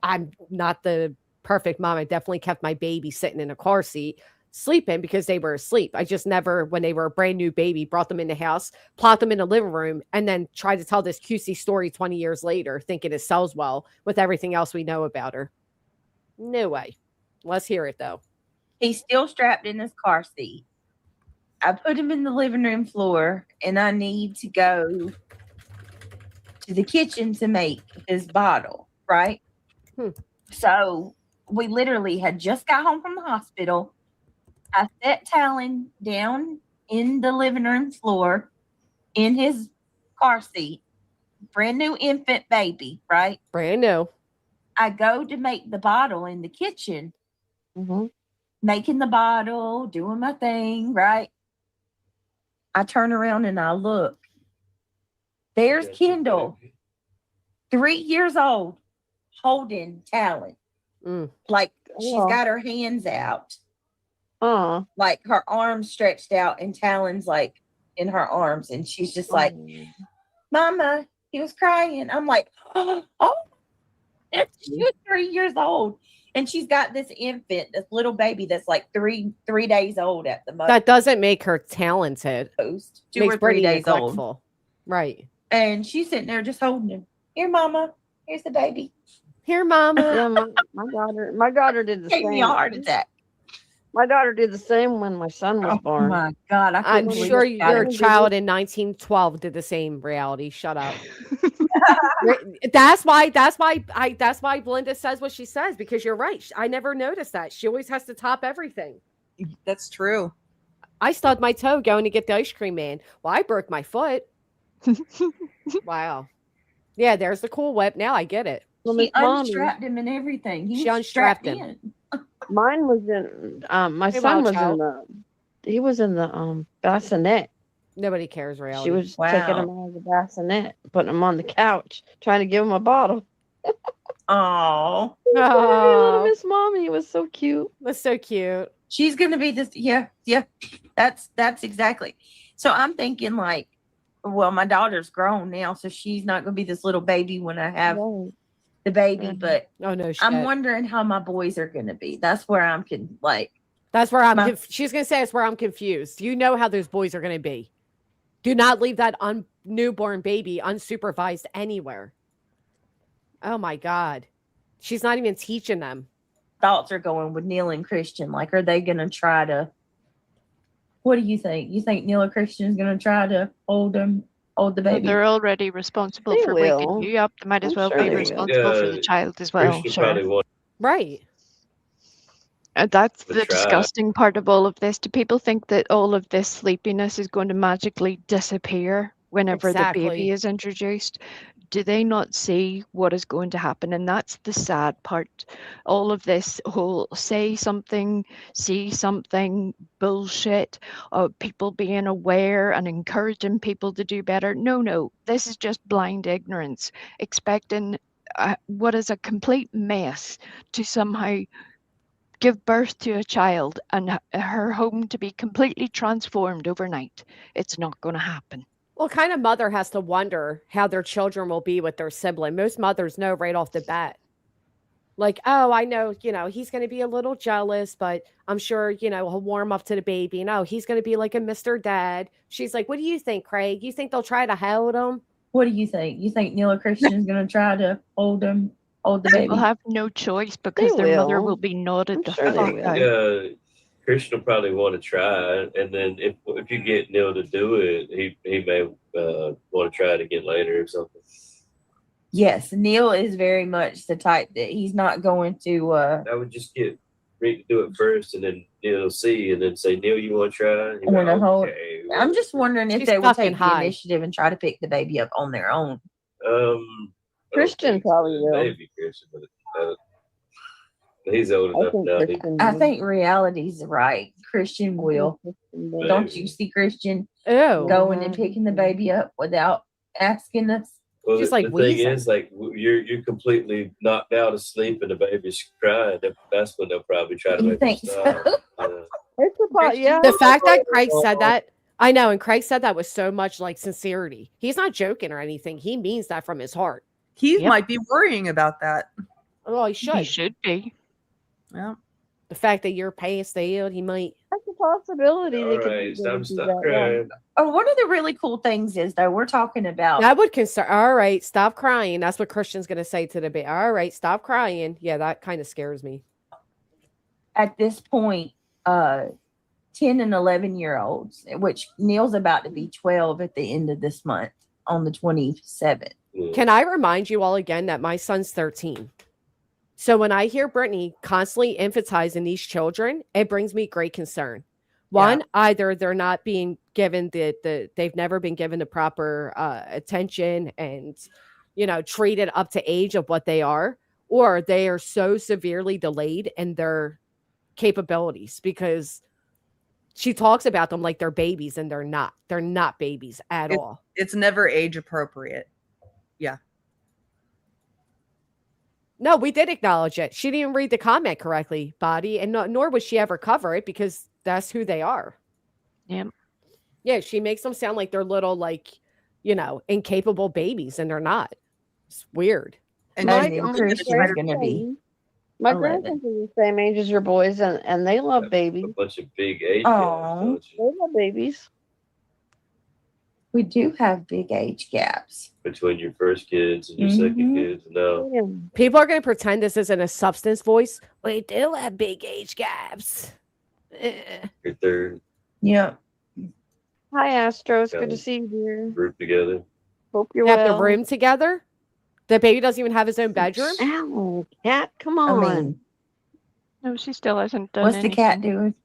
I'm not the perfect mom. I definitely kept my baby sitting in a car seat sleeping because they were asleep. I just never, when they were a brand new baby, brought them in the house, plopped them in the living room, and then tried to tell this cutesy story 20 years later, thinking it sells well with everything else we know about her. No way. Let's hear it, though. He's still strapped in his car seat. I put him in the living room floor, and I need to go to the kitchen to make his bottle, right? So we literally had just got home from the hospital. I set Talon down in the living room floor in his car seat, brand new infant baby, right? Brand new. I go to make the bottle in the kitchen, making the bottle, doing my thing, right? I turn around and I look. There's Kendall, 3 years old, holding Talon. Like she's got her hands out. Like her arms stretched out and Talon's like in her arms. And she's just like, Mama, he was crying. I'm like, oh, she was 3 years old. And she's got this infant, this little baby that's like three days old at the moment. That doesn't make her talented. 2 or 3 days old. Right. And she's sitting there just holding him. Here, Mama. Here's the baby. Here, Mama. Yeah, my daughter did the Gave same. me a heart attack. My daughter did the same when my son was born. Oh my God. I'm sure your child in 1912 did the same. Reality. Shut up. That's why Belinda says what she says, because you're right. I never noticed that. She always has to top everything. That's true. I stubbed my toe going to get the ice cream man. Well, I broke my foot. Wow. Yeah, there's the Cool Whip. Now I get it. She unstrapped him and everything. She unstrapped him. Mine was in my son was in the bassinet. Nobody cares, reality. She was taking him out of the bassinet, putting him on the couch, trying to give him a bottle. Oh, Miss Mommy, it was so cute. That's so cute. She's gonna be this. Yeah. That's exactly. So I'm thinking like, well, my daughter's grown now, so she's not gonna be this little baby when I have the baby. But I'm wondering how my boys are gonna be. That's where I'm That's where I'm. She's gonna say it's where I'm confused. You know how those boys are gonna be. Do not leave that newborn baby unsupervised anywhere. Oh my God. She's not even teaching them. Thoughts are going with Neil and Christian. Like, are they going to try to, what do you think? You think Neil or Christian is going to try to hold the baby? They're already responsible for waking you up. They might as well be responsible for the child as well. Right. That's the disgusting part of all of this. Do people think that all of this sleepiness is going to magically disappear whenever the baby is introduced? Do they not see what is going to happen? And that's the sad part. All of this whole say something, see something bullshit, people being aware and encouraging people to do better. No, this is just blind ignorance, expecting what is a complete mess to somehow give birth to a child and her home to be completely transformed overnight. It's not going to happen. Well, kind of mother has to wonder how their children will be with their sibling. Most mothers know right off the bat. Like, oh, I know, he's going to be a little jealous, but I'm sure, he'll warm up to the baby. And, oh, he's going to be like a Mr. Dad. She's like, what do you think, Craig? You think they'll try to hold him? What do you think? You think Neil or Christian is going to try to hold the baby? They'll have no choice because their mother will be nodded the fuck out. Christian will probably want to try, and then if you get Neil to do it, he may want to try it again later or something. Yes, Neil is very much the type that he's not going to. I would just get Rick to do it first, and then Neil see, and then say, Neil, you want to try? Okay. I'm just wondering if they will take the initiative and try to pick the baby up on their own. Christian probably will. Maybe Christian, but he's old enough now. I think reality's right. Christian will. Maybe. Don't you see Christian going and picking the baby up without asking us? Well, the thing is, like, you're completely knocked out of sleep and the baby's crying. That's when they'll probably try to make you stop. The fact that Craig said that, I know, and Craig said that with so much like sincerity. He's not joking or anything. He means that from his heart. He might be worrying about that. Well, he should. He should be. Yeah. The fact that you're past the he might. That's a possibility. All right, it's time to stop crying. Oh, one of the really cool things is, though, we're talking about. That would concern. All right, stop crying. That's what Christian's going to say to the baby. All right, stop crying. Yeah, that kind of scares me. At this point, 10 and 11-year-olds, which Neil's about to be 12 at the end of this month on the 27th. Can I remind you all again that my son's 13? So when I hear Brittany constantly emphasizing these children, it brings me great concern. One, either they're not being given they've never been given the proper attention and, treated up to age of what they are, or they are so severely delayed in their capabilities because She talks about them like they're babies, and they're not. They're not babies at all. It's never age appropriate. Yeah. No, we did acknowledge it. She didn't even read the comment correctly, Body, and nor would she ever cover it because that's who they are. Yep. Yeah, she makes them sound like they're little, like, incapable babies, and they're not. It's weird. And My she's grandkids gonna be My 11. grandkids are the same age as your boys, and they love A babies. bunch of big age Aw. gaps, don't They you? love babies. We do have big age gaps. Between your first kids and your second kids. No. Yeah. People are going to pretend this isn't a substance voice. We do have big age gaps. Your third Yep. Hi, Astros. Good to Yeah. see you, dear. group together. Hope you're Have well. the room together. The baby doesn't even have his own bedroom. Ow, cat, come I on. mean, No, she still hasn't done what's the cat anything. doing?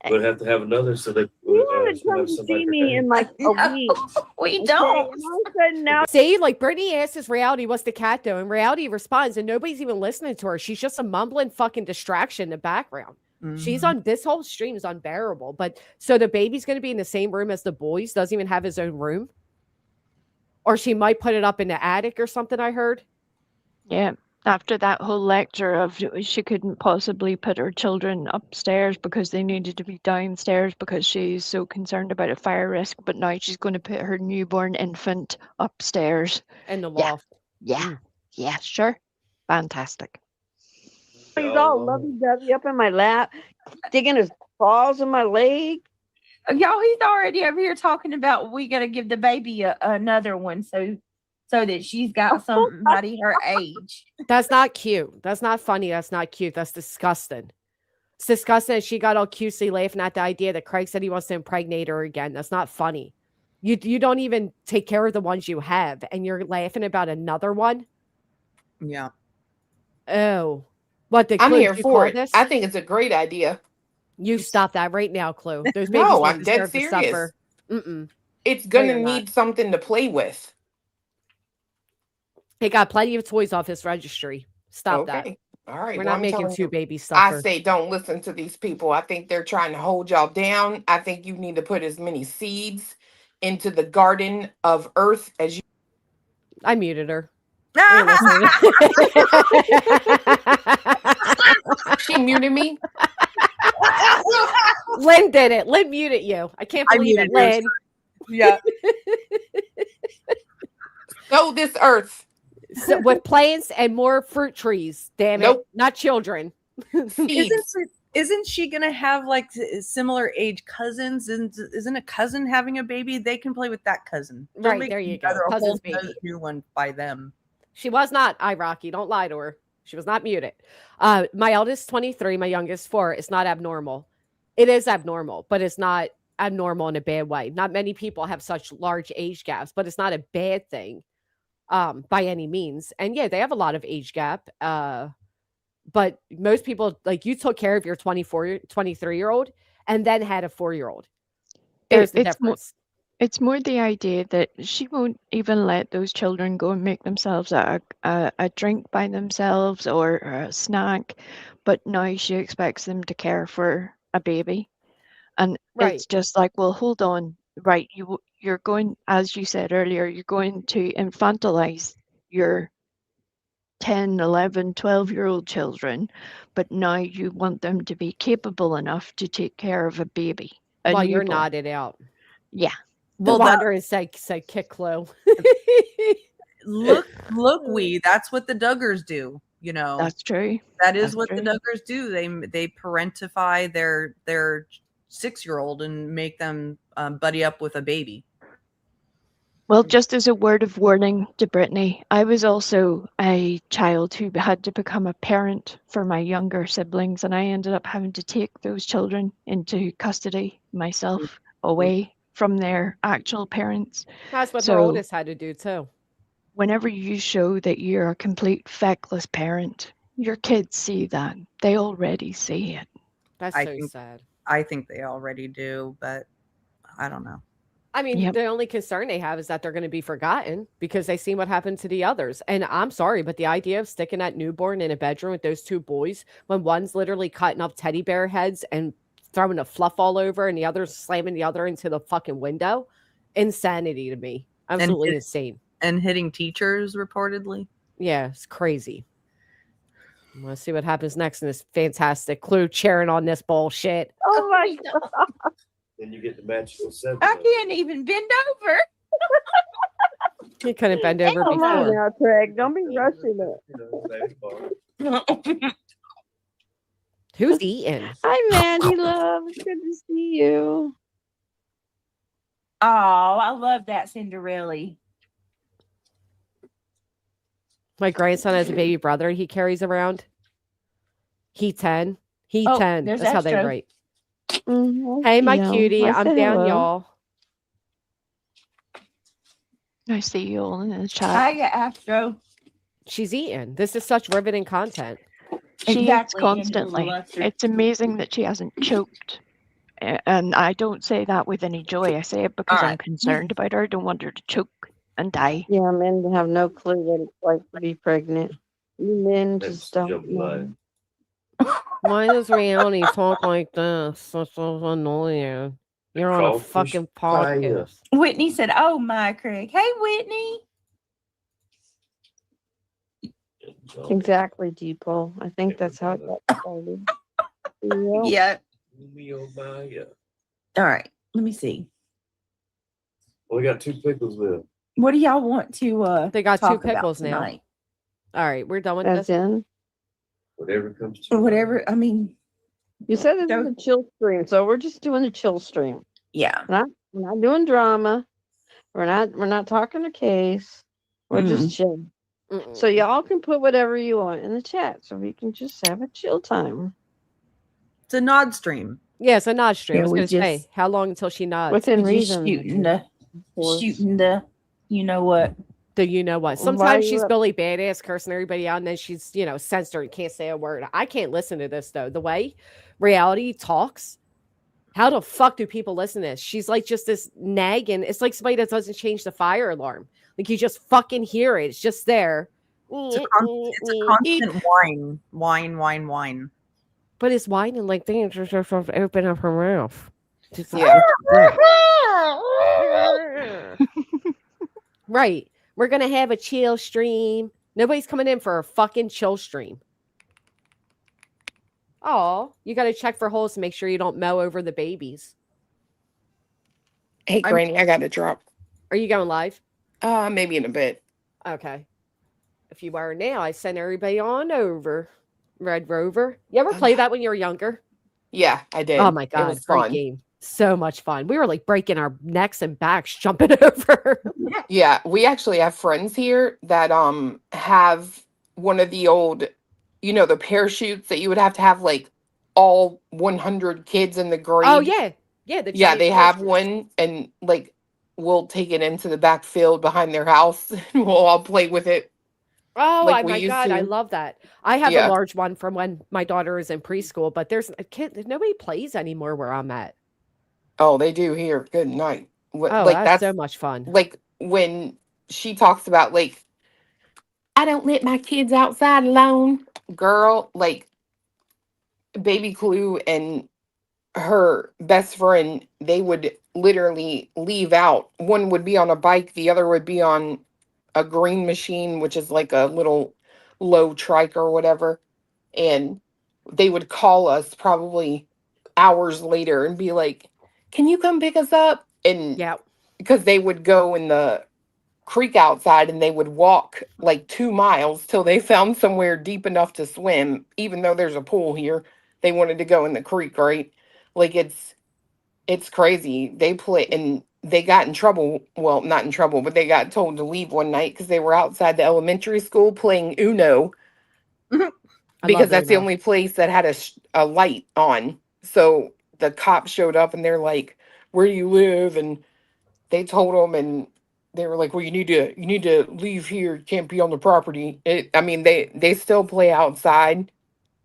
We'll have to have another so they You want to she'll come have to somebody see for me days. in like a week. We Okay, don't. and all of a sudden now See, like Brittany asks Reality, what's the cat doing? Reality responds, and nobody's even listening to her. She's just a mumbling fucking distraction in the background. She's on this whole stream is unbearable. But so the baby's going to be in the same room as the boys, doesn't even have his own room. Or she might put it up in the attic or something, I heard. Yeah. After that whole lecture of she couldn't possibly put her children upstairs because they needed to be downstairs because she's so concerned about a fire risk, but now she's going to put her newborn infant upstairs. In the Yeah. loft. Yeah. Yeah, sure. Fantastic. he's all lovey-dovey up in my lap, digging his paws in my leg. Y'all, he's already over here talking about we got to give the baby another one so that she's got somebody her age. That's not cute. That's not funny. That's not cute. That's disgusting. It's disgusting that she got all cutesy laughing at the idea that Craig said he wants to impregnate her again. That's not funny. You don't even take care of the ones you have, and you're laughing about another one. Yeah. Oh, what the? I'm Clue, here you for call it. this? I think it's a great idea. You stop that right now, Clue. Those babies No, don't I'm dead deserve to serious. suffer. Mm-mm. It's gonna you're not. need something to play with. He got plenty of toys off his registry. Stop that. Okay. All right. We're well, not I'm making telling two you, babies I suffer. say don't listen to these people. I think they're trying to hold y'all down. I think you need to put as many seeds into the garden of earth as you. I muted her. I ain't listening. She muted me. Lynn did it. Lynn muted you. I can't I believe it, muted her. Lynn. Yeah. Sow this earth. So, with plants and more fruit trees. Damn it. Nope. Not children. Seeds. Isn't she gonna have like similar age cousins? And isn't a cousin having a baby? They can play with that cousin. Don't Right, make there you go. another Cousin's whole baby. new one by them. She was not Rocky. Don't lie to her. She was not muted. My eldest 23, my youngest 4. It's not abnormal. It is abnormal, but it's not abnormal in a bad way. Not many people have such large age gaps, but it's not a bad thing by any means. And yeah, they have a lot of age gap. But most people, like, you took care of your 23-year-old and then had a 4-year-old. There's the difference. It's more the idea that she won't even let those children go and make themselves a drink by themselves or a snack, but now she expects them to care for a baby. And Right. it's just like, well, hold on, right, you're going, as you said earlier, you're going to infantilize your 10, 11, 12-year-old children, but now you want them to be capable enough to take care of a baby. Well, you're nodded out. Yeah. The Well, that- Wanderer said kick Clue. Look, that's what the Duggars do. You know, That's true. that is That's what the true. Duggars do. They parentify their 6-year-old and make them buddy up with a baby. Well, just as a word of warning to Brittany, I was also a child who had to become a parent for my younger siblings, and I ended up having to take those children into custody myself, away from their actual parents. That's what her So- oldest had to do too. Whenever you show that you're a complete feckless parent, your kids see that. They already see it. That's I so think- sad. I think they already do, but I don't know. I mean, Yep. the only concern they have is that they're going to be forgotten because they see what happened to the others. And I'm sorry, but the idea of sticking that newborn in a bedroom with those two boys when one's literally cutting up teddy bear heads and throwing the fluff all over and the other's slamming the other into the fucking window. Insanity to me. Absolutely insane. And hitting teachers reportedly. Yeah, it's crazy. Let's see what happens next in this fantastic Clue cheering on this bullshit. Oh my God. Then you get the magical 7. I can't even bend over. He couldn't bend over Come on before. now, Craig. Don't be rushing it. Who's eating? Hi, Mandy, love. It's good to see you. Oh, I love that Cinderella. My grandson has a baby brother he carries around. He 10. He Oh, 10. there's That's how they Astro. write. Mm-hmm. Hey, my cutie. I'm down, y'all. I see you all in the chat. Hiya, Astro. She's eating. This is such riveting content. She Exactly, eats and constantly. loves her. It's amazing that she hasn't choked. And I don't say that with any joy. I say it because I'm Alright. concerned about her. I don't want her to choke and die. Yeah, men have no clue what it's like to be pregnant. You men just don't know. Why does reality talk like this? That's so annoying. You're on a Crawfish fucking fire. podcast. Whitney said, "Oh my, Craig. Hey, Whitney." Exactly, Depot. I think that's how it got started. Yeah. Yeah. All right. Let me see. We got 2 pickles there. What do y'all want to They got 2 talk about pickles now. tonight? All right, we're done with As this. in, Whatever comes to Whatever. I mean, you said this Go- is a chill stream, so we're just doing a chill stream. yeah. We're not doing drama. We're not talking a case. We're just chilling. Mm-mm. So y'all can put whatever you want in the chat, so we can just have a chill time It's a nod stream. Yeah, it's a nod stream. Yeah, I was we going to say, just- how long until she nods? within Just reason. shooting of course. the, you know what? The you know what? Why Sometimes you she's up- Billy Badass cursing everybody out, and then she's, censored and can't say a word. I can't listen to this, though. The way reality talks, how the fuck do people listen to this? She's like just this nagging. It's like somebody that doesn't change the fire alarm. Like you just fucking hear it. It's just there. It's a constant whine. But it's whining like things just open up her mouth. Just Yeah. Right. We're going to have a chill stream. Nobody's coming in for a fucking chill stream. Oh, you got to check for holes to make sure you don't mow over the babies. Hey, Granny, I got to drop. Are you going live? Maybe in a bit. Okay. If you are now, I send everybody on over. Red Rover. You ever play that when you were younger? Yeah, I did. Oh my It God. was Great fun. game. So much fun. We were like breaking our necks and backs jumping over. Yeah, we actually have friends here that have one of the old, the parachutes that you would have to have like all 100 kids in the grade. Oh yeah. Yeah. The Yeah, giant they have parachutes. one, and like we'll take it into the back field behind their house and we'll all play with it. Oh like we my used God, I to. love that. I have Yeah. a large one from when my daughter is in preschool, but there's a kid, nobody plays anymore where I'm at. Oh, they do here. Good night. Oh, Like that's so much fun. like when she talks about like I don't let my kids outside alone. Girl, like baby Clue and her best friend, they would literally leave out. One would be on a bike, the other would be on a green machine, which is like a little low trike or whatever. And they would call us probably hours later and be like, "Can you come pick us up?" And Yeah. because they would go in the creek outside and they would walk like 2 miles till they found somewhere deep enough to swim, even though there's a pool here. They wanted to go in the creek, right? Like it's crazy. They play and they got in trouble. Well, not in trouble, but they got told to leave one night because they were outside the elementary school playing Uno because that's the only place that had a light on. So the cops showed up and they're like, "Where do you live?" And they told them, and they were like, "Well, you need to leave here. You can't be on the property." I mean, they still play outside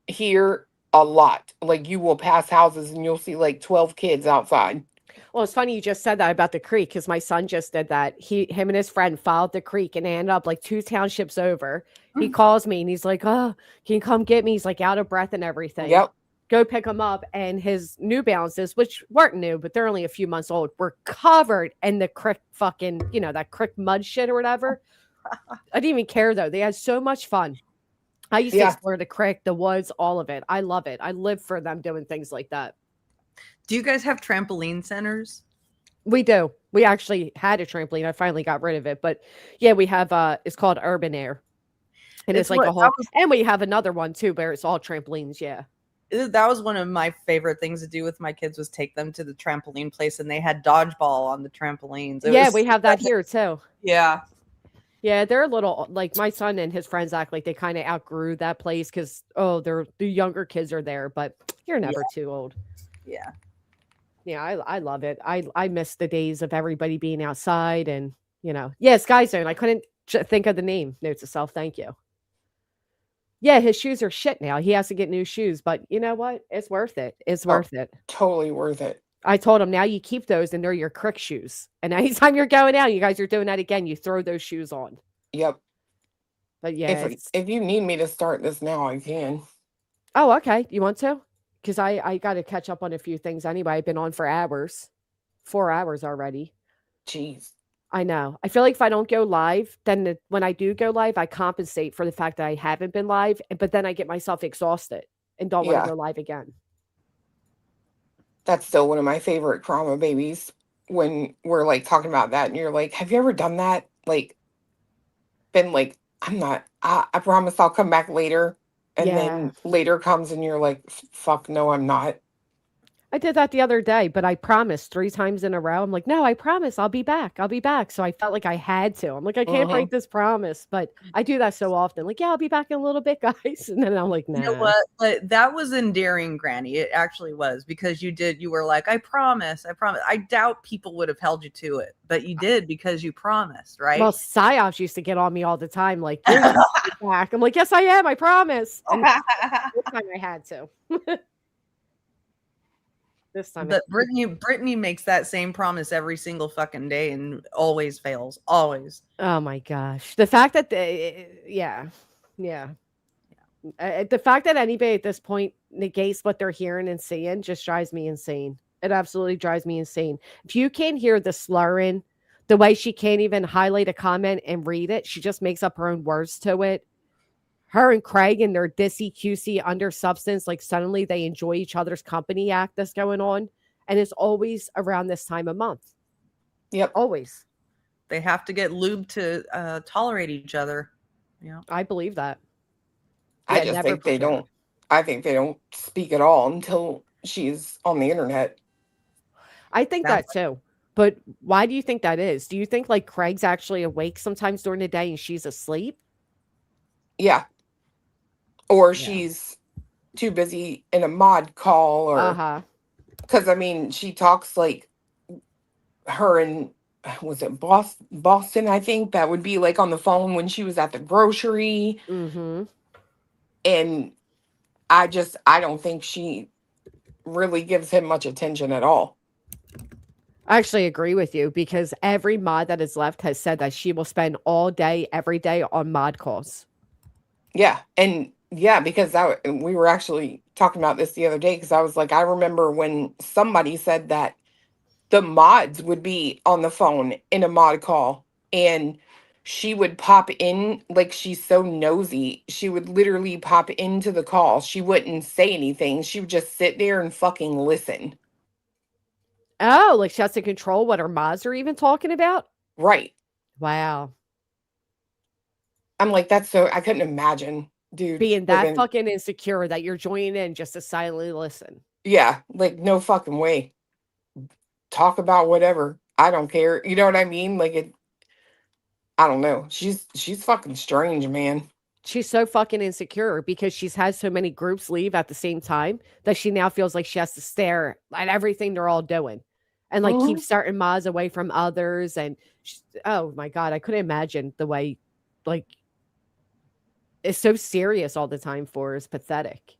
here a lot. Like you will pass houses and you'll see like 12 kids outside. Well, it's funny you just said that about the creek because my son just did that. Him and his friend followed the creek and they ended up like 2 townships over. He calls me and he's like, "Oh, can you come get me?" He's like out of breath and everything. Yep. go pick them up, and his New Balances, which weren't new, but they're only a few months old, were covered in the crick fucking, that crick mud shit or whatever. I didn't even care though. They had so much fun. I used to explore the creek, the woods, all of it. I love it. I live for them doing things like that. Do you guys have trampoline centers? We do. We actually had a trampoline. I finally got rid of it. But yeah, we have it's called Urban Air. And it's like a whole and we have another one too, where it's all trampolines, yeah. That was one of my favorite things to do with my kids was take them to the trampoline place, and they had dodgeball on the trampolines. We have that here too. Yeah. Yeah, they're a little like my son and his friends act like they kind of outgrew that place because the younger kids are there, but you're never too old. Yeah. Yeah, I love it. I miss the days of everybody being outside and Sky Zone. I couldn't think of the name. Note to self, thank you. Yeah, his shoes are shit now. He has to get new shoes, but you know what? It's worth it. It's worth it. Totally worth it. I told him now you keep those and they're your crick shoes. And anytime you're going out, you guys are doing that again, you throw those shoes on. Yep. But yeah. If you need me to start this now, I can. Oh, okay. You want to? Because I got to catch up on a few things anyway. I've been on for hours. 4 hours already. Jeez. I know. I feel like if I don't go live, then when I do go live, I compensate for the fact that I haven't been live. But then I get myself exhausted and don't want to go live again. That's still one of my favorite trauma babies when we're like talking about that. And you're like, have you ever done that? Like, been like, I promise I'll come back later. And then later comes and you're like, fuck, no, I'm not. I did that the other day, but I promised 3 times in a row. I'm like, no, I promise I'll be back. I'll be back. So I felt like I had to. I'm like, I can't break this promise, but I do that so often. Like, yeah, I'll be back in a little bit, guys. And then I'm like, nah. You know what? But that was endearing, Granny. It actually was because you were like, I promise. I doubt people would have held you to it, but you did because you promised, right? Well, Psyops used to get on me all the time. Like, you're not back. I'm like, yes, I am. I promise. And this time I had to. This time. But Brittany makes that same promise every single fucking day and always fails. Always. Oh my gosh. The fact that the fact that anybody at this point negates what they're hearing and seeing just drives me insane. It absolutely drives me insane. If you can't hear the slurring, the way she can't even highlight a comment and read it, she just makes up her own words to it. Her and Craig and their dissy QC under substance, like suddenly they enjoy each other's company act that's going on. And it's always around this time of month. Yep. Always. They have to get lubed to tolerate each other. Yeah. I believe that. I just think they don't. I think they don't speak at all until she's on the internet. I think that too. But why do you think that is? Do you think like Craig's actually awake sometimes during the day and she's asleep? Yeah. Or she's too busy in a mod call or because I mean she talks like her and was it Boston, I think, that would be like on the phone when she was at the grocery. And I don't think she really gives him much attention at all. I actually agree with you because every mod that is left has said that she will spend all day, every day on mod calls. Yeah. And yeah, because we were actually talking about this the other day because I was like, I remember when somebody said that the mods would be on the phone in a mod call and she would pop in, like she's so nosy. She would literally pop into the call. She wouldn't say anything. She would just sit there and fucking listen. Oh, like she has to control what her mods are even talking about? Right. Wow. I'm like, that's so, I couldn't imagine, dude. Being that fucking insecure that you're joining in just to silently listen. Yeah, like no fucking way. Talk about whatever. I don't care. You know what I mean? Like I don't know. She's fucking strange, man. She's so fucking insecure because she's had so many groups leave at the same time that she now feels like she has to stare at everything they're all doing and like keep certain mods away from others. And oh my God, I couldn't imagine the way like it's so serious all the time for her. It's pathetic.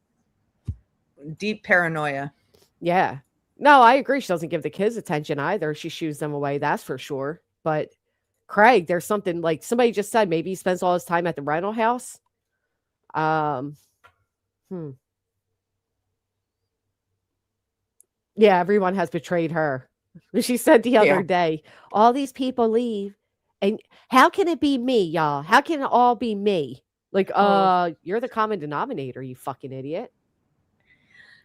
Deep paranoia. Yeah. No, I agree. She doesn't give the kids attention either. She shoos them away. That's for sure. But Craig, there's something like somebody just said maybe he spends all his time at the rental house. Yeah, everyone has betrayed her. She said the other Yeah. day, all these people leave. And how can it be me, y'all? How can it all be me? Like, you're the common denominator, you fucking idiot.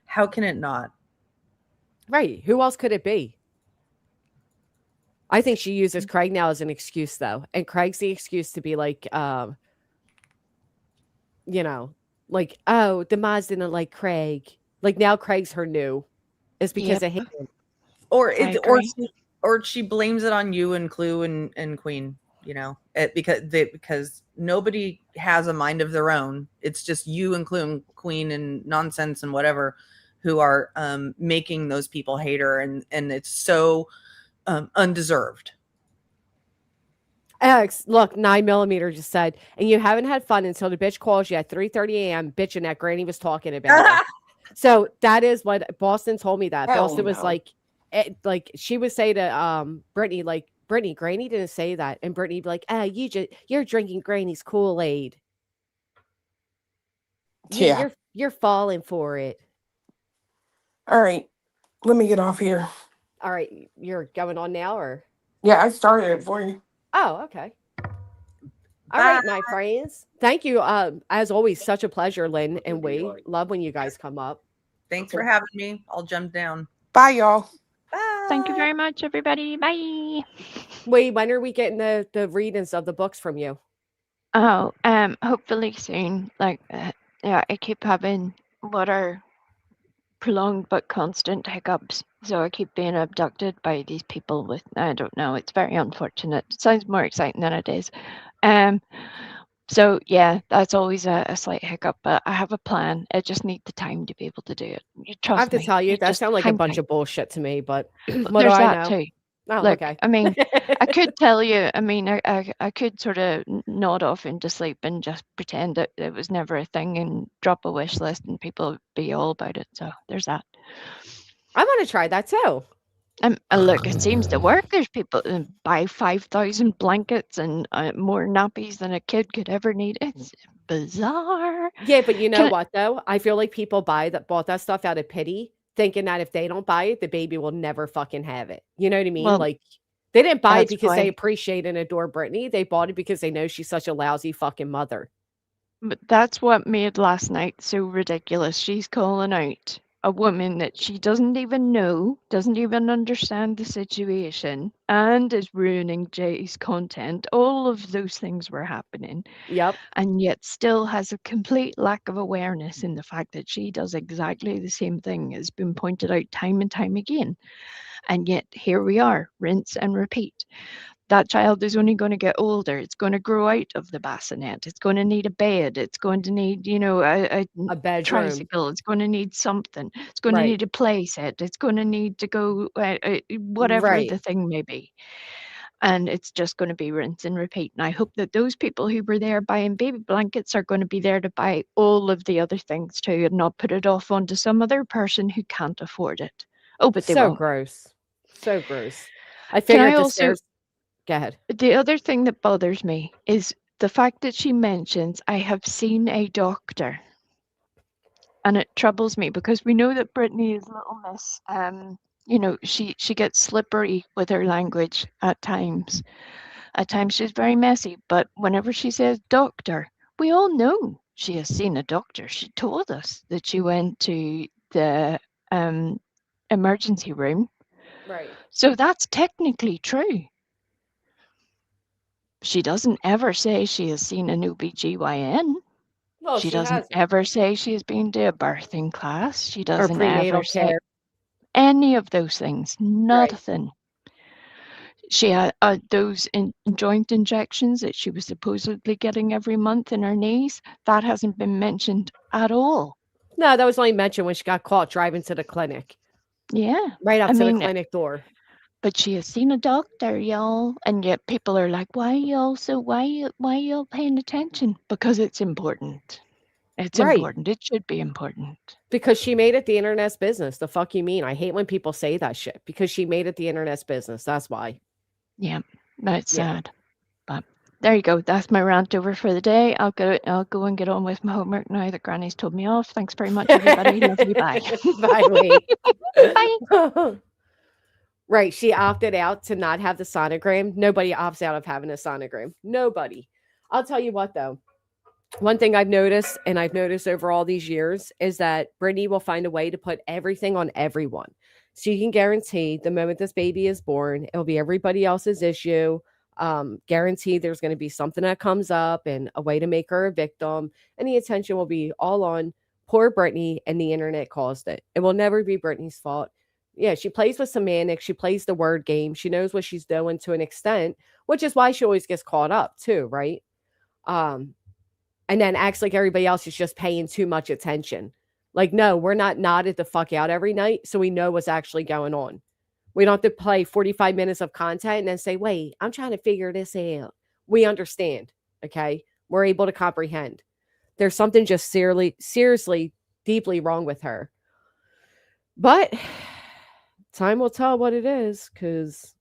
How can it not? Right. Who else could it be? I think she uses Craig now as an excuse, though. And Craig's the excuse to be like, you know, like, oh, Demise didn't like Craig. Like, now Craig's her new. It's because of him. Or I it, or agree. or she blames it on you and Clue and Queen, you know, because nobody has a mind of their own. It's just you and Clue and Queen and nonsense and whatever who are making those people hate her, and it's so undeserved. Alex, look, 9mm just said, and you haven't had fun until the bitch calls you at 3:30 a.m. bitching that Granny was talking about it. So that is what Boston told me that. Hell Boston was no. like she would say to Brittany, like, Brittany, Granny didn't say that. And Brittany would be like, you're drinking Granny's Kool-Aid. Yeah. You're falling for it. All right. Let me get off here. All right, you're going on now, or? Yeah, I started it for you. Oh, okay. All right, my friends. Thank you. As always, such a pleasure, Lynn, and we love when you guys come up. Thanks for having me. I'll jump down. Bye, y'all. Bye. Thank you very much, everybody. Bye. Wait, when are we getting the readings of the books from you? Oh, hopefully soon. Like, yeah, I keep having what are prolonged but constant hiccups. So I keep being abducted by these people with, I don't know, it's very unfortunate. It sounds more exciting than it is. So yeah, that's always a slight hiccup, but I have a plan. I just need the time to be able to do it. You I trust have to me. tell you, You that just sounds like a hang bunch tight. of bullshit to me, but what There's do I that know? too. Oh, Look, okay. I mean, I could tell you, I mean, I could sort of nod off into sleep and just pretend that it was never a thing and drop a wish list and people would be all about it. So there's that. I want to try that too. And look, it seems to work. There's people who buy 5,000 blankets and more nappies than a kid could ever need. It's bizarre. Yeah, but you know Can I- what though? I feel like people bought that stuff out of pity, thinking that if they don't buy it, the baby will never fucking have it. You know what I mean? Well, Like, they didn't buy it that's because they why. appreciate and adore Brittany. They bought it because they know she's such a lousy fucking mother. But that's what made last night so ridiculous. She's calling out a woman that she doesn't even know, doesn't even understand the situation, and is ruining Jay's content. All of those things were happening, Yep. and yet still has a complete lack of awareness in the fact that she does exactly the same thing as been pointed out time and time again. And yet here we are, rinse and repeat. That child is only going to get older. It's going to grow out of the bassinet. It's going to need a bed. It's going to need, you know, a bedroom. tricycle. It's going to need something. It's going to Right. need a play set. It's going to need to go, whatever Right. the thing may be. And it's just going to be rinse and repeat. And I hope that those people who were there buying baby blankets are going to be there to buy all of the other things too, and not put it off onto some other person who can't afford it. Oh, but they So won't. gross. So gross. I Can I figured the also stairs. Go ahead. The other thing that bothers me is the fact that she mentions, I have seen a doctor. And it troubles me because we know that Brittany is Little Miss. You know, she gets slippery with her language at times. At times she's very messy, but whenever she says doctor, we all know she has seen a doctor. She told us that she went to the emergency room. Right. So that's technically true. She doesn't ever say she has seen an OBGYN. Well, She she doesn't hasn't. ever say she has been to a birthing class. She Or doesn't prenatal ever say care. any of those things. Right. Nothing. She had those joint injections that she was supposedly getting every month in her knees. That hasn't been mentioned at all. No, that was only mentioned when she got caught driving to the clinic. Yeah. Right up I to mean, the clinic door. but she has seen a doctor, y'all, and yet people are like, why y'all paying attention? Because it's important. It's Right. important. It should be important. Because she made it the internet's business. The fuck you mean? I hate when people say that shit. Because she made it the internet's business. That's why. Yeah, that's Yeah. sad. But there you go. That's my rant over for the day. I'll go and get on with my homework now that Granny's told me off. Thanks very much, everybody. Love you. Bye. Bye, Lee. Bye. Right. She opted out to not have the sonogram. Nobody opts out of having a sonogram. Nobody. I'll tell you what, though. One thing I've noticed, and I've noticed over all these years, is that Brittany will find a way to put everything on everyone. So you can guarantee the moment this baby is born, it'll be everybody else's issue. Guarantee there's going to be something that comes up and a way to make her a victim. And the attention will be all on poor Brittany, and the internet caused it. It will never be Brittany's fault. Yeah, she plays with semantics. She plays the word game. She knows what she's doing to an extent, which is why she always gets caught up too, right? And then acts like everybody else is just paying too much attention. Like, no, we're not nodded the fuck out every night, so we know what's actually going on. We don't have to play 45 minutes of content and then say, wait, I'm trying to figure this out. We understand, okay? We're able to comprehend. There's something just seriously, deeply wrong with her. But time will tell what it is, because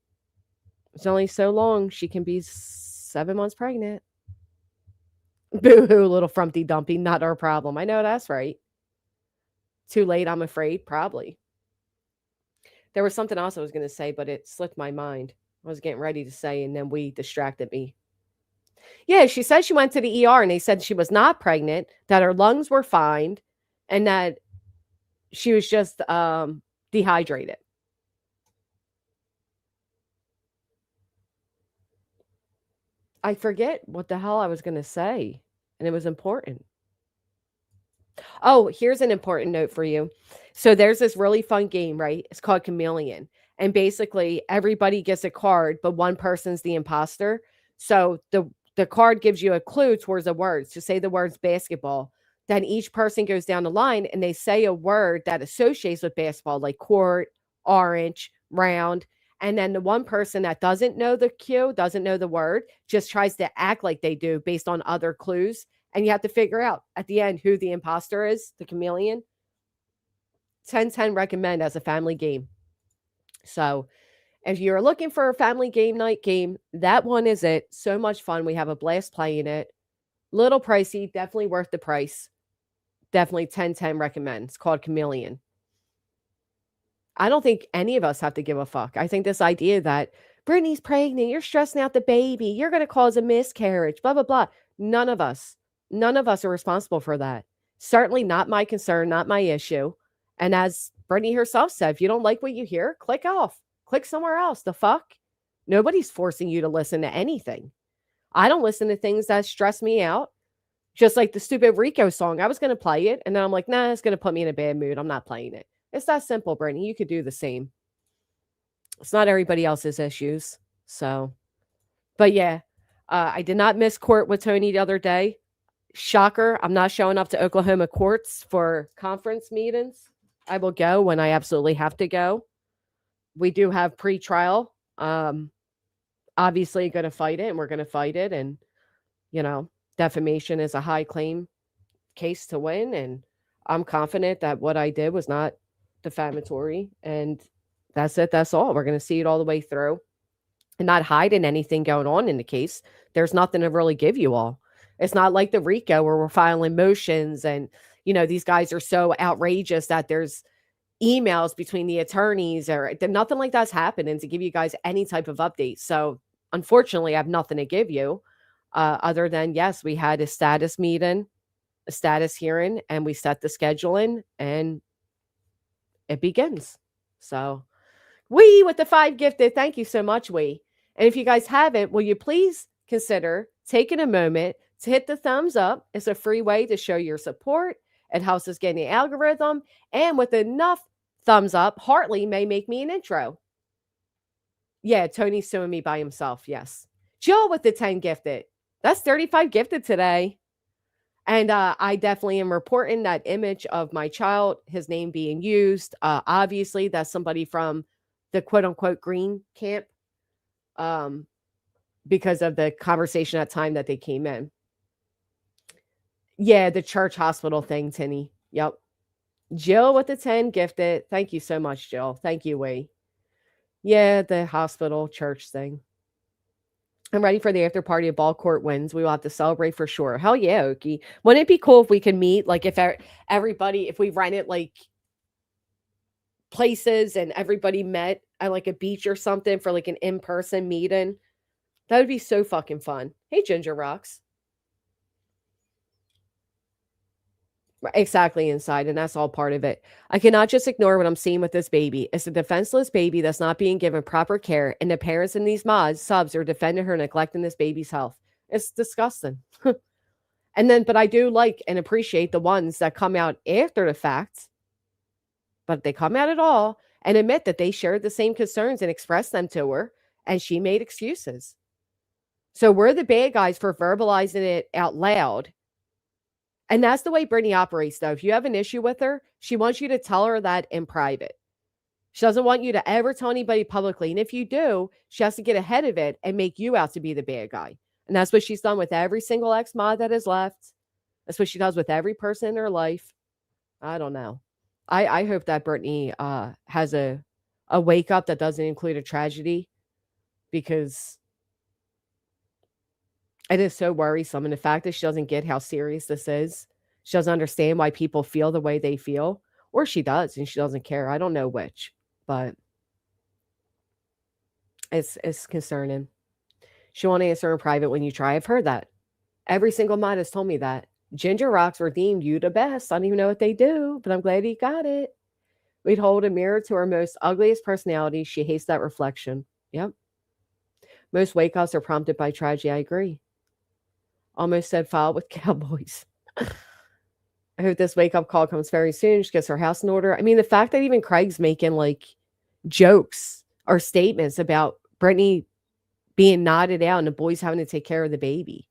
it's only so long she can be 7 months pregnant. Boo-hoo, little frumpty dumpy, not our problem. I know that's right. Too late, I'm afraid, probably. There was something else I was going to say, but it slipped my mind. I was getting ready to say, and then we distracted me. Yeah, she said she went to the ER, and they said she was not pregnant, that her lungs were fine, and that she was just dehydrated. I forget what the hell I was going to say, and it was important. Oh, here's an important note for you. So there's this really fun game, right? It's called Chameleon. And basically everybody gets a card, but one person's the imposter. So the card gives you a clue towards a word. So say the word's basketball. Then each person goes down the line and they say a word that associates with basketball, like court, orange, round. And then the one person that doesn't know the cue, doesn't know the word, just tries to act like they do based on other clues. And you have to figure out at the end who the imposter is, the chameleon. 10-10 recommend as a family game. So if you're looking for a family game night game, that one is it. So much fun. We have a blast playing it. Little pricey, definitely worth the price. Definitely 10-10 recommend. It's called Chameleon. I don't think any of us have to give a fuck. I think this idea that Brittany's pregnant, you're stressing out the baby, you're going to cause a miscarriage, blah, blah, blah. None of us are responsible for that. Certainly not my concern, not my issue. And as Brittany herself said, if you don't like what you hear, click off. Click somewhere else. The fuck? Nobody's forcing you to listen to anything. I don't listen to things that stress me out. Just like the stupid Rico song. I was going to play it, and then I'm like, nah, it's going to put me in a bad mood. I'm not playing it. It's that simple, Brittany. You could do the same. It's not everybody else's issues. So, but yeah, I did not miss court with Tony the other day. Shocker. I'm not showing up to Oklahoma courts for conference meetings. I will go when I absolutely have to go. We do have pre-trial. Obviously going to fight it, and we're going to fight it. And, you know, defamation is a high claim case to win. And I'm confident that what I did was not defamatory, and that's it. That's all. We're going to see it all the way through and not hiding anything going on in the case. There's nothing to really give you all. It's not like the RICO where we're filing motions and, you know, these guys are so outrageous that there's emails between the attorneys or nothing like that's happening to give you guys any type of update. So unfortunately, I have nothing to give you other than, yes, we had a status meeting, a status hearing, and we set the scheduling and it begins. So we with the 5 gifted, thank you so much, we. And if you guys haven't, will you please consider taking a moment to hit the thumbs up? It's a free way to show your support. It helps us get in the algorithm. And with enough thumbs up, Hartley may make me an intro. Yeah, Tony's suing me by himself. Yes. Jill with the 10 gifted. That's 35 gifted today. And I definitely am reporting that image of my child, his name being used. Obviously, that's somebody from the quote unquote green camp because of the conversation at time that they came in. Yeah, the church hospital thing, Tinny. Yep. Jill with the 10 gifted. Thank you so much, Jill. Thank you, Wei. Yeah, the hospital church thing. I'm ready for the after party if ball court wins. We will have to celebrate for sure. Hell yeah, Okie. Wouldn't it be cool if we could meet? Like if everybody, if we rented like places and everybody met at like a beach or something for like an in-person meeting. That would be so fucking fun. Hey, Ginger Rocks. Exactly, inside, and that's all part of it. I cannot just ignore what I'm seeing with this baby. It's a defenseless baby that's not being given proper care, and the parents in these mods, subs, are defending her, neglecting this baby's health. It's disgusting. And then, but I do like and appreciate the ones that come out after the fact, but they come out at all and admit that they shared the same concerns and expressed them to her, and she made excuses. So we're the bad guys for verbalizing it out loud. And that's the way Brittany operates, though. If you have an issue with her, she wants you to tell her that in private. She doesn't want you to ever tell anybody publicly. And if you do, she has to get ahead of it and make you out to be the bad guy. And that's what she's done with every single ex-mod that has left. That's what she does with every person in her life. I don't know. I hope that Brittany has a wake up that doesn't include a tragedy, because it is so worrisome. And the fact that she doesn't get how serious this is, she doesn't understand why people feel the way they feel, or she does and she doesn't care. I don't know which, but it's concerning. She won't answer in private when you try. I've heard that. Every single mod has told me that. Ginger Rocks redeemed you the best. I don't even know what they do, but I'm glad he got it. We'd hold a mirror to her most ugliest personality. She hates that reflection. Yep. Most wake-ups are prompted by tragedy. I agree. Almost said file with Cowboys. I hope this wake-up call comes very soon. She gets her house in order. I mean, the fact that even Craig's making like jokes or statements about Brittany being nodded out and the boys having to take care of the baby.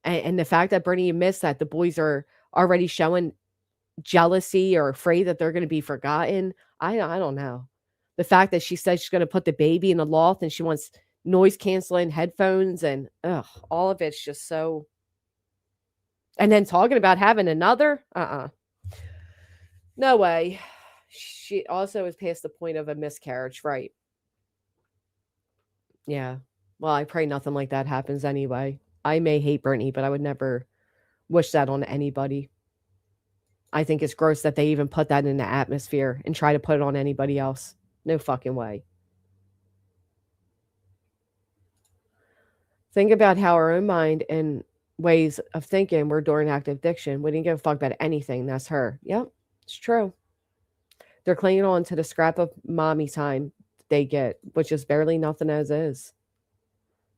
And the fact that Brittany admits that the boys are already showing jealousy or afraid that they're going to be forgotten. I don't know. The fact that she said she's going to put the baby in the loft and she wants noise canceling headphones and all of it's just so. And then talking about having another, no way. She also is past the point of a miscarriage, right? Yeah. Well, I pray nothing like that happens anyway. I may hate Brittany, but I would never wish that on anybody. I think it's gross that they even put that in the atmosphere and try to put it on anybody else. No fucking way. Think about how our own mind and ways of thinking we're during active addiction. We didn't give a fuck about anything. That's her. Yep, it's true. They're clinging on to the scrap of mommy time they get, which is barely nothing as is.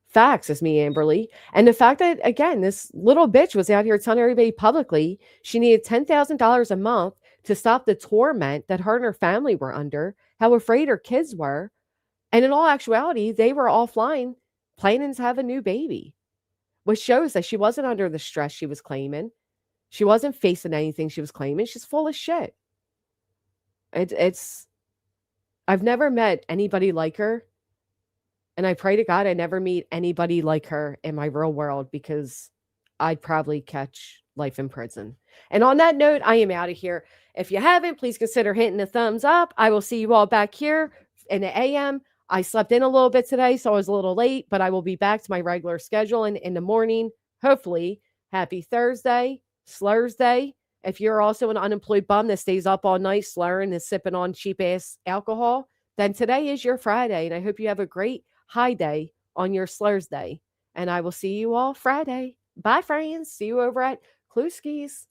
Facts, is me, Amberly. And the fact that, again, this little bitch was out here telling everybody publicly she needed $10,000 a month to stop the torment that her and her family were under, how afraid her kids were. And in all actuality, they were offline planning to have a new baby, which shows that she wasn't under the stress she was claiming. She wasn't facing anything she was claiming. She's full of shit. It's I've never met anybody like her. And I pray to God I never meet anybody like her in my real world, because I'd probably catch life in prison. And on that note, I am out of here. If you haven't, please consider hitting the thumbs up. I will see you all back here in the AM. I slept in a little bit today, so I was a little late, but I will be back to my regular schedule in the morning. Hopefully, happy Thursday, Slurs Day. If you're also an unemployed bum that stays up all night slurring and sipping on cheap-ass alcohol, then today is your Friday, and I hope you have a great high day on your Slurs Day. And I will see you all Friday. Bye, friends. See you over at Kluski's.